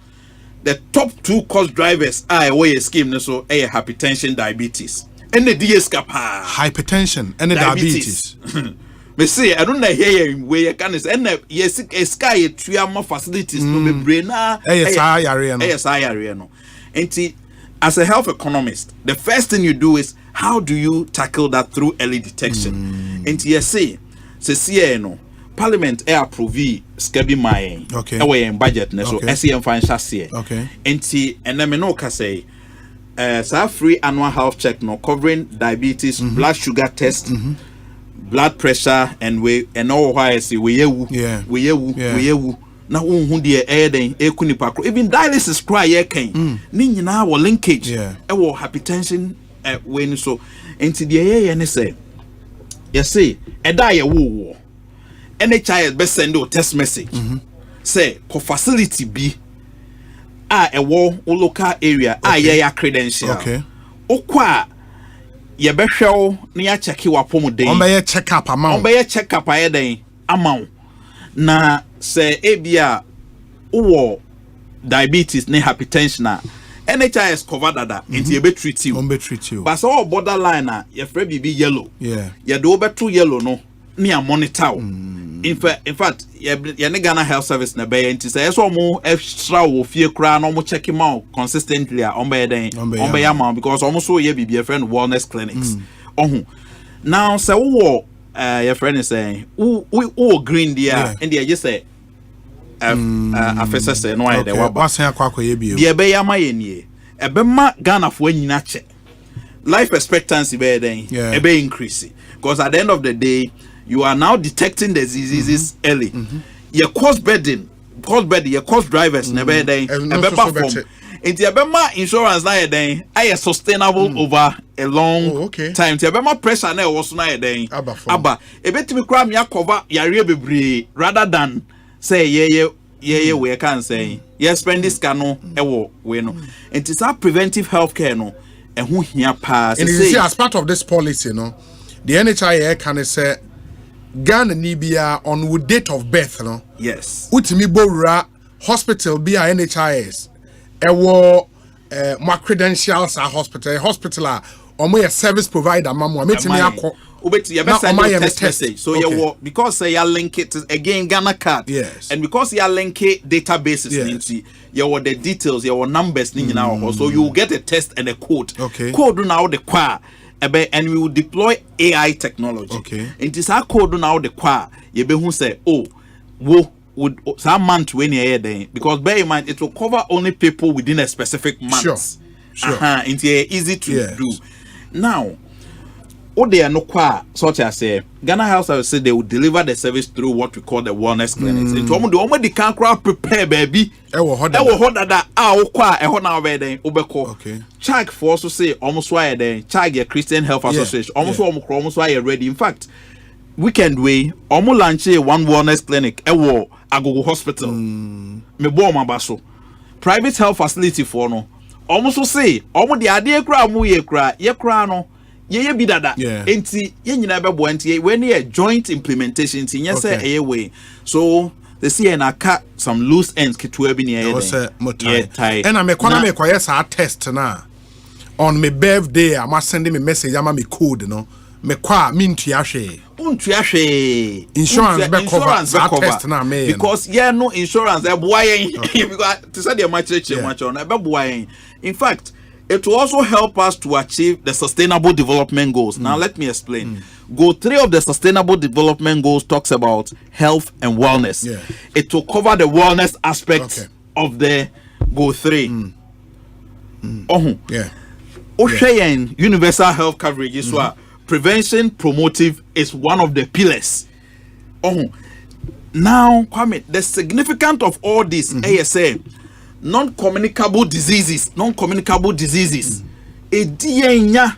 The top 2 cost drivers are away scheme so hypertension, diabetes. And the DS kapa hypertension and the diabetes. Me say I don't know here where you can say and yes sky more facilities no be brain na no. And as a health economist, the first thing you do is how do you tackle that through early detection? And say no Parliament approve scabi my away in budget so SEM financial year. And then me no ka say free annual health check no covering diabetes, blood sugar test, blood pressure and all why say we na wonhu de ekunipa even dialysis cry ye kan ni nyina wo linkage wo hypertension when so enti de ye ne say you say eda ye wo NHIA be send o text message say ko facility bi a wo local area a ye ya credential okwa ye be hwew na ya check wa pomuden on be ye check up aye den amount na say ebia uwo diabetes ne hypertension NHIS cover that into you be treat you but so borderline na your friend be yellow you do better yellow no near monitor in fact your Ghana Health Service na be into say so mo extra wo fie kra no mo check him out consistently on be den on be am because almost so ye be friend wellness clinics now say wo your friend is saying who green there and they just say afesa say no I there what's here kwa ye bi e be yama ye nie e be ma Ghana fo anyina che life expectancy be den e be increase because at the end of the day you are now detecting the diseases early your cost burden your cost drivers na be den e be perform and the Abema insurance na den are sustainable over a long time. The Abema pressure na was na den aba e betimi kra me cover yare bebre rather than say ye we can say yes spend this cano ewo we no. And it's our preventive healthcare no e ho hia pa say. And you see as part of this policy no the NHIA can say Ghana Nibia on with date of birth no. Yes. Utimi bora hospital be a NHIS ewo my credentials are hospital omo a service provider mamo metimi akọ obeti you be send a text message so you because you link it again Ghana card and because you link it databases you the details your numbers ni nyina so you will get a test and a code code now the qua and we will deploy AI technology it is our code now the qua you be who say would some month when you're there because bear in mind it will cover only people within a specific month. Sure. It's easy to do. Now, what they are no qua such as say Ghana Health Service say they will deliver the service through what we call the wellness clinics. And to the only can prepare baby. Charge for also say almost why then charge a Christian Health Association almost why you're ready. In fact, weekend way almost launch one wellness clinic Agogo Hospital me bo mabaso private health facility for no almost say almost the idea kra mu ye kra no ye bi dada enti ye nyina be bo enti when ye joint implementation enti ye say way so they see and cut some loose ends kitwe bi near there and I'm a corner test na on my birthday I must send me message ama me code no me kwa mintuahwe insurance be cover test na me because no insurance e boy because to say the much on e be boy in fact it will also help us to achieve the sustainable development goals. Now let me explain. Goal 3 of the sustainable development goals talks about health and wellness. It will cover the wellness aspect of the goal 3. Universal health coverage is what prevention promotive is one of the pillars. Now, Kwame, the significance of all this ASA non-communicable diseases edienya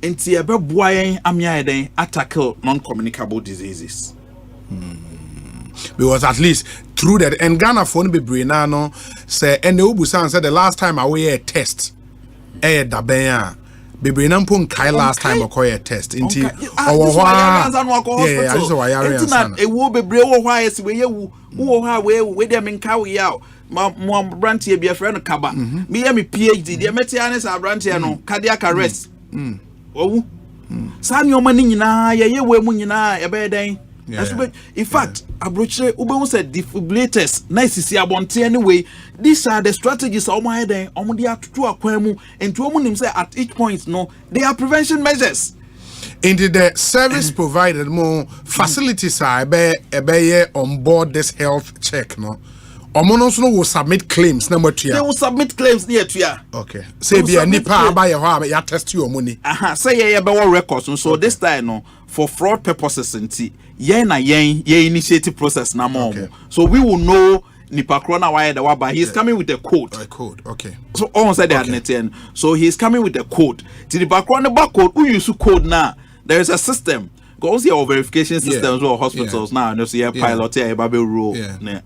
enti ebeboayen amiaden tackle non-communicable diseases because at least through that and Ghana for no be na no say and obusan said the last time I test daben bebre na mpon kai last time I test enti I just why enti e wo bebre wo hwa esi we yewu wo ha we dem nka we yaw my branch here be a friend Kaba. Me and me PhD, the Metianis are branch here no cardiac arrest. Oh, San your money na ye we munina a bed. In fact, Abroche Ubo said defibrillators, nice to see abonti anyway. These are the strategies of my day, Omodia to Aquemu, and to Omonim say at each point, no, they are prevention measures. Into the service provided more facilities are on board this health check, no. Omonos no will submit claims number 2. They will submit claims near to ya. Okay. Say be a nipa buy ya test your money. Say ye be records. So this time no for fraud purposes nti ye initiative process na more. So we will know nipa krona why the waba. He is coming with a code. A code. Okay. So all said that net. So he is coming with a code. To the background the barcode who use code now. There is a system. Go see our verification systems or hospitals now. No see a pilot here, Bible rule.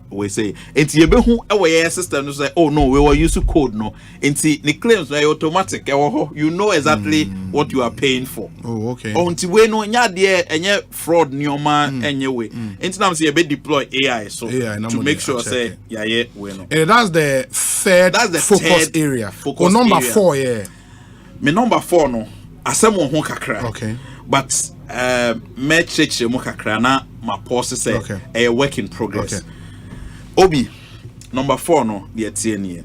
We say, and you be who our system to say, oh no, we will use code no. And see the claims are automatic. You know exactly what you are paying for. Oh, okay. Until we know there any fraud nyoma anyway. And now see a bit deploy AI so to make sure say we know. And that's the third focus area. Focus number 4 Me number 4 no. Asemo ho kakra. Okay. But me cheche mo kakra na my post say a work in progress. Okay. Obi number 4 no the tie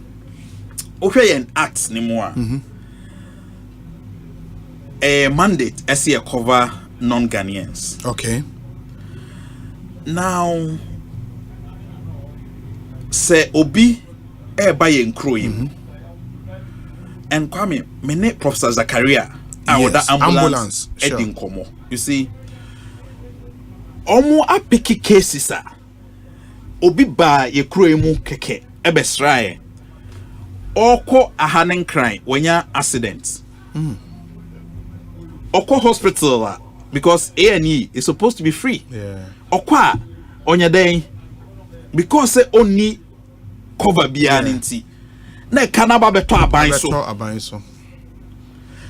ohwe yen act ni mo a mandate as a cover non-Ghanaians. Okay. Now say obi buy en kroyim. And Kwame me Professor Zakaria ambulance heading komo. You see, omo apiki cases obi ba ye kroemu keke ebesrae oko ahanen crime wenya accident. Oko hospital because A&E is supposed to be free. Okwa onya den because say only cover bianinti. Na kanaba beto aban so.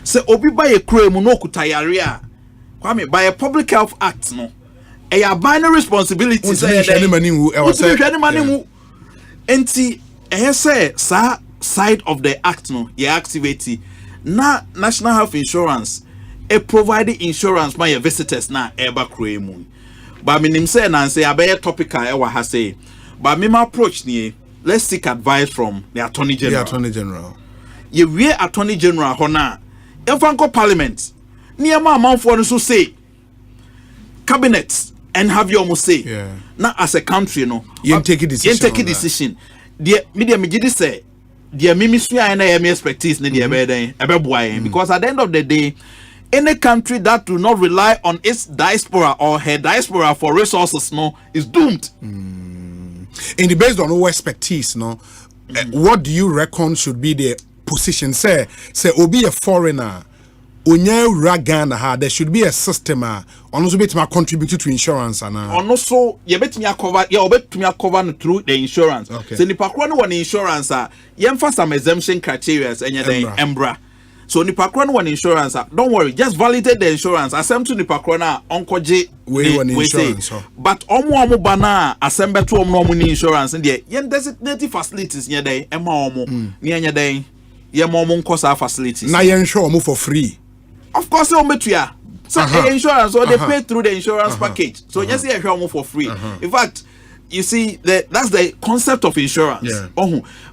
Se obi ba ye kroemu no kutayare a Kwame by a public health act no a binary responsibility say enti say sa side of the act no ye activity na national health insurance e provide insurance by your visitors na eba kroemu but minim say na say abeye topical e wa ha say but me approach ni let's seek advice from the attorney general. Ye we attorney general hona Evanko Parliament, near my mouth for so say cabinet and have your say. Not as a country, no. You take a decision. The media me say, dear Mimisua and I am expertise because at the end of the day, any country that do not rely on its diaspora or her diaspora for resources, no, is doomed. In the based on our expertise, no, what do you reckon should be the position? Say obi a foreigner onye Ghana there should be a system also bet me contribute to insurance and also you bet me cover through the insurance. So nipa kwa no one insurance ye mfa some exemption criteria enye den embra So nipa kro no one insurance, don't worry, just validate the insurance. Asem to nipa kro na onkoje we insurance. But omo bana asem beto omo ni insurance there. Yen designated facilities nya dey ema omo ni anya dey. Ye mo nkosa facilities. Na yen show omo for free. Of course omo metua. So insurance or they pay through the insurance package. So yes, you have for free. In fact, you see that's the concept of insurance.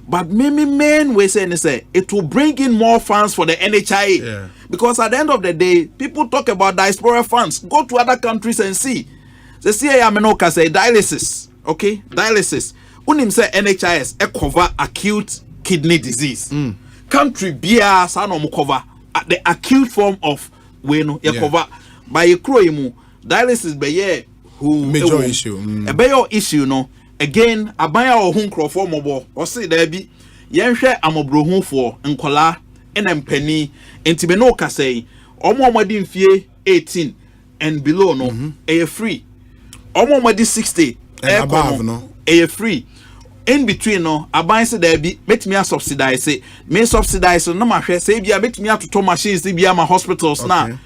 But main way saying say it will bring in more funds for the NHIA. Because at the end of the day, people talk about diaspora funds. Go to other countries and see. The CIA say dialysis. Okay, dialysis. Unim say NHIS cover acute kidney disease. Country BR no cover the acute form of cover by a crow dialysis be who major issue. A major issue no again abaya or home crofo mobo or say there be yenhwe amobrohu for nkola enempani enti no ka say omomadi mfie 18 and below no free omomadi 60 and above no free in between no aban say there be metimi subsidize say me subsidize no ma hwe say bia metimi atoto machines bia ma hospitals na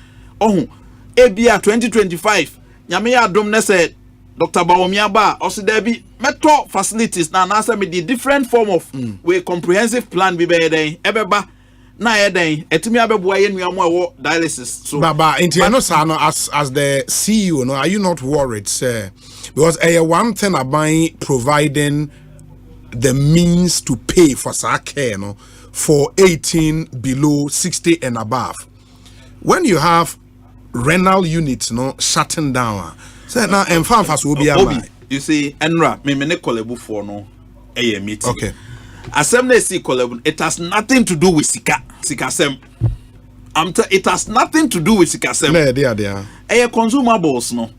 ebia 2025 nyame ya dom na say Dr. Bawumia ba also there be metro facilities na say me the different form of we comprehensive plan be den ebeba na eden etimi abeboa ye nuamo ewo dialysis so baba into no sa no as the CEO no are you not worried sir because one thing about providing the means to pay for care no for 18 below 60 and above when you have renal units no shutting down say now enfamfas will be you see enra me ne kolebu for no meeting okay assembly see kolebu it has nothing to do with sika sem it has nothing to do with sika sem there consumables no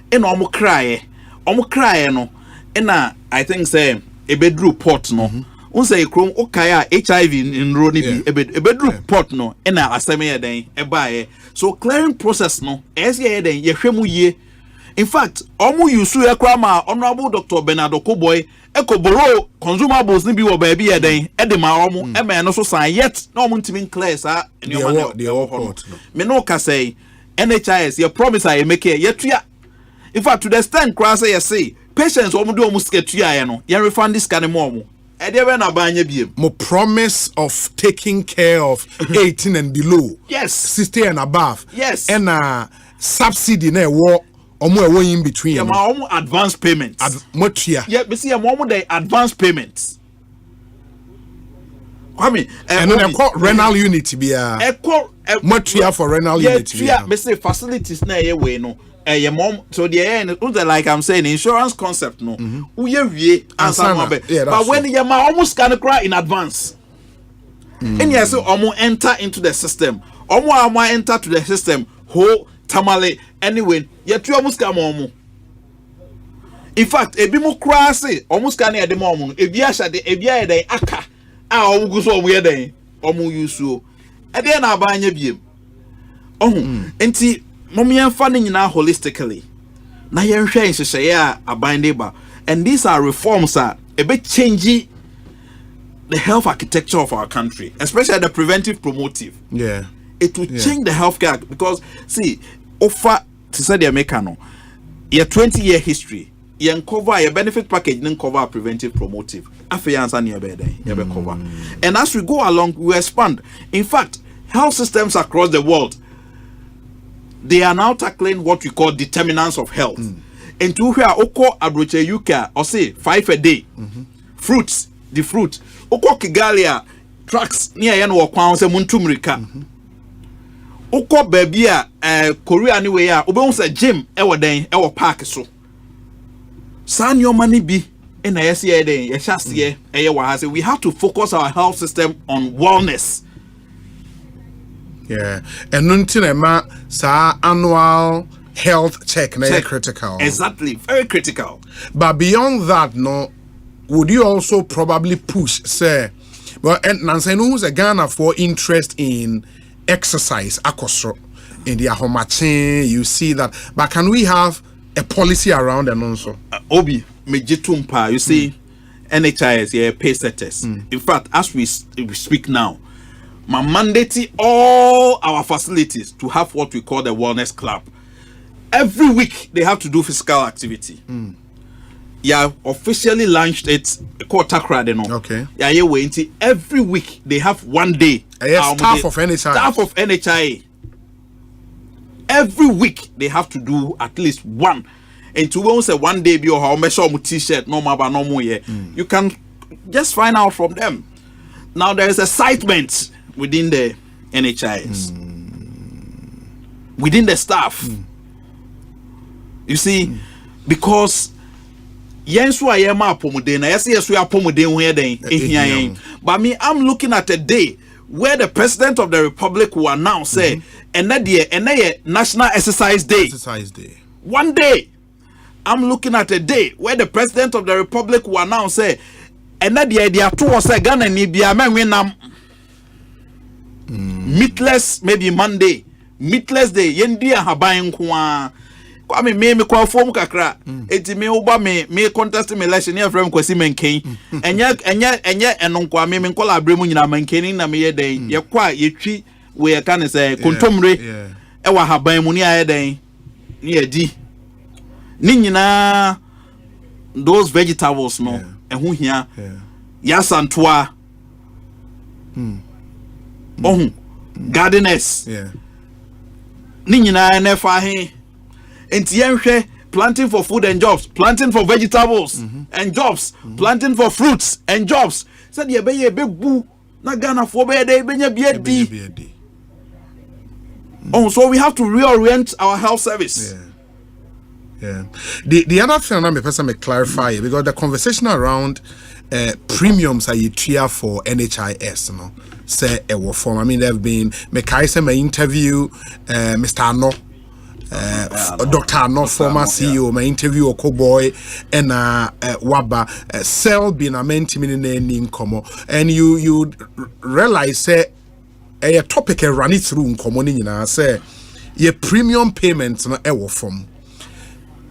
ena omo cry no ena I think say a bedroom port no unsa ekrom okaya HIV in ro ni bi a bedroom port no ena aseme den e so clearing process no ese den ye hwemu ye in fact omu yusu ekra ma honorable Dr. Bernardo Koboy ekoboro consumables ni bi wo ba bi ye den e de ma omu e ma no so san yet na omu ntimi clear sa the port no me no ka say NHIS your promise I make ye tua in fact to the extent cross say say patients omu do omu sketua ye no ye refund this kind more more promise of taking care of 18 and below. Yes. 60 and above. Yes. And subsidy na wo omo in between. Yeah, my own advance payments. Yeah, but see, omo the advance payments. I mean, and then renal unit be for renal unit. Yeah, but say facilities na ye we no. So the end, like I'm saying, insurance concept no. But when you almost can cry in advance, and yes, almost enter into the system. Almost enter to the system. Ho tamale anyway. Yet you almost come on. In fact, a bimo crassy almost can at the moment. If you shall the day aka, I will go so weird day. Almost you so. At the end, I buy you. Mommy and funding now holistically. Now you're saying a bind neighbor. And these are reforms a bit changing the health architecture of our country, especially the preventive promotive. Yeah. It will change the healthcare because see, offer to say the Americano, your 20-year history, you cover your benefit package, then cover preventive promotive. Cover. And as we go along, we expand. In fact, health systems across the world, they are now tackling what we call determinants of health. And to where oko abroche yuka or say 5 a day. Fruits, the fruit. Oko Kigalia tracks near yen wo kwan se muntumrika. Oko baby Korea anyway obe say gym ewo den ewo park so. San your money be in a den ye shase eye wa ha say we have to focus our health system on wellness. Yeah, and nuntinema sa annual health check na critical. Exactly, very critical. But beyond that, no, would you also probably push, say, well, and Nancy knows a Ghana for interest in exercise, akosro, in the ahomache, you see that. But can we have a policy around and also? Obi, mejitumpa, you see, NHIS, pay setters. In fact, as we speak now, mandating all our facilities to have what we call the wellness club. Every week they have to do physical activity. Yeah, officially launched it called Takra, okay. Yeah, waiting. Every week they have one day. Staff of NHIA. Staff of NHIA. Every week they have to do at least one. And to once a one day be or how measure t-shirt, no more, no more. You can just find out from them. Now there is excitement within the NHIS, within the staff. You see, because yes, I am a pomodena. Yes, we are pomodena. But me, I'm looking at a day where the president of the republic will announce, say, and that year, National Exercise Day. One day, I'm looking at a day where the president of the republic will announce, say, and that year, there are 2 or 3 Ghana Nibia men meatless, maybe Monday, meatless day, Yendia Habayan Kwa. I mean, me call form kakra. Eti me uba me contest me election here from Kwesi Menken. Enya enonko me call abremu nyina Menken na me yeden. Ye kwa ye twi we can say kontomre. E wa haban mu ni ayeden. Ni edi. Ni nyina those vegetables no. Ehu hia. Yasantoa. Gardeners. Ni nyina na fa he. Planting for food and jobs, planting for vegetables and jobs, planting for fruits and jobs. Said ye be big boo, na Ghana for be day be. Oh, so we have to reorient our health service. The other thing I'm person may clarify because the conversation around premiums are you tier for NHIS, you know, say a form. I mean, there have been my interview, Mr. Ano. Dr. Arno, former CEO, my interview Okoboy and Waba Cell being a mentee income, and you realize say a topic run it through common say your premium payments no ever from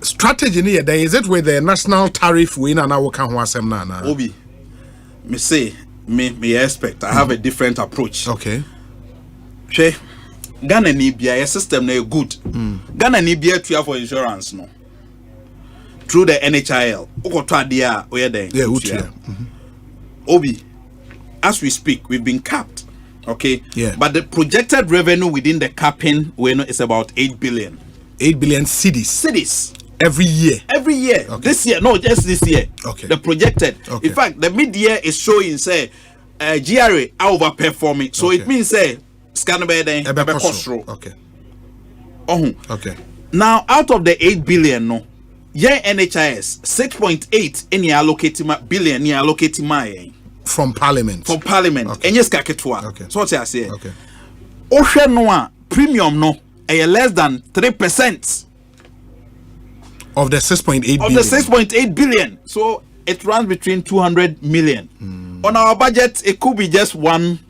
strategy near there is it with the national tariff win and our can nana Obi me say me expect I have a different approach. Okay. Che Ghana NHIA system na good. Ghana NHIA for insurance no. Through the NHIL. Okoto dia oye den. Yeah, Obi, as we speak, we've been capped. Okay? Yeah. But the projected revenue within the capping is about 8 billion. 8 billion cedis. Every year. Okay. This year, no, just this year. Okay. The projected. Okay. In fact, the mid-year is showing say GRA overperforming. So it means say Okay. Okay. Now, out of the 8 billion, no, yeah, NHIS 6.8 in allocating billion, allocating my from Parliament. Okay. And yes, kaketwa. Okay. So what I say. Okay. Ocean no premium no, less than 3% of the 6.8 billion. Of the 6.8 billion. So it runs between 200 million. On our budget, it could be just one.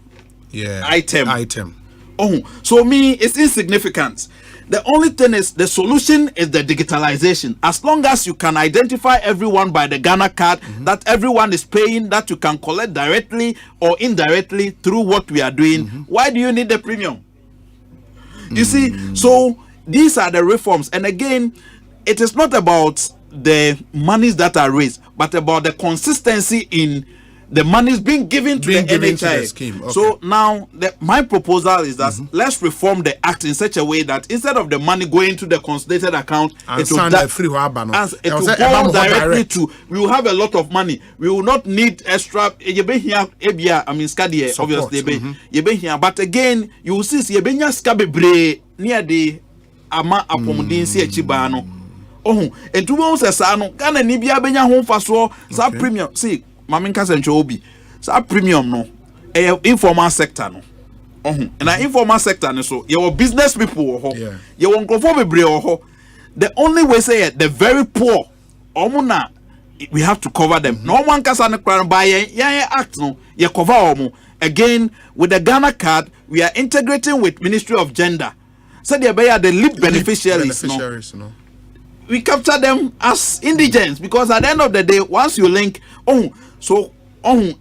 Item. Oh, so me, it's insignificant. The only thing is the solution is the digitalization. As long as you can identify everyone by the Ghana card, that everyone is paying, that you can collect directly or indirectly through what we are doing. Why do you need the premium? You see, so these are the reforms. And again, it is not about the monies that are raised, but about the consistency in the money is being given to the NHIA scheme. Okay. So now my proposal is that let's reform the act in such a way that instead of the money going to the consolidated account, it will go directly to. We will have a lot of money. We will not need extra. Obviously, but again, you will see near the ama apomudinsi echibano. And two months as I know, Ghana Nibia Benya home for so premium. See. Maminka Central Obi, so premium no, informal sector no. And the informal sector no so your business people you won't go for the only way say the very poor, we have to cover them. No one can say by act no, you cover again with the Ghana card. We are integrating with Ministry of Gender, so they are the lead beneficiaries. No. We capture them as indigents because at the end of the day, once you link,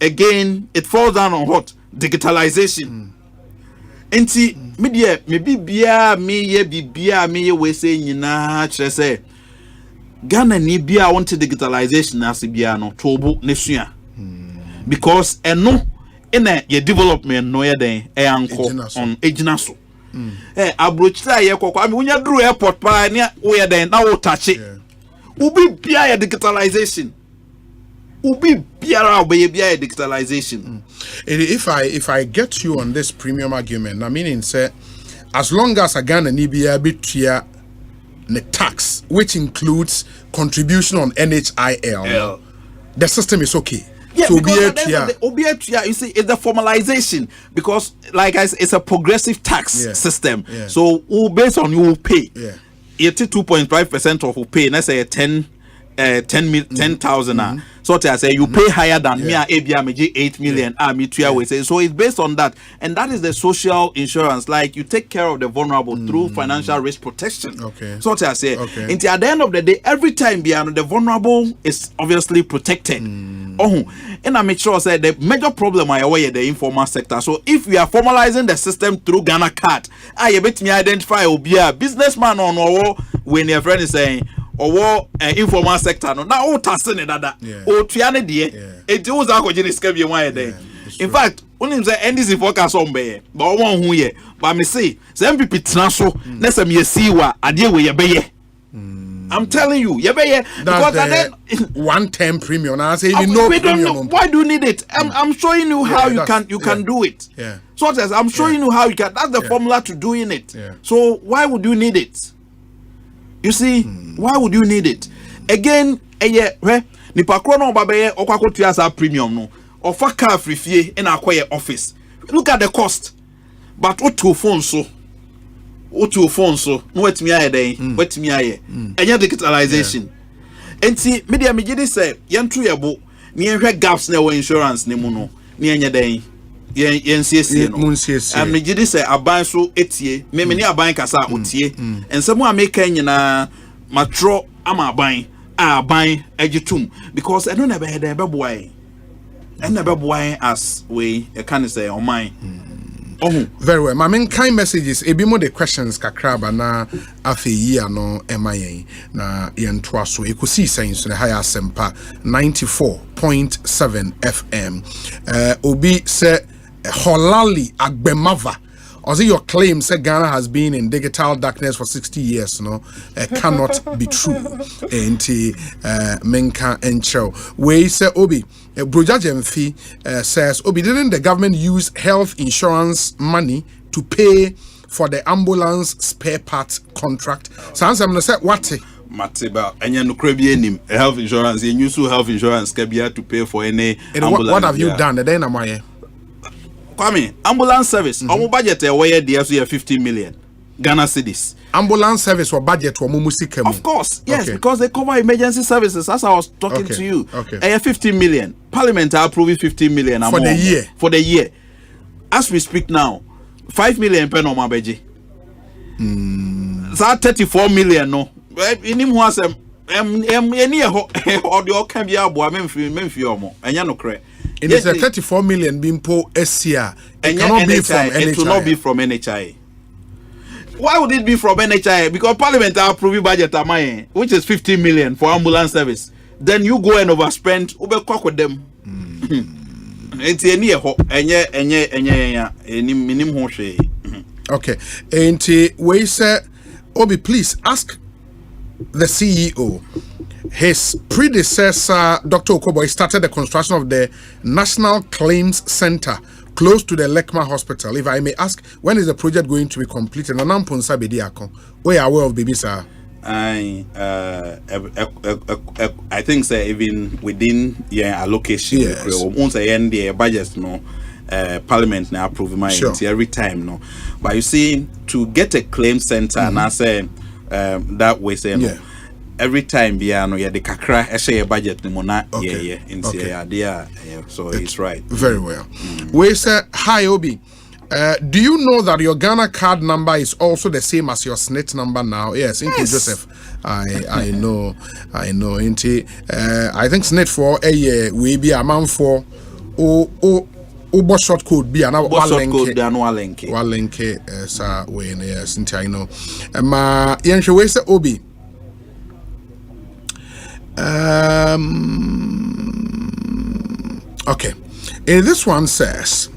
again, it falls down on what? Digitalization. enti media me bibia me we say nyina kire say Ghana ni bia want digitalization as bia no tobo nesua because eno in a development no ye den e anko on ejina so abrochira ye kokwa me unya duru airport pa ne we den na wo touch ubi bia ya digitalization ubi bia bia digitalization. If I get you on this premium argument, I mean say as long as a Ghana ni bia bitua the tax, which includes contribution on NHIA, the system is okay. Yeah, so you see, it's the formalization because, like I said, it's a progressive tax system. Yeah. So, based on you will pay 82.5% of who pay. Let's say 10,000. So I say you pay higher than me, ABM 8 million. Me too. So it's based on that, and that is the social insurance. Like you take care of the vulnerable through financial risk protection. Okay. So I say, until at the end of the day, every time the vulnerable is obviously protected. And I make sure say the major problem I away the informal sector. So if we are formalizing the system through Ghana card, I bet me identify be a businessman on or when your friend is saying. Or informal sector no now tasting that o tuane de e was akogene ska bi wan day in fact onim say NDC focus on be but won hu ye but me say MPP tena so na say me see wa ade we ye be I'm telling you ye be because then 110 premium I say no premium. Why do you need it? I'm showing you how you can do it. So I'm showing you how you can. That's the formula to doing it. So why would you need it? You see, why would you need it? Again, nipa kro no babaye okwakotua sa premium no. Offer car free fee in acquire office. Look at the cost. But what to phone so? No wetimi aye den, wetimi aye. Enya digitalization. Enti media me gidi say yentu yebo, ni enhwe gaps na insurance ne mu no, ni enya den. Yensiesi no me gidi say aban so etie me ni aban kasa otie ensemo a make nyina matro ama aban agitum because I don't never had a boy and never boy as we can say on mine. Very well. My main kind messages a bit more the questions kakraba na afi year no MIA na yentoa so Ekosiisen so higher Asempa 94.7 FM obi say Holali Agbemava. Or your claim say Ghana has been in digital darkness for 60 years, cannot be true. Enti menka encho. We say Obi Broja Jemfi says Obi, didn't the government use health insurance money to pay for the ambulance spare part contract? So I'm gonna say what? Mateba, and you know, health insurance, you use health insurance can be to pay for any ambulance. What have you done? The then am I? Kwame, ambulance service. Our budget where they 15 million Ghana cedis. Ambulance service or budget or mumusika. Of course, yes, because they cover emergency services. As I was talking to you, 15 million. Parliament are approving 15 million for the year. For the year, as we speak now, 5 million pen on my budget. So 34 million no. In him was any audio can be abo memfiomo. Anya no cre. It is a 34 million being po SCR. It cannot be from NHIA. It will not be from NHIA. Why would it be from NHIA? Because Parliament are approving budget which is 15 million for ambulance service. Then you go and overspend, overcock with them. It's okay. And we say, Obi, please ask the CEO. His predecessor, Dr. Okoboy, started the construction of the National Claims Center close to the Lekma Hospital. If I may ask, when is the project going to be completed? We are aware of baby, sir. I think so, even within allocation, once I end the budget, Parliament now approve my every time, no. But you see, to get a claim center, and I say that way, say every time the kakra share budget so it's right. Very well. We say hi Obi. Do you know that your Ghana card number is also the same as your SNIT number now? Yes, Joseph. I know. I think SNIT for a year we be amount for Ubo short code be an link sa way yes I know ma yenhwe we say obi okay, and this one says,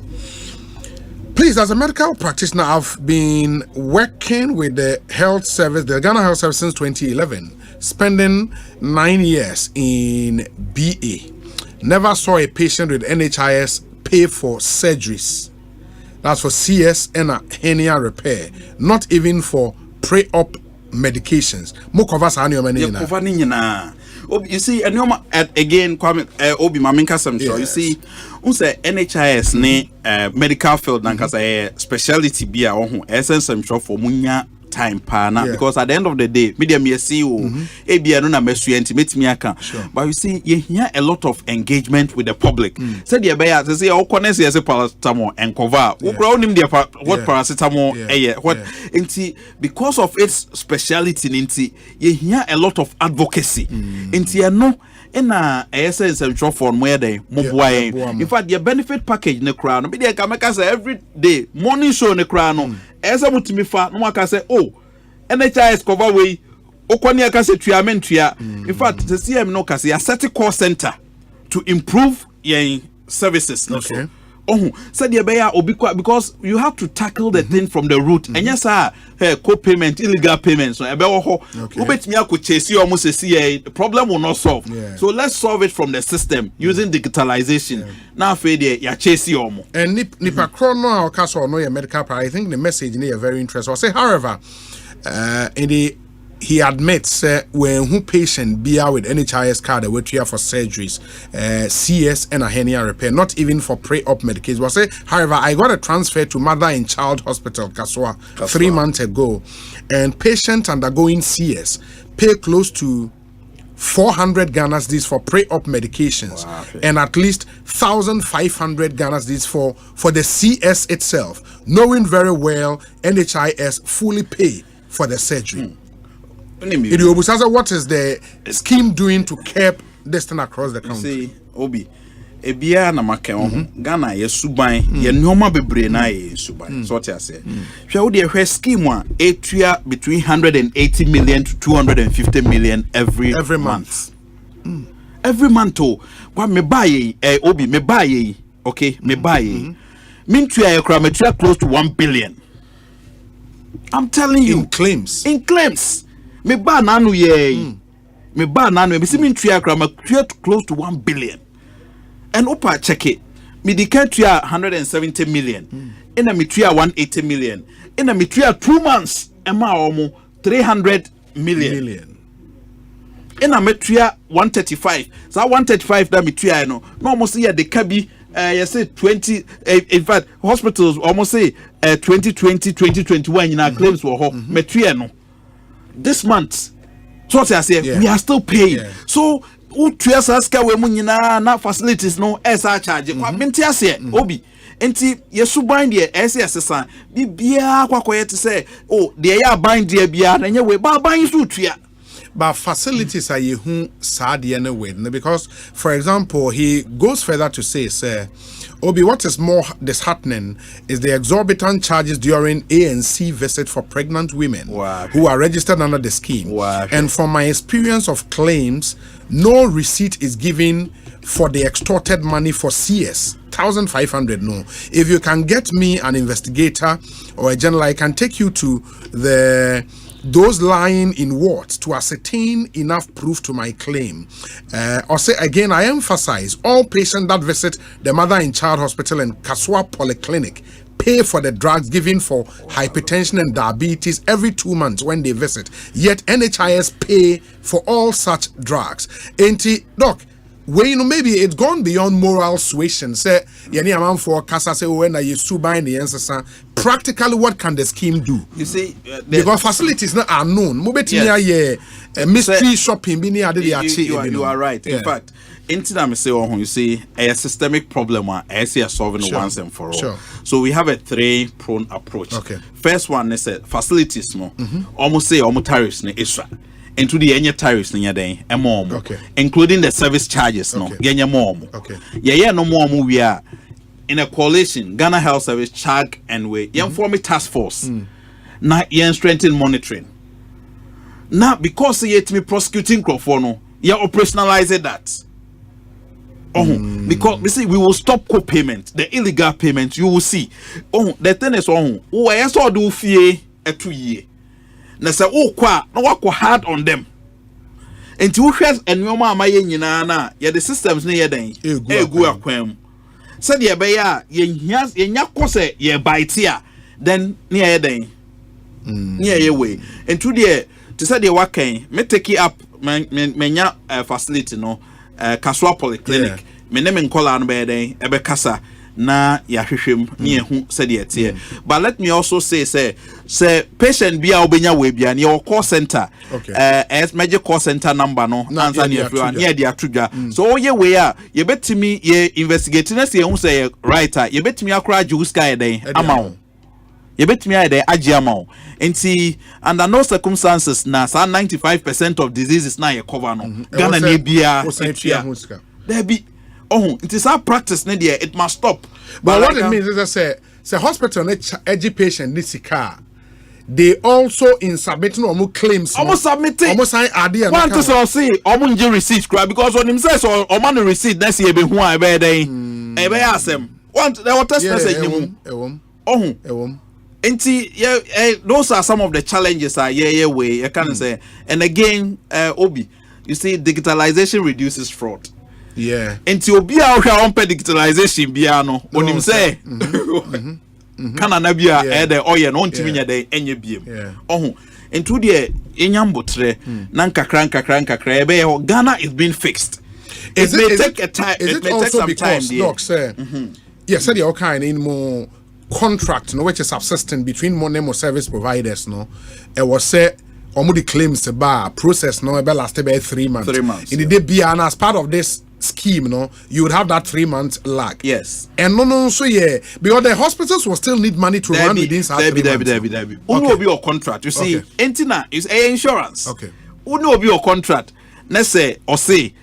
please, as a medical practitioner, I've been working with the health service, the Ghana Health Service, since 2011, spending 9 years in BA. Never saw a patient with NHIS pay for surgeries. That's for CS and a hernia repair, not even for pre-op medications. You see, and again, Obi Maminka some show. You see, unse NHIS ne medical field nankasa specialty bia ohun essence some show for munya time pana because at the end of the day, media me see e bia no na mesu metimi aka. But you see, you hear a lot of engagement with the public. Said the bear say o connect say paracetamol and cover. What paracetamol what because of its speciality inti you hear a lot of advocacy. Inti no na essence and show for where they in fact the benefit package ne kra no be dey ka make say every day morning show ne kra no esa mutimi fa no maka say oh NHIS cover way okwani aka say tuamentua in fact the CM no ka say a set call center to improve your services no so said the bear because you have to tackle the thing from the root and yes co-payment illegal payments so the problem will not solve so let's solve it from the system using digitalization now ya chase you and nipa chrono or castle no medical part. I think the message in here very interesting. I'll say however he admits when who patient be out with NHIS card they wait for surgeries, CS and a hernia repair, not even for pre-op medication. Well, say, however, I got a transfer to Mother and Child Hospital, Kaswa, 3 months ago, and patient undergoing CS pay close to 400 Ghana cedis for pre-op medications and at least 1,500 Ghana cedis for the CS itself, knowing very well NHIS fully pay for the surgery. What is the scheme doing to curb this thing across the country? See, Obi, ebia na make Ghana ye suban ye nyoma bebre na ye suban. So what I say. Hwe wo de hwe scheme a etua between 180 million to 250 million every month. Every month oh, kwa me buy Obi me buy okay, me buy. Mintua ye kra metua close to 1 billion. I'm telling you in claims. Me ba nanu ye me ba nanu me see me tria kra ma close to 1 billion and opa check it me di ka tria 170 million ina me tria 180 million ina me tria 2 months e ma omo 300 million ina me tria 135 so 135 that me tria no almost here the kabi you say 20 in fact hospitals almost say 2020 2021 in our claims were me tria no this month, so what I say, we are still paying. So, who treats us we munina na facilities no SR charge. Minti ase Obi. Enti yesu bind the SSS bibia kwakoye to say, oh, they are bind the bia na we ba bind so tria. But facilities are you sad anyway because, for example, he goes further to say, sir, Obi, what is more disheartening is the exorbitant charges during ANC visit for pregnant women who are registered under the scheme. And from my experience of claims, no receipt is given for the extorted money for CS. 1,500 no. If you can get me an investigator or a general, I can take you to those lying in wards to ascertain enough proof to my claim. Or say again, I emphasize all patients that visit the Mother and Child Hospital and Kaswa Polyclinic pay for the drugs given for hypertension and diabetes every 2 months when they visit. Yet NHIS pay for all such drugs. Doc, well, you know, maybe it's gone beyond moral suasion. Say, yani amount for Kasa say when you sue by the answer. Practically, what can the scheme do? You see, because facilities not unknown. Mystery shopping. You are right. In fact, you see, a systemic problem. I see a solving once and for all. So we have a 3-pronged approach. First one is facilities. No, almost say almost tariffs. Into the any tariffs in your day, including the service charges. No, no more. We are in a coalition, Ghana Health Service, CHAG and we, form a task force. Now, strengthen monitoring. Now, because yet me prosecuting Crawford, you operationalize that. Because we see we will stop co-payment, the illegal payment. You will see. The thing is I saw do fear a 2 year. Na say no work hard on them. And you has and your mama na the systems near den. Egu akwam. Said ye be ya kose ye bite here. Then near den. Near your way. And to the to say the working, me take it up menya facility no. Kaswa Polyclinic. Me name in Kola and Bede, Ebe Kasa, na Yahishim, near who said yet here. But let me also say, patient be our Benya Webia, and your call center, as major call center number, no, answer near the Atruga. So, all your way are, you bet to me, ye investigating us, you say, writer, you bet me a cry Jews guy a day, amount. You bet me a day, Ajiamau. And see, under no circumstances, na 95% of diseases now you cover no. Ghana nebia, there be it is our practice, Nadia. It must stop. But what it means is that say hospital edgy patient needs a car. They also in submitting almost claims. Almost submitting. Almost sign idea. Want to say almost receipt, because when him says or man receipt, that's ye be who I be day. I be ask them. Want there was test message him. And those are some of the challenges way you can say. And again, Obi, you see, digitalization reduces fraud. Yeah. And Obi out here on digitalization biano. When him say, can anabia either oye no ntimi nya dey enye biem. Into the enyambotre nanka kranka ebe Ghana is being fixed. It may take a time. Is it also because doc say yes, said the kind in more contract no which is subsistent between money service providers no it was say the claims to bar process no it last about 3 months. 3 months in the day be and as part of this scheme no you would have that 3 months lag. Yes. And no so yeah because the hospitals will still need money to run within Debbie. Uno be your contract you see entina is a insurance. Okay. Uno be your contract let's say or say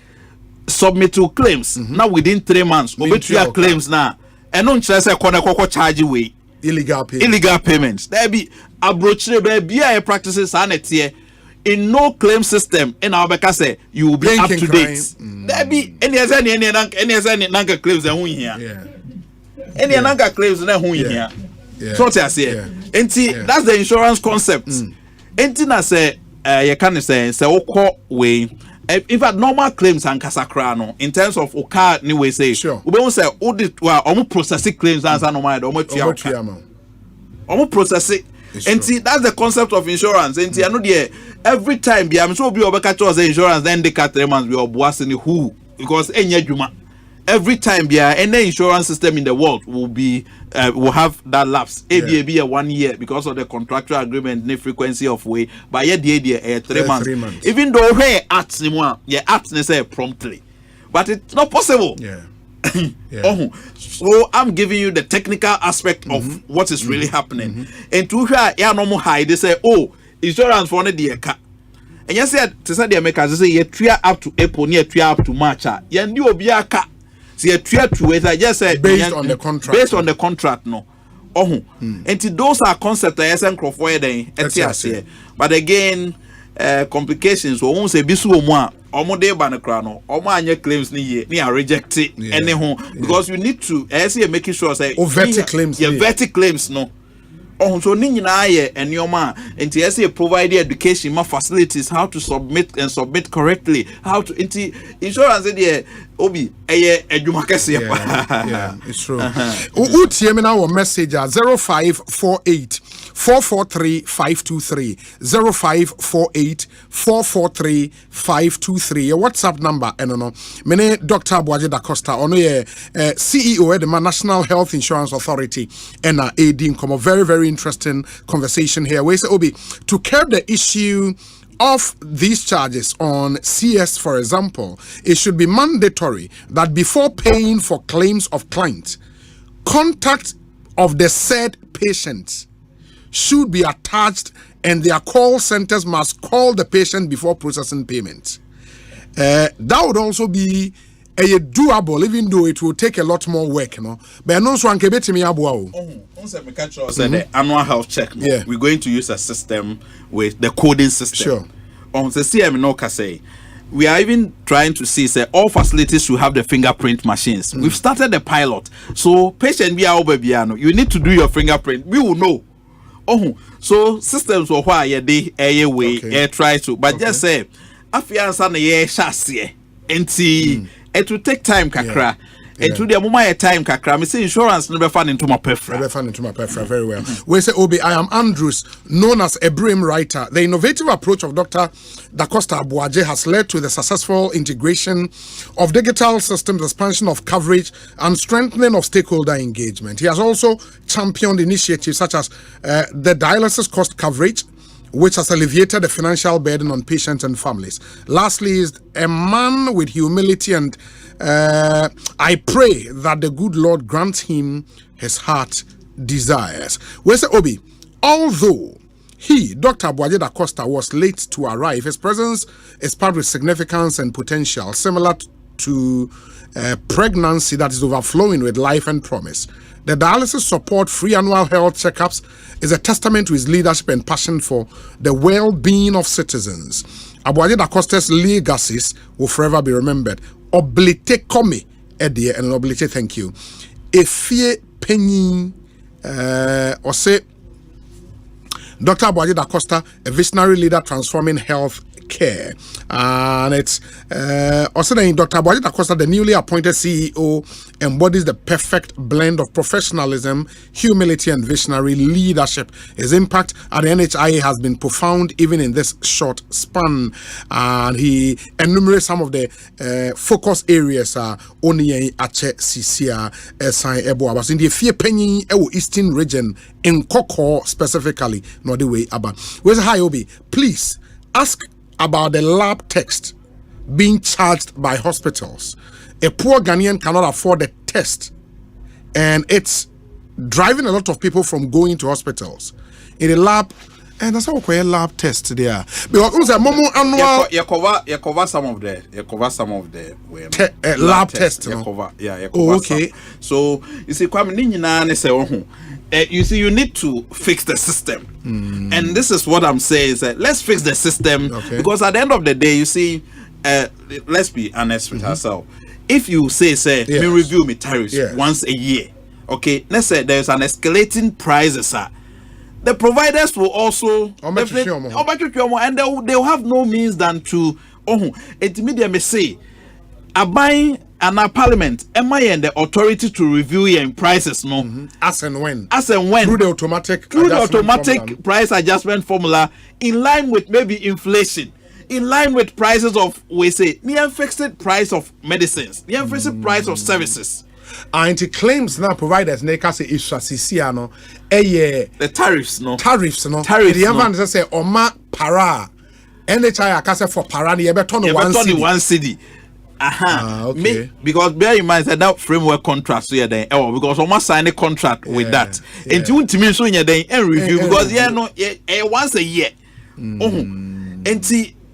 submit to claims now within 3 months obey claims now. And non say koko charge way illegal payments. There be abroachre be a practices here in no claim system in our beka say you will be up to date. There be any nanka claims that here. Yeah. Any nanka claims na who here. So what I say. That's the insurance concept. Enti na say you can say oko way. In fact, normal claims and casacriano in terms of oka ni we say. Sure. We don't say almost processing claims as normal almost processing. And see that's the concept of insurance. And see I know the every time be I'm sure be obeka to the insurance then they cut 3 months we obuasini who because enye juma. Every time any insurance system in the world will be will have that lapse. ABA a 1 year because of the contractual agreement, the frequency of way. But yet the 3 months. 3 months. Even though hey acts necessary promptly, but it's not possible. So I'm giving you the technical aspect of what is really happening. And to hear no high, they say, oh, insurance for the car. And you said to say the Americans say you try up to April, near try up to March. You knew be a car. See, try to it. I just said based on the contract. Based on the contract, no. And those are concepts that SN Crawford but again, complications. We won't say bisu omwa. Omo de ba ne kra no. Omo anye claims ni are rejected anyhow because you need to making sure say vertic claims. Yeah, vertic claims no. So ni nyina ye enioma nti provide education ma facilities how to submit correctly how to insurance there obi adwuma kese yeah it's true utie me na wo message 0548 443 523 0548 443 523 your WhatsApp number no me Dr. Boaje da Costa ono ye CEO of the National Health Insurance Authority and AD come a very interesting conversation here. We say Obi to curb the issue of these charges on CS, for example, it should be mandatory that before paying for claims of clients, contact of the said patients should be attached and their call centers must call the patient before processing payments. That would also be doable, even though it will take a lot more work, you know. But no one can bet me abo. The annual health check. Yeah. We're going to use a system with the coding system. Sure. On the CM no say. We are even trying to see say all facilities should have the fingerprint machines. We've started the pilot. So patient be our baby, you need to do your fingerprint. We will know. So systems were why they way try to, but just say afiansa na ye chassis enti it will take time kakra. It will be time kakra. Me say insurance never fund into my perfra. Never fund into my perfra very well. We say Obi, I am Andrews, known as a Brim writer. The innovative approach of Dr. Da Costa Abuaje has led to the successful integration of digital systems, expansion of coverage, and strengthening of stakeholder engagement. He has also championed initiatives such as the dialysis cost coverage, which has alleviated the financial burden on patients and families. Lastly, is a man with humility, and I pray that the good Lord grants him his heart desires. We say, Obi, although he, Dr. Abuaje Da Costa, was late to arrive, his presence is packed with significance and potential, similar to pregnancy that is overflowing with life and promise. The dialysis support free annual health checkups is a testament to his leadership and passion for the well-being of citizens. Abuaje Da Costa's legacies will forever be remembered. Oblite come, Eddie, and oblite thank you. Efie penny, or say, Dr. Abuaje Da Costa, a visionary leader transforming health care. And it's also then Dr. Abuaje Da Costa, the newly appointed CEO, embodies the perfect blend of professionalism, humility, and visionary leadership. His impact at the NHIA has been profound even in this short span. And he enumerates some of the focus areas only Ache Sisia San Ebo Abas in the Fie Penny Eastern region in Koko specifically, not the way about. Where's Hi Obi? Please ask about the lab text being charged by hospitals. A poor Ghanaian cannot afford the test, and it's driving a lot of people from going to hospitals. In the lab, and that's how we call lab test there. Because also momo annual you cover some of the lab test. Okay. So you see, you see, you need to fix the system, and this is what I'm saying: is that let's fix the system, because at the end of the day, you see, let's be honest with ourselves. If you say, me review me tariffs once a year, okay, let's say there's an escalating prices, the providers will also and they'll have no means than to immediately say, a buying and our parliament, am I and the authority to review your prices, as and when through the automatic price adjustment formula, in line with maybe inflation, in line with prices of, we say, the fixed price of medicines, the fixed price of services. And it claims now providers say the tariffs the evidence say Oma para NHIA akase for para ni ebe turn one city. Okay. Because bear in mind that framework contract so then because almost sign a contract with that. And you to me so then review because once a year.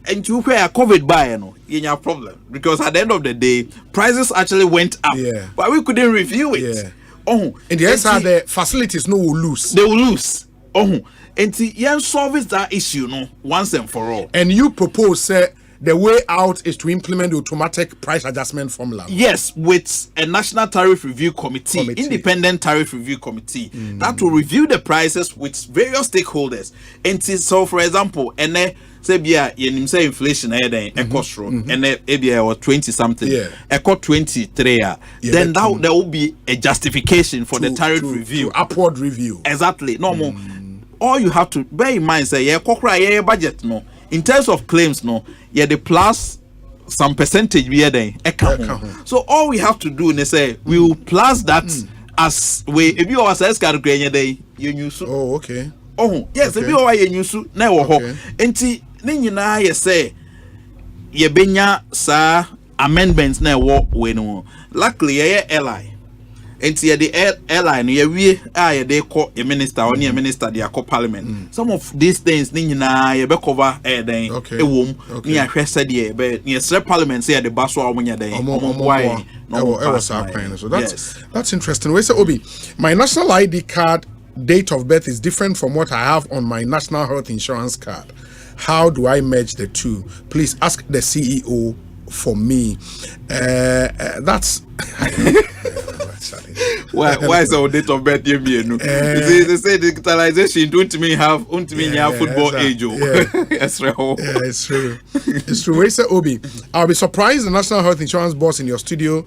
And you were covered by your problem, because at the end of the day prices actually went up, but we couldn't review it. In the end, the facilities will lose. They will lose. And solve that issue once and for all. And you propose the way out is to implement the automatic price adjustment formula. Yes, with a national tariff review committee. Independent tariff review committee that will review the prices with various stakeholders. And so, for example, say say inflation and or 20 something, 23. Then there will be a justification for the tariff review, upward review. Exactly. No more. All you have to bear in mind say budget in terms of claims the plus some percentage so all we have to do is say we will plus that as we if you are okay. Yes, if you are enti ninyina ye say ye benya sa amendments na wo we no luckily ye ally enti the airline ye they call a minister or near minister they call parliament. Some of these things ni nyina ye be cover then e wom ni ahwe said ye be near parliament say the baso a wonya den so that's interesting. We say Obi, my national ID card date of birth is different from what I have on my national health insurance card. How do I merge the two? Please ask the CEO for me. That's why is our date of birth here? They say digitalization don't mean have football age. It's true. It's true. We say Obi, I'll be surprised the National Health Insurance boss in your studio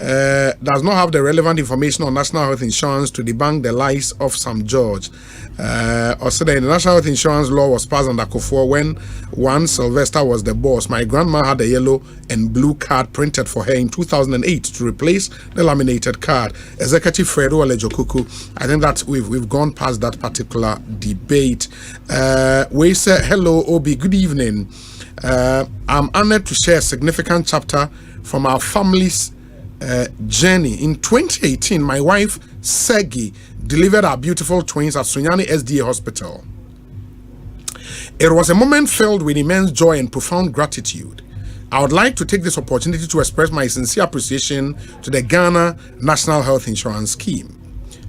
does not have the relevant information on national health insurance to debunk the lies of some George. Also, the national health insurance law was passed under Kufuor when one Sylvester was the boss. My grandma had a yellow and blue card printed for her in 2008 to replace the laminated card. Executive Fredo Alejokuku, I think that we've gone past that particular debate. We say hello, Obi. Good evening. I'm honored to share a significant chapter from our family's journey. In 2018, my wife Segi delivered our beautiful twins at Sunyani SDA Hospital. It was a moment filled with immense joy and profound gratitude. I would like to take this opportunity to express my sincere appreciation to the Ghana National Health Insurance Scheme.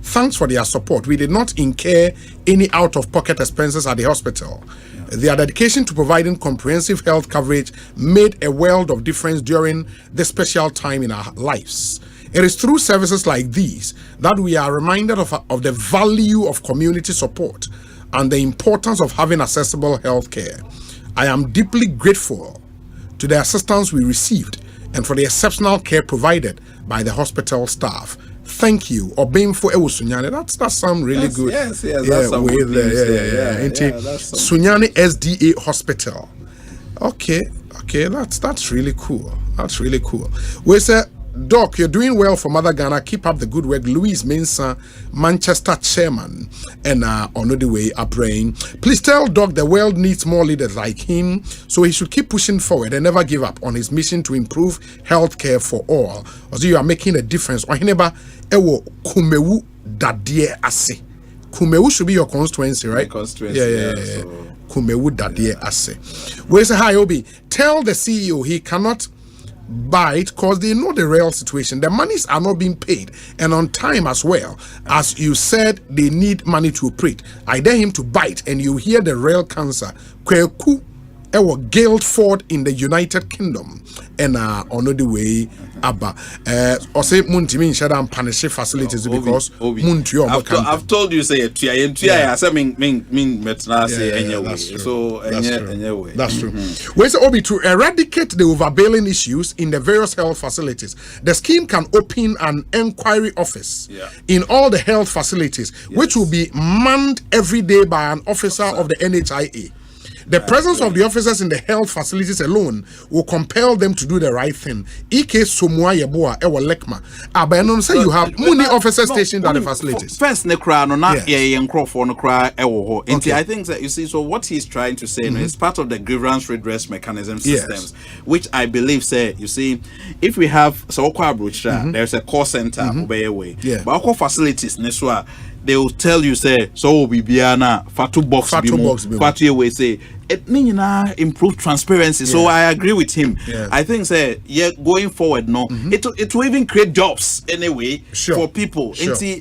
Thanks for their support. We did not incur any out-of-pocket expenses at the hospital. Their dedication to providing comprehensive health coverage made a world of difference during this special time in our lives. It is through services like these that we are reminded of the value of community support and the importance of having accessible health care. I am deeply grateful to the assistance we received and for the exceptional care provided by the hospital staff. Thank you. Obimfo Ewusunyane. That's some really good. Yes, that's some good news there. Sunyane SDA Hospital. Okay, that's really cool. That's really cool. We say, Doc, you're doing well for Mother Ghana. Keep up the good work. Louise Mensah, Manchester chairman, and on the way are praying. Please tell Doc the world needs more leaders like him, so he should keep pushing forward and never give up on his mission to improve healthcare for all. Also, you are making a difference. Ohineba ewo Kumewu dadie ase. Kumewu should be your constituency, right? Constituency. Yeah. Kumewu dadie ase. We say hi Obi. Tell the CEO he cannot bite because they know the real situation. The monies are not being paid and on time as well. As you said, they need money to operate. I dare him to bite and you hear the real cancer. Kweku ewa Guildford in the United Kingdom and on the way Abba Osei muntimi nshada mpanishe facilities because munti I've told you say I say mean metna say anyway. So anyway. That's true. We say Obi, to eradicate the overbilling issues in the various health facilities, the scheme can open an inquiry office in all the health facilities, which will be manned every day by an officer of the NHIA. The presence of the officers in the health facilities alone will compel them to do the right thing. Ike Somua Yeboa Ewa Lekma. Abayanon say you have many officers stationed at the facilities. First, Nekra no na Yenkro no cry Ewo. I think that you see, so what he's trying to say is part of the grievance redress mechanism systems, which I believe say, you see, if we have there's a call center way. But our facilities Neswa, they will tell you say so we be na fatu box fatu way say it improve transparency. So I agree with him. I think say going forward it will even create jobs anyway for people.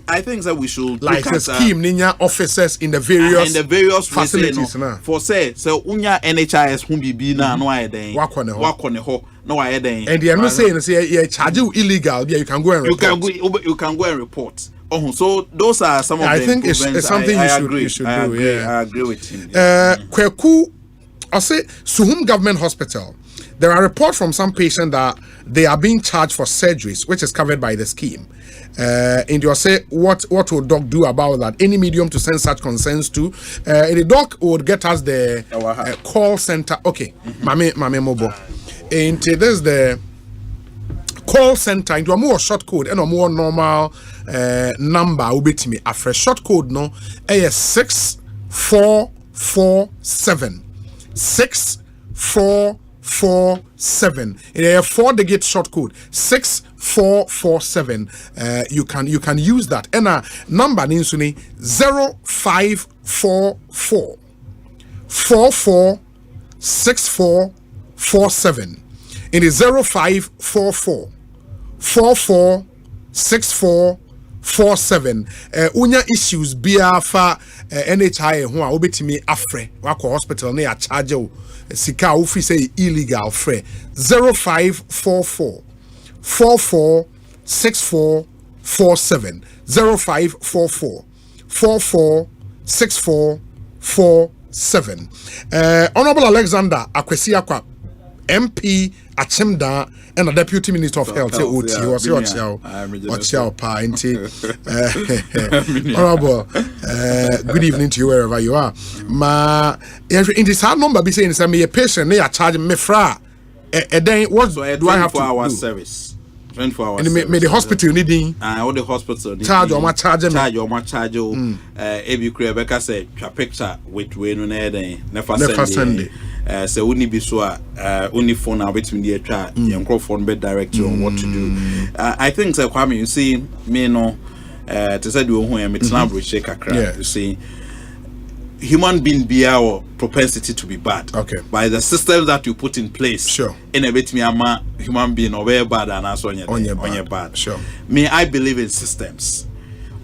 I think that we should like a scheme ninya officers in the various facilities for say so unya NHIS who be na no I den wakone ho no I den and they are not saying say charge you illegal you can go and report. You can go and report. So those are some of the I think it's something you should do. I agree with him. Kweku, I say Suhum Government Hospital. There are reports from some patients that they are being charged for surgeries, which is covered by the scheme. And you say, what will doc do about that? Any medium to send such concerns to? The doc would get us the call center. Okay, Mame Mobo. And there's the call center into a more short code and a more normal number will be to me. A fresh short code no a 6447 6447 64647. It is a 4-digit short code 6447. You can use that. And number ninsuni 0544 446447. It is 0544 446447. Unya issues biya fa NHIA ho a obetimi afre wako hospital na ya charge o sika ofi say illegal frɛ 0544 446447 0544 446447. Honorable Alexander Akwesi Akwa, MP Achimda and the Deputy Minister of Health. Honorable, good evening to you wherever you are. In this hard number, be saying me a patient, they are charging me fra. Then what do I have to do? Service. 24 hours. And me the hospital needing. All the hospital charge or my charge. Charge or my charge. Every Rebecca said, "Your picture with when never Sunday." So only be so only phone now between the chat and phone bed director on what to do. I think so Kwame, you see me no to say do who am it's now shake akra. You see human being be our propensity to be bad. Okay. By the system that you put in place. Sure. In a bit me ama human being or very bad and as on your bad. Sure. Me, I believe in systems.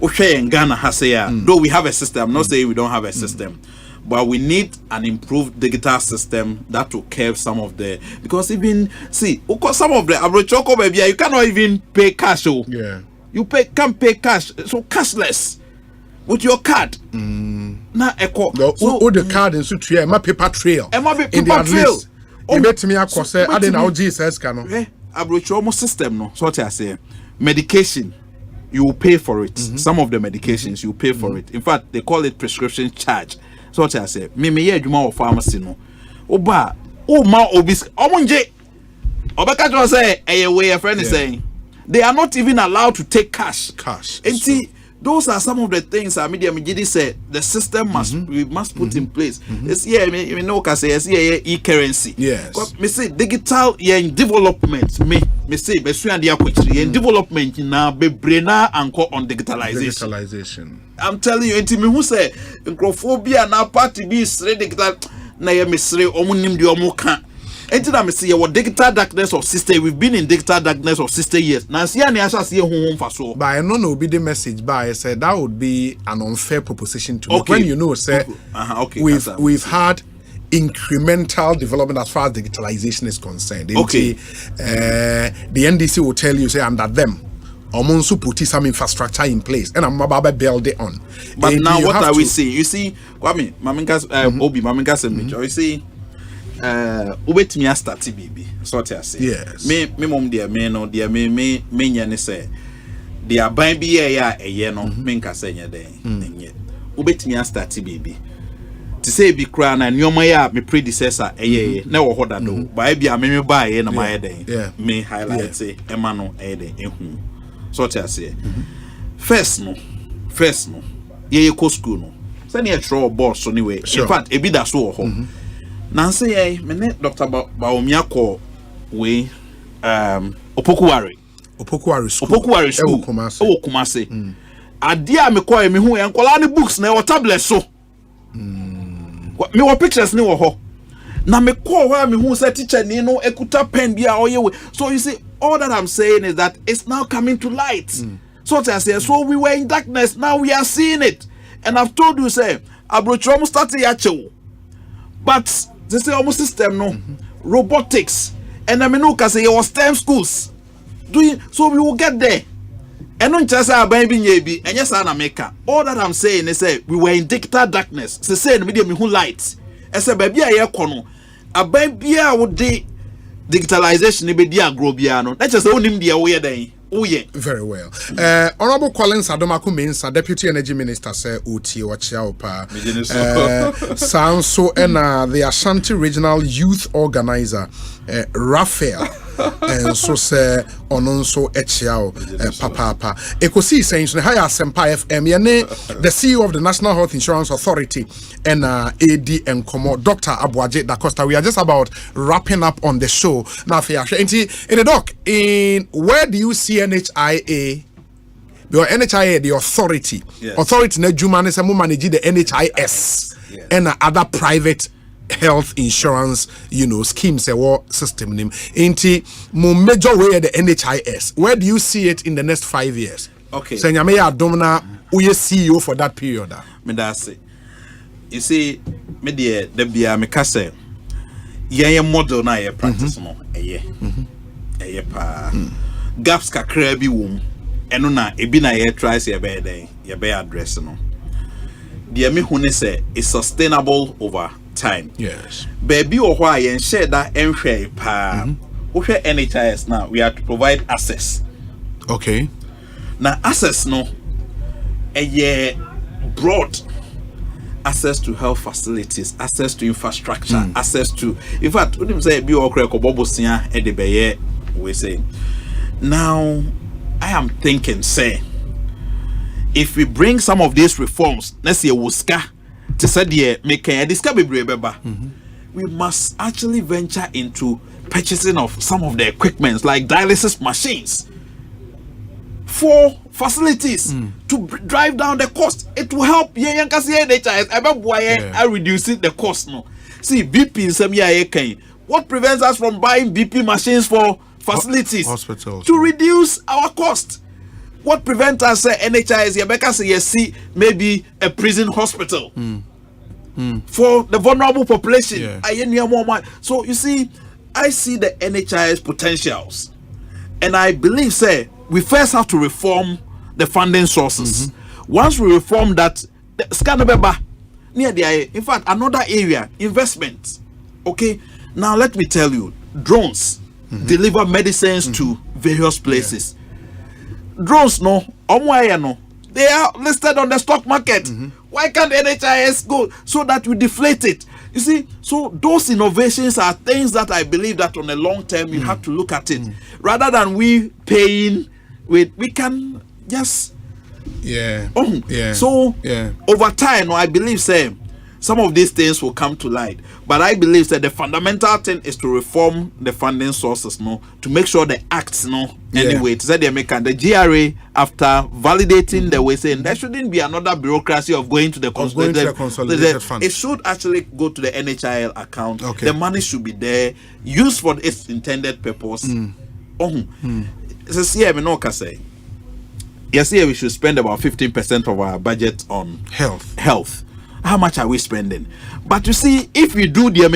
Okay, in Ghana has though we have a system, I'm not saying we don't have a system. But we need an improved digital system that will curb some of the, because even see some of the abrochoko baby you cannot even pay cash. Yeah. You can't pay cash, so cashless with your card. Na echo. So the card and so trail, my paper trail. Paper trail. You bet me across I didn't know Jesus can. Abrochomo system no. So what I say, medication. You will pay for it. Some of the medications you pay for it. In fact, they call it prescription charge. So what I say, me ye adwuma of pharmacy no. Oba, ma obis omonje. Obeka to say way a friend is saying they are not even allowed to take cash. And see, those are some of the things that media said the system we must put in place. It's me know can say e-currency. Yes. Me say digital in development me say besu and in development na bebrena anko on digitalization. I'm telling you, enti me who say microphobia na party be straight digital na ye mesre omunim de omuka. Enti na me say your digital darkness of sister, we've been in digital darkness of 60 years. Na see ani asha see honhom fa so. But I no be the message but I said that would be an unfair proposition to make when you know say we've had incremental development as far as digitalization is concerned. Okay. The NDC will tell you say under them Omonsu put some infrastructure in place and I'm about to build it on. But now what are we saying? You see, Kwame, Mamingas Obi, Mamingas you see wait me start baby. So what I say. Yes. Me mom dear me no dear me nyane say they are buying be a year no me nka say nya den. Wait me start baby. To say be crown and your my me predecessor na wo hoda do. Ba bia me buy na my den. Me highlight say ema no den ehu. So what I say. First no. Ye go school no. Say na throw boss anyway. In fact, e be that so ho. Nancy me ne Dr. Baomiako we Opokuwari school. Kumase. Adia me call me hu enkola ne books na your tablet so. Me wo pictures ni wo ho. Na me call where me hu say teacher ni no ekuta pen bia oye we. So you see all that I'm saying is that it's now coming to light. So what I say, so we were in darkness, now we are seeing it. And I've told you say abrochom started yacho. But they say almost system no robotics and I mean no can say your STEM schools doing so we will get there. And not just our baby yebi and yes I make all that I'm saying is say we were in digital darkness. So say the medium who light. I say baby a kono a baby would de digitalization be dia grobiano. Let's just own him the way then. Oh yeah. Very well. Honorable Collins Adomaku Mensa, Deputy Energy Minister, say Uti Wachiaopa. Sounds so the Ashanti Regional Youth Organizer Raphael and so say ononso echiao papa Ekosiisen so higher Asempa FM yene the CEO of the National Health Insurance Authority and AD and Komo Dr. Abuaje Da Costa. We are just about wrapping up on the show now. In the doc, in where do you see NHIA? Because NHIA, the authority na juma ne say mo manage the NHIS and other private health insurance, schemes or system name. Inti mo major way the NHIS. Where do you see it in the next 5 years? Okay. So nyame ya domina uye CEO for that period. Me da say. You see, me the bia me ka say ye model na ye practice no eye pa gaps kakra bi wom eno na ebi na ye try say ye be address no the me hu ne say is sustainable over time. Yes. Baby or why yen share that enhwe pa ohwe NHIS now we have to provide access. Okay. Now access no broad access to health facilities, access to infrastructure, access to, in fact, when you say be okre ko bobosia e de beye we say. Now I am thinking say if we bring some of these reforms, let's say wuska to say the make a beba, we must actually venture into purchasing of some of the equipments like dialysis machines for facilities to drive down the cost. It will help reducing the cost. No, see BP in some year. What prevents us from buying BP machines for facilities hospitals to reduce our cost? What prevents us NHIS see maybe a prison hospital for the vulnerable population? So you see, I see the NHIS potentials, and I believe say we first have to reform the funding sources. Once we reform that, near the in fact another area, investment. Okay, now let me tell you, drones deliver medicines to various places. Drones no, they are listed on the stock market. Why can't NHIS go so that we deflate it? You see, so those innovations are things that I believe that on the long term you have to look at it rather than we paying with. We can just So over time, I believe say some of these things will come to light. But I believe that the fundamental thing is to reform the funding sources, to make sure the acts, anyway, to say they make the GRA after validating the way saying there shouldn't be another bureaucracy of going to the consolidated fund. It should actually go to the NHIL account. The money should be there, used for its intended purpose. Yes, here we should spend about 15% of our budget on health. How much are we spending? But you see, if we do the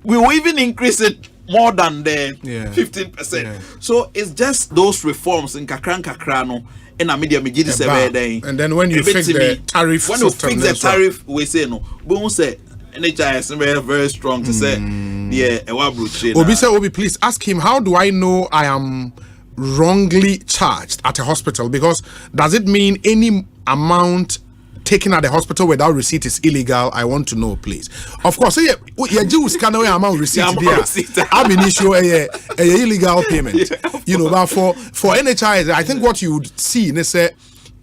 we will even increase it more than the 15%. So it's just those reforms in kakrano in a media and then when you fix the tariff we say no. We say NHIS is very strong to say Obi, please ask him, how do I know I am wrongly charged at a hospital? Because does it mean any amount taken at the hospital without receipt is illegal? I want to know, please. Of course, Jews can know amount receipt there. I'm in issue a illegal payment. But for NHIS, I think what you would see is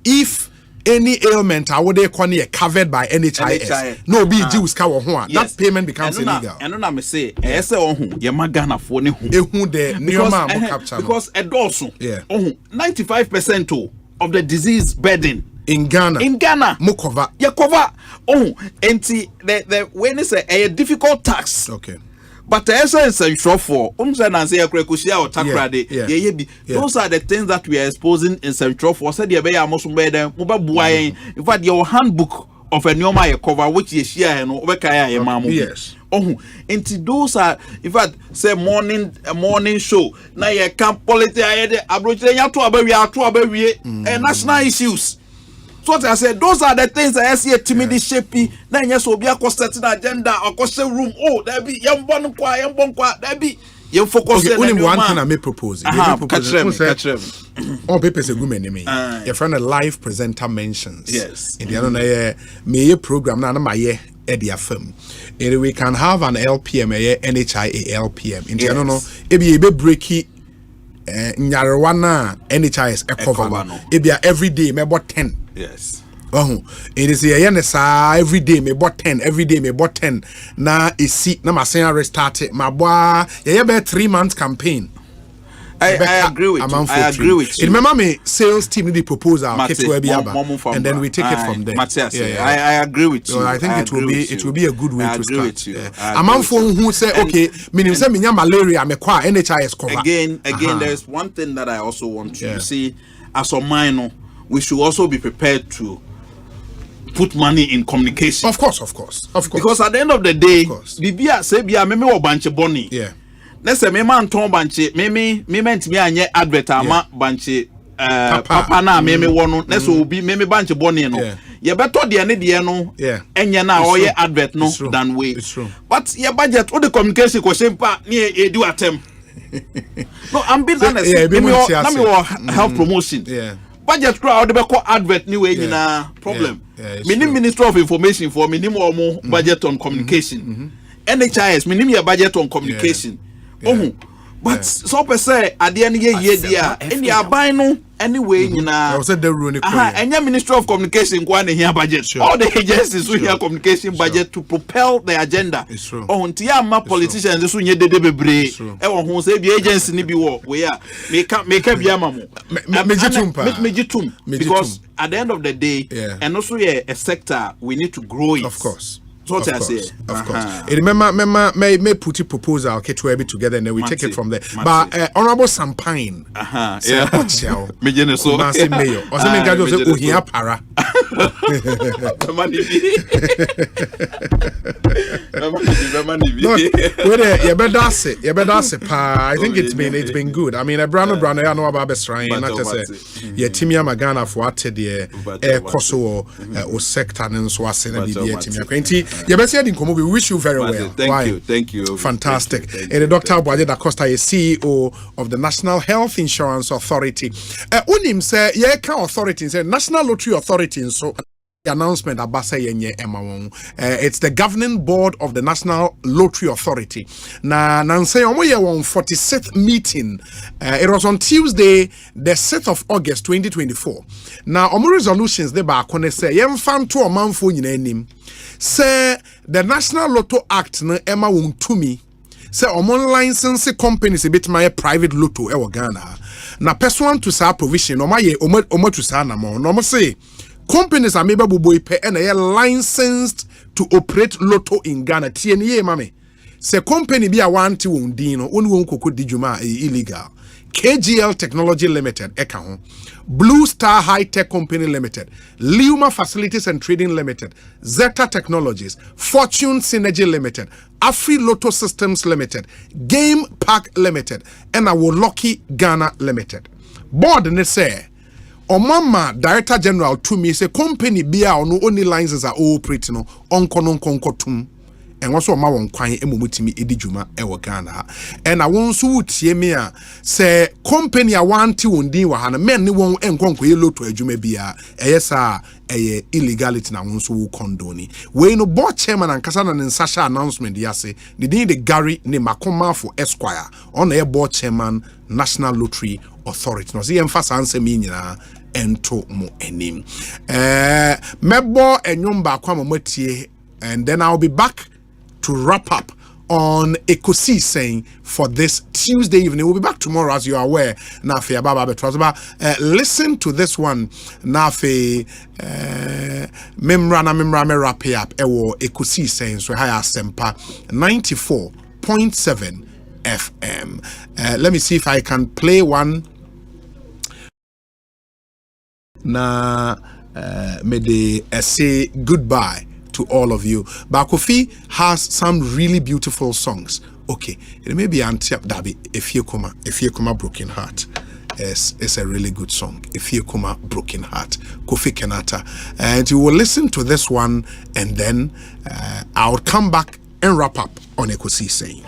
if any ailment I would covered by NHIS. No be Jews that payment becomes illegal. And I say, Yamagana for because also 95% of the disease burden in Ghana Mukova Yakova the when it's a difficult tax. Okay. But the essence and short for those are the things that we are exposing in Central for. Said in fact your handbook of a normal cover which is here and yes. Into those are in fact say morning show. Now you can't politics national issues. So what I said, those are the things I see a timid shapey. Then yes, will be a certain agenda or cost room. Oh, there be young bon there be You focus only one thing I may propose. Catch them. All papers a good many. Your friend a live presenter mentions. Yes. In the other may program na my Edia film. We can have an LPM, a NHIA LPM. In the other it be breaky. Nyarwana NHIS cover. It be every day, me about 10. Yes. It is a every day me bought 10 every day me bought 10 na isi na masen restart my boy be 3 months campaign. I agree with you. I agree with you. Remember me sales team the proposal and then we take it from there. I agree with you. So I think it will be a good way to start. Among who say okay, meaning say me malaria me kwa NHIS cover. Again there's one thing that I also want to see as a minor, we should also be prepared to put money in communication. Of course. Because at the end of the day, Bibia say bia me o banche boni. Yeah. Let's say me man ton banche, me ntimi anye advert ama banche papa na me wono. Let's obi me banche boni no. Ye beto de ne de no. Enye na oye advert no than we. But your budget all the communication question pa ne e do attempt. No, I'm being honest. Me health promotion. Yeah. Budget crowd be call advert ni we nyina problem. Minim Ministry of Information for minimum budget on communication. NHIS minim your budget on communication. But so per se at the end year dia any aban no anyway nyina. I was the rule any Ministry of Communication go on here budget. All the agencies who here communication budget to propel the agenda. Ntia ma politicians so nye dede bebre. E won ho say the agency ni bi wo we are make bia ma mo. Because at the end of the day and also a sector we need to grow it. Of course. So of course. Remember, may put a proposal to be together and then we take it from there. But Honorable Sampine, mayor, also make I just say para. You better say, I think it's been good. I mean, a brand I know about best right. Not just say, yeah, Timia Magana for what the Kosovo or sector and so I say Timia. We wish you very well. Thank you. Fantastic. And Dr. Boade da Costa is CEO of the National Health Insurance Authority. Unim say authority say National Lottery Authority so the announcement abasa yenye emawon. It's the governing board of the National Lottery Authority. Na nanse omo ye won 46th meeting. It was on Tuesday, the 6th of August 2024. Now omo resolutions they ba kone say yemfan to omanfo nyina anim. Say the National Lotto Act na ema won tumi. Say omo license companies a bit my private lotto e Ghana. Na person to sa provision omo to sa na mo. No say companies are maybe buboy and they are licensed to operate lotto in Ghana. TNA mame. Say company be a one to undino unwon koko dijuma illegal. KGL Technology Limited, Ekahon, Blue Star High Tech Company Limited, Liuma Facilities and Trading Limited, Zeta Technologies, Fortune Synergy Limited, Afri Lotto Systems Limited, Game Park Limited, and Awoloki Ghana Limited. Board ne say, Omama Director General to me say company be no only licenses are all pretty no onko tum. And also ma won kwan emomutimi edijuma ewo Ghana and I won so tie me a say company a wanti wondin wa ha na men ne won enkonko ye lotto adwuma bia eyesa eye illegality na won so wo condone we no board chairman and kasa na nsasha announcement ya say the din the Gary ne makoma for Esquire on a board chairman National Lottery Authority no see emphasize ansem nyina ento mo enim mebo enyum ba kwa matie and then I'll be back to wrap up on Ekosiisen for this Tuesday evening. We'll be back tomorrow, as you are aware. Nafi Ababa Betrozaba. Listen to this one. Nafi Mimra me wrap up. Ewo Ekosiisen so high Asempa 94.7 FM. Let me see if I can play one. Na may they say goodbye to all of you. Bakofi has some really beautiful songs. Okay, it may be Antiap Dabi, If You Kuma Broken Heart. It's a really good song. If You Kuma Broken Heart. Kofi Kenata. And you will listen to this one and then I'll come back and wrap up on Ekosiisen.